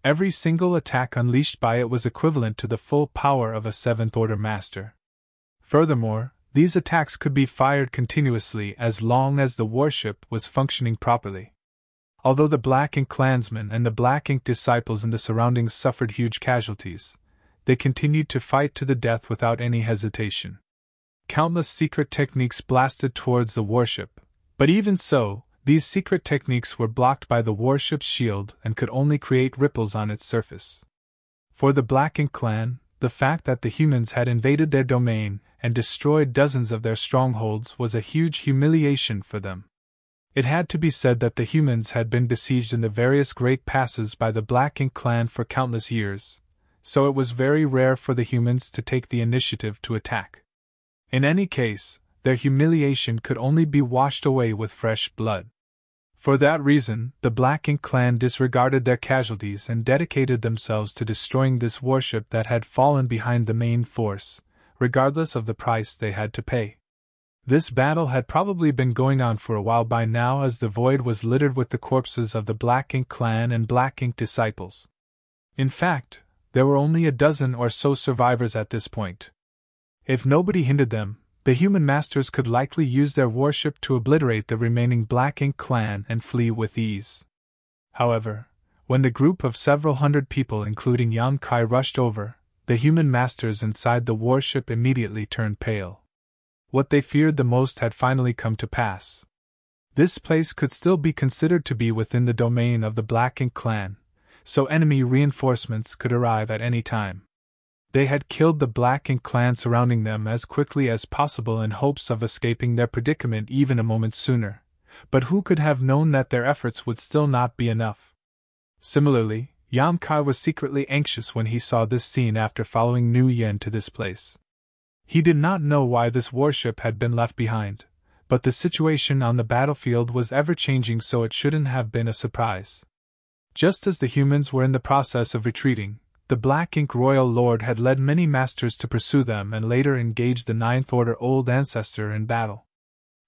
Speaker 1: Every single attack unleashed by it was equivalent to the full power of a 7th Order Master. Furthermore, these attacks could be fired continuously as long as the warship was functioning properly. Although the Black Ink clansmen and the Black Ink disciples in the surroundings suffered huge casualties, they continued to fight to the death without any hesitation. Countless secret techniques blasted towards the warship, but even so, these secret techniques were blocked by the warship's shield and could only create ripples on its surface. For the Black Ink clan, the fact that the humans had invaded their domain and destroyed dozens of their strongholds was a huge humiliation for them. It had to be said that the humans had been besieged in the various great passes by the Black Ink clan for countless years, so it was very rare for the humans to take the initiative to attack. In any case, their humiliation could only be washed away with fresh blood. For that reason, the Black Ink clan disregarded their casualties and dedicated themselves to destroying this warship that had fallen behind the main force, regardless of the price they had to pay. This battle had probably been going on for a while by now, as the void was littered with the corpses of the Black Ink clan and Black Ink disciples. In fact, there were only a dozen or so survivors at this point. If nobody hindered them, the human masters could likely use their warship to obliterate the remaining Black Ink clan and flee with ease. However, when the group of several hundred people including Yang Kai rushed over, the human masters inside the warship immediately turned pale. What they feared the most had finally come to pass. This place could still be considered to be within the domain of the Black Ink clan, so enemy reinforcements could arrive at any time. They had killed the Black Ink clan surrounding them as quickly as possible in hopes of escaping their predicament even a moment sooner, but who could have known that their efforts would still not be enough? Similarly, Yang Kai was secretly anxious when he saw this scene after following Nu Yen to this place. He did not know why this warship had been left behind, but the situation on the battlefield was ever-changing, so it shouldn't have been a surprise. Just as the humans were in the process of retreating, the Black Ink Royal Lord had led many masters to pursue them and later engaged the 9th Order Old Ancestor in battle.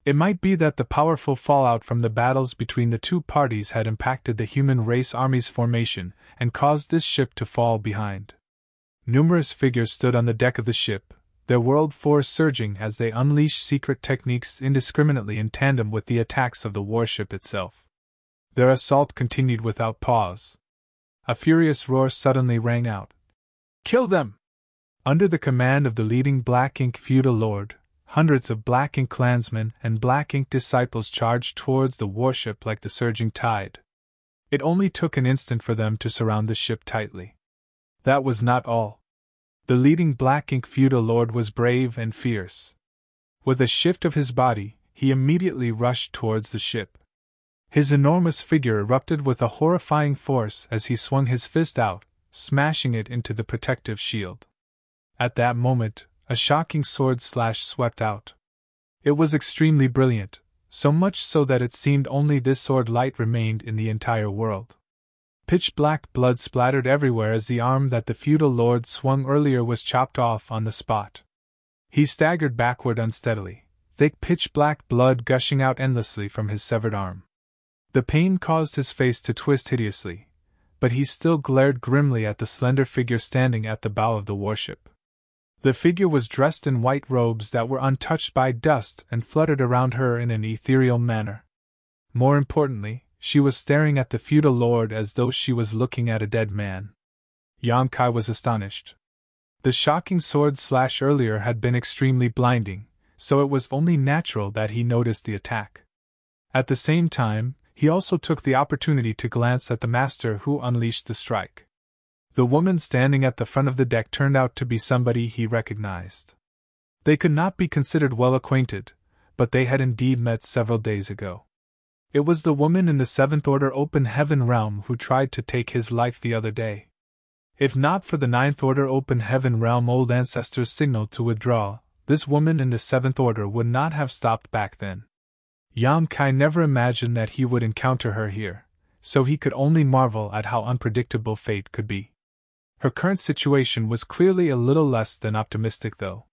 Speaker 1: It might be that the powerful fallout from the battles between the two parties had impacted the human race army's formation and caused this ship to fall behind. Numerous figures stood on the deck of the ship, their world force surging as they unleashed secret techniques indiscriminately in tandem with the attacks of the warship itself. Their assault continued without pause. A furious roar suddenly rang out. "Kill them!" Under the command of the leading Black Ink feudal lord, hundreds of Black Ink clansmen and Black Ink disciples charged towards the warship like the surging tide. It only took an instant for them to surround the ship tightly. That was not all. The leading Black Ink feudal lord was brave and fierce. With a shift of his body, he immediately rushed towards the ship. His enormous figure erupted with a horrifying force as he swung his fist out, smashing it into the protective shield. At that moment, a shocking sword slash swept out. It was extremely brilliant, so much so that it seemed only this sword light remained in the entire world. Pitch-black blood splattered everywhere as the arm that the feudal lord swung earlier was chopped off on the spot. He staggered backward unsteadily, thick pitch-black blood gushing out endlessly from his severed arm. The pain caused his face to twist hideously, but he still glared grimly at the slender figure standing at the bow of the warship. The figure was dressed in white robes that were untouched by dust and fluttered around her in an ethereal manner. More importantly, she was staring at the feudal lord as though she was looking at a dead man. Yang Kai was astonished. The shocking sword slash earlier had been extremely blinding, so it was only natural that he noticed the attack. At the same time, he also took the opportunity to glance at the master who unleashed the strike. The woman standing at the front of the deck turned out to be somebody he recognized. They could not be considered well acquainted, but they had indeed met several days ago. It was the woman in the Seventh Order Open Heaven realm who tried to take his life the other day. If not for the Ninth Order Open Heaven realm old ancestors' signal to withdraw, this woman in the Seventh Order would not have stopped back then. Yang Kai never imagined that he would encounter her here, so he could only marvel at how unpredictable fate could be. Her current situation was clearly a little less than optimistic though.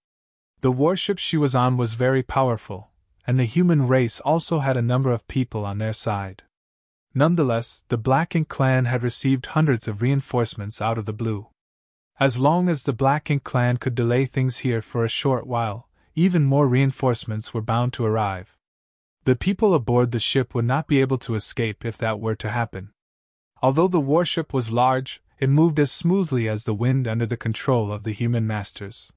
Speaker 1: The warship she was on was very powerful, and the human race also had a number of people on their side. Nonetheless, the Black Ink clan had received hundreds of reinforcements out of the blue. As long as the Black Ink clan could delay things here for a short while, even more reinforcements were bound to arrive. The people aboard the ship would not be able to escape if that were to happen. Although the warship was large, it moved as smoothly as the wind under the control of the human masters.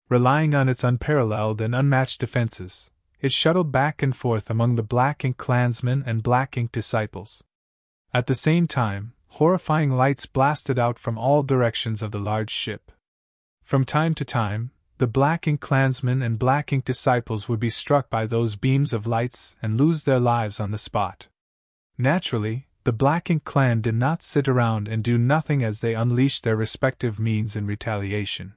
Speaker 1: Relying on its unparalleled and unmatched defenses, it shuttled back and forth among the Black Ink clansmen and Black Ink disciples. At the same time, horrifying lights blasted out from all directions of the large ship. From time to time, the Black Ink clansmen and Black Ink disciples would be struck by those beams of lights and lose their lives on the spot. Naturally, the Black Ink clan did not sit around and do nothing as they unleashed their respective means in retaliation.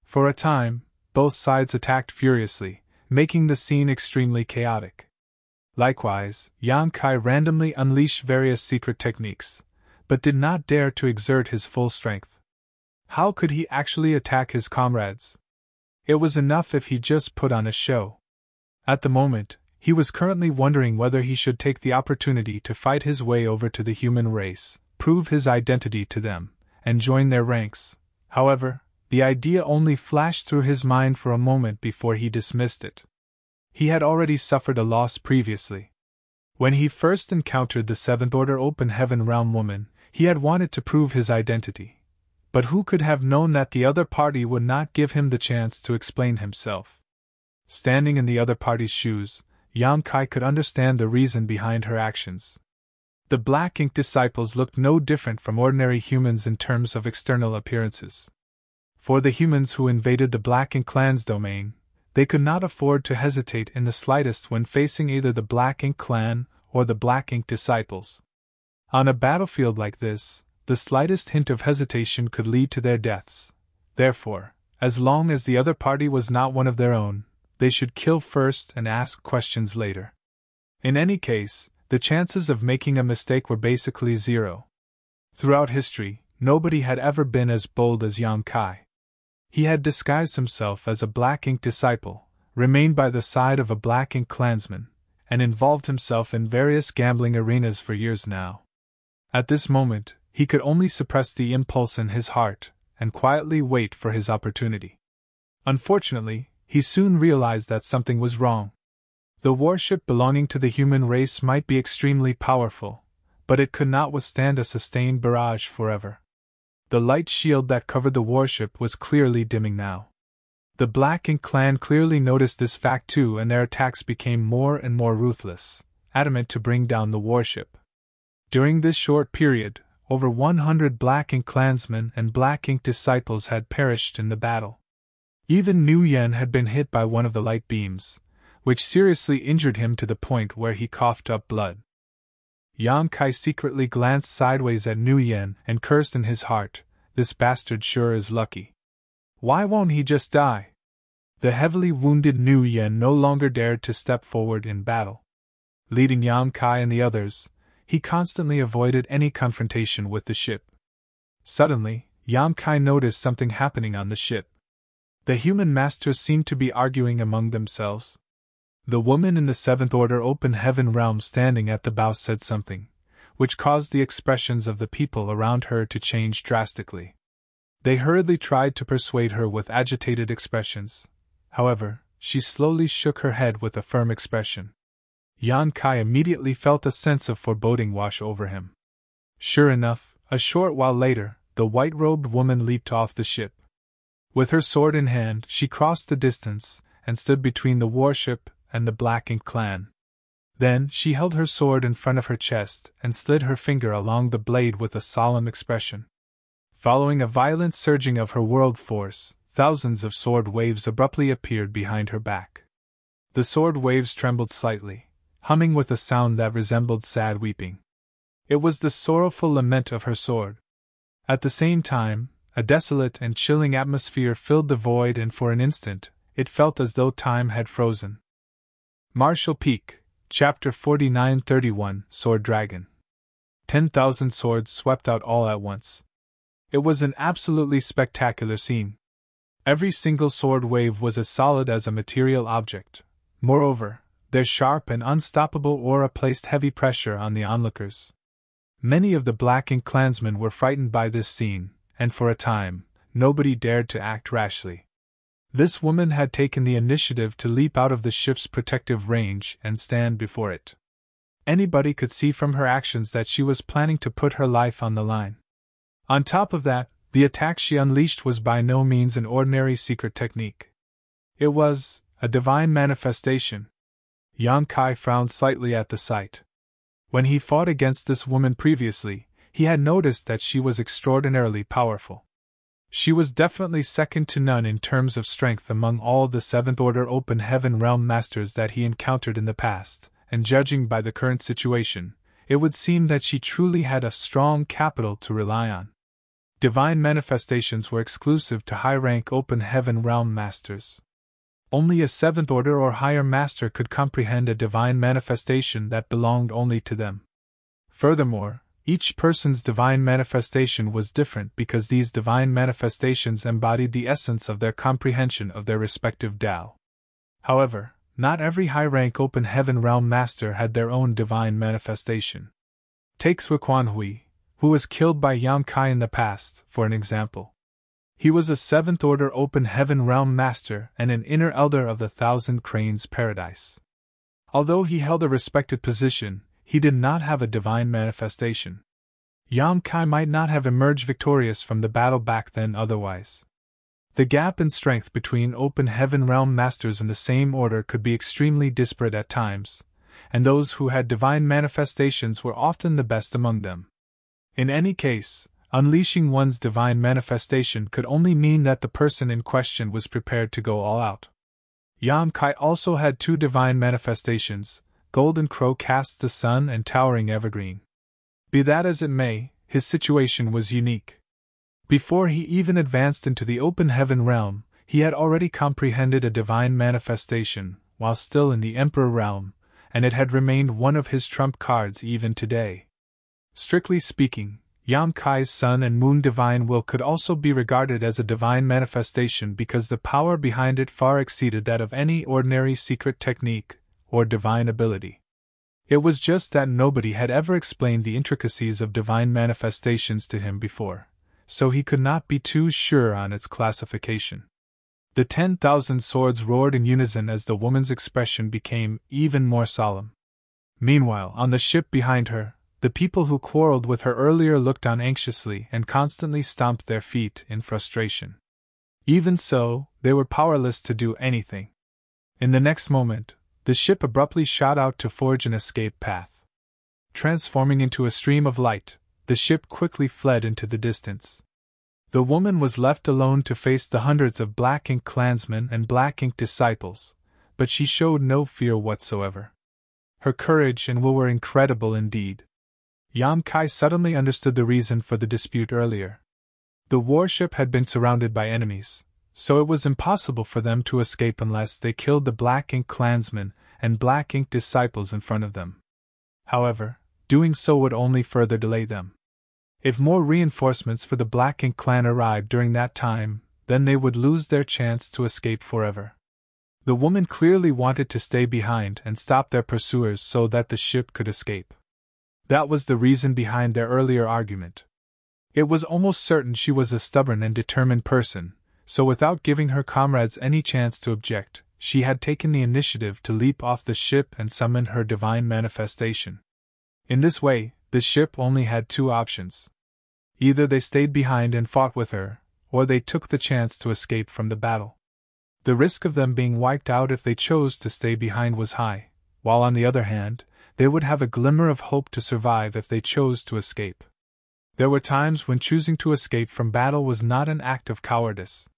Speaker 1: For a time, both sides attacked furiously, making the scene extremely chaotic. Likewise, Yang Kai randomly unleashed various secret techniques, but did not dare to exert his full strength. How could he actually attack his comrades? It was enough if he just put on a show. At the moment, he was currently wondering whether he should take the opportunity to fight his way over to the human race, prove his identity to them, and join their ranks. However, the idea only flashed through his mind for a moment before he dismissed it. He had already suffered a loss previously. When he first encountered the Seventh Order Open Heaven realm woman, he had wanted to prove his identity. But who could have known that the other party would not give him the chance to explain himself? Standing in the other party's shoes, Yang Kai could understand the reason behind her actions. The Black Ink disciples looked no different from ordinary humans in terms of external appearances. For the humans who invaded the Black Ink clan's domain, they could not afford to hesitate in the slightest when facing either the Black Ink clan or the Black Ink disciples. On a battlefield like this, the slightest hint of hesitation could lead to their deaths. Therefore, as long as the other party was not one of their own, they should kill first and ask questions later. In any case, the chances of making a mistake were basically zero. Throughout history, nobody had ever been as bold as Yang Kai. He had disguised himself as a Black Ink disciple, remained by the side of a Black Ink clansman, and involved himself in various gambling arenas for years now. At this moment, he could only suppress the impulse in his heart and quietly wait for his opportunity. Unfortunately, he soon realized that something was wrong. The warship belonging to the human race might be extremely powerful, but it could not withstand a sustained barrage forever. The light shield that covered the warship was clearly dimming now. The Black Ink clan clearly noticed this fact too, and their attacks became more and more ruthless, adamant to bring down the warship. During this short period, over 100 Black Ink clansmen and Black Ink disciples had perished in the battle. Even Nu Yen had been hit by one of the light beams, which seriously injured him to the point where he coughed up blood. Yang Kai secretly glanced sideways at Nu Yen and cursed in his heart, "This bastard sure is lucky." Why won't he just die? The heavily wounded Nguyen no longer dared to step forward in battle. Leading Yang Kai and the others, he constantly avoided any confrontation with the ship. Suddenly, Yang Kai noticed something happening on the ship. The human masters seemed to be arguing among themselves. The woman in the Seventh Order Open Heaven realm standing at the bow said something, which caused the expressions of the people around her to change drastically. They hurriedly tried to persuade her with agitated expressions. However, she slowly shook her head with a firm expression. Yang Kai immediately felt a sense of foreboding wash over him. Sure enough, a short while later, the white-robed woman leaped off the ship. With her sword in hand, she crossed the distance and stood between the warship and the Black Ink clan. Then she held her sword in front of her chest and slid her finger along the blade with a solemn expression. Following a violent surging of her world force, thousands of sword waves abruptly appeared behind her back. The sword waves trembled slightly, humming with a sound that resembled sad weeping. It was the sorrowful lament of her sword. At the same time, a desolate and chilling atmosphere filled the void, and for an instant, it felt as though time had frozen. Martial Peak, Chapter 49-31, Sword Dragon. 10,000 swords swept out all at once. It was an absolutely spectacular scene. Every single sword wave was as solid as a material object. Moreover, their sharp and unstoppable aura placed heavy pressure on the onlookers. Many of the Black Ink clansmen were frightened by this scene, and for a time, nobody dared to act rashly. This woman had taken the initiative to leap out of the ship's protective range and stand before it. Anybody could see from her actions that she was planning to put her life on the line. On top of that, the attack she unleashed was by no means an ordinary secret technique. It was a divine manifestation. Yang Kai frowned slightly at the sight. When he fought against this woman previously, he had noticed that she was extraordinarily powerful. She was definitely second to none in terms of strength among all the Seventh Order Open Heaven realm masters that he encountered in the past, and judging by the current situation, it would seem that she truly had a strong capital to rely on. Divine manifestations were exclusive to high-rank Open Heaven realm masters. Only a Seventh Order or higher master could comprehend a divine manifestation that belonged only to them. Furthermore, each person's divine manifestation was different because these divine manifestations embodied the essence of their comprehension of their respective Tao. However, not every high-rank Open Heaven realm master had their own divine manifestation. Take Sui Quan Hui, who was killed by Yang Kai in the past, for an example. He was a Seventh Order Open Heaven realm master and an inner elder of the Thousand Cranes Paradise. Although he held a respected position, he did not have a divine manifestation. Yang Kai might not have emerged victorious from the battle back then otherwise. The gap in strength between Open Heaven realm masters in the same order could be extremely disparate at times, and those who had divine manifestations were often the best among them. In any case, unleashing one's divine manifestation could only mean that the person in question was prepared to go all out. Yang Kai also had two divine manifestations, Golden Crow Cast the Sun and Towering Evergreen. Be that as it may, his situation was unique. Before he even advanced into the Open Heaven realm, he had already comprehended a divine manifestation, while still in the Emperor realm, and it had remained one of his trump cards even today. Strictly speaking, Yang Kai's Sun and Moon divine will could also be regarded as a divine manifestation because the power behind it far exceeded that of any ordinary secret technique or divine ability. It was just that nobody had ever explained the intricacies of divine manifestations to him before, so he could not be too sure on its classification. The 10,000 swords roared in unison as the woman's expression became even more solemn. Meanwhile, on the ship behind her, the people who quarreled with her earlier looked on anxiously and constantly stomped their feet in frustration. Even so, they were powerless to do anything. In the next moment, the ship abruptly shot out to forge an escape path. Transforming into a stream of light, the ship quickly fled into the distance. The woman was left alone to face the hundreds of Black Ink clansmen and Black Ink disciples, but she showed no fear whatsoever. Her courage and will were incredible indeed. Yang Kai suddenly understood the reason for the dispute earlier. The warship had been surrounded by enemies, so it was impossible for them to escape unless they killed the Black Ink clansmen and Black Ink disciples in front of them. However, doing so would only further delay them. If more reinforcements for the Black Ink clan arrived during that time, then they would lose their chance to escape forever. The woman clearly wanted to stay behind and stop their pursuers so that the ship could escape. That was the reason behind their earlier argument. It was almost certain she was a stubborn and determined person, so without giving her comrades any chance to object, she had taken the initiative to leap off the ship and summon her divine manifestation. In this way, the ship only had two options. Either they stayed behind and fought with her, or they took the chance to escape from the battle. The risk of them being wiped out if they chose to stay behind was high, while on the other hand, they would have a glimmer of hope to survive if they chose to escape. There were times when choosing to escape from battle was not an act of cowardice.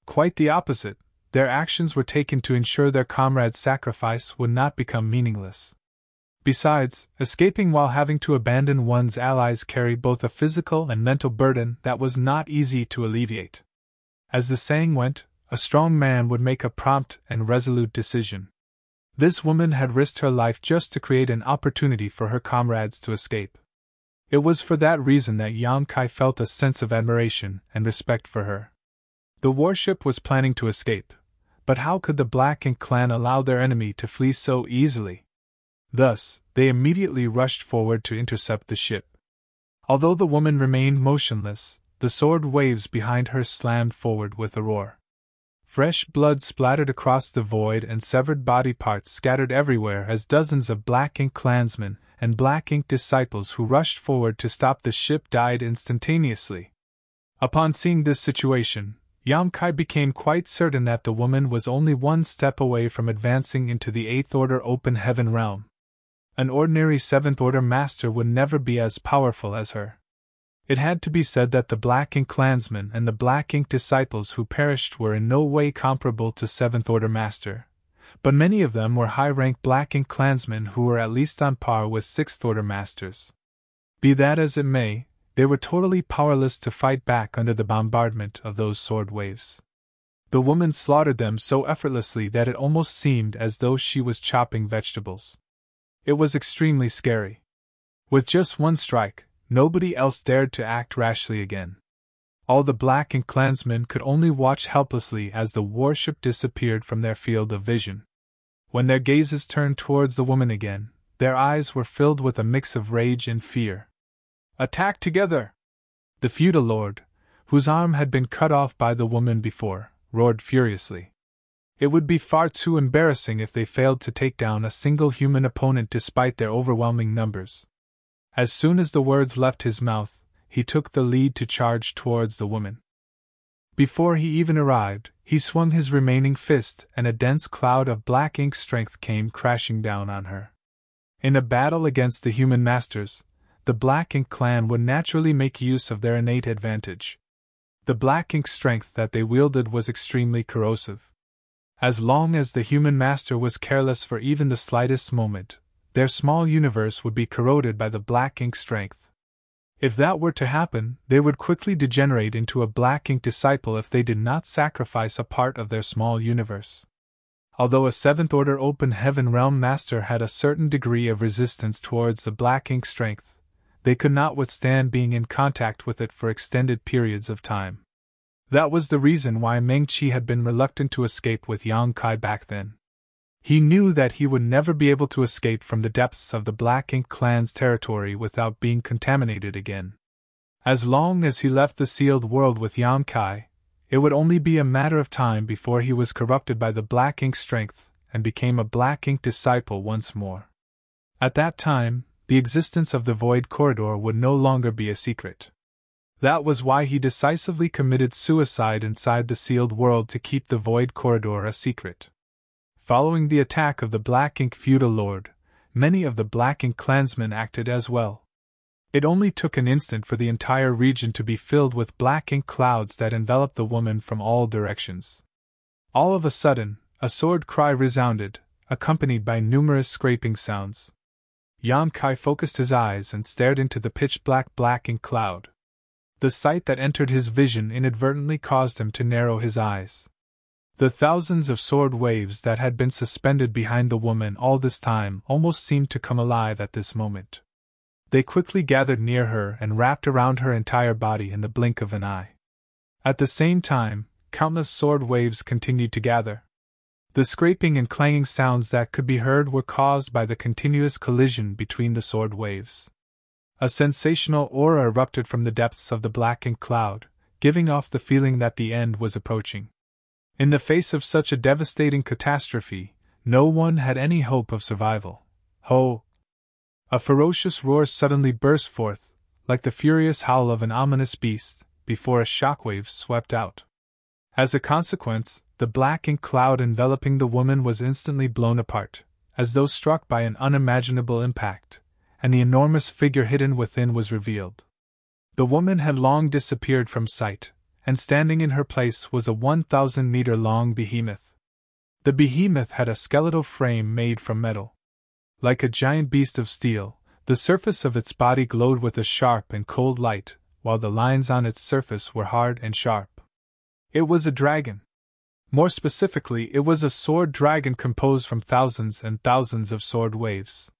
Speaker 1: Quite the opposite, their actions were taken to ensure their comrades' sacrifice would not become meaningless. Besides, escaping while having to abandon one's allies carried both a physical and mental burden that was not easy to alleviate. As the saying went, a strong man would make a prompt and resolute decision. This woman had risked her life just to create an opportunity for her comrades to escape. It was for that reason that Yang Kai felt a sense of admiration and respect for her. The warship was planning to escape, but how could the Black Ink clan allow their enemy to flee so easily? Thus, they immediately rushed forward to intercept the ship. Although the woman remained motionless, the sword waves behind her slammed forward with a roar. Fresh blood splattered across the void and severed body parts scattered everywhere as dozens of Black Ink clansmen and Black Ink disciples who rushed forward to stop the ship died instantaneously. Upon seeing this situation, Yang Kai became quite certain that the woman was only one step away from advancing into the 8th Order Open Heaven realm. An ordinary 7th Order Master would never be as powerful as her. It had to be said that the Black Ink clansmen and the Black Ink disciples who perished were in no way comparable to 7th Order Master, but many of them were high-rank Black Ink clansmen who were at least on par with 6th Order Masters. Be that as it may, they were totally powerless to fight back under the bombardment of those sword waves. The woman slaughtered them so effortlessly that it almost seemed as though she was chopping vegetables. It was extremely scary. With just one strike, nobody else dared to act rashly again. All the Black Ink clansmen could only watch helplessly as the warship disappeared from their field of vision. When their gazes turned towards the woman again, their eyes were filled with a mix of rage and fear. "Attack together!" The feudal lord, whose arm had been cut off by the woman before, roared furiously. It would be far too embarrassing if they failed to take down a single human opponent despite their overwhelming numbers. As soon as the words left his mouth, he took the lead to charge towards the woman. Before he even arrived, he swung his remaining fist and a dense cloud of Black Ink strength came crashing down on her. In a battle against the human masters, the Black Ink clan would naturally make use of their innate advantage. The Black Ink strength that they wielded was extremely corrosive. As long as the human master was careless for even the slightest moment, their small universe would be corroded by the Black Ink strength. If that were to happen, they would quickly degenerate into a Black Ink disciple if they did not sacrifice a part of their small universe. Although a 7th Order Open Heaven Realm Master had a certain degree of resistance towards the Black Ink strength, they could not withstand being in contact with it for extended periods of time. That was the reason why Meng Qi had been reluctant to escape with Yang Kai back then. He knew that he would never be able to escape from the depths of the Black Ink clan's territory without being contaminated again. As long as he left the sealed world with Yang Kai, it would only be a matter of time before he was corrupted by the Black Ink strength and became a Black Ink disciple once more. At that time, the existence of the Void Corridor would no longer be a secret. That was why he decisively committed suicide inside the sealed world to keep the Void Corridor a secret. Following the attack of the Black Ink feudal lord, many of the Black Ink clansmen acted as well. It only took an instant for the entire region to be filled with Black Ink clouds that enveloped the woman from all directions. All of a sudden, a sword cry resounded, accompanied by numerous scraping sounds. Yang Kai focused his eyes and stared into the pitch-black Black Ink cloud. The sight that entered his vision inadvertently caused him to narrow his eyes. The thousands of sword waves that had been suspended behind the woman all this time almost seemed to come alive at this moment. They quickly gathered near her and wrapped around her entire body in the blink of an eye. At the same time, countless sword waves continued to gather. The scraping and clanging sounds that could be heard were caused by the continuous collision between the sword waves. A sensational aura erupted from the depths of the black ink cloud, giving off the feeling that the end was approaching. In the face of such a devastating catastrophe, no one had any hope of survival. Ho! A ferocious roar suddenly burst forth, like the furious howl of an ominous beast, before a shockwave swept out. As a consequence, the black ink cloud enveloping the woman was instantly blown apart, as though struck by an unimaginable impact, and the enormous figure hidden within was revealed. The woman had long disappeared from sight, and standing in her place was a 1,000-meter-long behemoth. The behemoth had a skeletal frame made from metal. Like a giant beast of steel, the surface of its body glowed with a sharp and cold light, while the lines on its surface were hard and sharp. It was a dragon. More specifically, it was a sword dragon composed from thousands and thousands of sword waves.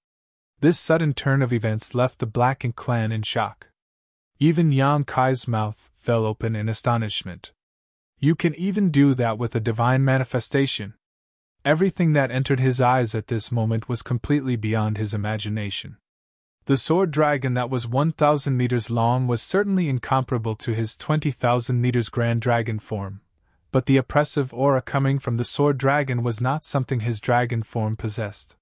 Speaker 1: This sudden turn of events left the Black Ink clan in shock. Even Yang Kai's mouth fell open in astonishment. You can even do that with a divine manifestation? Everything that entered his eyes at this moment was completely beyond his imagination. The sword dragon that was 1,000 meters long was certainly incomparable to his 20,000 meters grand dragon form, but the oppressive aura coming from the sword dragon was not something his dragon form possessed.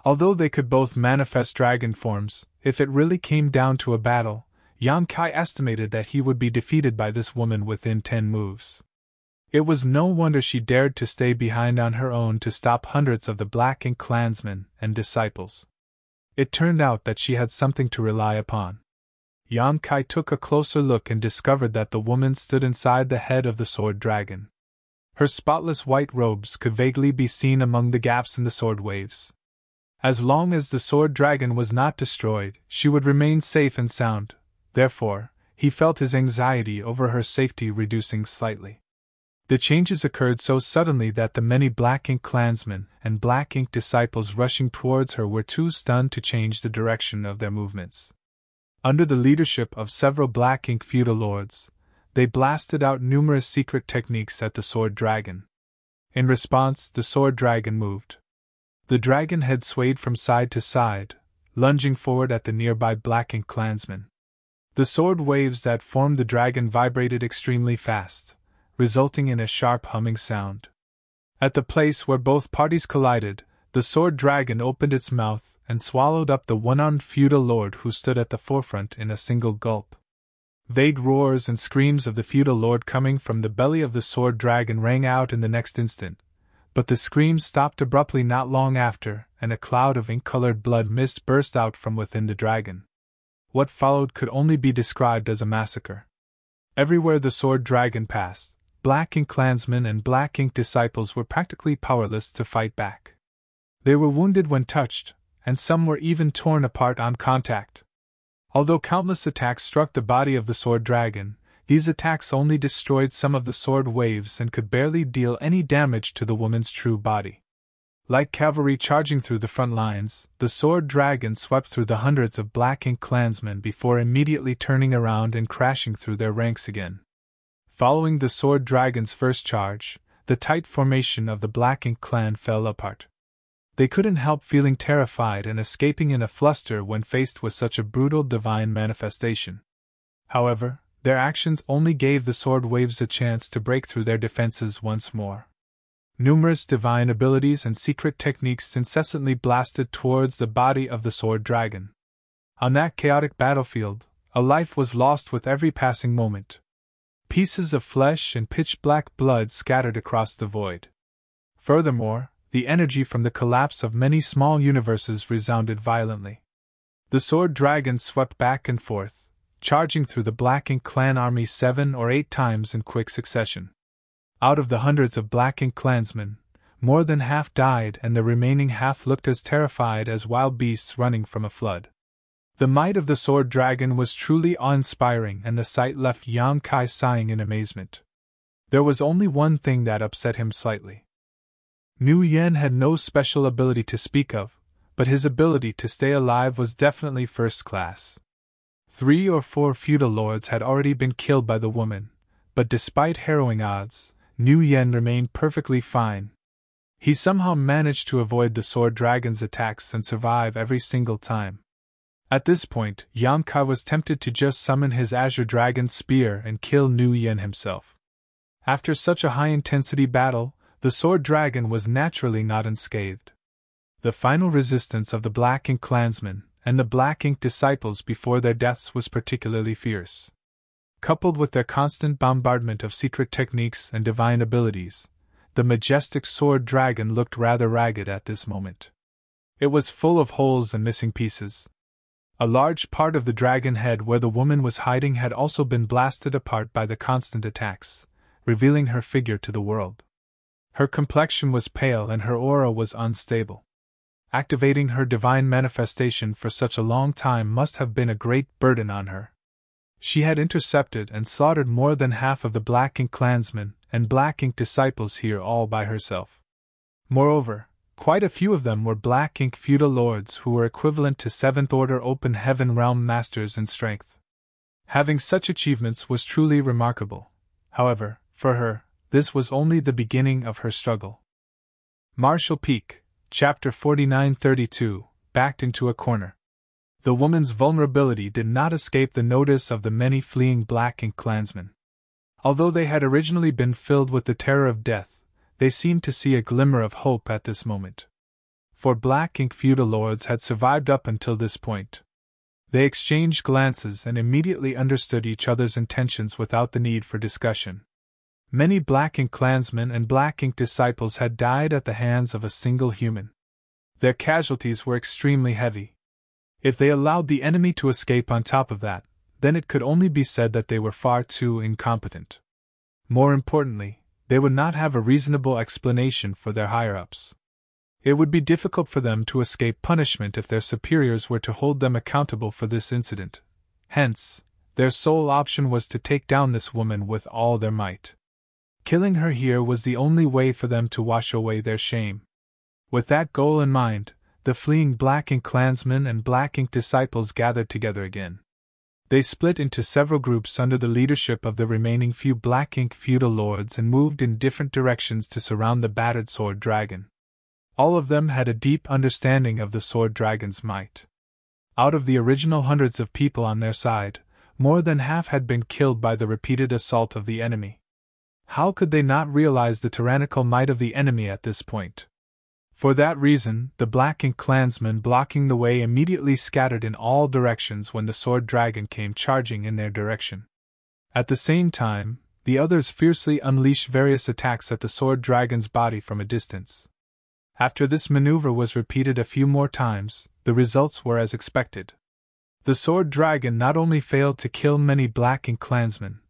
Speaker 1: Although they could both manifest dragon forms, if it really came down to a battle, Yang Kai estimated that he would be defeated by this woman within 10 moves. It was no wonder she dared to stay behind on her own to stop hundreds of the Black Ink clansmen and disciples. It turned out that she had something to rely upon. Yang Kai took a closer look and discovered that the woman stood inside the head of the sword dragon. Her spotless white robes could vaguely be seen among the gaps in the sword waves. As long as the sword dragon was not destroyed, she would remain safe and sound. Therefore, he felt his anxiety over her safety reducing slightly. The changes occurred so suddenly that the many Black Ink clansmen and Black Ink disciples rushing towards her were too stunned to change the direction of their movements. Under the leadership of several Black Ink feudal lords, they blasted out numerous secret techniques at the sword dragon. In response, the sword dragon moved. The dragon head swayed from side to side, lunging forward at the nearby Black Ink clansmen. The sword waves that formed the dragon vibrated extremely fast, resulting in a sharp humming sound. At the place where both parties collided, the sword dragon opened its mouth and swallowed up the one-armed feudal lord who stood at the forefront in a single gulp. Vague roars and screams of the feudal lord coming from the belly of the sword dragon rang out in the next instant, but the screams stopped abruptly not long after, and a cloud of ink-colored blood mist burst out from within the dragon. What followed could only be described as a massacre. Everywhere the sword dragon passed, Black Ink clansmen and Black Ink disciples were practically powerless to fight back. They were wounded when touched, and some were even torn apart on contact. Although countless attacks struck the body of the sword dragon, these attacks only destroyed some of the sword waves and could barely deal any damage to the woman's true body. Like cavalry charging through the front lines, the sword dragon swept through the hundreds of Black Ink clansmen before immediately turning around and crashing through their ranks again. Following the sword dragon's first charge, the tight formation of the Black Ink clan fell apart. They couldn't help feeling terrified and escaping in a fluster when faced with such a brutal divine manifestation. However, their actions only gave the sword waves a chance to break through their defenses once more. Numerous divine abilities and secret techniques incessantly blasted towards the body of the sword dragon. On that chaotic battlefield, a life was lost with every passing moment. Pieces of flesh and pitch-black blood scattered across the void. Furthermore, the energy from the collapse of many small universes resounded violently. The sword dragon swept back and forth, charging through the Black Ink clan army 7 or 8 times in quick succession. Out of the hundreds of Black Ink clansmen, more than half died and the remaining half looked as terrified as wild beasts running from a flood. The might of the sword dragon was truly awe-inspiring, and the sight left Yang Kai sighing in amazement. There was only one thing that upset him slightly. Nu Yen had no special ability to speak of, but his ability to stay alive was definitely first class. 3 or 4 feudal lords had already been killed by the woman, but despite harrowing odds, Nu Yen remained perfectly fine. He somehow managed to avoid the sword dragon's attacks and survive every single time. At this point, Yang Kai was tempted to just summon his Azure Dragon Spear and kill Nu Yen himself. After such a high-intensity battle, the sword dragon was naturally not unscathed. The final resistance of the Black Ink clansmen and the Black Ink disciples before their deaths was particularly fierce. Coupled with their constant bombardment of secret techniques and divine abilities, the majestic sword dragon looked rather ragged at this moment. It was full of holes and missing pieces. A large part of the dragon head where the woman was hiding had also been blasted apart by the constant attacks, revealing her figure to the world. Her complexion was pale and her aura was unstable. Activating her divine manifestation for such a long time must have been a great burden on her. She had intercepted and slaughtered more than half of the Black Ink clansmen and Black Ink disciples here all by herself. Moreover, quite a few of them were Black Ink feudal lords who were equivalent to 7th Order Open Heaven Realm masters in strength. Having such achievements was truly remarkable. However, for her, this was only the beginning of her struggle. Marshall Peak, Chapter 4932, backed into a corner. The woman's vulnerability did not escape the notice of the many fleeing Black Ink clansmen. Although they had originally been filled with the terror of death, they seemed to see a glimmer of hope at this moment. For Black Ink feudal lords had survived up until this point. They exchanged glances and immediately understood each other's intentions without the need for discussion. Many Black Ink clansmen and Black Ink disciples had died at the hands of a single human. Their casualties were extremely heavy. If they allowed the enemy to escape on top of that, then it could only be said that they were far too incompetent. More importantly, they would not have a reasonable explanation for their higher-ups. It would be difficult for them to escape punishment if their superiors were to hold them accountable for this incident. Hence, their sole option was to take down this woman with all their might. Killing her here was the only way for them to wash away their shame. With that goal in mind, the fleeing Black Ink clansmen and Black Ink disciples gathered together again. They split into several groups under the leadership of the remaining few Black Ink feudal lords and moved in different directions to surround the battered sword dragon. All of them had a deep understanding of the sword dragon's might. Out of the original hundreds of people on their side, more than half had been killed by the repeated assault of the enemy. How could they not realize the tyrannical might of the enemy at this point? For that reason, the Black Ink clansmen blocking the way immediately scattered in all directions when the sword dragon came charging in their direction. At the same time, the others fiercely unleashed various attacks at the sword dragon's body from a distance. After this maneuver was repeated a few more times, the results were as expected. The sword dragon not only failed to kill many Black Ink clansmen,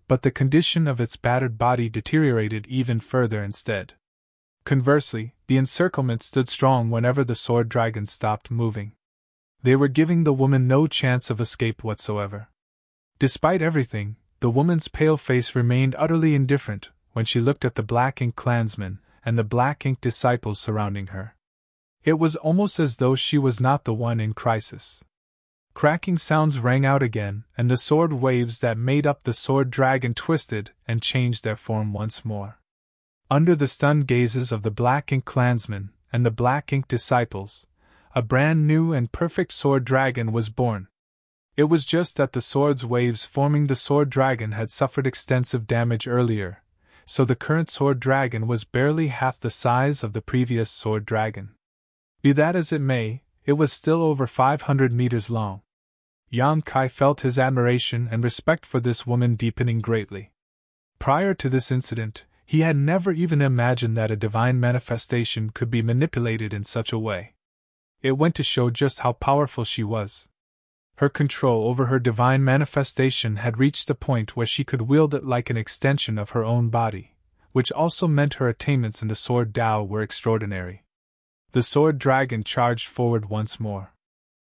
Speaker 1: but the condition of its battered body deteriorated even further instead. Conversely, the encirclement stood strong whenever the sword dragon stopped moving. They were giving the woman no chance of escape whatsoever. Despite everything, the woman's pale face remained utterly indifferent when she looked at the Black Ink clansmen and the Black Ink disciples surrounding her. It was almost as though she was not the one in crisis. Cracking sounds rang out again, and the sword waves that made up the sword dragon twisted and changed their form once more. Under the stunned gazes of the Black Ink clansmen and the Black Ink disciples, a brand new and perfect sword dragon was born. It was just that the sword's waves forming the sword dragon had suffered extensive damage earlier, so the current sword dragon was barely half the size of the previous sword dragon. Be that as it may, it was still over 500 meters long. Yang Kai felt his admiration and respect for this woman deepening greatly. Prior to this incident, he had never even imagined that a divine manifestation could be manipulated in such a way. It went to show just how powerful she was. Her control over her divine manifestation had reached the point where she could wield it like an extension of her own body, which also meant her attainments in the sword Tao were extraordinary. The sword dragon charged forward once more.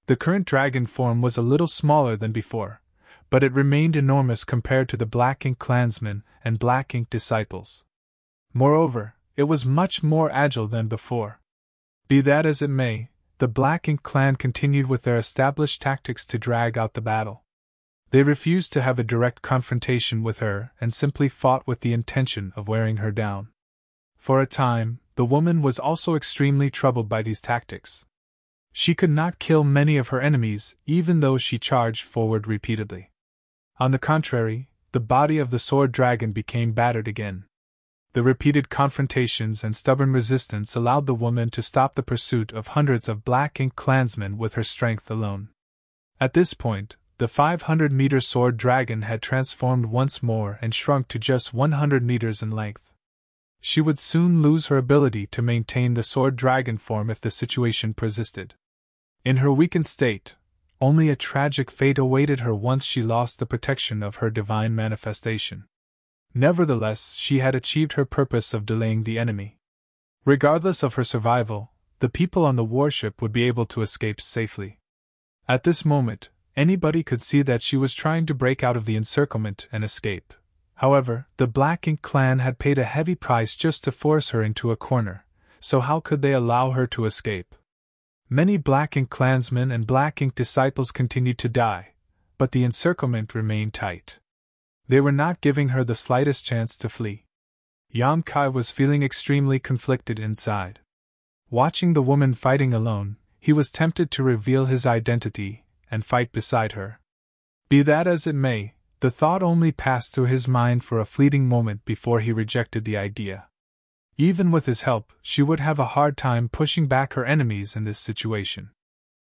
Speaker 1: The current dragon form was a little smaller than before, but it remained enormous compared to the Black Ink clansmen and Black Ink disciples. Moreover, it was much more agile than before. Be that as it may, the Black Ink clan continued with their established tactics to drag out the battle. They refused to have a direct confrontation with her and simply fought with the intention of wearing her down. For a time, the woman was also extremely troubled by these tactics. She could not kill many of her enemies, even though she charged forward repeatedly. On the contrary, the body of the sword dragon became battered again. The repeated confrontations and stubborn resistance allowed the woman to stop the pursuit of hundreds of Black Ink clansmen with her strength alone. At this point, the 500-meter sword dragon had transformed once more and shrunk to just 100 meters in length. She would soon lose her ability to maintain the sword dragon form if the situation persisted. In her weakened state, only a tragic fate awaited her once she lost the protection of her divine manifestation. Nevertheless, she had achieved her purpose of delaying the enemy. Regardless of her survival, the people on the warship would be able to escape safely. At this moment, anybody could see that she was trying to break out of the encirclement and escape. However, the Black Ink clan had paid a heavy price just to force her into a corner, so how could they allow her to escape? Many Black Ink clansmen and Black Ink disciples continued to die, but the encirclement remained tight. They were not giving her the slightest chance to flee. Yang Kai was feeling extremely conflicted inside. Watching the woman fighting alone, he was tempted to reveal his identity and fight beside her. Be that as it may, the thought only passed through his mind for a fleeting moment before he rejected the idea. Even with his help, she would have a hard time pushing back her enemies in this situation.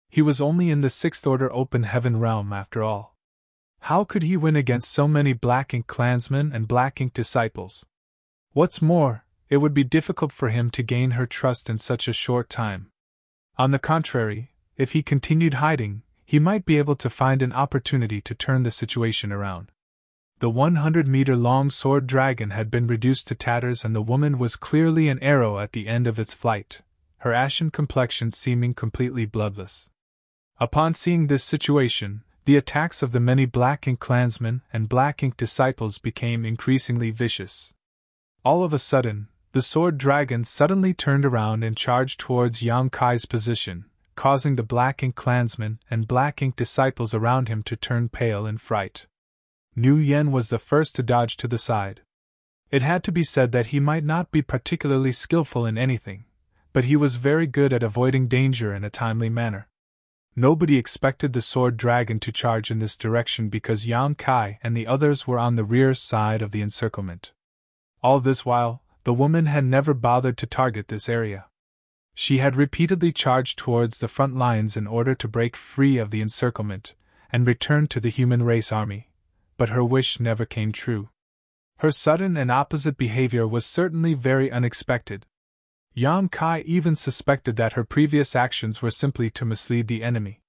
Speaker 1: He was only in the Sixth Order Open Heaven realm after all. How could he win against so many Black Ink clansmen and Black Ink disciples? What's more, it would be difficult for him to gain her trust in such a short time. On the contrary, if he continued hiding, he might be able to find an opportunity to turn the situation around. The 100-meter-long sword dragon had been reduced to tatters and the woman was clearly an arrow at the end of its flight, her ashen complexion seeming completely bloodless. Upon seeing this situation, the attacks of the many Black Ink clansmen and Black Ink disciples became increasingly vicious. All of a sudden, the sword dragon suddenly turned around and charged towards Yang Kai's position, causing the Black Ink clansmen and Black Ink disciples around him to turn pale in fright. Nu Yen was the first to dodge to the side. It had to be said that he might not be particularly skillful in anything, but he was very good at avoiding danger in a timely manner. Nobody expected the sword dragon to charge in this direction because Yang Kai and the others were on the rear side of the encirclement. All this while, the woman had never bothered to target this area. She had repeatedly charged towards the front lines in order to break free of the encirclement and return to the human race army, but her wish never came true. Her sudden and opposite behavior was certainly very unexpected. Yang Kai even suspected that her previous actions were simply to mislead the enemy.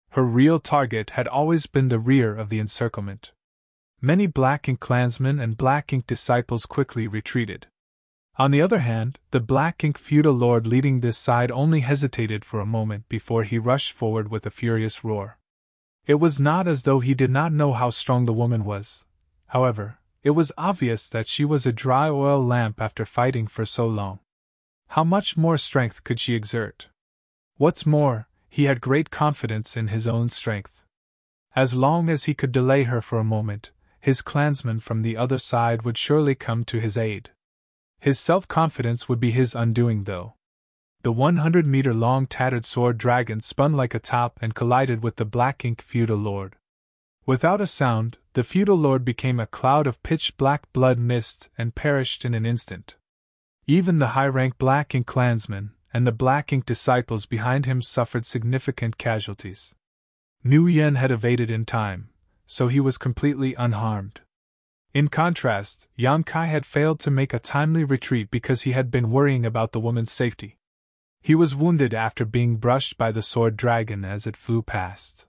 Speaker 1: Her real target had always been the rear of the encirclement. Many Black Ink clansmen and Black Ink disciples quickly retreated. On the other hand, the Black Ink feudal lord leading this side only hesitated for a moment before he rushed forward with a furious roar. It was not as though he did not know how strong the woman was. However, it was obvious that she was a dry oil lamp after fighting for so long. How much more strength could she exert? What's more, he had great confidence in his own strength. As long as he could delay her for a moment, his clansmen from the other side would surely come to his aid. His self-confidence would be his undoing, though. The 100-meter-long tattered sword dragon spun like a top and collided with the Black Ink feudal lord. Without a sound, the feudal lord became a cloud of pitch-black blood mist and perished in an instant. Even the high-rank Black Ink clansmen and the Black Ink disciples behind him suffered significant casualties. Nu Yen had evaded in time, so he was completely unharmed. In contrast, Yang Kai had failed to make a timely retreat because he had been worrying about the woman's safety. He was wounded after being brushed by the sword dragon as it flew past.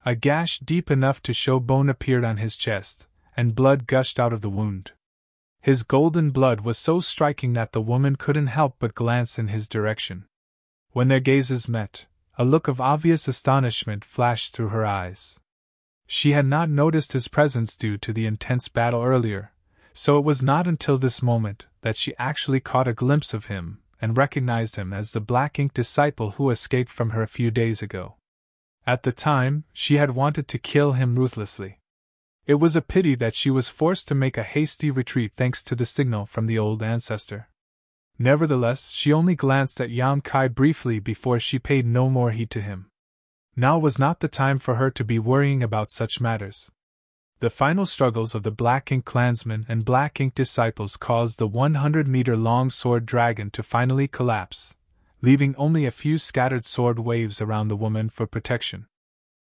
Speaker 1: A gash deep enough to show bone appeared on his chest, and blood gushed out of the wound. His golden blood was so striking that the woman couldn't help but glance in his direction. When their gazes met, A look of obvious astonishment flashed through her eyes. She had not noticed his presence due to the intense battle earlier, so it was not until this moment that she actually caught a glimpse of him and recognized him as the black-ink disciple who escaped from her a few days ago. At the time, she had wanted to kill him ruthlessly. It was a pity that she was forced to make a hasty retreat thanks to the signal from the old ancestor. Nevertheless, she only glanced at Yan Kai briefly before she paid no more heed to him. Now was not the time for her to be worrying about such matters. The final struggles of the Black Ink clansmen and Black Ink disciples caused the 100-meter-long sword dragon to finally collapse, leaving only a few scattered sword waves around the woman for protection.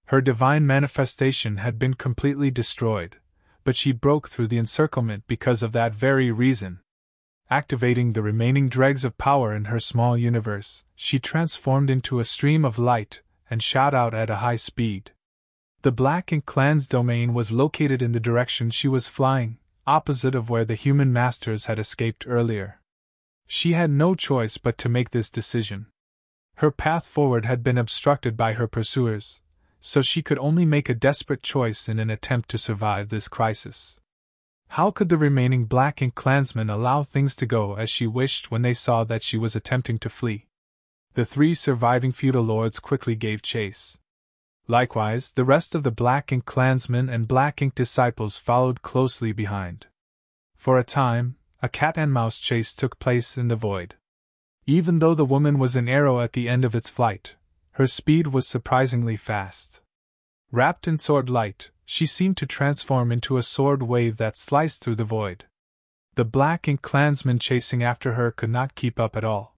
Speaker 1: Her divine manifestation had been completely destroyed, but she broke through the encirclement because of that very reason. Activating the remaining dregs of power in her small universe, she transformed into a stream of light and shot out at a high speed. The Black Ink clan's domain was located in the direction she was flying, opposite of where the human masters had escaped earlier. She had no choice but to make this decision. Her path forward had been obstructed by her pursuers, so she could only make a desperate choice in an attempt to survive this crisis. How could the remaining Black Ink clansmen allow things to go as she wished when they saw that she was attempting to flee? The 3 surviving feudal lords quickly gave chase. Likewise, the rest of the Black Ink clansmen and Black Ink disciples followed closely behind. For a time, a cat-and-mouse chase took place in the void. Even though the woman was an arrow at the end of its flight, her speed was surprisingly fast. Wrapped in sword light, she seemed to transform into a sword wave that sliced through the void. The Black Ink clansmen chasing after her could not keep up at all.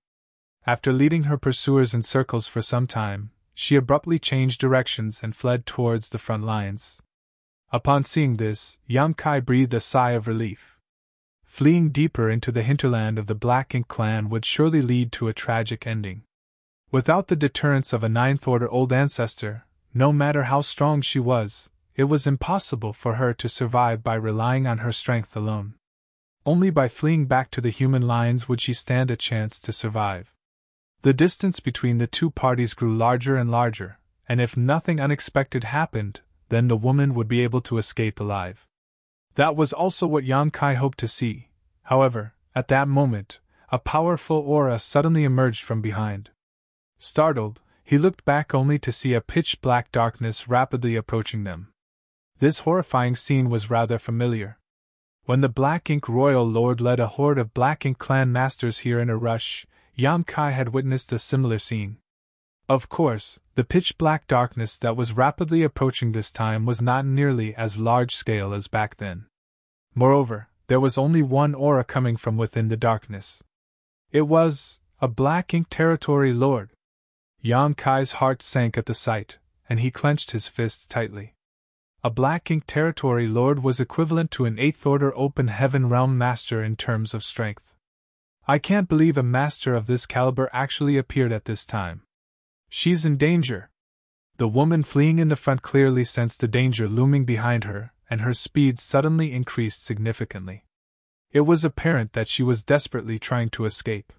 Speaker 1: After leading her pursuers in circles for some time, she abruptly changed directions and fled towards the front lines. Upon seeing this, Yang Kai breathed a sigh of relief. Fleeing deeper into the hinterland of the Black Ink clan would surely lead to a tragic ending. Without the deterrence of a 9th-order old ancestor, no matter how strong she was, it was impossible for her to survive by relying on her strength alone. Only by fleeing back to the human lines would she stand a chance to survive. The distance between the 2 parties grew larger and larger, and if nothing unexpected happened, then the woman would be able to escape alive. That was also what Yan Kai hoped to see. However, at that moment, a powerful aura suddenly emerged from behind. Startled, he looked back only to see a pitch-black darkness rapidly approaching them. This horrifying scene was rather familiar. When the Black Ink Royal Lord led a horde of Black Ink clan masters here in a rush, Yan Kai had witnessed a similar scene. Of course, the pitch-black darkness that was rapidly approaching this time was not nearly as large-scale as back then. Moreover, there was only one aura coming from within the darkness. It was a Black Ink territory lord. Yan Kai's heart sank at the sight, and he clenched his fists tightly. A Black Ink territory lord was equivalent to an 8th-order open heaven realm master in terms of strength. I can't believe a master of this caliber actually appeared at this time. She's in danger. The woman fleeing in the front clearly sensed the danger looming behind her, and her speed suddenly increased significantly. It was apparent that she was desperately trying to escape.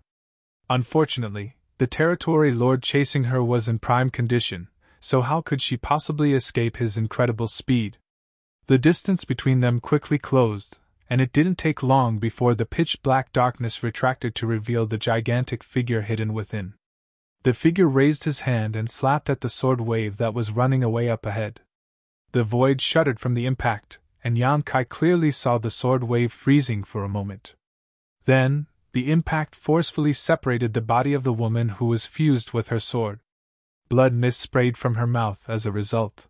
Speaker 1: Unfortunately, the territory lord chasing her was in prime condition, so how could she possibly escape his incredible speed? The distance between them quickly closed, and it didn't take long before the pitch-black darkness retracted to reveal the gigantic figure hidden within. The figure raised his hand and slapped at the sword wave that was running away up ahead. The void shuddered from the impact, and Yan Kai clearly saw the sword wave freezing for a moment. Then, the impact forcefully separated the body of the woman who was fused with her sword. Blood mist sprayed from her mouth as a result.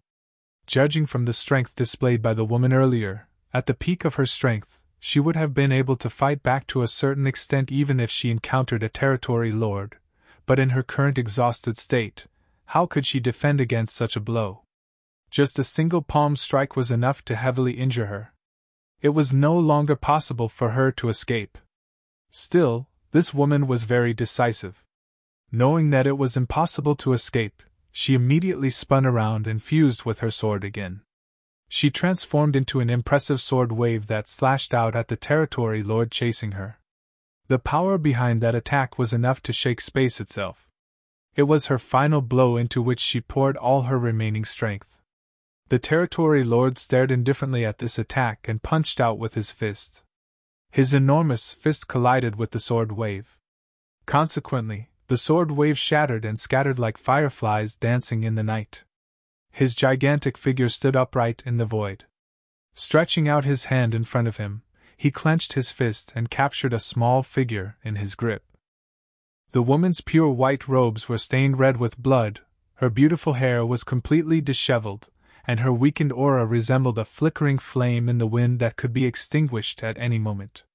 Speaker 1: Judging from the strength displayed by the woman earlier, at the peak of her strength, she would have been able to fight back to a certain extent even if she encountered a territory lord, but in her current exhausted state, how could she defend against such a blow? Just a single palm strike was enough to heavily injure her. It was no longer possible for her to escape. Still, this woman was very decisive. Knowing that it was impossible to escape, she immediately spun around and fused with her sword again. She transformed into an impressive sword wave that slashed out at the territory lord chasing her. The power behind that attack was enough to shake space itself. It was her final blow into which she poured all her remaining strength. The territory lord stared indifferently at this attack and punched out with his fist. His enormous fist collided with the sword wave. Consequently, the sword wave shattered and scattered like fireflies dancing in the night. His gigantic figure stood upright in the void. Stretching out his hand in front of him, he clenched his fist and captured a small figure in his grip. The woman's pure white robes were stained red with blood, her beautiful hair was completely disheveled, and her weakened aura resembled a flickering flame in the wind that could be extinguished at any moment.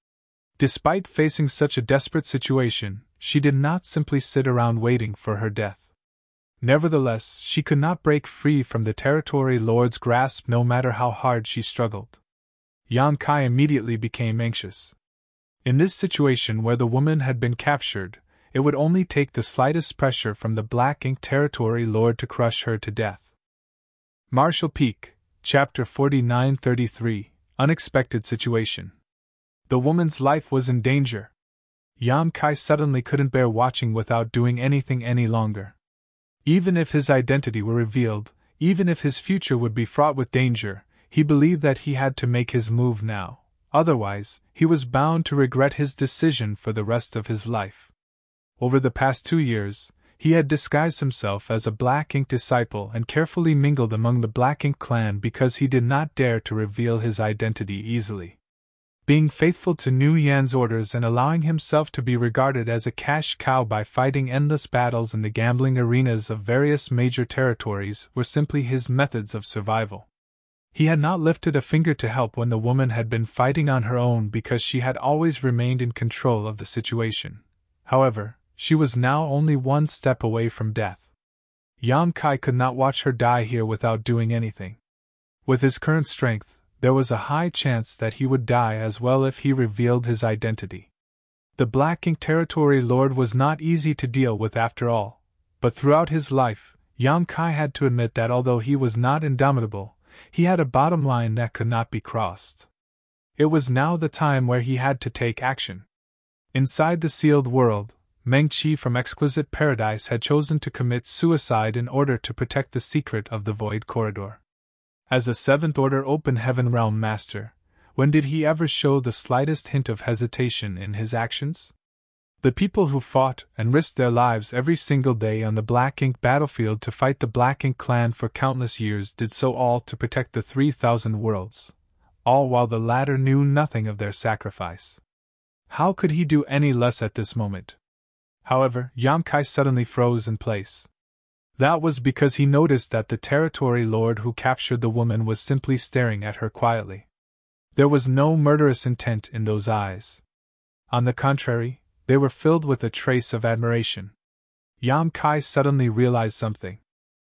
Speaker 1: Despite facing such a desperate situation, she did not simply sit around waiting for her death. Nevertheless, she could not break free from the territory lord's grasp no matter how hard she struggled. Yang Kai immediately became anxious. In this situation where the woman had been captured, it would only take the slightest pressure from the Black Ink territory lord to crush her to death. Marshall Peak, Chapter 4933, Unexpected Situation. The woman's life was in danger. Yang Kai suddenly couldn't bear watching without doing anything any longer. Even if his identity were revealed, even if his future would be fraught with danger, he believed that he had to make his move now. Otherwise, he was bound to regret his decision for the rest of his life. Over the past 2 years, he had disguised himself as a Black Ink disciple and carefully mingled among the Black Ink clan because he did not dare to reveal his identity easily. Being faithful to Nu Yan's orders and allowing himself to be regarded as a cash cow by fighting endless battles in the gambling arenas of various major territories were simply his methods of survival. He had not lifted a finger to help when the woman had been fighting on her own because she had always remained in control of the situation. However, she was now only one step away from death. Yang Kai could not watch her die here without doing anything. With his current strength, there was a high chance that he would die as well if he revealed his identity. The Black Ink territory lord was not easy to deal with after all, but throughout his life, Yang Kai had to admit that although he was not indomitable, he had a bottom line that could not be crossed. It was now the time where he had to take action. Inside the sealed world, Meng Qi from Exquisite Paradise had chosen to commit suicide in order to protect the secret of the Void Corridor. As a 7th Order Open Heaven Realm Master, when did he ever show the slightest hint of hesitation in his actions? The people who fought and risked their lives every single day on the Black Ink battlefield to fight the Black Ink clan for countless years did so all to protect the 3,000 worlds, all while the latter knew nothing of their sacrifice. How could he do any less at this moment? However, Yang Kai suddenly froze in place. That was because he noticed that the territory lord who captured the woman was simply staring at her quietly. There was no murderous intent in those eyes. On the contrary, they were filled with a trace of admiration. Yang Kai suddenly realized something.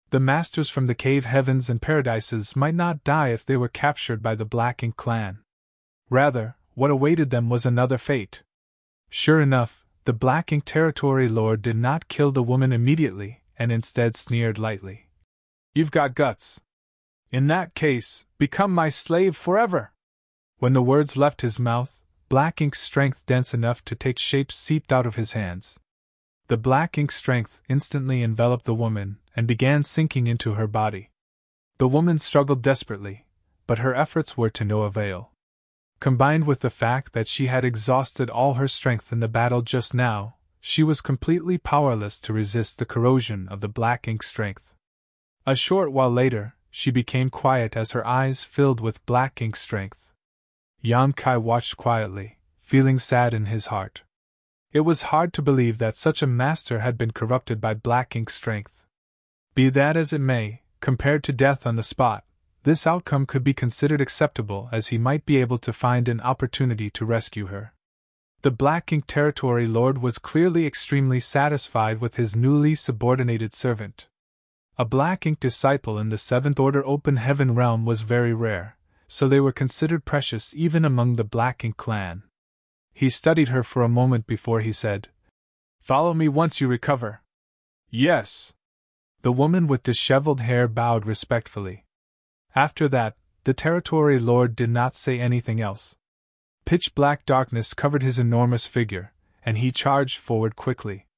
Speaker 1: The masters from the cave heavens and paradises might not die if they were captured by the Black Ink clan. Rather, what awaited them was another fate. Sure enough, the Black Ink territory lord did not kill the woman immediately, and instead sneered lightly. "You've got guts. In that case, become my slave forever." When the words left his mouth, Black Ink's strength dense enough to take shape seeped out of his hands. The Black Ink strength instantly enveloped the woman and began sinking into her body. The woman struggled desperately, but her efforts were to no avail. Combined with the fact that she had exhausted all her strength in the battle just now, she was completely powerless to resist the corrosion of the Black Ink strength. A short while later, she became quiet as her eyes filled with Black Ink strength. Yang Kai watched quietly, feeling sad in his heart. It was hard to believe that such a master had been corrupted by Black Ink strength. Be that as it may, compared to death on the spot, this outcome could be considered acceptable as he might be able to find an opportunity to rescue her. The Black Ink territory lord was clearly extremely satisfied with his newly subordinated servant. A Black Ink disciple in the 7th Order Open Heaven realm was very rare, so they were considered precious even among the Black Ink clan. He studied her for a moment before he said, "Follow me once you recover." "Yes." The woman with disheveled hair bowed respectfully. After that, the territory lord did not say anything else. Pitch-black darkness covered his enormous figure, and he charged forward quickly.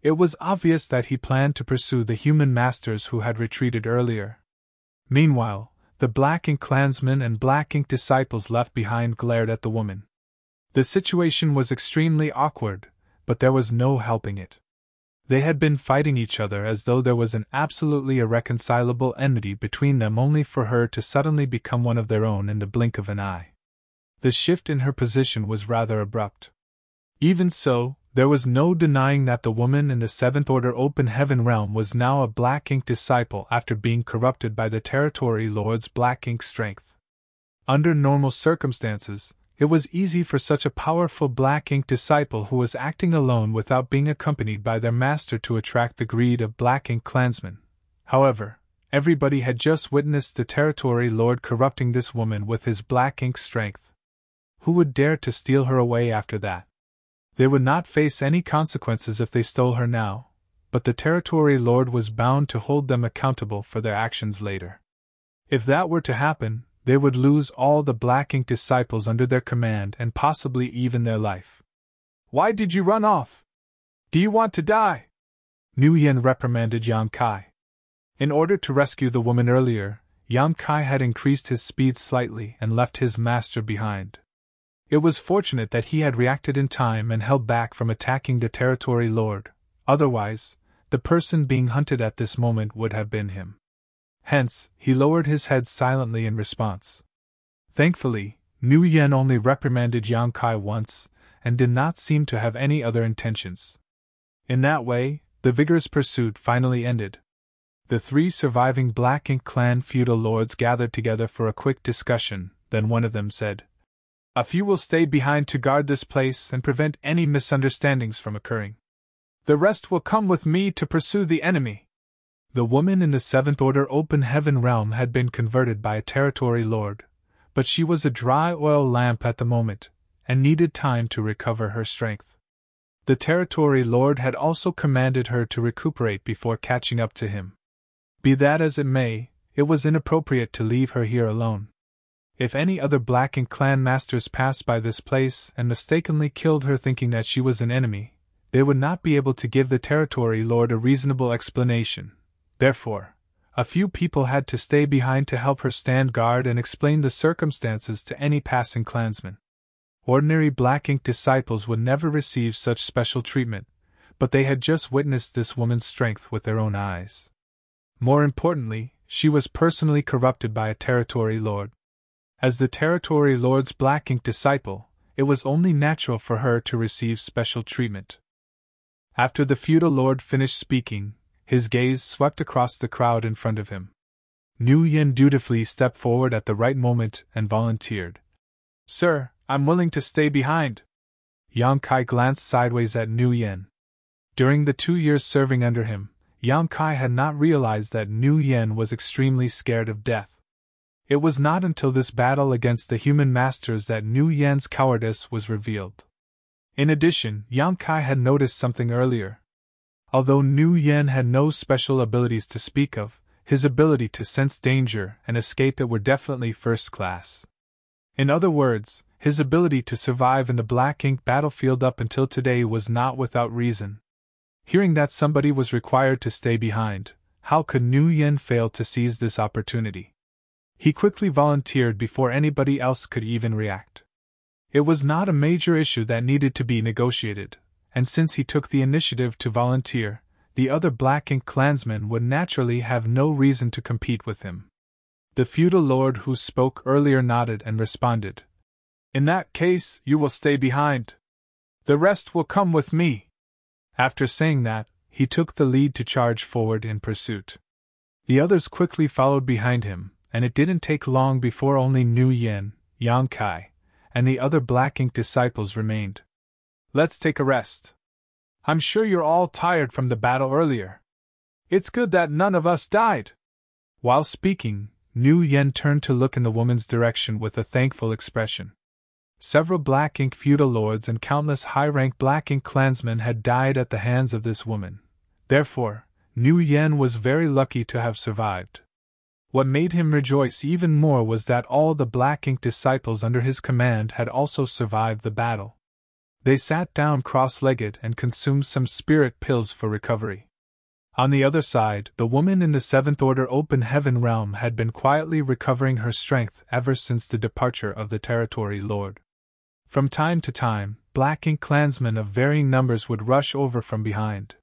Speaker 1: It was obvious that he planned to pursue the human masters who had retreated earlier. Meanwhile, the Black Ink clansmen and Black Ink disciples left behind glared at the woman. The situation was extremely awkward, but there was no helping it. They had been fighting each other as though there was an absolutely irreconcilable enmity between them, only for her to suddenly become one of their own in the blink of an eye. The shift in her position was rather abrupt. Even so, there was no denying that the woman in the Seventh Order Open Heaven realm was now a Black Ink disciple after being corrupted by the Territory Lord's Black Ink strength. Under normal circumstances, it was easy for such a powerful Black Ink disciple who was acting alone without being accompanied by their master to attract the greed of Black Ink clansmen. However, everybody had just witnessed the Territory Lord corrupting this woman with his Black Ink strength. Who would dare to steal her away after that? They would not face any consequences if they stole her now, but the Territory Lord was bound to hold them accountable for their actions later. If that were to happen, they would lose all the Black Ink disciples under their command and possibly even their life. "Why did you run off? Do you want to die?" Nguyen reprimanded Yang Kai. In order to rescue the woman earlier, Yang Kai had increased his speed slightly and left his master behind. It was fortunate that he had reacted in time and held back from attacking the Territory Lord, otherwise, the person being hunted at this moment would have been him. Hence, he lowered his head silently in response. Thankfully, Nguyen only reprimanded Yang Kai once, and did not seem to have any other intentions. In that way, the vigorous pursuit finally ended. The three surviving Black Ink clan feudal lords gathered together for a quick discussion, then one of them said, "A few will stay behind to guard this place and prevent any misunderstandings from occurring. The rest will come with me to pursue the enemy." The woman in the Seventh Order Open Heaven realm had been converted by a Territory Lord, but she was a dry oil lamp at the moment, and needed time to recover her strength. The Territory Lord had also commanded her to recuperate before catching up to him. Be that as it may, it was inappropriate to leave her here alone. If any other Black Ink clan masters passed by this place and mistakenly killed her thinking that she was an enemy, they would not be able to give the Territory Lord a reasonable explanation. Therefore, a few people had to stay behind to help her stand guard and explain the circumstances to any passing clansman. Ordinary Black Ink disciples would never receive such special treatment, but they had just witnessed this woman's strength with their own eyes. More importantly, she was personally corrupted by a Territory Lord. As the Territory Lord's Black Ink disciple, it was only natural for her to receive special treatment. After the feudal lord finished speaking, his gaze swept across the crowd in front of him. Nguyen dutifully stepped forward at the right moment and volunteered. "Sir, I'm willing to stay behind." Yang Kai glanced sideways at Nguyen. During the 2 years serving under him, Yang Kai had not realized that Nguyen was extremely scared of death. It was not until this battle against the human masters that Nguyen's cowardice was revealed. In addition, Yang Kai had noticed something earlier. Although Nguyen had no special abilities to speak of, his ability to sense danger and escape it were definitely first class. In other words, his ability to survive in the Black Ink battlefield up until today was not without reason. Hearing that somebody was required to stay behind, how could Nguyen fail to seize this opportunity? He quickly volunteered before anybody else could even react. It was not a major issue that needed to be negotiated, and since he took the initiative to volunteer, the other Black Ink clansmen would naturally have no reason to compete with him. The feudal lord who spoke earlier nodded and responded, "In that case, you will stay behind. The rest will come with me." After saying that, he took the lead to charge forward in pursuit. The others quickly followed behind him, and it didn't take long before only Nguyen, Yang Kai, and the other Black Ink disciples remained. "Let's take a rest. I'm sure you're all tired from the battle earlier. It's good that none of us died." While speaking, Nguyen turned to look in the woman's direction with a thankful expression. Several Black Ink feudal lords and countless high-rank Black Ink clansmen had died at the hands of this woman. Therefore, Nguyen was very lucky to have survived. What made him rejoice even more was that all the Black Ink disciples under his command had also survived the battle. They sat down cross-legged and consumed some spirit pills for recovery. On the other side, the woman in the Seventh Order Open Heaven realm had been quietly recovering her strength ever since the departure of the Territory Lord. From time to time, Black Ink clansmen of varying numbers would rush over from behind.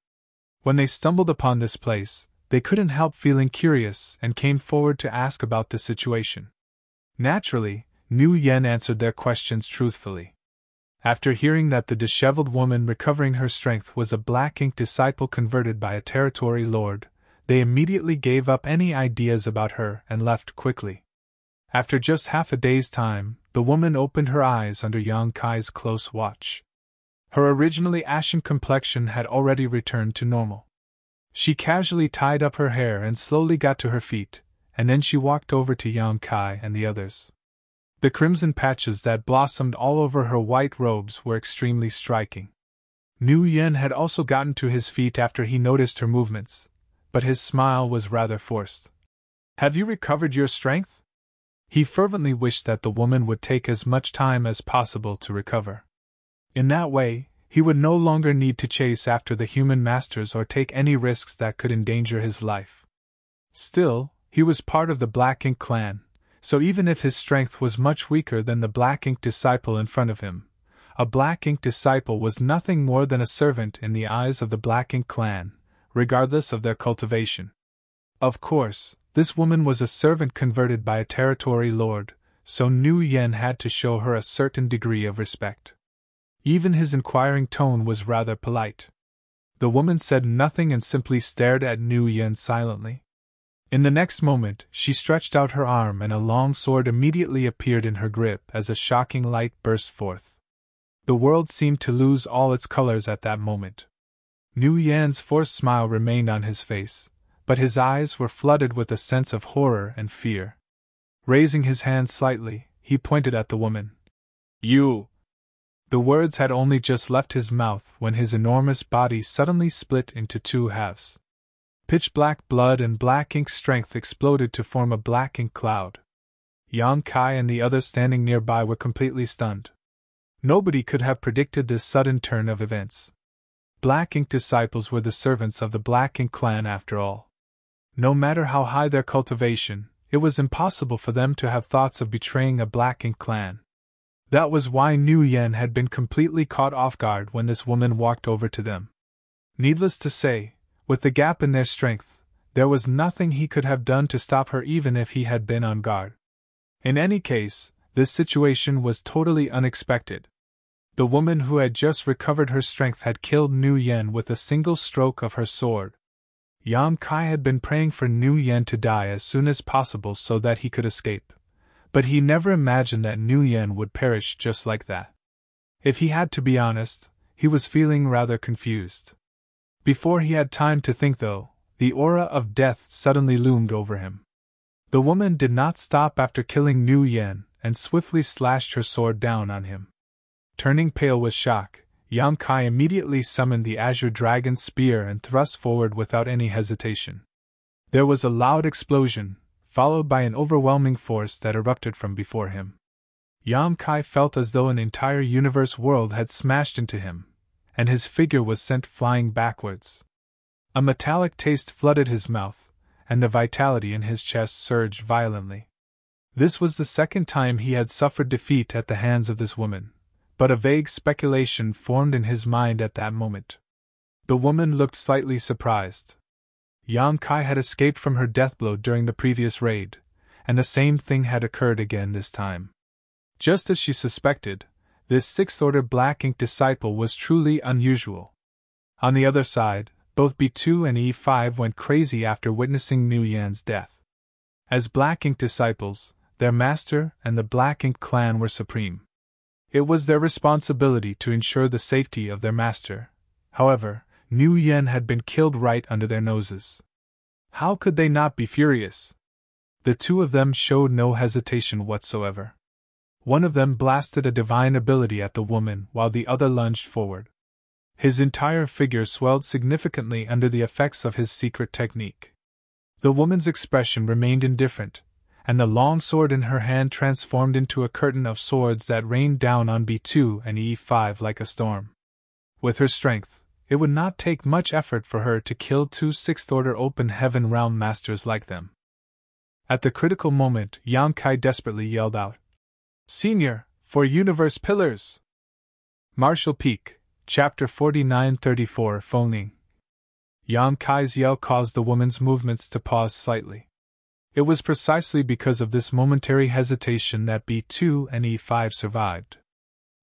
Speaker 1: When they stumbled upon this place, they couldn't help feeling curious and came forward to ask about the situation. Naturally, Nu Yen answered their questions truthfully. After hearing that the disheveled woman recovering her strength was a Black Ink disciple converted by a Territory Lord, they immediately gave up any ideas about her and left quickly. After just half a day's time, the woman opened her eyes under Yang Kai's close watch. Her originally ashen complexion had already returned to normal. She casually tied up her hair and slowly got to her feet, and then she walked over to Yang Kai and the others. The crimson patches that blossomed all over her white robes were extremely striking. Nu Yen had also gotten to his feet after he noticed her movements, but his smile was rather forced. "Have you recovered your strength?" He fervently wished that the woman would take as much time as possible to recover. In that way, he would no longer need to chase after the human masters or take any risks that could endanger his life. Still, he was part of the Black Ink clan, so even if his strength was much weaker than the Black Ink disciple in front of him, a Black Ink disciple was nothing more than a servant in the eyes of the Black Ink clan, regardless of their cultivation. Of course, this woman was a servant converted by a Territory Lord, so Nu Yen had to show her a certain degree of respect. Even his inquiring tone was rather polite. The woman said nothing and simply stared at Nu Yen silently. In the next moment, she stretched out her arm and a long sword immediately appeared in her grip as a shocking light burst forth. The world seemed to lose all its colors at that moment. Nu Yan's forced smile remained on his face, but his eyes were flooded with a sense of horror and fear. Raising his hand slightly, he pointed at the woman. "You!" The words had only just left his mouth when his enormous body suddenly split into two halves. Pitch-black blood and Black Ink strength exploded to form a Black Ink cloud. Yang Kai and the others standing nearby were completely stunned. Nobody could have predicted this sudden turn of events. Black Ink disciples were the servants of the Black Ink clan after all. No matter how high their cultivation, it was impossible for them to have thoughts of betraying a Black Ink clan. That was why Nu Yen had been completely caught off guard when this woman walked over to them. Needless to say, with the gap in their strength, there was nothing he could have done to stop her even if he had been on guard. In any case, this situation was totally unexpected. The woman who had just recovered her strength had killed Nu Yen with a single stroke of her sword. Yang Kai had been praying for Nu Yen to die as soon as possible so that he could escape, but he never imagined that Nu Yen would perish just like that. If he had to be honest, he was feeling rather confused. Before he had time to think though, the aura of death suddenly loomed over him. The woman did not stop after killing Nu Yen and swiftly slashed her sword down on him. Turning pale with shock, Yang Kai immediately summoned the Azure Dragon Spear and thrust forward without any hesitation. There was a loud explosion, followed by an overwhelming force that erupted from before him. Yang Kai felt as though an entire universe world had smashed into him, and his figure was sent flying backwards. A metallic taste flooded his mouth, and the vitality in his chest surged violently. This was the second time he had suffered defeat at the hands of this woman, but a vague speculation formed in his mind at that moment. The woman looked slightly surprised. Yang Kai had escaped from her deathblow during the previous raid, and the same thing had occurred again this time. Just as she suspected, this sixth-order Black Ink disciple was truly unusual. On the other side, both B2 and E5 went crazy after witnessing Nu Yan's death. As Black Ink disciples, their master and the Black Ink clan were supreme. It was their responsibility to ensure the safety of their master. However, Nu Yen had been killed right under their noses. How could they not be furious? The two of them showed no hesitation whatsoever. One of them blasted a divine ability at the woman while the other lunged forward. His entire figure swelled significantly under the effects of his secret technique. The woman's expression remained indifferent, and the long sword in her hand transformed into a curtain of swords that rained down on B2 and E5 like a storm. With her strength, it would not take much effort for her to kill two sixth-order open heaven realm masters like them. At the critical moment, Yang Kai desperately yelled out, "Senior, for universe pillars!" Martial Peak, Chapter 49-34 Phoning. Yang Kai's yell caused the woman's movements to pause slightly. It was precisely because of this momentary hesitation that B2 and E5 survived.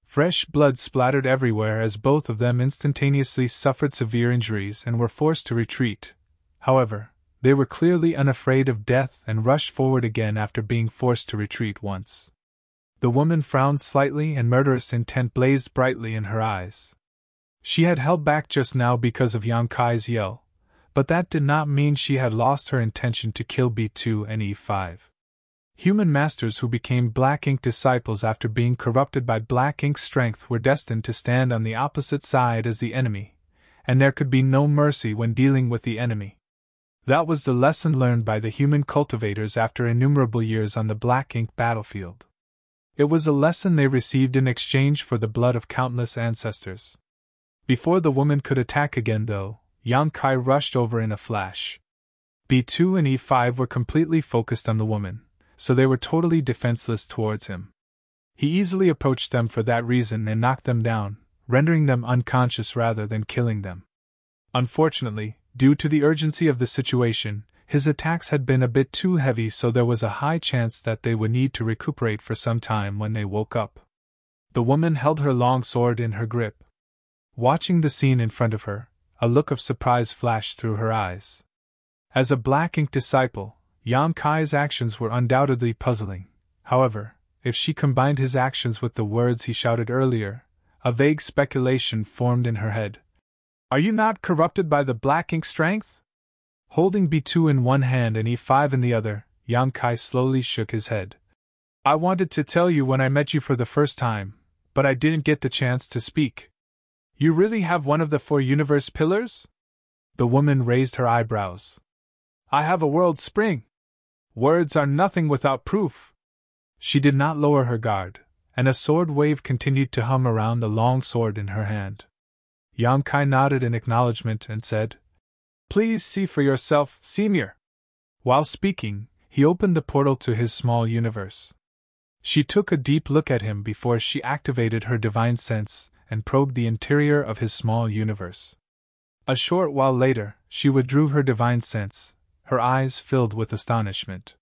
Speaker 1: Fresh blood splattered everywhere as both of them instantaneously suffered severe injuries and were forced to retreat. However, they were clearly unafraid of death and rushed forward again after being forced to retreat once. The woman frowned slightly and murderous intent blazed brightly in her eyes. She had held back just now because of Yang Kai's yell, but that did not mean she had lost her intention to kill B2 and E5. Human masters who became Black Ink disciples after being corrupted by Black Ink's strength were destined to stand on the opposite side as the enemy, and there could be no mercy when dealing with the enemy. That was the lesson learned by the human cultivators after innumerable years on the Black Ink battlefield. It was a lesson they received in exchange for the blood of countless ancestors. Before the woman could attack again, though, Yang Kai rushed over in a flash. B2 and E5 were completely focused on the woman, so they were totally defenseless towards him. He easily approached them for that reason and knocked them down, rendering them unconscious rather than killing them. Unfortunately, due to the urgency of the situation, his attacks had been a bit too heavy, so there was a high chance that they would need to recuperate for some time when they woke up. The woman held her long sword in her grip. Watching the scene in front of her, a look of surprise flashed through her eyes. As a Black Ink disciple, Yang Kai's actions were undoubtedly puzzling. However, if she combined his actions with the words he shouted earlier, a vague speculation formed in her head. "Are you not corrupted by the Black Ink strength?" Holding B2 in one hand and E5 in the other, Yang Kai slowly shook his head. "I wanted to tell you when I met you for the first time, but I didn't get the chance to speak. You really have one of the 4 universe pillars?" The woman raised her eyebrows. "I have a world spring. Words are nothing without proof." She did not lower her guard, and a sword wave continued to hum around the long sword in her hand. Yang Kai nodded in acknowledgement and said, "Please see for yourself, Senior." While speaking, he opened the portal to his small universe. She took a deep look at him before she activated her divine sense and probed the interior of his small universe. A short while later, she withdrew her divine sense, her eyes filled with astonishment.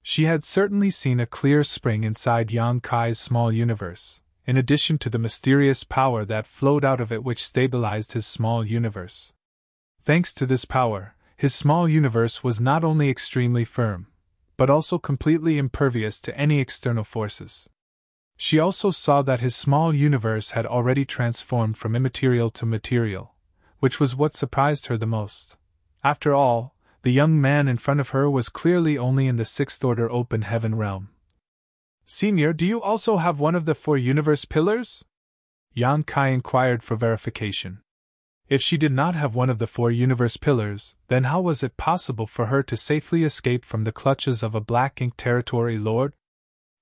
Speaker 1: She had certainly seen a clear spring inside Yang Kai's small universe, in addition to the mysterious power that flowed out of it which stabilized his small universe. Thanks to this power, his small universe was not only extremely firm, but also completely impervious to any external forces. She also saw that his small universe had already transformed from immaterial to material, which was what surprised her the most. After all, the young man in front of her was clearly only in the 6th-order open heaven realm. "Senior, do you also have one of the 4 universe pillars?" Yang Kai inquired for verification. If she did not have one of the 4 universe pillars, then how was it possible for her to safely escape from the clutches of a Black Ink territory lord?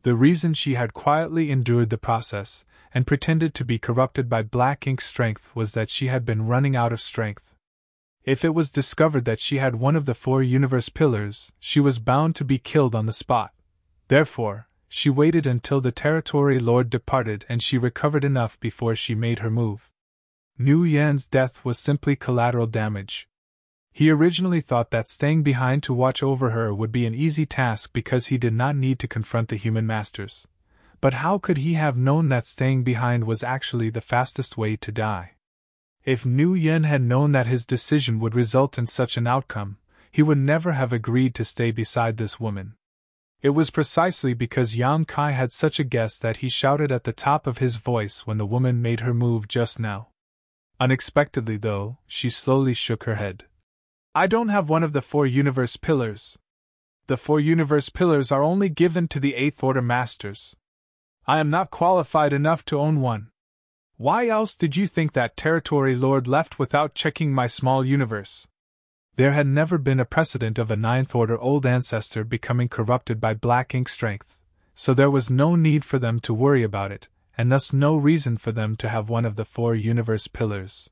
Speaker 1: The reason she had quietly endured the process, and pretended to be corrupted by Black Ink's strength, was that she had been running out of strength. If it was discovered that she had one of the 4 universe pillars, she was bound to be killed on the spot. Therefore, she waited until the territory lord departed and she recovered enough before she made her move. Nu Yan's death was simply collateral damage. He originally thought that staying behind to watch over her would be an easy task because he did not need to confront the human masters. But how could he have known that staying behind was actually the fastest way to die? If Nu Yan had known that his decision would result in such an outcome, he would never have agreed to stay beside this woman. It was precisely because Yang Kai had such a guess that he shouted at the top of his voice when the woman made her move just now. Unexpectedly, though, she slowly shook her head. "I don't have one of the 4 universe pillars. The 4 universe pillars are only given to the 8th-order masters. I am not qualified enough to own one. Why else did you think that territory lord left without checking my small universe?" There had never been a precedent of a ninth-order old ancestor becoming corrupted by black ink strength, so there was no need for them to worry about it, and thus no reason for them to have one of the 4 universe pillars.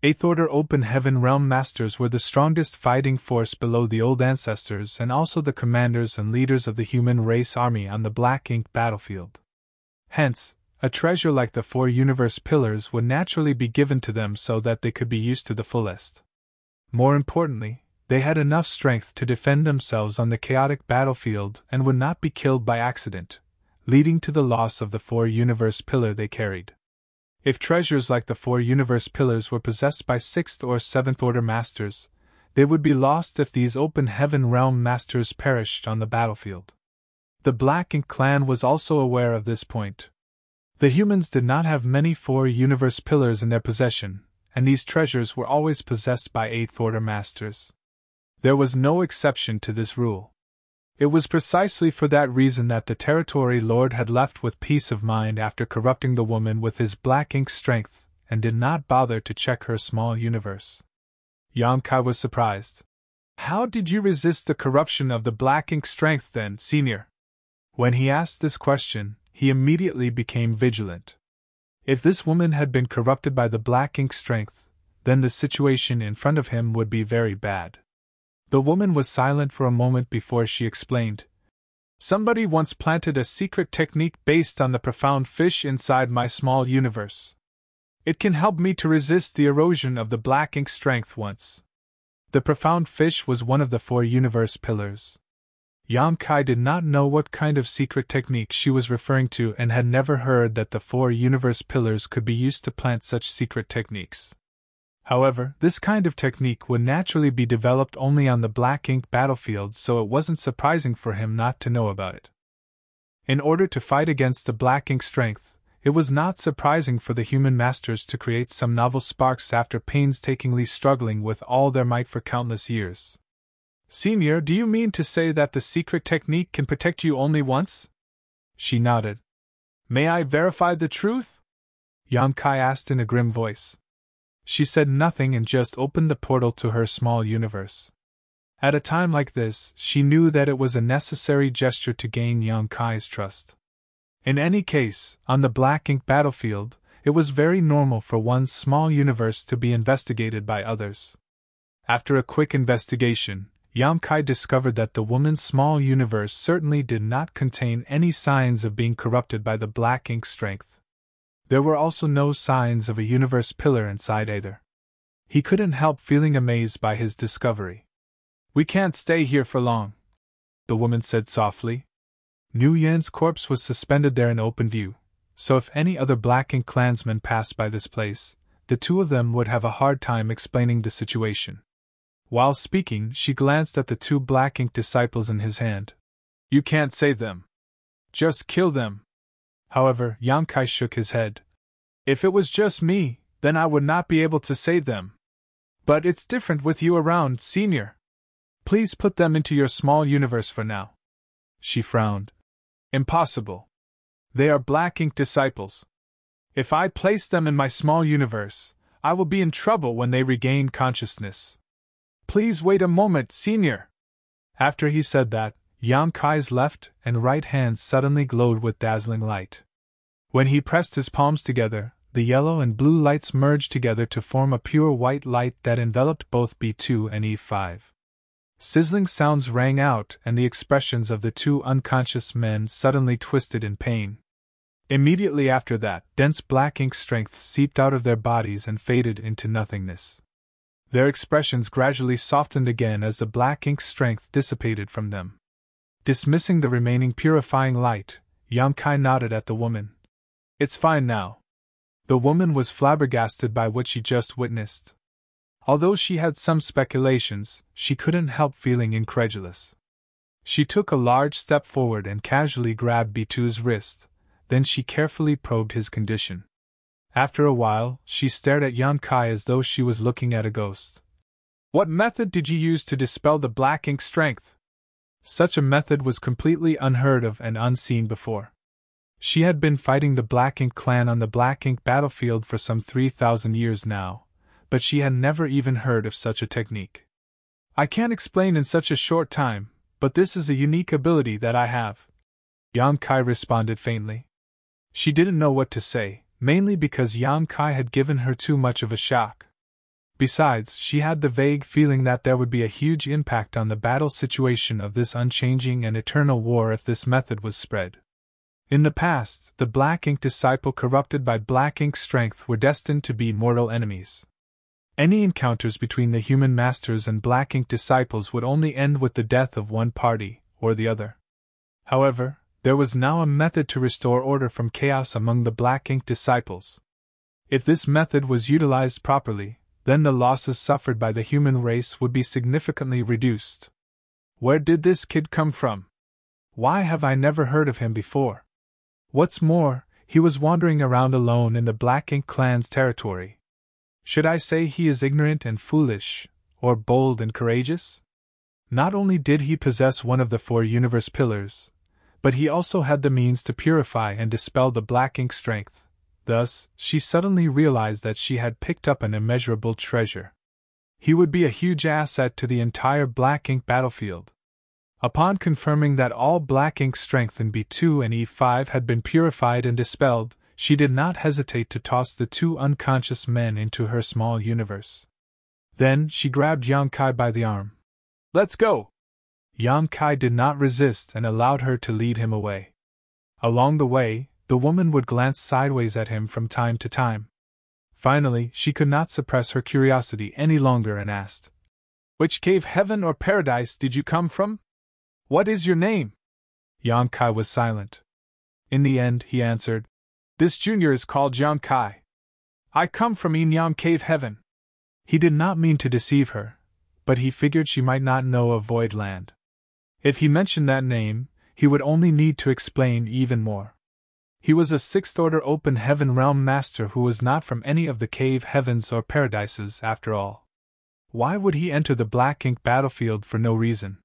Speaker 1: Eighth-order open heaven realm masters were the strongest fighting force below the old ancestors and also the commanders and leaders of the human race army on the black ink battlefield. Hence, a treasure like the 4 universe pillars would naturally be given to them so that they could be used to the fullest. More importantly, they had enough strength to defend themselves on the chaotic battlefield and would not be killed by accident, leading to the loss of the 4 universe pillar they carried. If treasures like the 4 universe pillars were possessed by 6th or 7th order masters, they would be lost if these open heaven realm masters perished on the battlefield. The Black Ink clan was also aware of this point. The humans did not have many 4 universe pillars in their possession, and these treasures were always possessed by 8th order masters. There was no exception to this rule. It was precisely for that reason that the territory lord had left with peace of mind after corrupting the woman with his black ink strength, and did not bother to check her small universe. Yonkai was surprised. "How did you resist the corruption of the black ink strength then, senior?" When he asked this question, he immediately became vigilant. If this woman had been corrupted by the black ink strength, then the situation in front of him would be very bad. The woman was silent for a moment before she explained. "Somebody once planted a secret technique based on the profound fish inside my small universe. It can help me to resist the erosion of the black ink strength once." The profound fish was one of the 4 universe pillars. Yonkai did not know what kind of secret technique she was referring to and had never heard that the 4 universe pillars could be used to plant such secret techniques. However, this kind of technique would naturally be developed only on the black ink battlefield, so it wasn't surprising for him not to know about it. In order to fight against the black ink strength, it was not surprising for the human masters to create some novel sparks after painstakingly struggling with all their might for countless years. "Senior, do you mean to say that the secret technique can protect you only once?" She nodded. "May I verify the truth?" Yonkai asked in a grim voice. She said nothing and just opened the portal to her small universe. At a time like this, she knew that it was a necessary gesture to gain Yonkai's trust. In any case, on the black ink battlefield, it was very normal for one's small universe to be investigated by others. After a quick investigation, Yonkai discovered that the woman's small universe certainly did not contain any signs of being corrupted by the black ink strength. There were also no signs of a universe pillar inside either. He couldn't help feeling amazed by his discovery. "We can't stay here for long," the woman said softly. Nu Yen's corpse was suspended there in open view, so if any other Black Ink clansmen passed by this place, the 2 of them would have a hard time explaining the situation. While speaking, she glanced at the 2 Black Ink disciples in his hand. "You can't save them. Just kill them." However, Yonkai shook his head. "If it was just me, then I would not be able to save them. But it's different with you around, senior. Please put them into your small universe for now." She frowned. "Impossible. They are black ink disciples. If I place them in my small universe, I will be in trouble when they regain consciousness. Please wait a moment, senior." After he said that, Yonkai's left and right hands suddenly glowed with dazzling light. When he pressed his palms together, the yellow and blue lights merged together to form a pure white light that enveloped both B2 and E5. Sizzling sounds rang out, and the expressions of the 2 unconscious men suddenly twisted in pain. Immediately after that, dense black ink strength seeped out of their bodies and faded into nothingness. Their expressions gradually softened again as the black ink strength dissipated from them. Dismissing the remaining purifying light, Yonkai nodded at the woman. "It's fine now." The woman was flabbergasted by what she just witnessed. Although she had some speculations, she couldn't help feeling incredulous. She took a large step forward and casually grabbed B2's wrist, then she carefully probed his condition. After a while, she stared at Yonkai as though she was looking at a ghost. "What method did you use to dispel the black ink strength?" Such a method was completely unheard of and unseen before. She had been fighting the Black Ink clan on the Black Ink battlefield for some 3,000 years now, but she had never even heard of such a technique. I can't explain in such a short time, but this is a unique ability that I have. Yang Kai responded faintly. She didn't know what to say, mainly because Yang Kai had given her too much of a shock. Besides, she had the vague feeling that there would be a huge impact on the battle situation of this unchanging and eternal war if this method was spread. In the past, the Black Ink disciple corrupted by Black Ink strength were destined to be mortal enemies. Any encounters between the human masters and Black Ink disciples would only end with the death of one party or the other. However, there was now a method to restore order from chaos among the Black Ink disciples. If this method was utilized properly, then the losses suffered by the human race would be significantly reduced. Where did this kid come from? Why have I never heard of him before? What's more, he was wandering around alone in the Black Ink clan's territory. Should I say he is ignorant and foolish, or bold and courageous? Not only did he possess one of the 4 universe pillars, but he also had the means to purify and dispel the Black Ink strength. Thus, she suddenly realized that she had picked up an immeasurable treasure. He would be a huge asset to the entire Black Ink battlefield. Upon confirming that all Black Ink strength in B2 and E5 had been purified and dispelled, she did not hesitate to toss the 2 unconscious men into her small universe. Then she grabbed Yang Kai by the arm. "Let's go!" Yang Kai did not resist and allowed her to lead him away. Along the way, the woman would glance sideways at him from time to time. Finally, she could not suppress her curiosity any longer and asked, "Which cave, heaven or paradise, did you come from? What is your name?" Yang Kai was silent. In the end, he answered, "This junior is called Yang Kai. I come from Yin Cave Heaven." He did not mean to deceive her, but he figured she might not know of Void Land. If he mentioned that name, he would only need to explain even more. He was a 6th Order Open Heaven Realm Master who was not from any of the cave heavens or paradises after all. Why would he enter the Black Ink battlefield for no reason?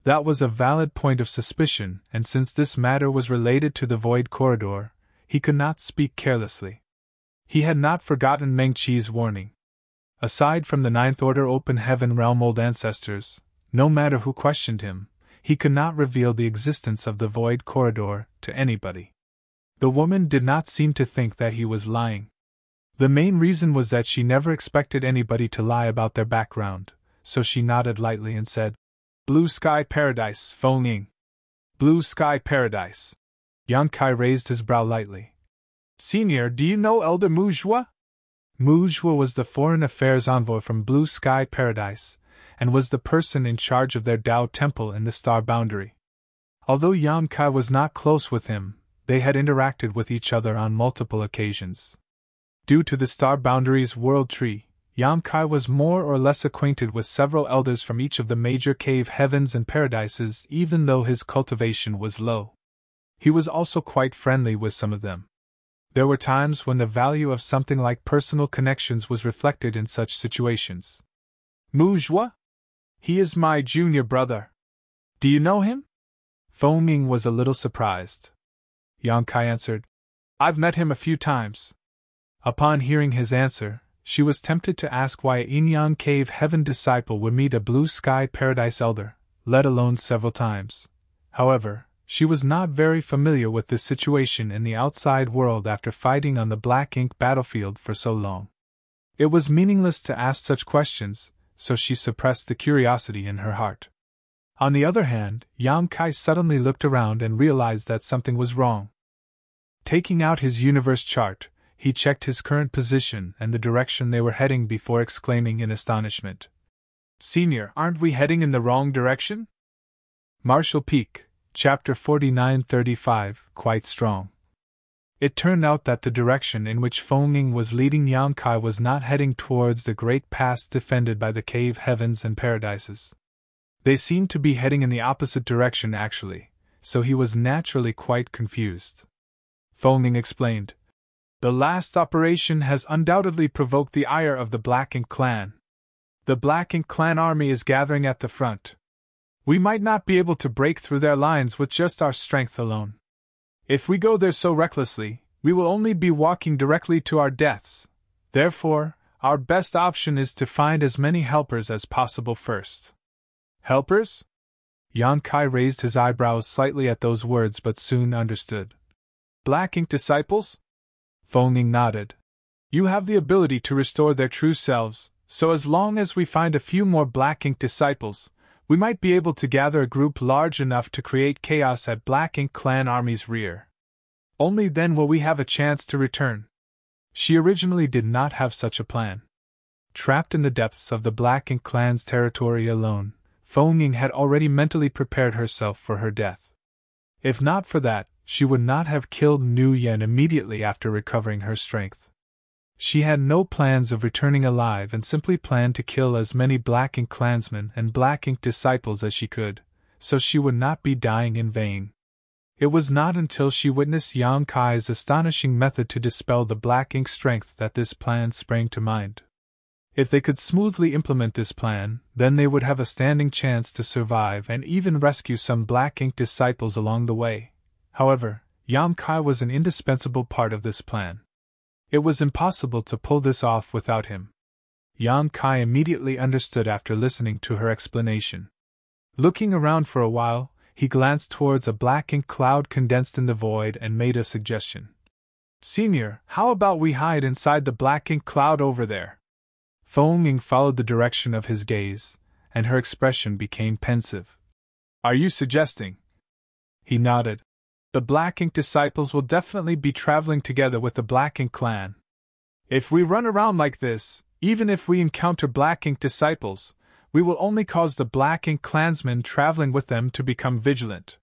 Speaker 1: That was a valid point of suspicion, and since this matter was related to the Void Corridor, he could not speak carelessly. He had not forgotten Meng Qi's warning. Aside from the 9th Order Open Heaven Realm Old Ancestors, no matter who questioned him, he could not reveal the existence of the Void Corridor to anybody. The woman did not seem to think that he was lying. The main reason was that she never expected anybody to lie about their background, so she nodded lightly and said, "Blue Sky Paradise, Feng Ying. Blue Sky Paradise." Yang Kai raised his brow lightly. "Senior, do you know Elder Mujua?" Mujua was the foreign affairs envoy from Blue Sky Paradise, and was the person in charge of their Dao temple in the Star Boundary. Although Yang Kai was not close with him, they had interacted with each other on multiple occasions. Due to the Star Boundary's world tree, Yang Kai was more or less acquainted with several elders from each of the major cave heavens and paradises, even though his cultivation was low. He was also quite friendly with some of them. There were times when the value of something like personal connections was reflected in such situations. "Mujua? He is my junior brother. Do you know him?" Feng Ying was a little surprised. Yang Kai answered, "I've met him a few times." Upon hearing his answer, she was tempted to ask why a Yin Cave Heaven disciple would meet a Blue Sky Paradise elder, let alone several times. However, she was not very familiar with this situation in the outside world after fighting on the Black Ink battlefield for so long. It was meaningless to ask such questions, so she suppressed the curiosity in her heart. On the other hand, Yang Kai suddenly looked around and realized that something was wrong. Taking out his universe chart, he checked his current position and the direction they were heading before exclaiming in astonishment, "Senior, aren't we heading in the wrong direction?" Marshall Peak, Chapter 4935, Quite Strong. It turned out that the direction in which Feng Ying was leading Yang Kai was not heading towards the great pass defended by the cave heavens and paradises. They seemed to be heading in the opposite direction actually, so he was naturally quite confused. Feng Ying explained, "The last operation has undoubtedly provoked the ire of the Black Ink clan. The Black Ink clan army is gathering at the front. We might not be able to break through their lines with just our strength alone. If we go there so recklessly, we will only be walking directly to our deaths. Therefore, our best option is to find as many helpers as possible first." Helpers? Yan Kai raised his eyebrows slightly at those words but soon understood. Black ink disciples? Feng Ying nodded. You have the ability to restore their true selves, so as long as we find a few more black ink disciples, we might be able to gather a group large enough to create chaos at Black Ink Clan Army's rear. Only then will we have a chance to return. She originally did not have such a plan. Trapped in the depths of the Black Ink Clan's territory alone, Feng Ying had already mentally prepared herself for her death. If not for that, she would not have killed Nu Yen immediately after recovering her strength. She had no plans of returning alive and simply planned to kill as many Black Ink clansmen and Black Ink disciples as she could, so she would not be dying in vain. It was not until she witnessed Yang Kai's astonishing method to dispel the Black Ink strength that this plan sprang to mind. If they could smoothly implement this plan, then they would have a standing chance to survive and even rescue some Black Ink disciples along the way. However, Yang Kai was an indispensable part of this plan. It was impossible to pull this off without him. Yang Kai immediately understood after listening to her explanation. Looking around for a while, he glanced towards a black ink cloud condensed in the void and made a suggestion. Senior, how about we hide inside the black ink cloud over there? Feng Ying followed the direction of his gaze, and her expression became pensive. Are you suggesting? He nodded. The Black Ink disciples will definitely be traveling together with the Black Ink clan. If we run around like this, even if we encounter Black Ink disciples, we will only cause the Black Ink clansmen traveling with them to become vigilant.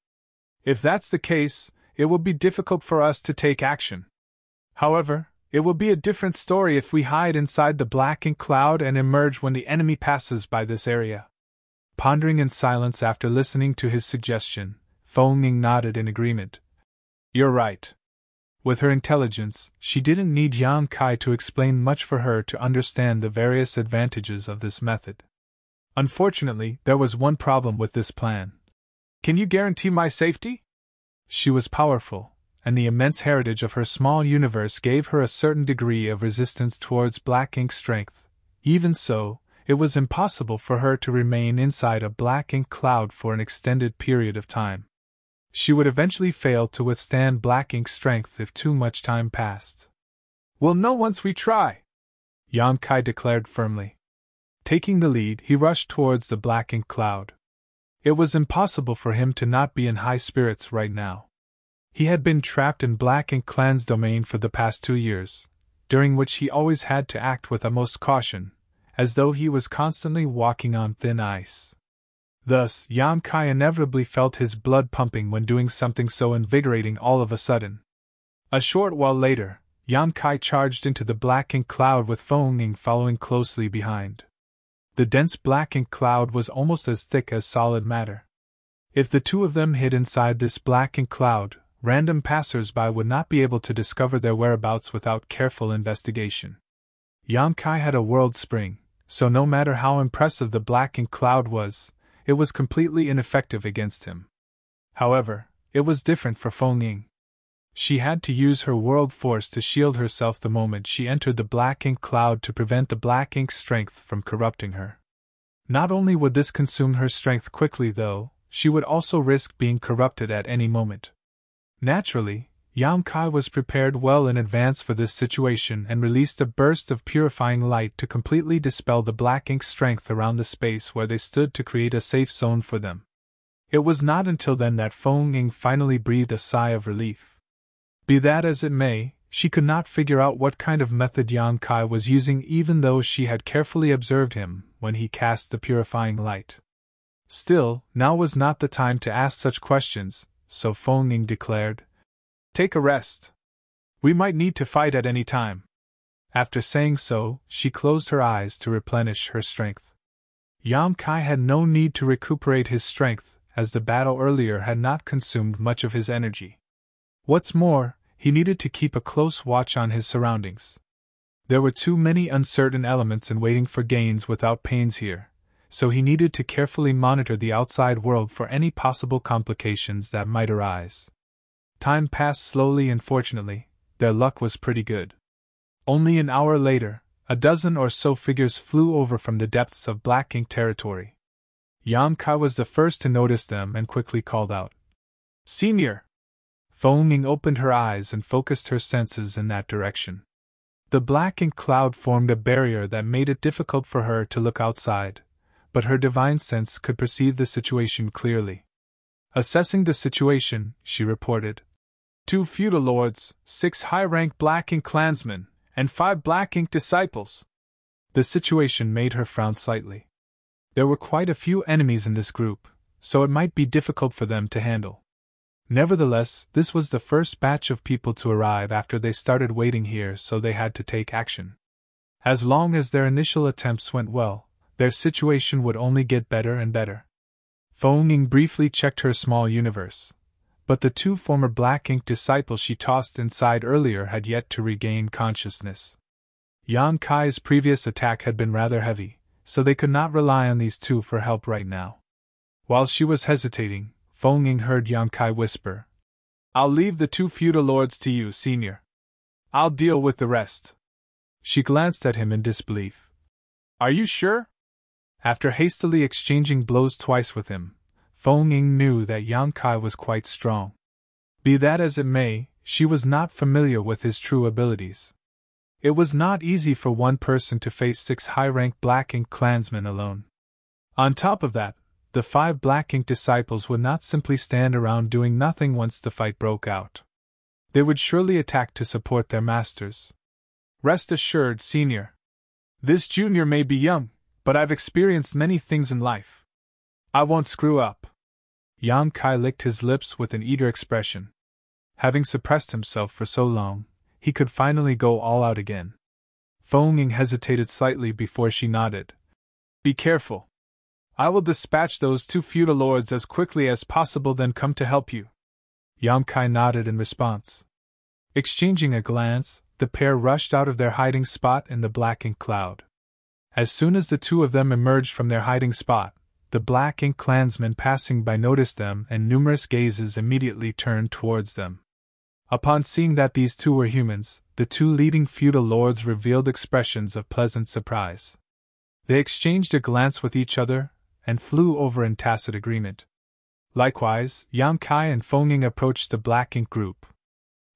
Speaker 1: If that's the case, it will be difficult for us to take action. However, it will be a different story if we hide inside the Black Ink cloud and emerge when the enemy passes by this area. Pondering in silence after listening to his suggestion, Feng Ying nodded in agreement. You're right. With her intelligence, she didn't need Yang Kai to explain much for her to understand the various advantages of this method. Unfortunately, there was one problem with this plan. Can you guarantee my safety? She was powerful, and the immense heritage of her small universe gave her a certain degree of resistance towards Black Ink strength. Even so, it was impossible for her to remain inside a Black Ink cloud for an extended period of time. She would eventually fail to withstand Black Ink strength if too much time passed. We'll know once we try, Yang Kai declared firmly. Taking the lead, he rushed towards the Black Ink cloud. It was impossible for him to not be in high spirits right now. He had been trapped in Black Ink clan's domain for the past 2 years, during which he always had to act with utmost caution, as though he was constantly walking on thin ice. Thus, Yang Kai inevitably felt his blood pumping when doing something so invigorating all of a sudden. A short while later, Yang Kai charged into the Black Ink cloud with Feng Ying following closely behind. The dense Black Ink cloud was almost as thick as solid matter. If the two of them hid inside this Black Ink cloud, random passers-by would not be able to discover their whereabouts without careful investigation. Yang Kai had a world spring, so no matter how impressive the Black Ink cloud was, it was completely ineffective against him. However, it was different for Feng Ying. She had to use her world force to shield herself the moment she entered the Black Ink cloud to prevent the Black Ink strength from corrupting her. Not only would this consume her strength quickly though, she would also risk being corrupted at any moment. Naturally, Yang Kai was prepared well in advance for this situation and released a burst of purifying light to completely dispel the Black Ink strength around the space where they stood to create a safe zone for them. It was not until then that Feng Ying finally breathed a sigh of relief. Be that as it may, she could not figure out what kind of method Yang Kai was using even though she had carefully observed him when he cast the purifying light. Still, now was not the time to ask such questions, so Feng Ying declared, Take a rest. We might need to fight at any time. After saying so, she closed her eyes to replenish her strength. Yang Kai had no need to recuperate his strength, as the battle earlier had not consumed much of his energy. What's more, he needed to keep a close watch on his surroundings. There were too many uncertain elements in waiting for gains without pains here, so he needed to carefully monitor the outside world for any possible complications that might arise. Time passed slowly and fortunately, their luck was pretty good. Only an hour later, a dozen or so figures flew over from the depths of Black Ink territory. Yang Kai was the first to notice them and quickly called out, "Senior!" Feng Ying opened her eyes and focused her senses in that direction. The black ink cloud formed a barrier that made it difficult for her to look outside, but her divine sense could perceive the situation clearly. Assessing the situation, she reported, 2 feudal lords, 6 high-rank black ink clansmen, and 5 black ink disciples. The situation made her frown slightly. There were quite a few enemies in this group, so it might be difficult for them to handle. Nevertheless, this was the first batch of people to arrive after they started waiting here, so they had to take action. As long as their initial attempts went well, their situation would only get better and better. Feng Ying briefly checked her small universe, but the 2 former black ink disciples she tossed inside earlier had yet to regain consciousness. Yang Kai's previous attack had been rather heavy, so they could not rely on these 2 for help right now. While she was hesitating, Feng Ying heard Yang Kai whisper, "I'll leave the 2 feudal lords to you, senior. I'll deal with the rest." She glanced at him in disbelief. "Are you sure?" After hastily exchanging blows twice with him, Feng Ying knew that Yang Kai was quite strong. Be that as it may, she was not familiar with his true abilities. It was not easy for one person to face 6 high-rank black ink clansmen alone. On top of that, the 5 black ink disciples would not simply stand around doing nothing once the fight broke out. They would surely attack to support their masters. "Rest assured, senior. This junior may be young, but I've experienced many things in life. I won't screw up." Yang Kai licked his lips with an eager expression. Having suppressed himself for so long, he could finally go all out again. Feng Ying hesitated slightly before she nodded. "Be careful. I will dispatch those 2 feudal lords as quickly as possible, then come to help you." Yang Kai nodded in response. Exchanging a glance, the pair rushed out of their hiding spot in the black ink cloud. As soon as the 2 of them emerged from their hiding spot, the black ink clansmen passing by noticed them, and numerous gazes immediately turned towards them. Upon seeing that these 2 were humans, the 2 leading feudal lords revealed expressions of pleasant surprise. They exchanged a glance with each other, and flew over in tacit agreement. Likewise, Yang Kai and Feng Ying approached the black ink group.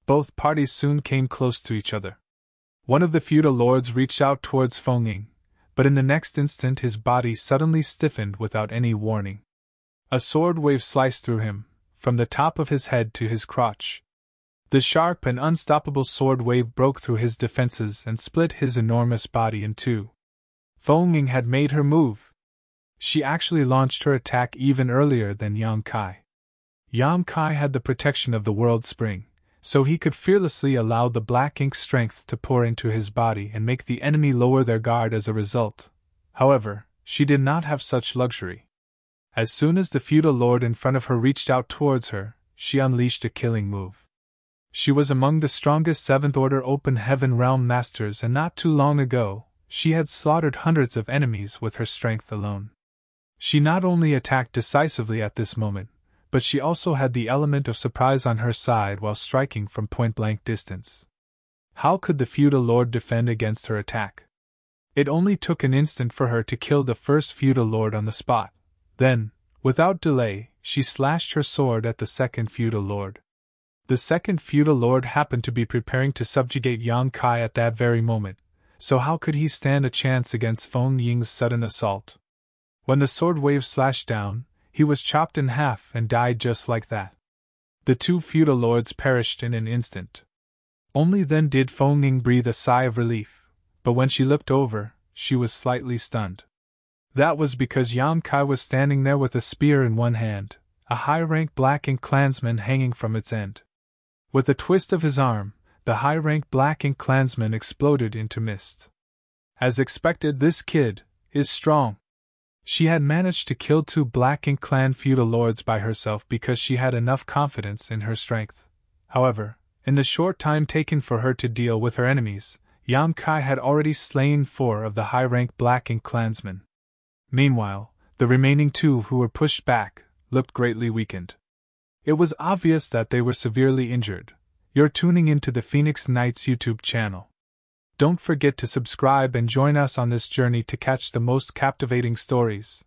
Speaker 1: Both parties soon came close to each other. One of the feudal lords reached out towards Feng Ying, but in the next instant his body suddenly stiffened without any warning. A sword wave sliced through him, from the top of his head to his crotch. The sharp and unstoppable sword wave broke through his defenses and split his enormous body in 2. Feng Ying had made her move. She actually launched her attack even earlier than Yang Kai. Yang Kai had the protection of the World Spring, so he could fearlessly allow the black ink strength to pour into his body and make the enemy lower their guard as a result. However, she did not have such luxury. As soon as the feudal lord in front of her reached out towards her, she unleashed a killing move. She was among the strongest 7th Order Open Heaven Realm Masters, and not too long ago, she had slaughtered hundreds of enemies with her strength alone. She not only attacked decisively at this moment, but she also had the element of surprise on her side while striking from point-blank distance. How could the feudal lord defend against her attack? It only took an instant for her to kill the first feudal lord on the spot. Then, without delay, she slashed her sword at the second feudal lord. The second feudal lord happened to be preparing to subjugate Yang Kai at that very moment, so how could he stand a chance against Feng Ying's sudden assault? When the sword wave slashed down, he was chopped in half and died just like that. The 2 feudal lords perished in an instant. Only then did Feng Ying breathe a sigh of relief, but when she looked over, she was slightly stunned. That was because Yang Kai was standing there with a spear in one hand, a high-rank black ink clansman hanging from its end. With a twist of his arm, the high-rank black ink clansman exploded into mist. As expected, this kid is strong. She had managed to kill 2 black ink clan feudal lords by herself because she had enough confidence in her strength. However, in the short time taken for her to deal with her enemies, Yang Kai had already slain 4 of the high-rank black ink clansmen. Meanwhile, the remaining 2 who were pushed back looked greatly weakened. It was obvious that they were severely injured. You're tuning into the Phoenix Knights YouTube channel. Don't forget to subscribe and join us on this journey to catch the most captivating stories.